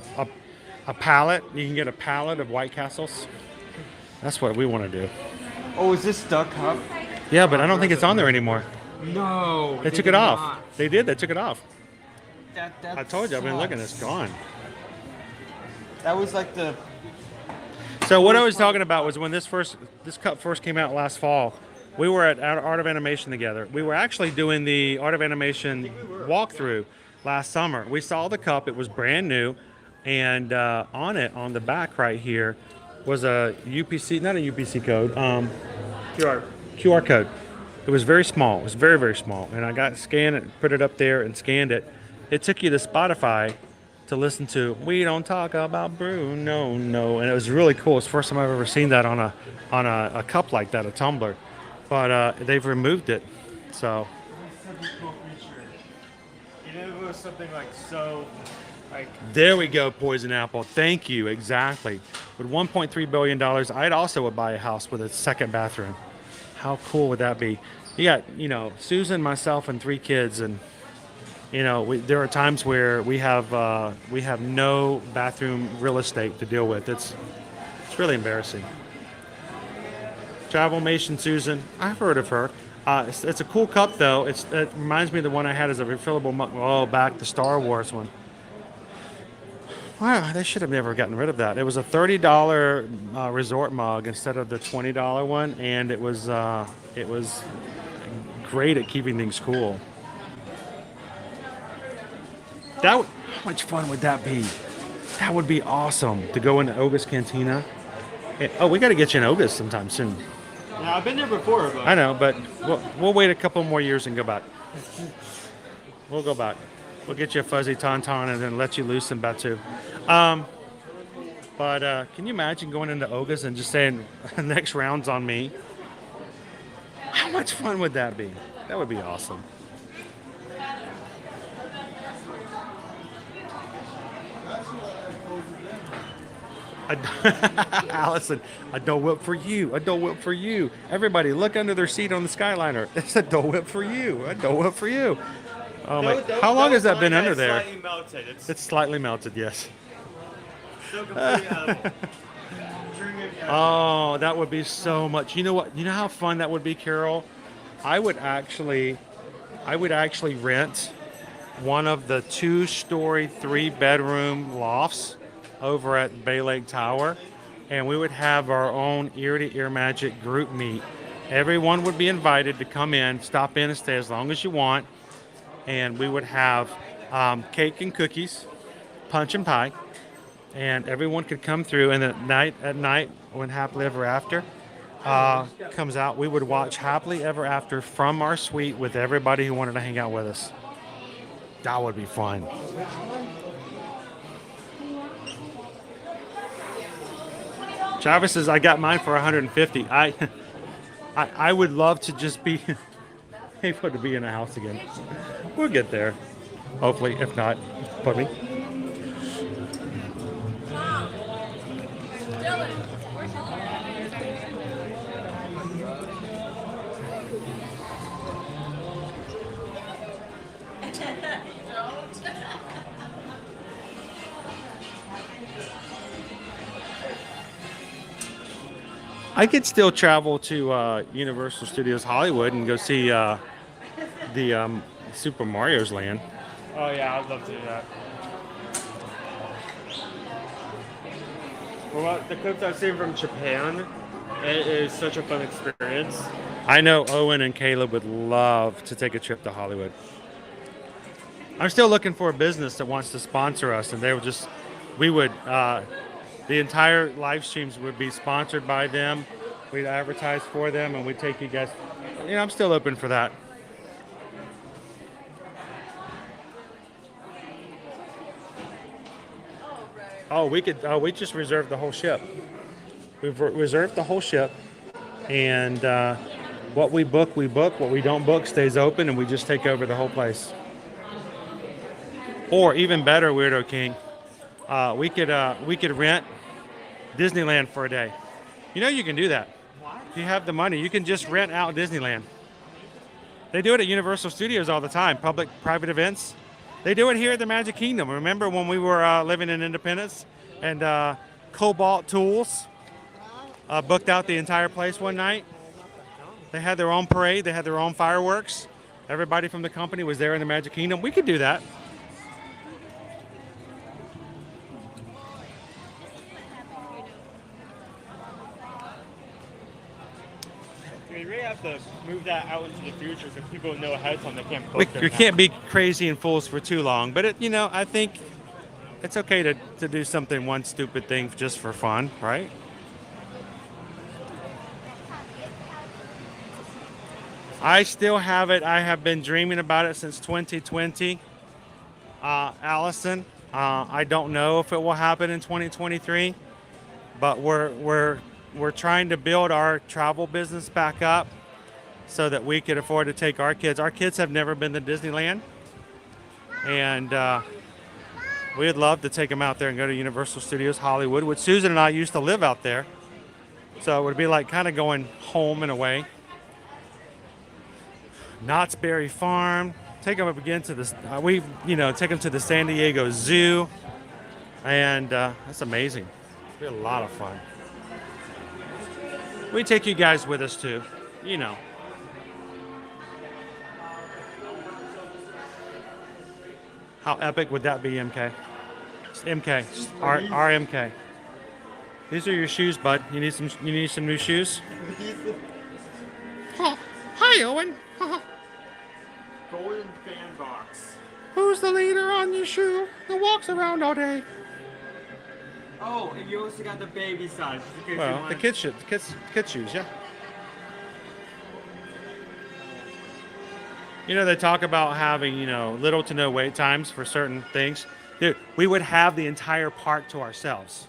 pallet? You can get a pallet of White Castles. That's what we want to do. Oh, is this Duck Cup? Yeah, but I don't think it's on there anymore. No. They took it off. Not. They did. They took it off. That I told you. I've been looking. It's gone. That was like the... So what I was talking about was when this cup first came out last fall, we were at Art of Animation together. We were actually doing the Art of Animation walkthrough last summer. We saw the cup. It was brand new. And on it, on the back right here, was a UPC, not a UPC code, QR code. It was very small. It was very, very small. And I got scanned it, put it up there and scanned it. It took you to Spotify to listen to We Don't Talk About Bruno, no. And it was really cool. It's the first time I've ever seen that on a cup like that, a tumbler. But they've removed it. So. Such a cool feature. You know, it was something like so, like. There we go, Poison Apple. Thank you. Exactly. With $1.3 billion, I'd also would buy a house with a second bathroom. How cool would that be? You got, you know, Susan, myself, and 3 kids, and you know, there are times where we have no bathroom real estate to deal with. It's really embarrassing. Travelmation Susan, I've heard of her. It's a cool cup though. It reminds me of the one I had as a refillable mug. Oh, back the Star Wars one. Wow, they should have never gotten rid of that. It was a $30 resort mug instead of the $20 one, and it was great at keeping things cool. How much fun would that be? That would be awesome to go into Oga's Cantina. Oh, we got to get you in Oga's sometime soon. Yeah, I've been there before. But... I know, but we'll wait a couple more years and go back. We'll go back. We'll get you a fuzzy tauntaun and then let you loose in Batu. But can you imagine going into Oga's and just saying, next round's on me? How much fun would that be? That would be awesome. Allison, a Dole Whip for you. A Dole Whip for you. Everybody, look under their seat on the Skyliner. It's a Dole Whip for you. A Dole Whip for you. Oh my! How long has that been under there? Slightly melted. It's slightly melted. Yes. Still completely, Oh, that would be so much. You know what? You know how fun that would be, Carol? I would actually rent one of the 2-story, 3-bedroom lofts over at Bay Lake Tower, and we would have our own Ear to Ear Magic group meet. Everyone would be invited to come in, stop in and stay as long as you want, and we would have cake and cookies, punch and pie, and everyone could come through. And at night when Happily Ever After comes out, we would watch Happily Ever After from our suite with everybody who wanted to hang out with us. That would be fun. Travis says, I got mine for 150. I would love to just be able to be in a house again. We'll get there. Hopefully, if not, put me. I could still travel to Universal Studios Hollywood and go see the Super Mario's Land. Oh yeah, I'd love to do that. Well, the clips I've seen from Japan, it is such a fun experience. I know Owen and Caleb would love to take a trip to Hollywood. I'm still looking for a business that wants to sponsor us, and the entire live streams would be sponsored by them. We'd advertise for them, and we'd take you guys. You know, I'm still open for that. Oh, we could. We just reserved the whole ship. We've reserved the whole ship, and what we book, we book. What we don't book stays open, and we just take over the whole place. Or even better, Weirdo King, we could rent Disneyland for a day. You know you can do that. If you have the money, you can just rent out Disneyland. They do it at Universal Studios all the time, private events. They do it here at the Magic Kingdom. Remember when we were living in Independence and Cobalt Tools booked out the entire place one night? They had their own parade. They had their own fireworks. Everybody from the company was there in the Magic Kingdom. We could do that. We really have to move that out into the future so people know ahead of time they can't book We can't be crazy and fools for too long, but I think it's okay to do something, one stupid thing just for fun, right? I still have it. I have been dreaming about it since 2020. Allison, I don't know if it will happen in 2023, but we're trying to build our travel business back up so that we could afford to take our kids. Our kids have never been to Disneyland, and we'd love to take them out there and go to Universal Studios Hollywood, which Susan and I used to live out there. So it would be like kind of going home in a way. Knott's Berry Farm. Take them up again to the take them to the San Diego Zoo, and that's amazing. It'll be a lot of fun. We take you guys with us too, you know. How epic would that be, MK? Just MK, just RMK. These are your shoes, bud. You need some new shoes? Hi, Owen. Golden fan box. Who's the leader on your shoe that walks around all day? Oh, and you also got the baby size. Well, the kids shoes, yeah. You know, they talk about having, little to no wait times for certain things. Dude, we would have the entire park to ourselves.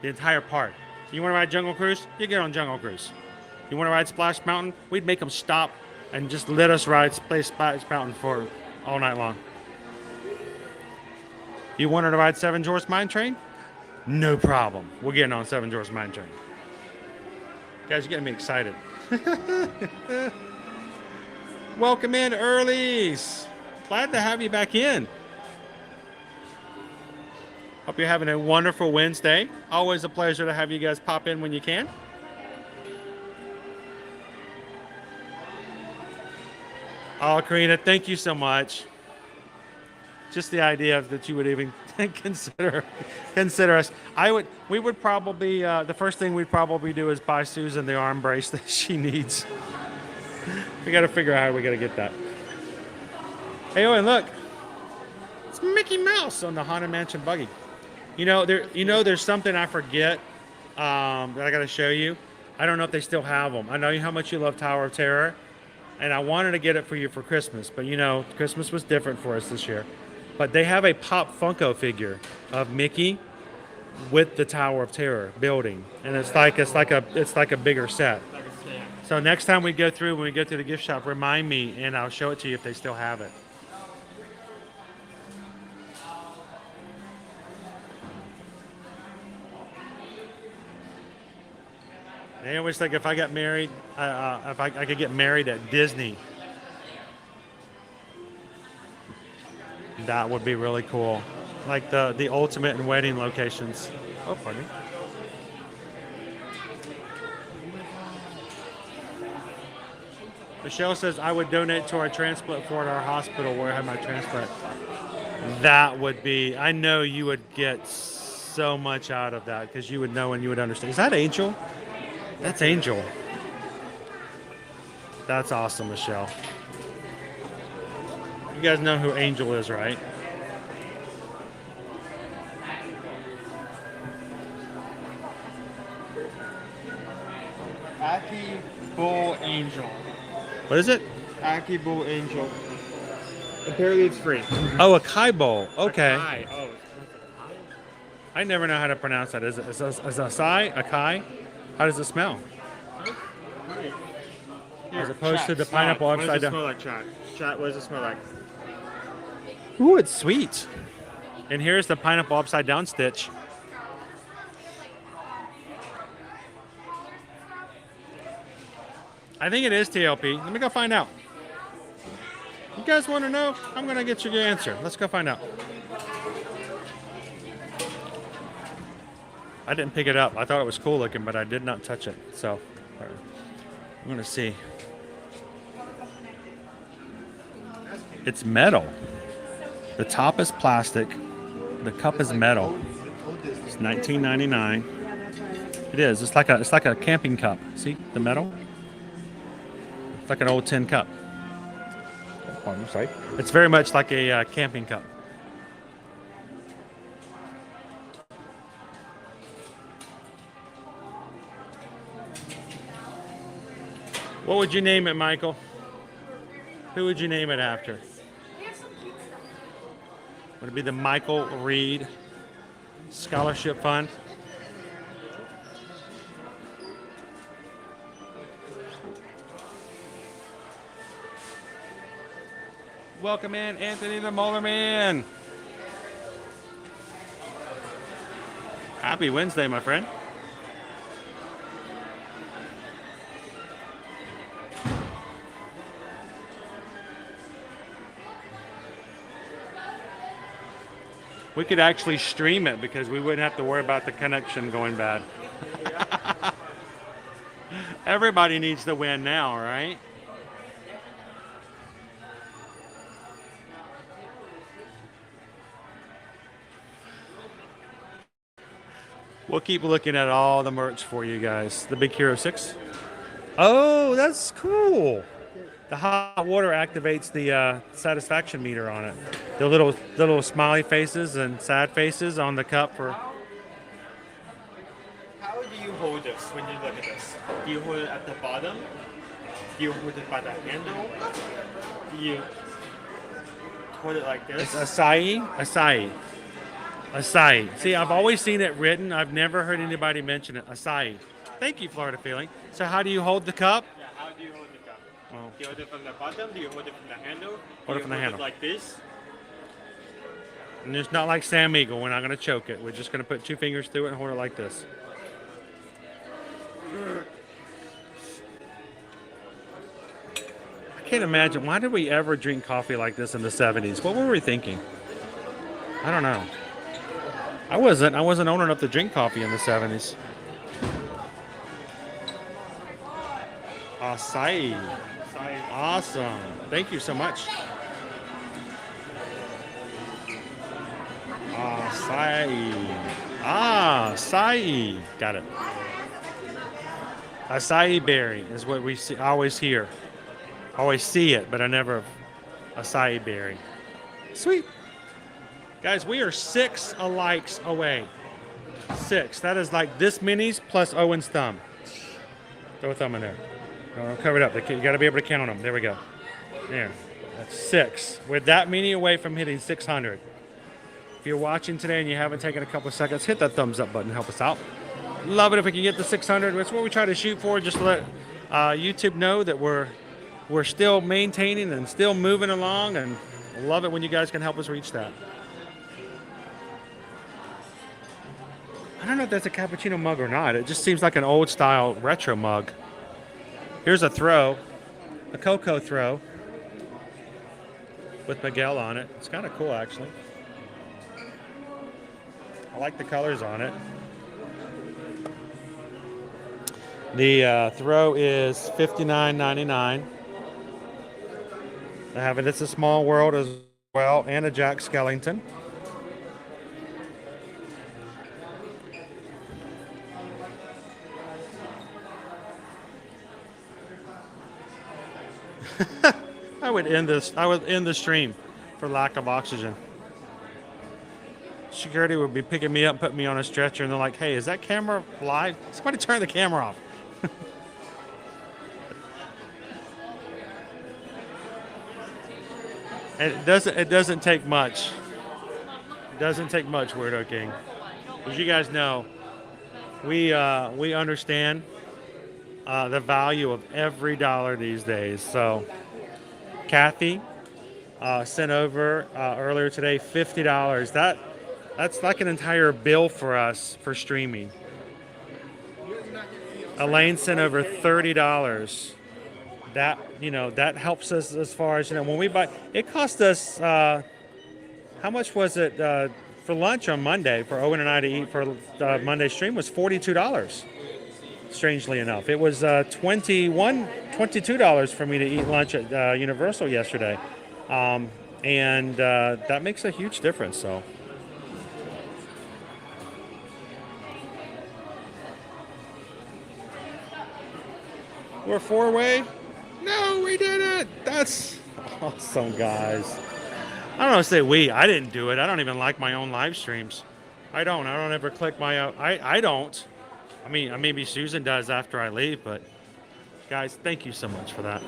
The entire park. You want to ride Jungle Cruise? You get on Jungle Cruise. You want to ride Splash Mountain? We'd make them stop and just let us play Splash Mountain for all night long. You wanted to ride Seven Dwarfs Mine Train? No problem. We're getting on Seven Dwarfs Mine Train. Guys, you're getting me excited. Welcome in, Earlies. Glad to have you back in. Hope you're having a wonderful Wednesday. Always a pleasure to have you guys pop in when you can. Oh, Karina, thank you so much. Just the idea that you would even consider us. We would probably, the first thing we'd probably do is buy Susan the arm brace that she needs. We got to figure out how we got to get that. Hey, Owen, look. It's Mickey Mouse on the Haunted Mansion buggy. There's something I forget that I got to show you. I don't know if they still have them. I know how much you love Tower of Terror, and I wanted to get it for you for Christmas, but Christmas was different for us this year. But they have a Pop Funko figure of Mickey with the Tower of Terror building, and it's like a bigger set. So next time when we go through the gift shop, remind me, and I'll show it to you if they still have it. I always think if I got married, if I could get married at Disney, that would be really cool. Like the ultimate in wedding locations. Oh, pardon me. Michelle says, I would donate to our transplant for our hospital where I had my transplant. That would be, I know you would get so much out of that because you would know and you would understand. Is that Angel? That's Angel. That's awesome, Michelle. You guys know who Angel is, right? Aki Bull Angel. What is it? Aki Bull Angel. Apparently it's free. Oh, a Kai Bowl. Okay. Akai. Oh. I never know how to pronounce that. Is it a Sai? A Kai? How does it smell? As opposed to the pineapple upside down. What does it smell like, chat? Chat, what does it smell like? Ooh, it's sweet. And here's the pineapple upside down stitch. I think it is TLP. Let me go find out. You guys want to know? I'm going to get you the answer. Let's go find out. I didn't pick it up. I thought it was cool looking, but I did not touch it. So I'm going to see. It's metal. The top is plastic. The cup is metal. It's $19.99. It is. It's like a camping cup. See the metal? It's like an old tin cup. Oh, I'm sorry. It's very much like a camping cup. What would you name it, Michael? Who would you name it after? Would it be the Michael Reed Scholarship Fund? Welcome in, Anthony the Molar Man. Happy Wednesday, my friend. We could actually stream it because we wouldn't have to worry about the connection going bad. Everybody needs to win now, right? We'll keep looking at all the merch for you guys. The Big Hero 6. Oh, that's cool. The hot water activates the satisfaction meter on it. The little smiley faces and sad faces on the cup for. How do you hold this when you look at this? Do you hold it at the bottom? Do you hold it by the handle? Do you hold it like this? It's acai. See, I've always seen it written. I've never heard anybody mention it. Acai. Thank you, Florida Feeling. So how do you hold the cup? Yeah, how do you hold the cup? Oh. Do you hold it from the bottom? Do you hold it from the handle? Hold it from the handle. Like this? And it's not like Sam Eagle. We're not going to choke it. We're just going to put 2 fingers through it and hold it like this. I can't imagine. Why did we ever drink coffee like this in the 70s? What were we thinking? I don't know. I wasn't old enough to drink coffee in the 70s. Acai. Awesome. Thank you so much. Acai. Got it. Acai berry is what we see, always hear. Always see it, but I never. Acai berry. Sweet. Guys, we are 6 alikes away. 6. That is like this many's plus Owen's thumb. Throw a thumb in there. No, cover it up. You got to be able to count them. There we go. There. That's 6. We're that many away from hitting 600. If you're watching today and you haven't taken a couple of seconds, hit that thumbs up button. Help us out. Love it if we can get to 600. That's what we try to shoot for. Just to let YouTube know that we're still maintaining and still moving along. And love it when you guys can help us reach that. I don't know if that's a cappuccino mug or not. It just seems like an old style retro mug. Here's a throw, a cocoa throw with Miguel on it. It's kind of cool, actually. I like the colors on it. The throw is $59.99. I have it. It's a Small World as well, and a Jack Skellington. I would end the stream for lack of oxygen. Security would be picking me up, putting me on a stretcher, and they're like, "Hey, is that camera live? Somebody turn the camera off." And it doesn't take much. It doesn't take much, Weirdo King. As you guys know, we understand the value of every dollar these days. So Kathy sent over earlier today $50. That's like an entire bill for us for streaming. Elaine sent over $30. That helps us as far as, when we buy. It cost us how much was it for lunch on Monday for Owen and I to eat for Monday stream was $42. Strangely enough, it was $22 for me to eat lunch at Universal yesterday, and that makes a huge difference. So. We're 4-way? No, we did it! That's awesome, guys. I don't know if say we. I didn't do it. I don't even like my own live streams. I don't ever click my own. I don't. I mean, maybe Susan does after I leave, but guys, thank you so much for that.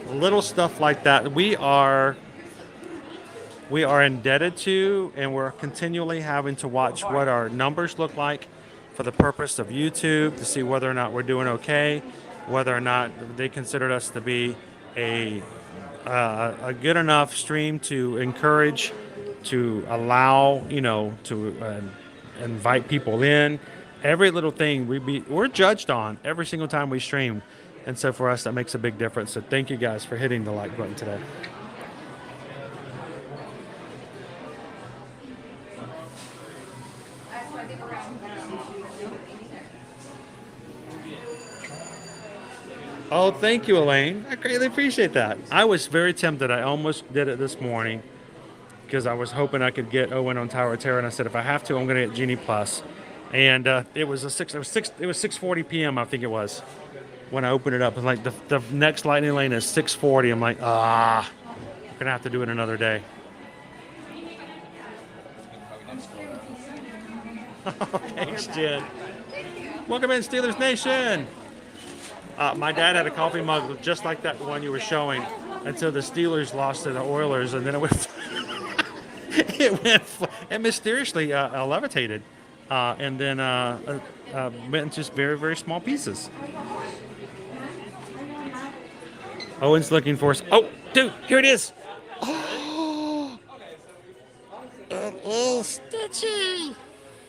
Little stuff like that. We are indebted to, and we're continually having to watch what our numbers look like for the purpose of YouTube to see whether or not we're doing okay, whether or not they considered us to be a good enough stream to encourage, to allow, to invite people in. Every little thing we're judged on every single time we stream. And so for us, that makes a big difference. So thank you guys for hitting the like button today. Oh, thank you, Elaine. I greatly appreciate that. I was very tempted. I almost did it this morning because I was hoping I could get Owen on Tower of Terror, and I said if I have to, I'm going to get Genie Plus. And it was 6:40 p.m. I think it was when I opened it up. And like the next lightning lane is 6:40. I'm like, I'm gonna have to do it another day. Thanks, Jen. Welcome in, Steelers Nation. My dad had a coffee mug just like that one you were showing until the Steelers lost to the Oilers, and then it went it mysteriously levitated, and then went in just very, very small pieces. Owen's looking for us. Oh, dude, here it is. Oh, it is Stitchy.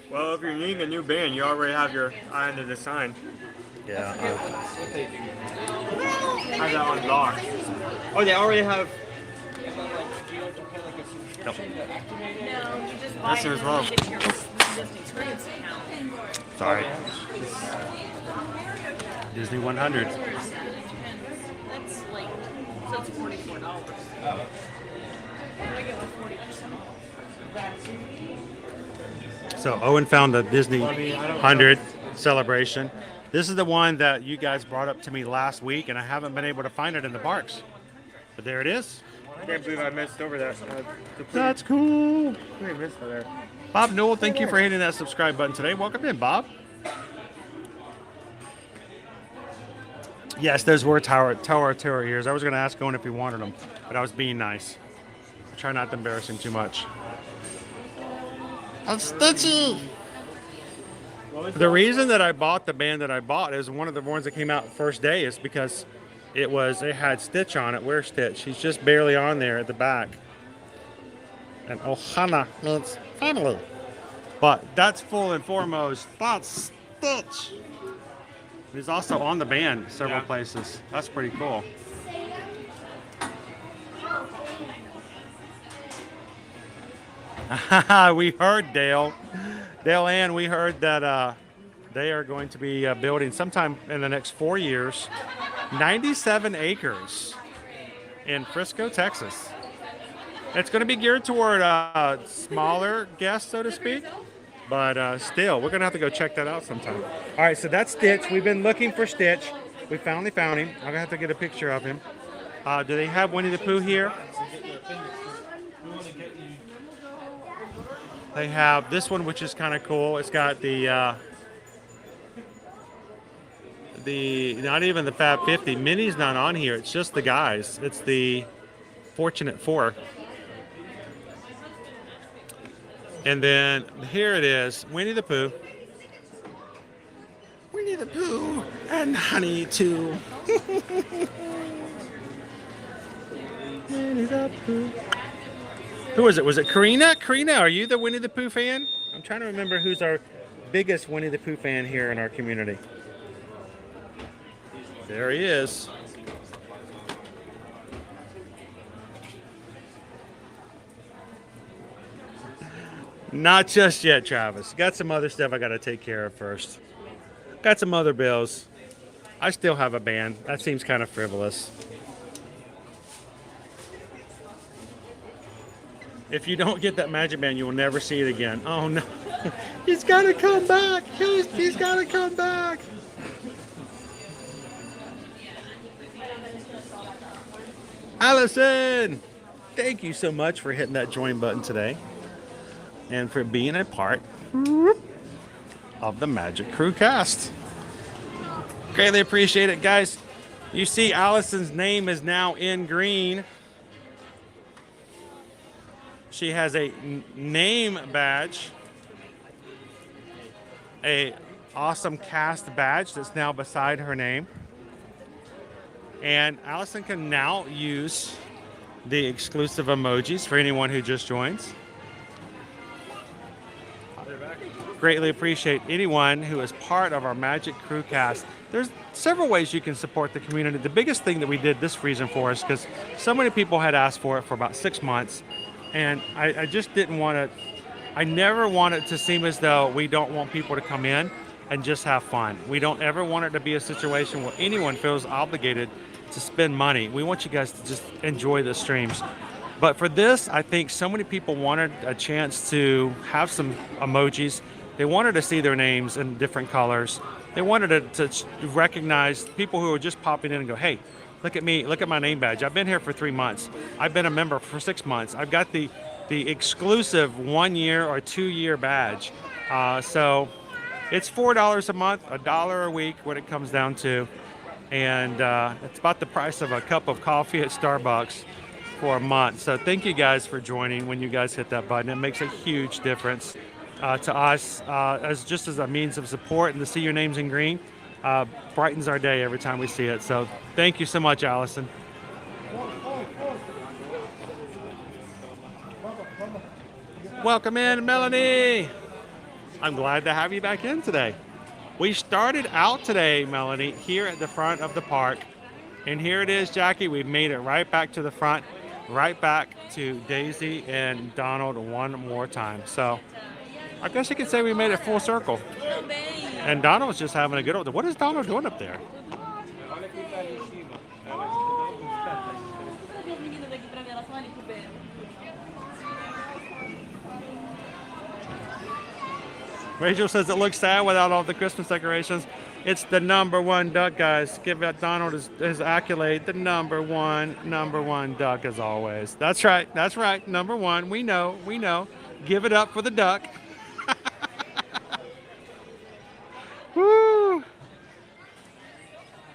Well, if you're needing a new band, you already have your eye on the design. Yeah. Have that unlocked. Oh, they already have. Nope. That's as well. Sorry. Disney 100. That's like, so it's $44. I get like 40%. So Owen found the Disney 100 celebration. This is the one that you guys brought up to me last week, and I haven't been able to find it in the parks. But there it is. I can't believe I missed over that. That's cool. I missed that. Bob Newell, thank you for hitting that subscribe button today. Welcome in, Bob. Yes, those were Tower of Terror ears. I was going to ask Owen if he wanted them, but I was being nice. I try not to embarrass him too much. I'm Stitchy. The reason that I bought the band that I bought is one of the ones that came out first day is because it had Stitch on it. Where's Stitch? He's just barely on there at the back. And Ohana means family. But that's full and foremost. That's Stitch. He's also on the band several places. That's pretty cool. We heard, Dale Ann, we heard that they are going to be building sometime in the next 4 years 97 acres in Frisco, Texas. It's going to be geared toward smaller guests, so to speak. But still, we're going to have to go check that out sometime. All right, so that's Stitch. We've been looking for Stitch. We finally found him. I'm going to have to get a picture of him. Do they have Winnie the Pooh here? They have this one, which is kind of cool. It's got the not even the Fab 50. Minnie's not on here. It's just the guys. It's the Fortunate Four. And then here it is, Winnie the Pooh. Winnie the Pooh and Honey too. Winnie the Pooh. Who is it? Was it Karina? Karina, are you the Winnie the Pooh fan? I'm trying to remember who's our biggest Winnie the Pooh fan here in our community. There he is. Not just yet, Travis. Got some other stuff I got to take care of first. Got some other bills. I still have a band. That seems kind of frivolous. If you don't get that magic band, you will never see it again. Oh no. He's got to come back. He's got to come back. Allison, thank you so much for hitting that join button today and for being a part of the Magic Crew cast. Greatly appreciate it, guys. You see Allison's name is now in green. She has a name badge, a awesome cast badge that's now beside her name. And Allison can now use the exclusive emojis for anyone who just joins. They're back. greatly appreciate anyone who is part of our Magic Crew cast. There's several ways you can support the community. The biggest thing that we did this reason for is because so many people had asked for it for about 6 months, and I just didn't want to. I never want it to seem as though we don't want people to come in and just have fun. We don't ever want it to be a situation where anyone feels obligated to spend money. We want you guys to just enjoy the streams. But for this, I think so many people wanted a chance to have some emojis. They wanted to see their names in different colors. They wanted to recognize people who were just popping in and go, hey, look at me, look at my name badge. I've been here for 3 months. I've been a member for 6 months. I've got the exclusive 1 year or 2 year badge. So it's $4 a month, $1 a week, what it comes down to. And it's about the price of a cup of coffee at Starbucks for a month. So thank you guys for joining when you guys hit that button. It makes a huge difference to us as just as a means of support, and to see your names in green brightens our day every time we see it. So thank you so much, Allison. Welcome in, Melanie. I'm glad to have you back in today. We started out today, Melanie, here at the front of the park. And here it is, Jackie. We've made it right back to the front, right back to Daisy and Donald one more time. So I guess you could say we made it full circle. And Donald's just having a good old. What is Donald doing up there? Rachel says it looks sad without all the Christmas decorations. It's the #1 duck, guys. Give Donald his accolade. The number one duck as always. That's right. That's right. #1. We know. Give it up for the duck. Woo.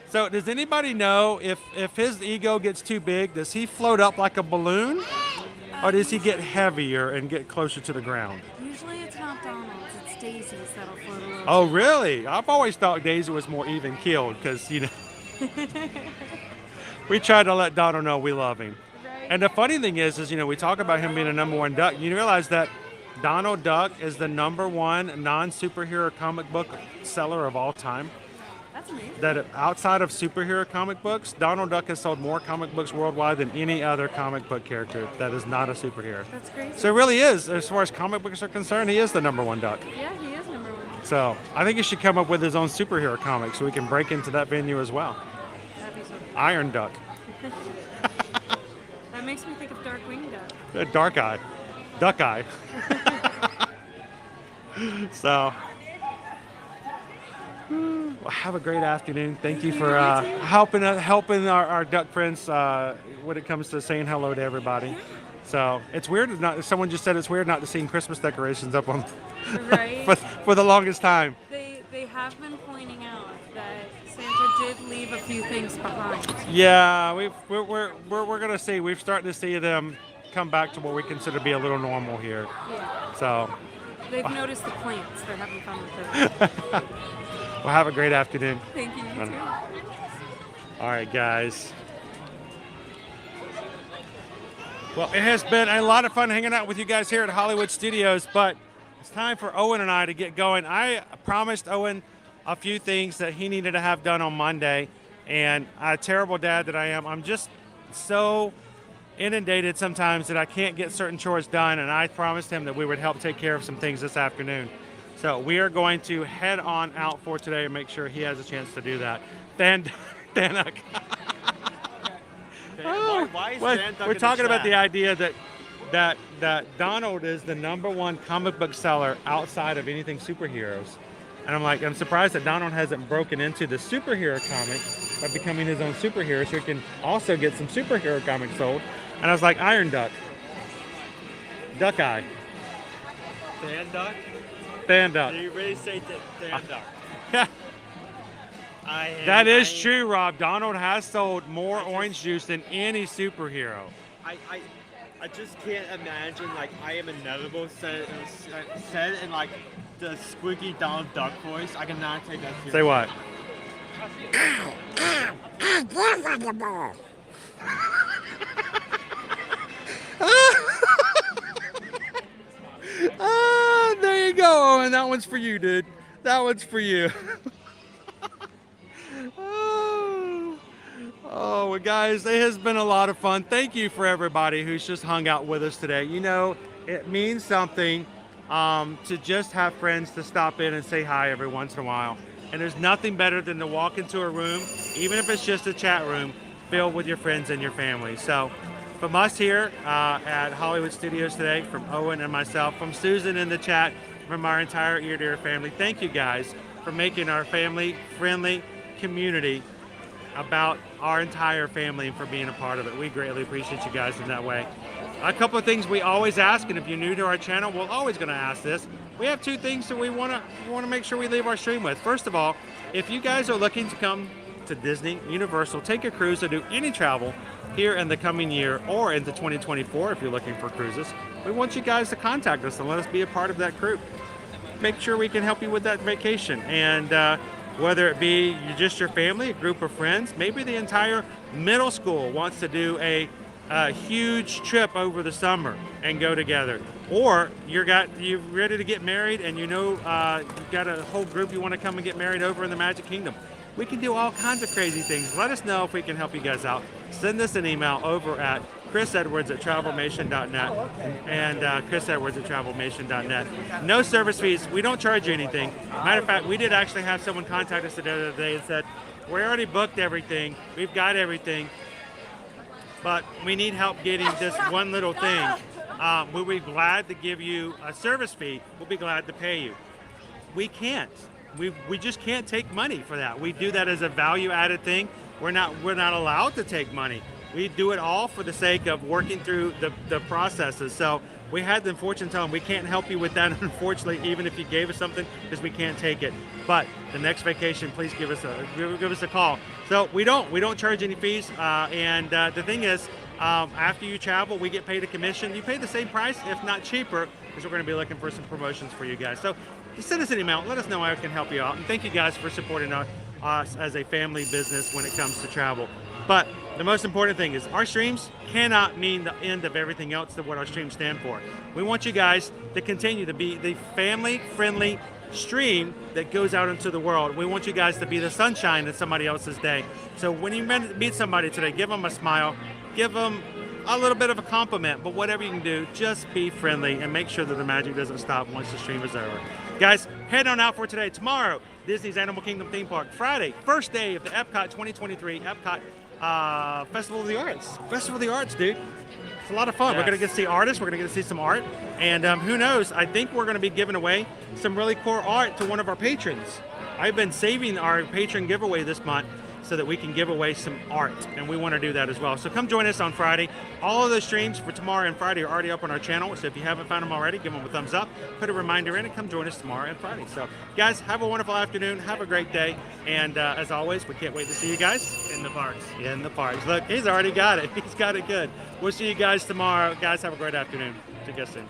So does anybody know if his ego gets too big, does he float up like a balloon? Or does he get heavier and get closer to the ground? Usually it's not Donald's, it's Daisy's that'll float a little. Oh, really? I've always thought Daisy was more even keeled because, you know, we try to let Donald know we love him. Right. And the funny thing is, you know, we talk about him being a #1 duck. You realize that Donald Duck is the #1 non-superhero comic book seller of all time? That's amazing. That outside of superhero comic books, Donald Duck has sold more comic books worldwide than any other comic book character that is not a superhero. That's crazy. So it really is, as far as comic books are concerned, he is the #1 duck. Yeah, he is #1. So I think he should come up with his own superhero comic so we can break into that venue as well. That'd be so cool. Iron Duck. That makes me think of Darkwing Duck. Dark Eye. Duck Eye. So, well, have a great afternoon. Thank you for helping our duck friends when it comes to saying hello to everybody. So it's weird not. Someone just said it's weird not to see Christmas decorations up on Right. for the longest time. They have been pointing out that Santa did leave a few things behind. Yeah, we're gonna see. We're starting to see them come back to what we consider to be a little normal here. Yeah. So They've noticed the plants. They're having fun with it. well, have a great afternoon. Thank you. You too. All right, guys. Well, it has been a lot of fun hanging out with you guys here at Hollywood Studios, but it's time for Owen and I to get going. I promised Owen a few things that he needed to have done on Monday, and a terrible dad that I am, I'm just so inundated sometimes that I can't get certain chores done, and I promised him that we would help take care of some things this afternoon. So we are going to head on out for today and make sure he has a chance to do that. Danuck. Why is Dan Duck We're in the talking about chat? the idea that Donald is the #1 comic book seller outside of anything superheroes. And I'm surprised that Donald hasn't broken into the superhero comic by becoming his own superhero so he can also get some superhero comics sold. And I was like, Iron Duck. Duck Eye. Dan Duck? Dan Duck. Did you really say Dan Duck? Yeah. That is true, Rob. Donald has sold more orange juice than any superhero. I just can't imagine, like, I am inevitable said in like the squeaky Donald Duck voice. I cannot take that seriously. Say what? Ah, there you go, Owen. That one's for you, dude. That one's for you. Oh, well, guys, it has been a lot of fun. Thank you for everybody who's just hung out with us today. You know, it means something to just have friends to stop in and say hi every once in a while. And there's nothing better than to walk into a room, even if it's just a chat room, filled with your friends and your family. So from us here at Hollywood Studios today, from Owen and myself, from Susan in the chat, from our entire Ear to Ear family, thank you guys for making our family-friendly community about our entire family and for being a part of it. We greatly appreciate you guys in that way. A couple of things we always ask, and if you're new to our channel, we're always going to ask this. We have two things that we want to make sure we leave our stream with. First of all, if you guys are looking to come to Disney, Universal, take a cruise, or do any travel here in the coming year or into 2024, if you're looking for cruises, we want you guys to contact us and let us be a part of that group. Make sure we can help you with that vacation. And whether it be just your family, a group of friends, maybe the entire middle school wants to do a huge trip over the summer and go together. Or you're ready to get married and you know you've got a whole group you want to come and get married over in the Magic Kingdom. We can do all kinds of crazy things. Let us know if we can help you guys out. Send us an email over at chrisedwards@travelmation.net and chrisedwards@travelmation.net. No service fees. We don't charge you anything. Matter of fact, we did actually have someone contact us the other day and said, we already booked everything. We've got everything, but we need help getting this one little thing. We'll be glad to give you a service fee. We'll be glad to pay you. We can't. We just can't take money for that. We do that as a value-added thing. We're not allowed to take money. We do it all for the sake of working through the processes. So we had the unfortunate tell them we can't help you with that, unfortunately, even if you gave us something, because we can't take it. But the next vacation, please give us a call. So we don't charge any fees. And the thing is, after you travel, we get paid a commission. You pay the same price, if not cheaper, because we're going to be looking for some promotions for you guys. So send us an email. Let us know how I can help you out. And thank you guys for supporting us as a family business when it comes to travel. But the most important thing is our streams cannot mean the end of everything else that what our streams stand for. We want you guys to continue to be the family-friendly stream that goes out into the world. We want you guys to be the sunshine in somebody else's day. So when you meet somebody today, give them a smile, give them a little bit of a compliment, but whatever you can do, just be friendly and make sure that the magic doesn't stop once the stream is over. Guys, head on out for today. Tomorrow, Disney's Animal Kingdom theme park. Friday, first day of the Epcot 2023 Epcot Festival of the Arts. Festival of the Arts, dude. It's a lot of fun. Yes. We're going to get to see artists. We're going to get to see some art. And who knows, I think we're going to be giving away some really cool art to one of our patrons. I've been saving our patron giveaway this month so that we can give away some art, and we want to do that as well. So come join us on Friday. All of those streams for tomorrow and Friday are already up on our channel, so if you haven't found them already, give them a thumbs up, put a reminder in, and come join us tomorrow and Friday. So guys, have a wonderful afternoon, have a great day, and as always, we can't wait to see you guys in the parks. In the parks. Look, he's already got it. He's got it good. We'll see you guys tomorrow. Guys, have a great afternoon. See you guys soon.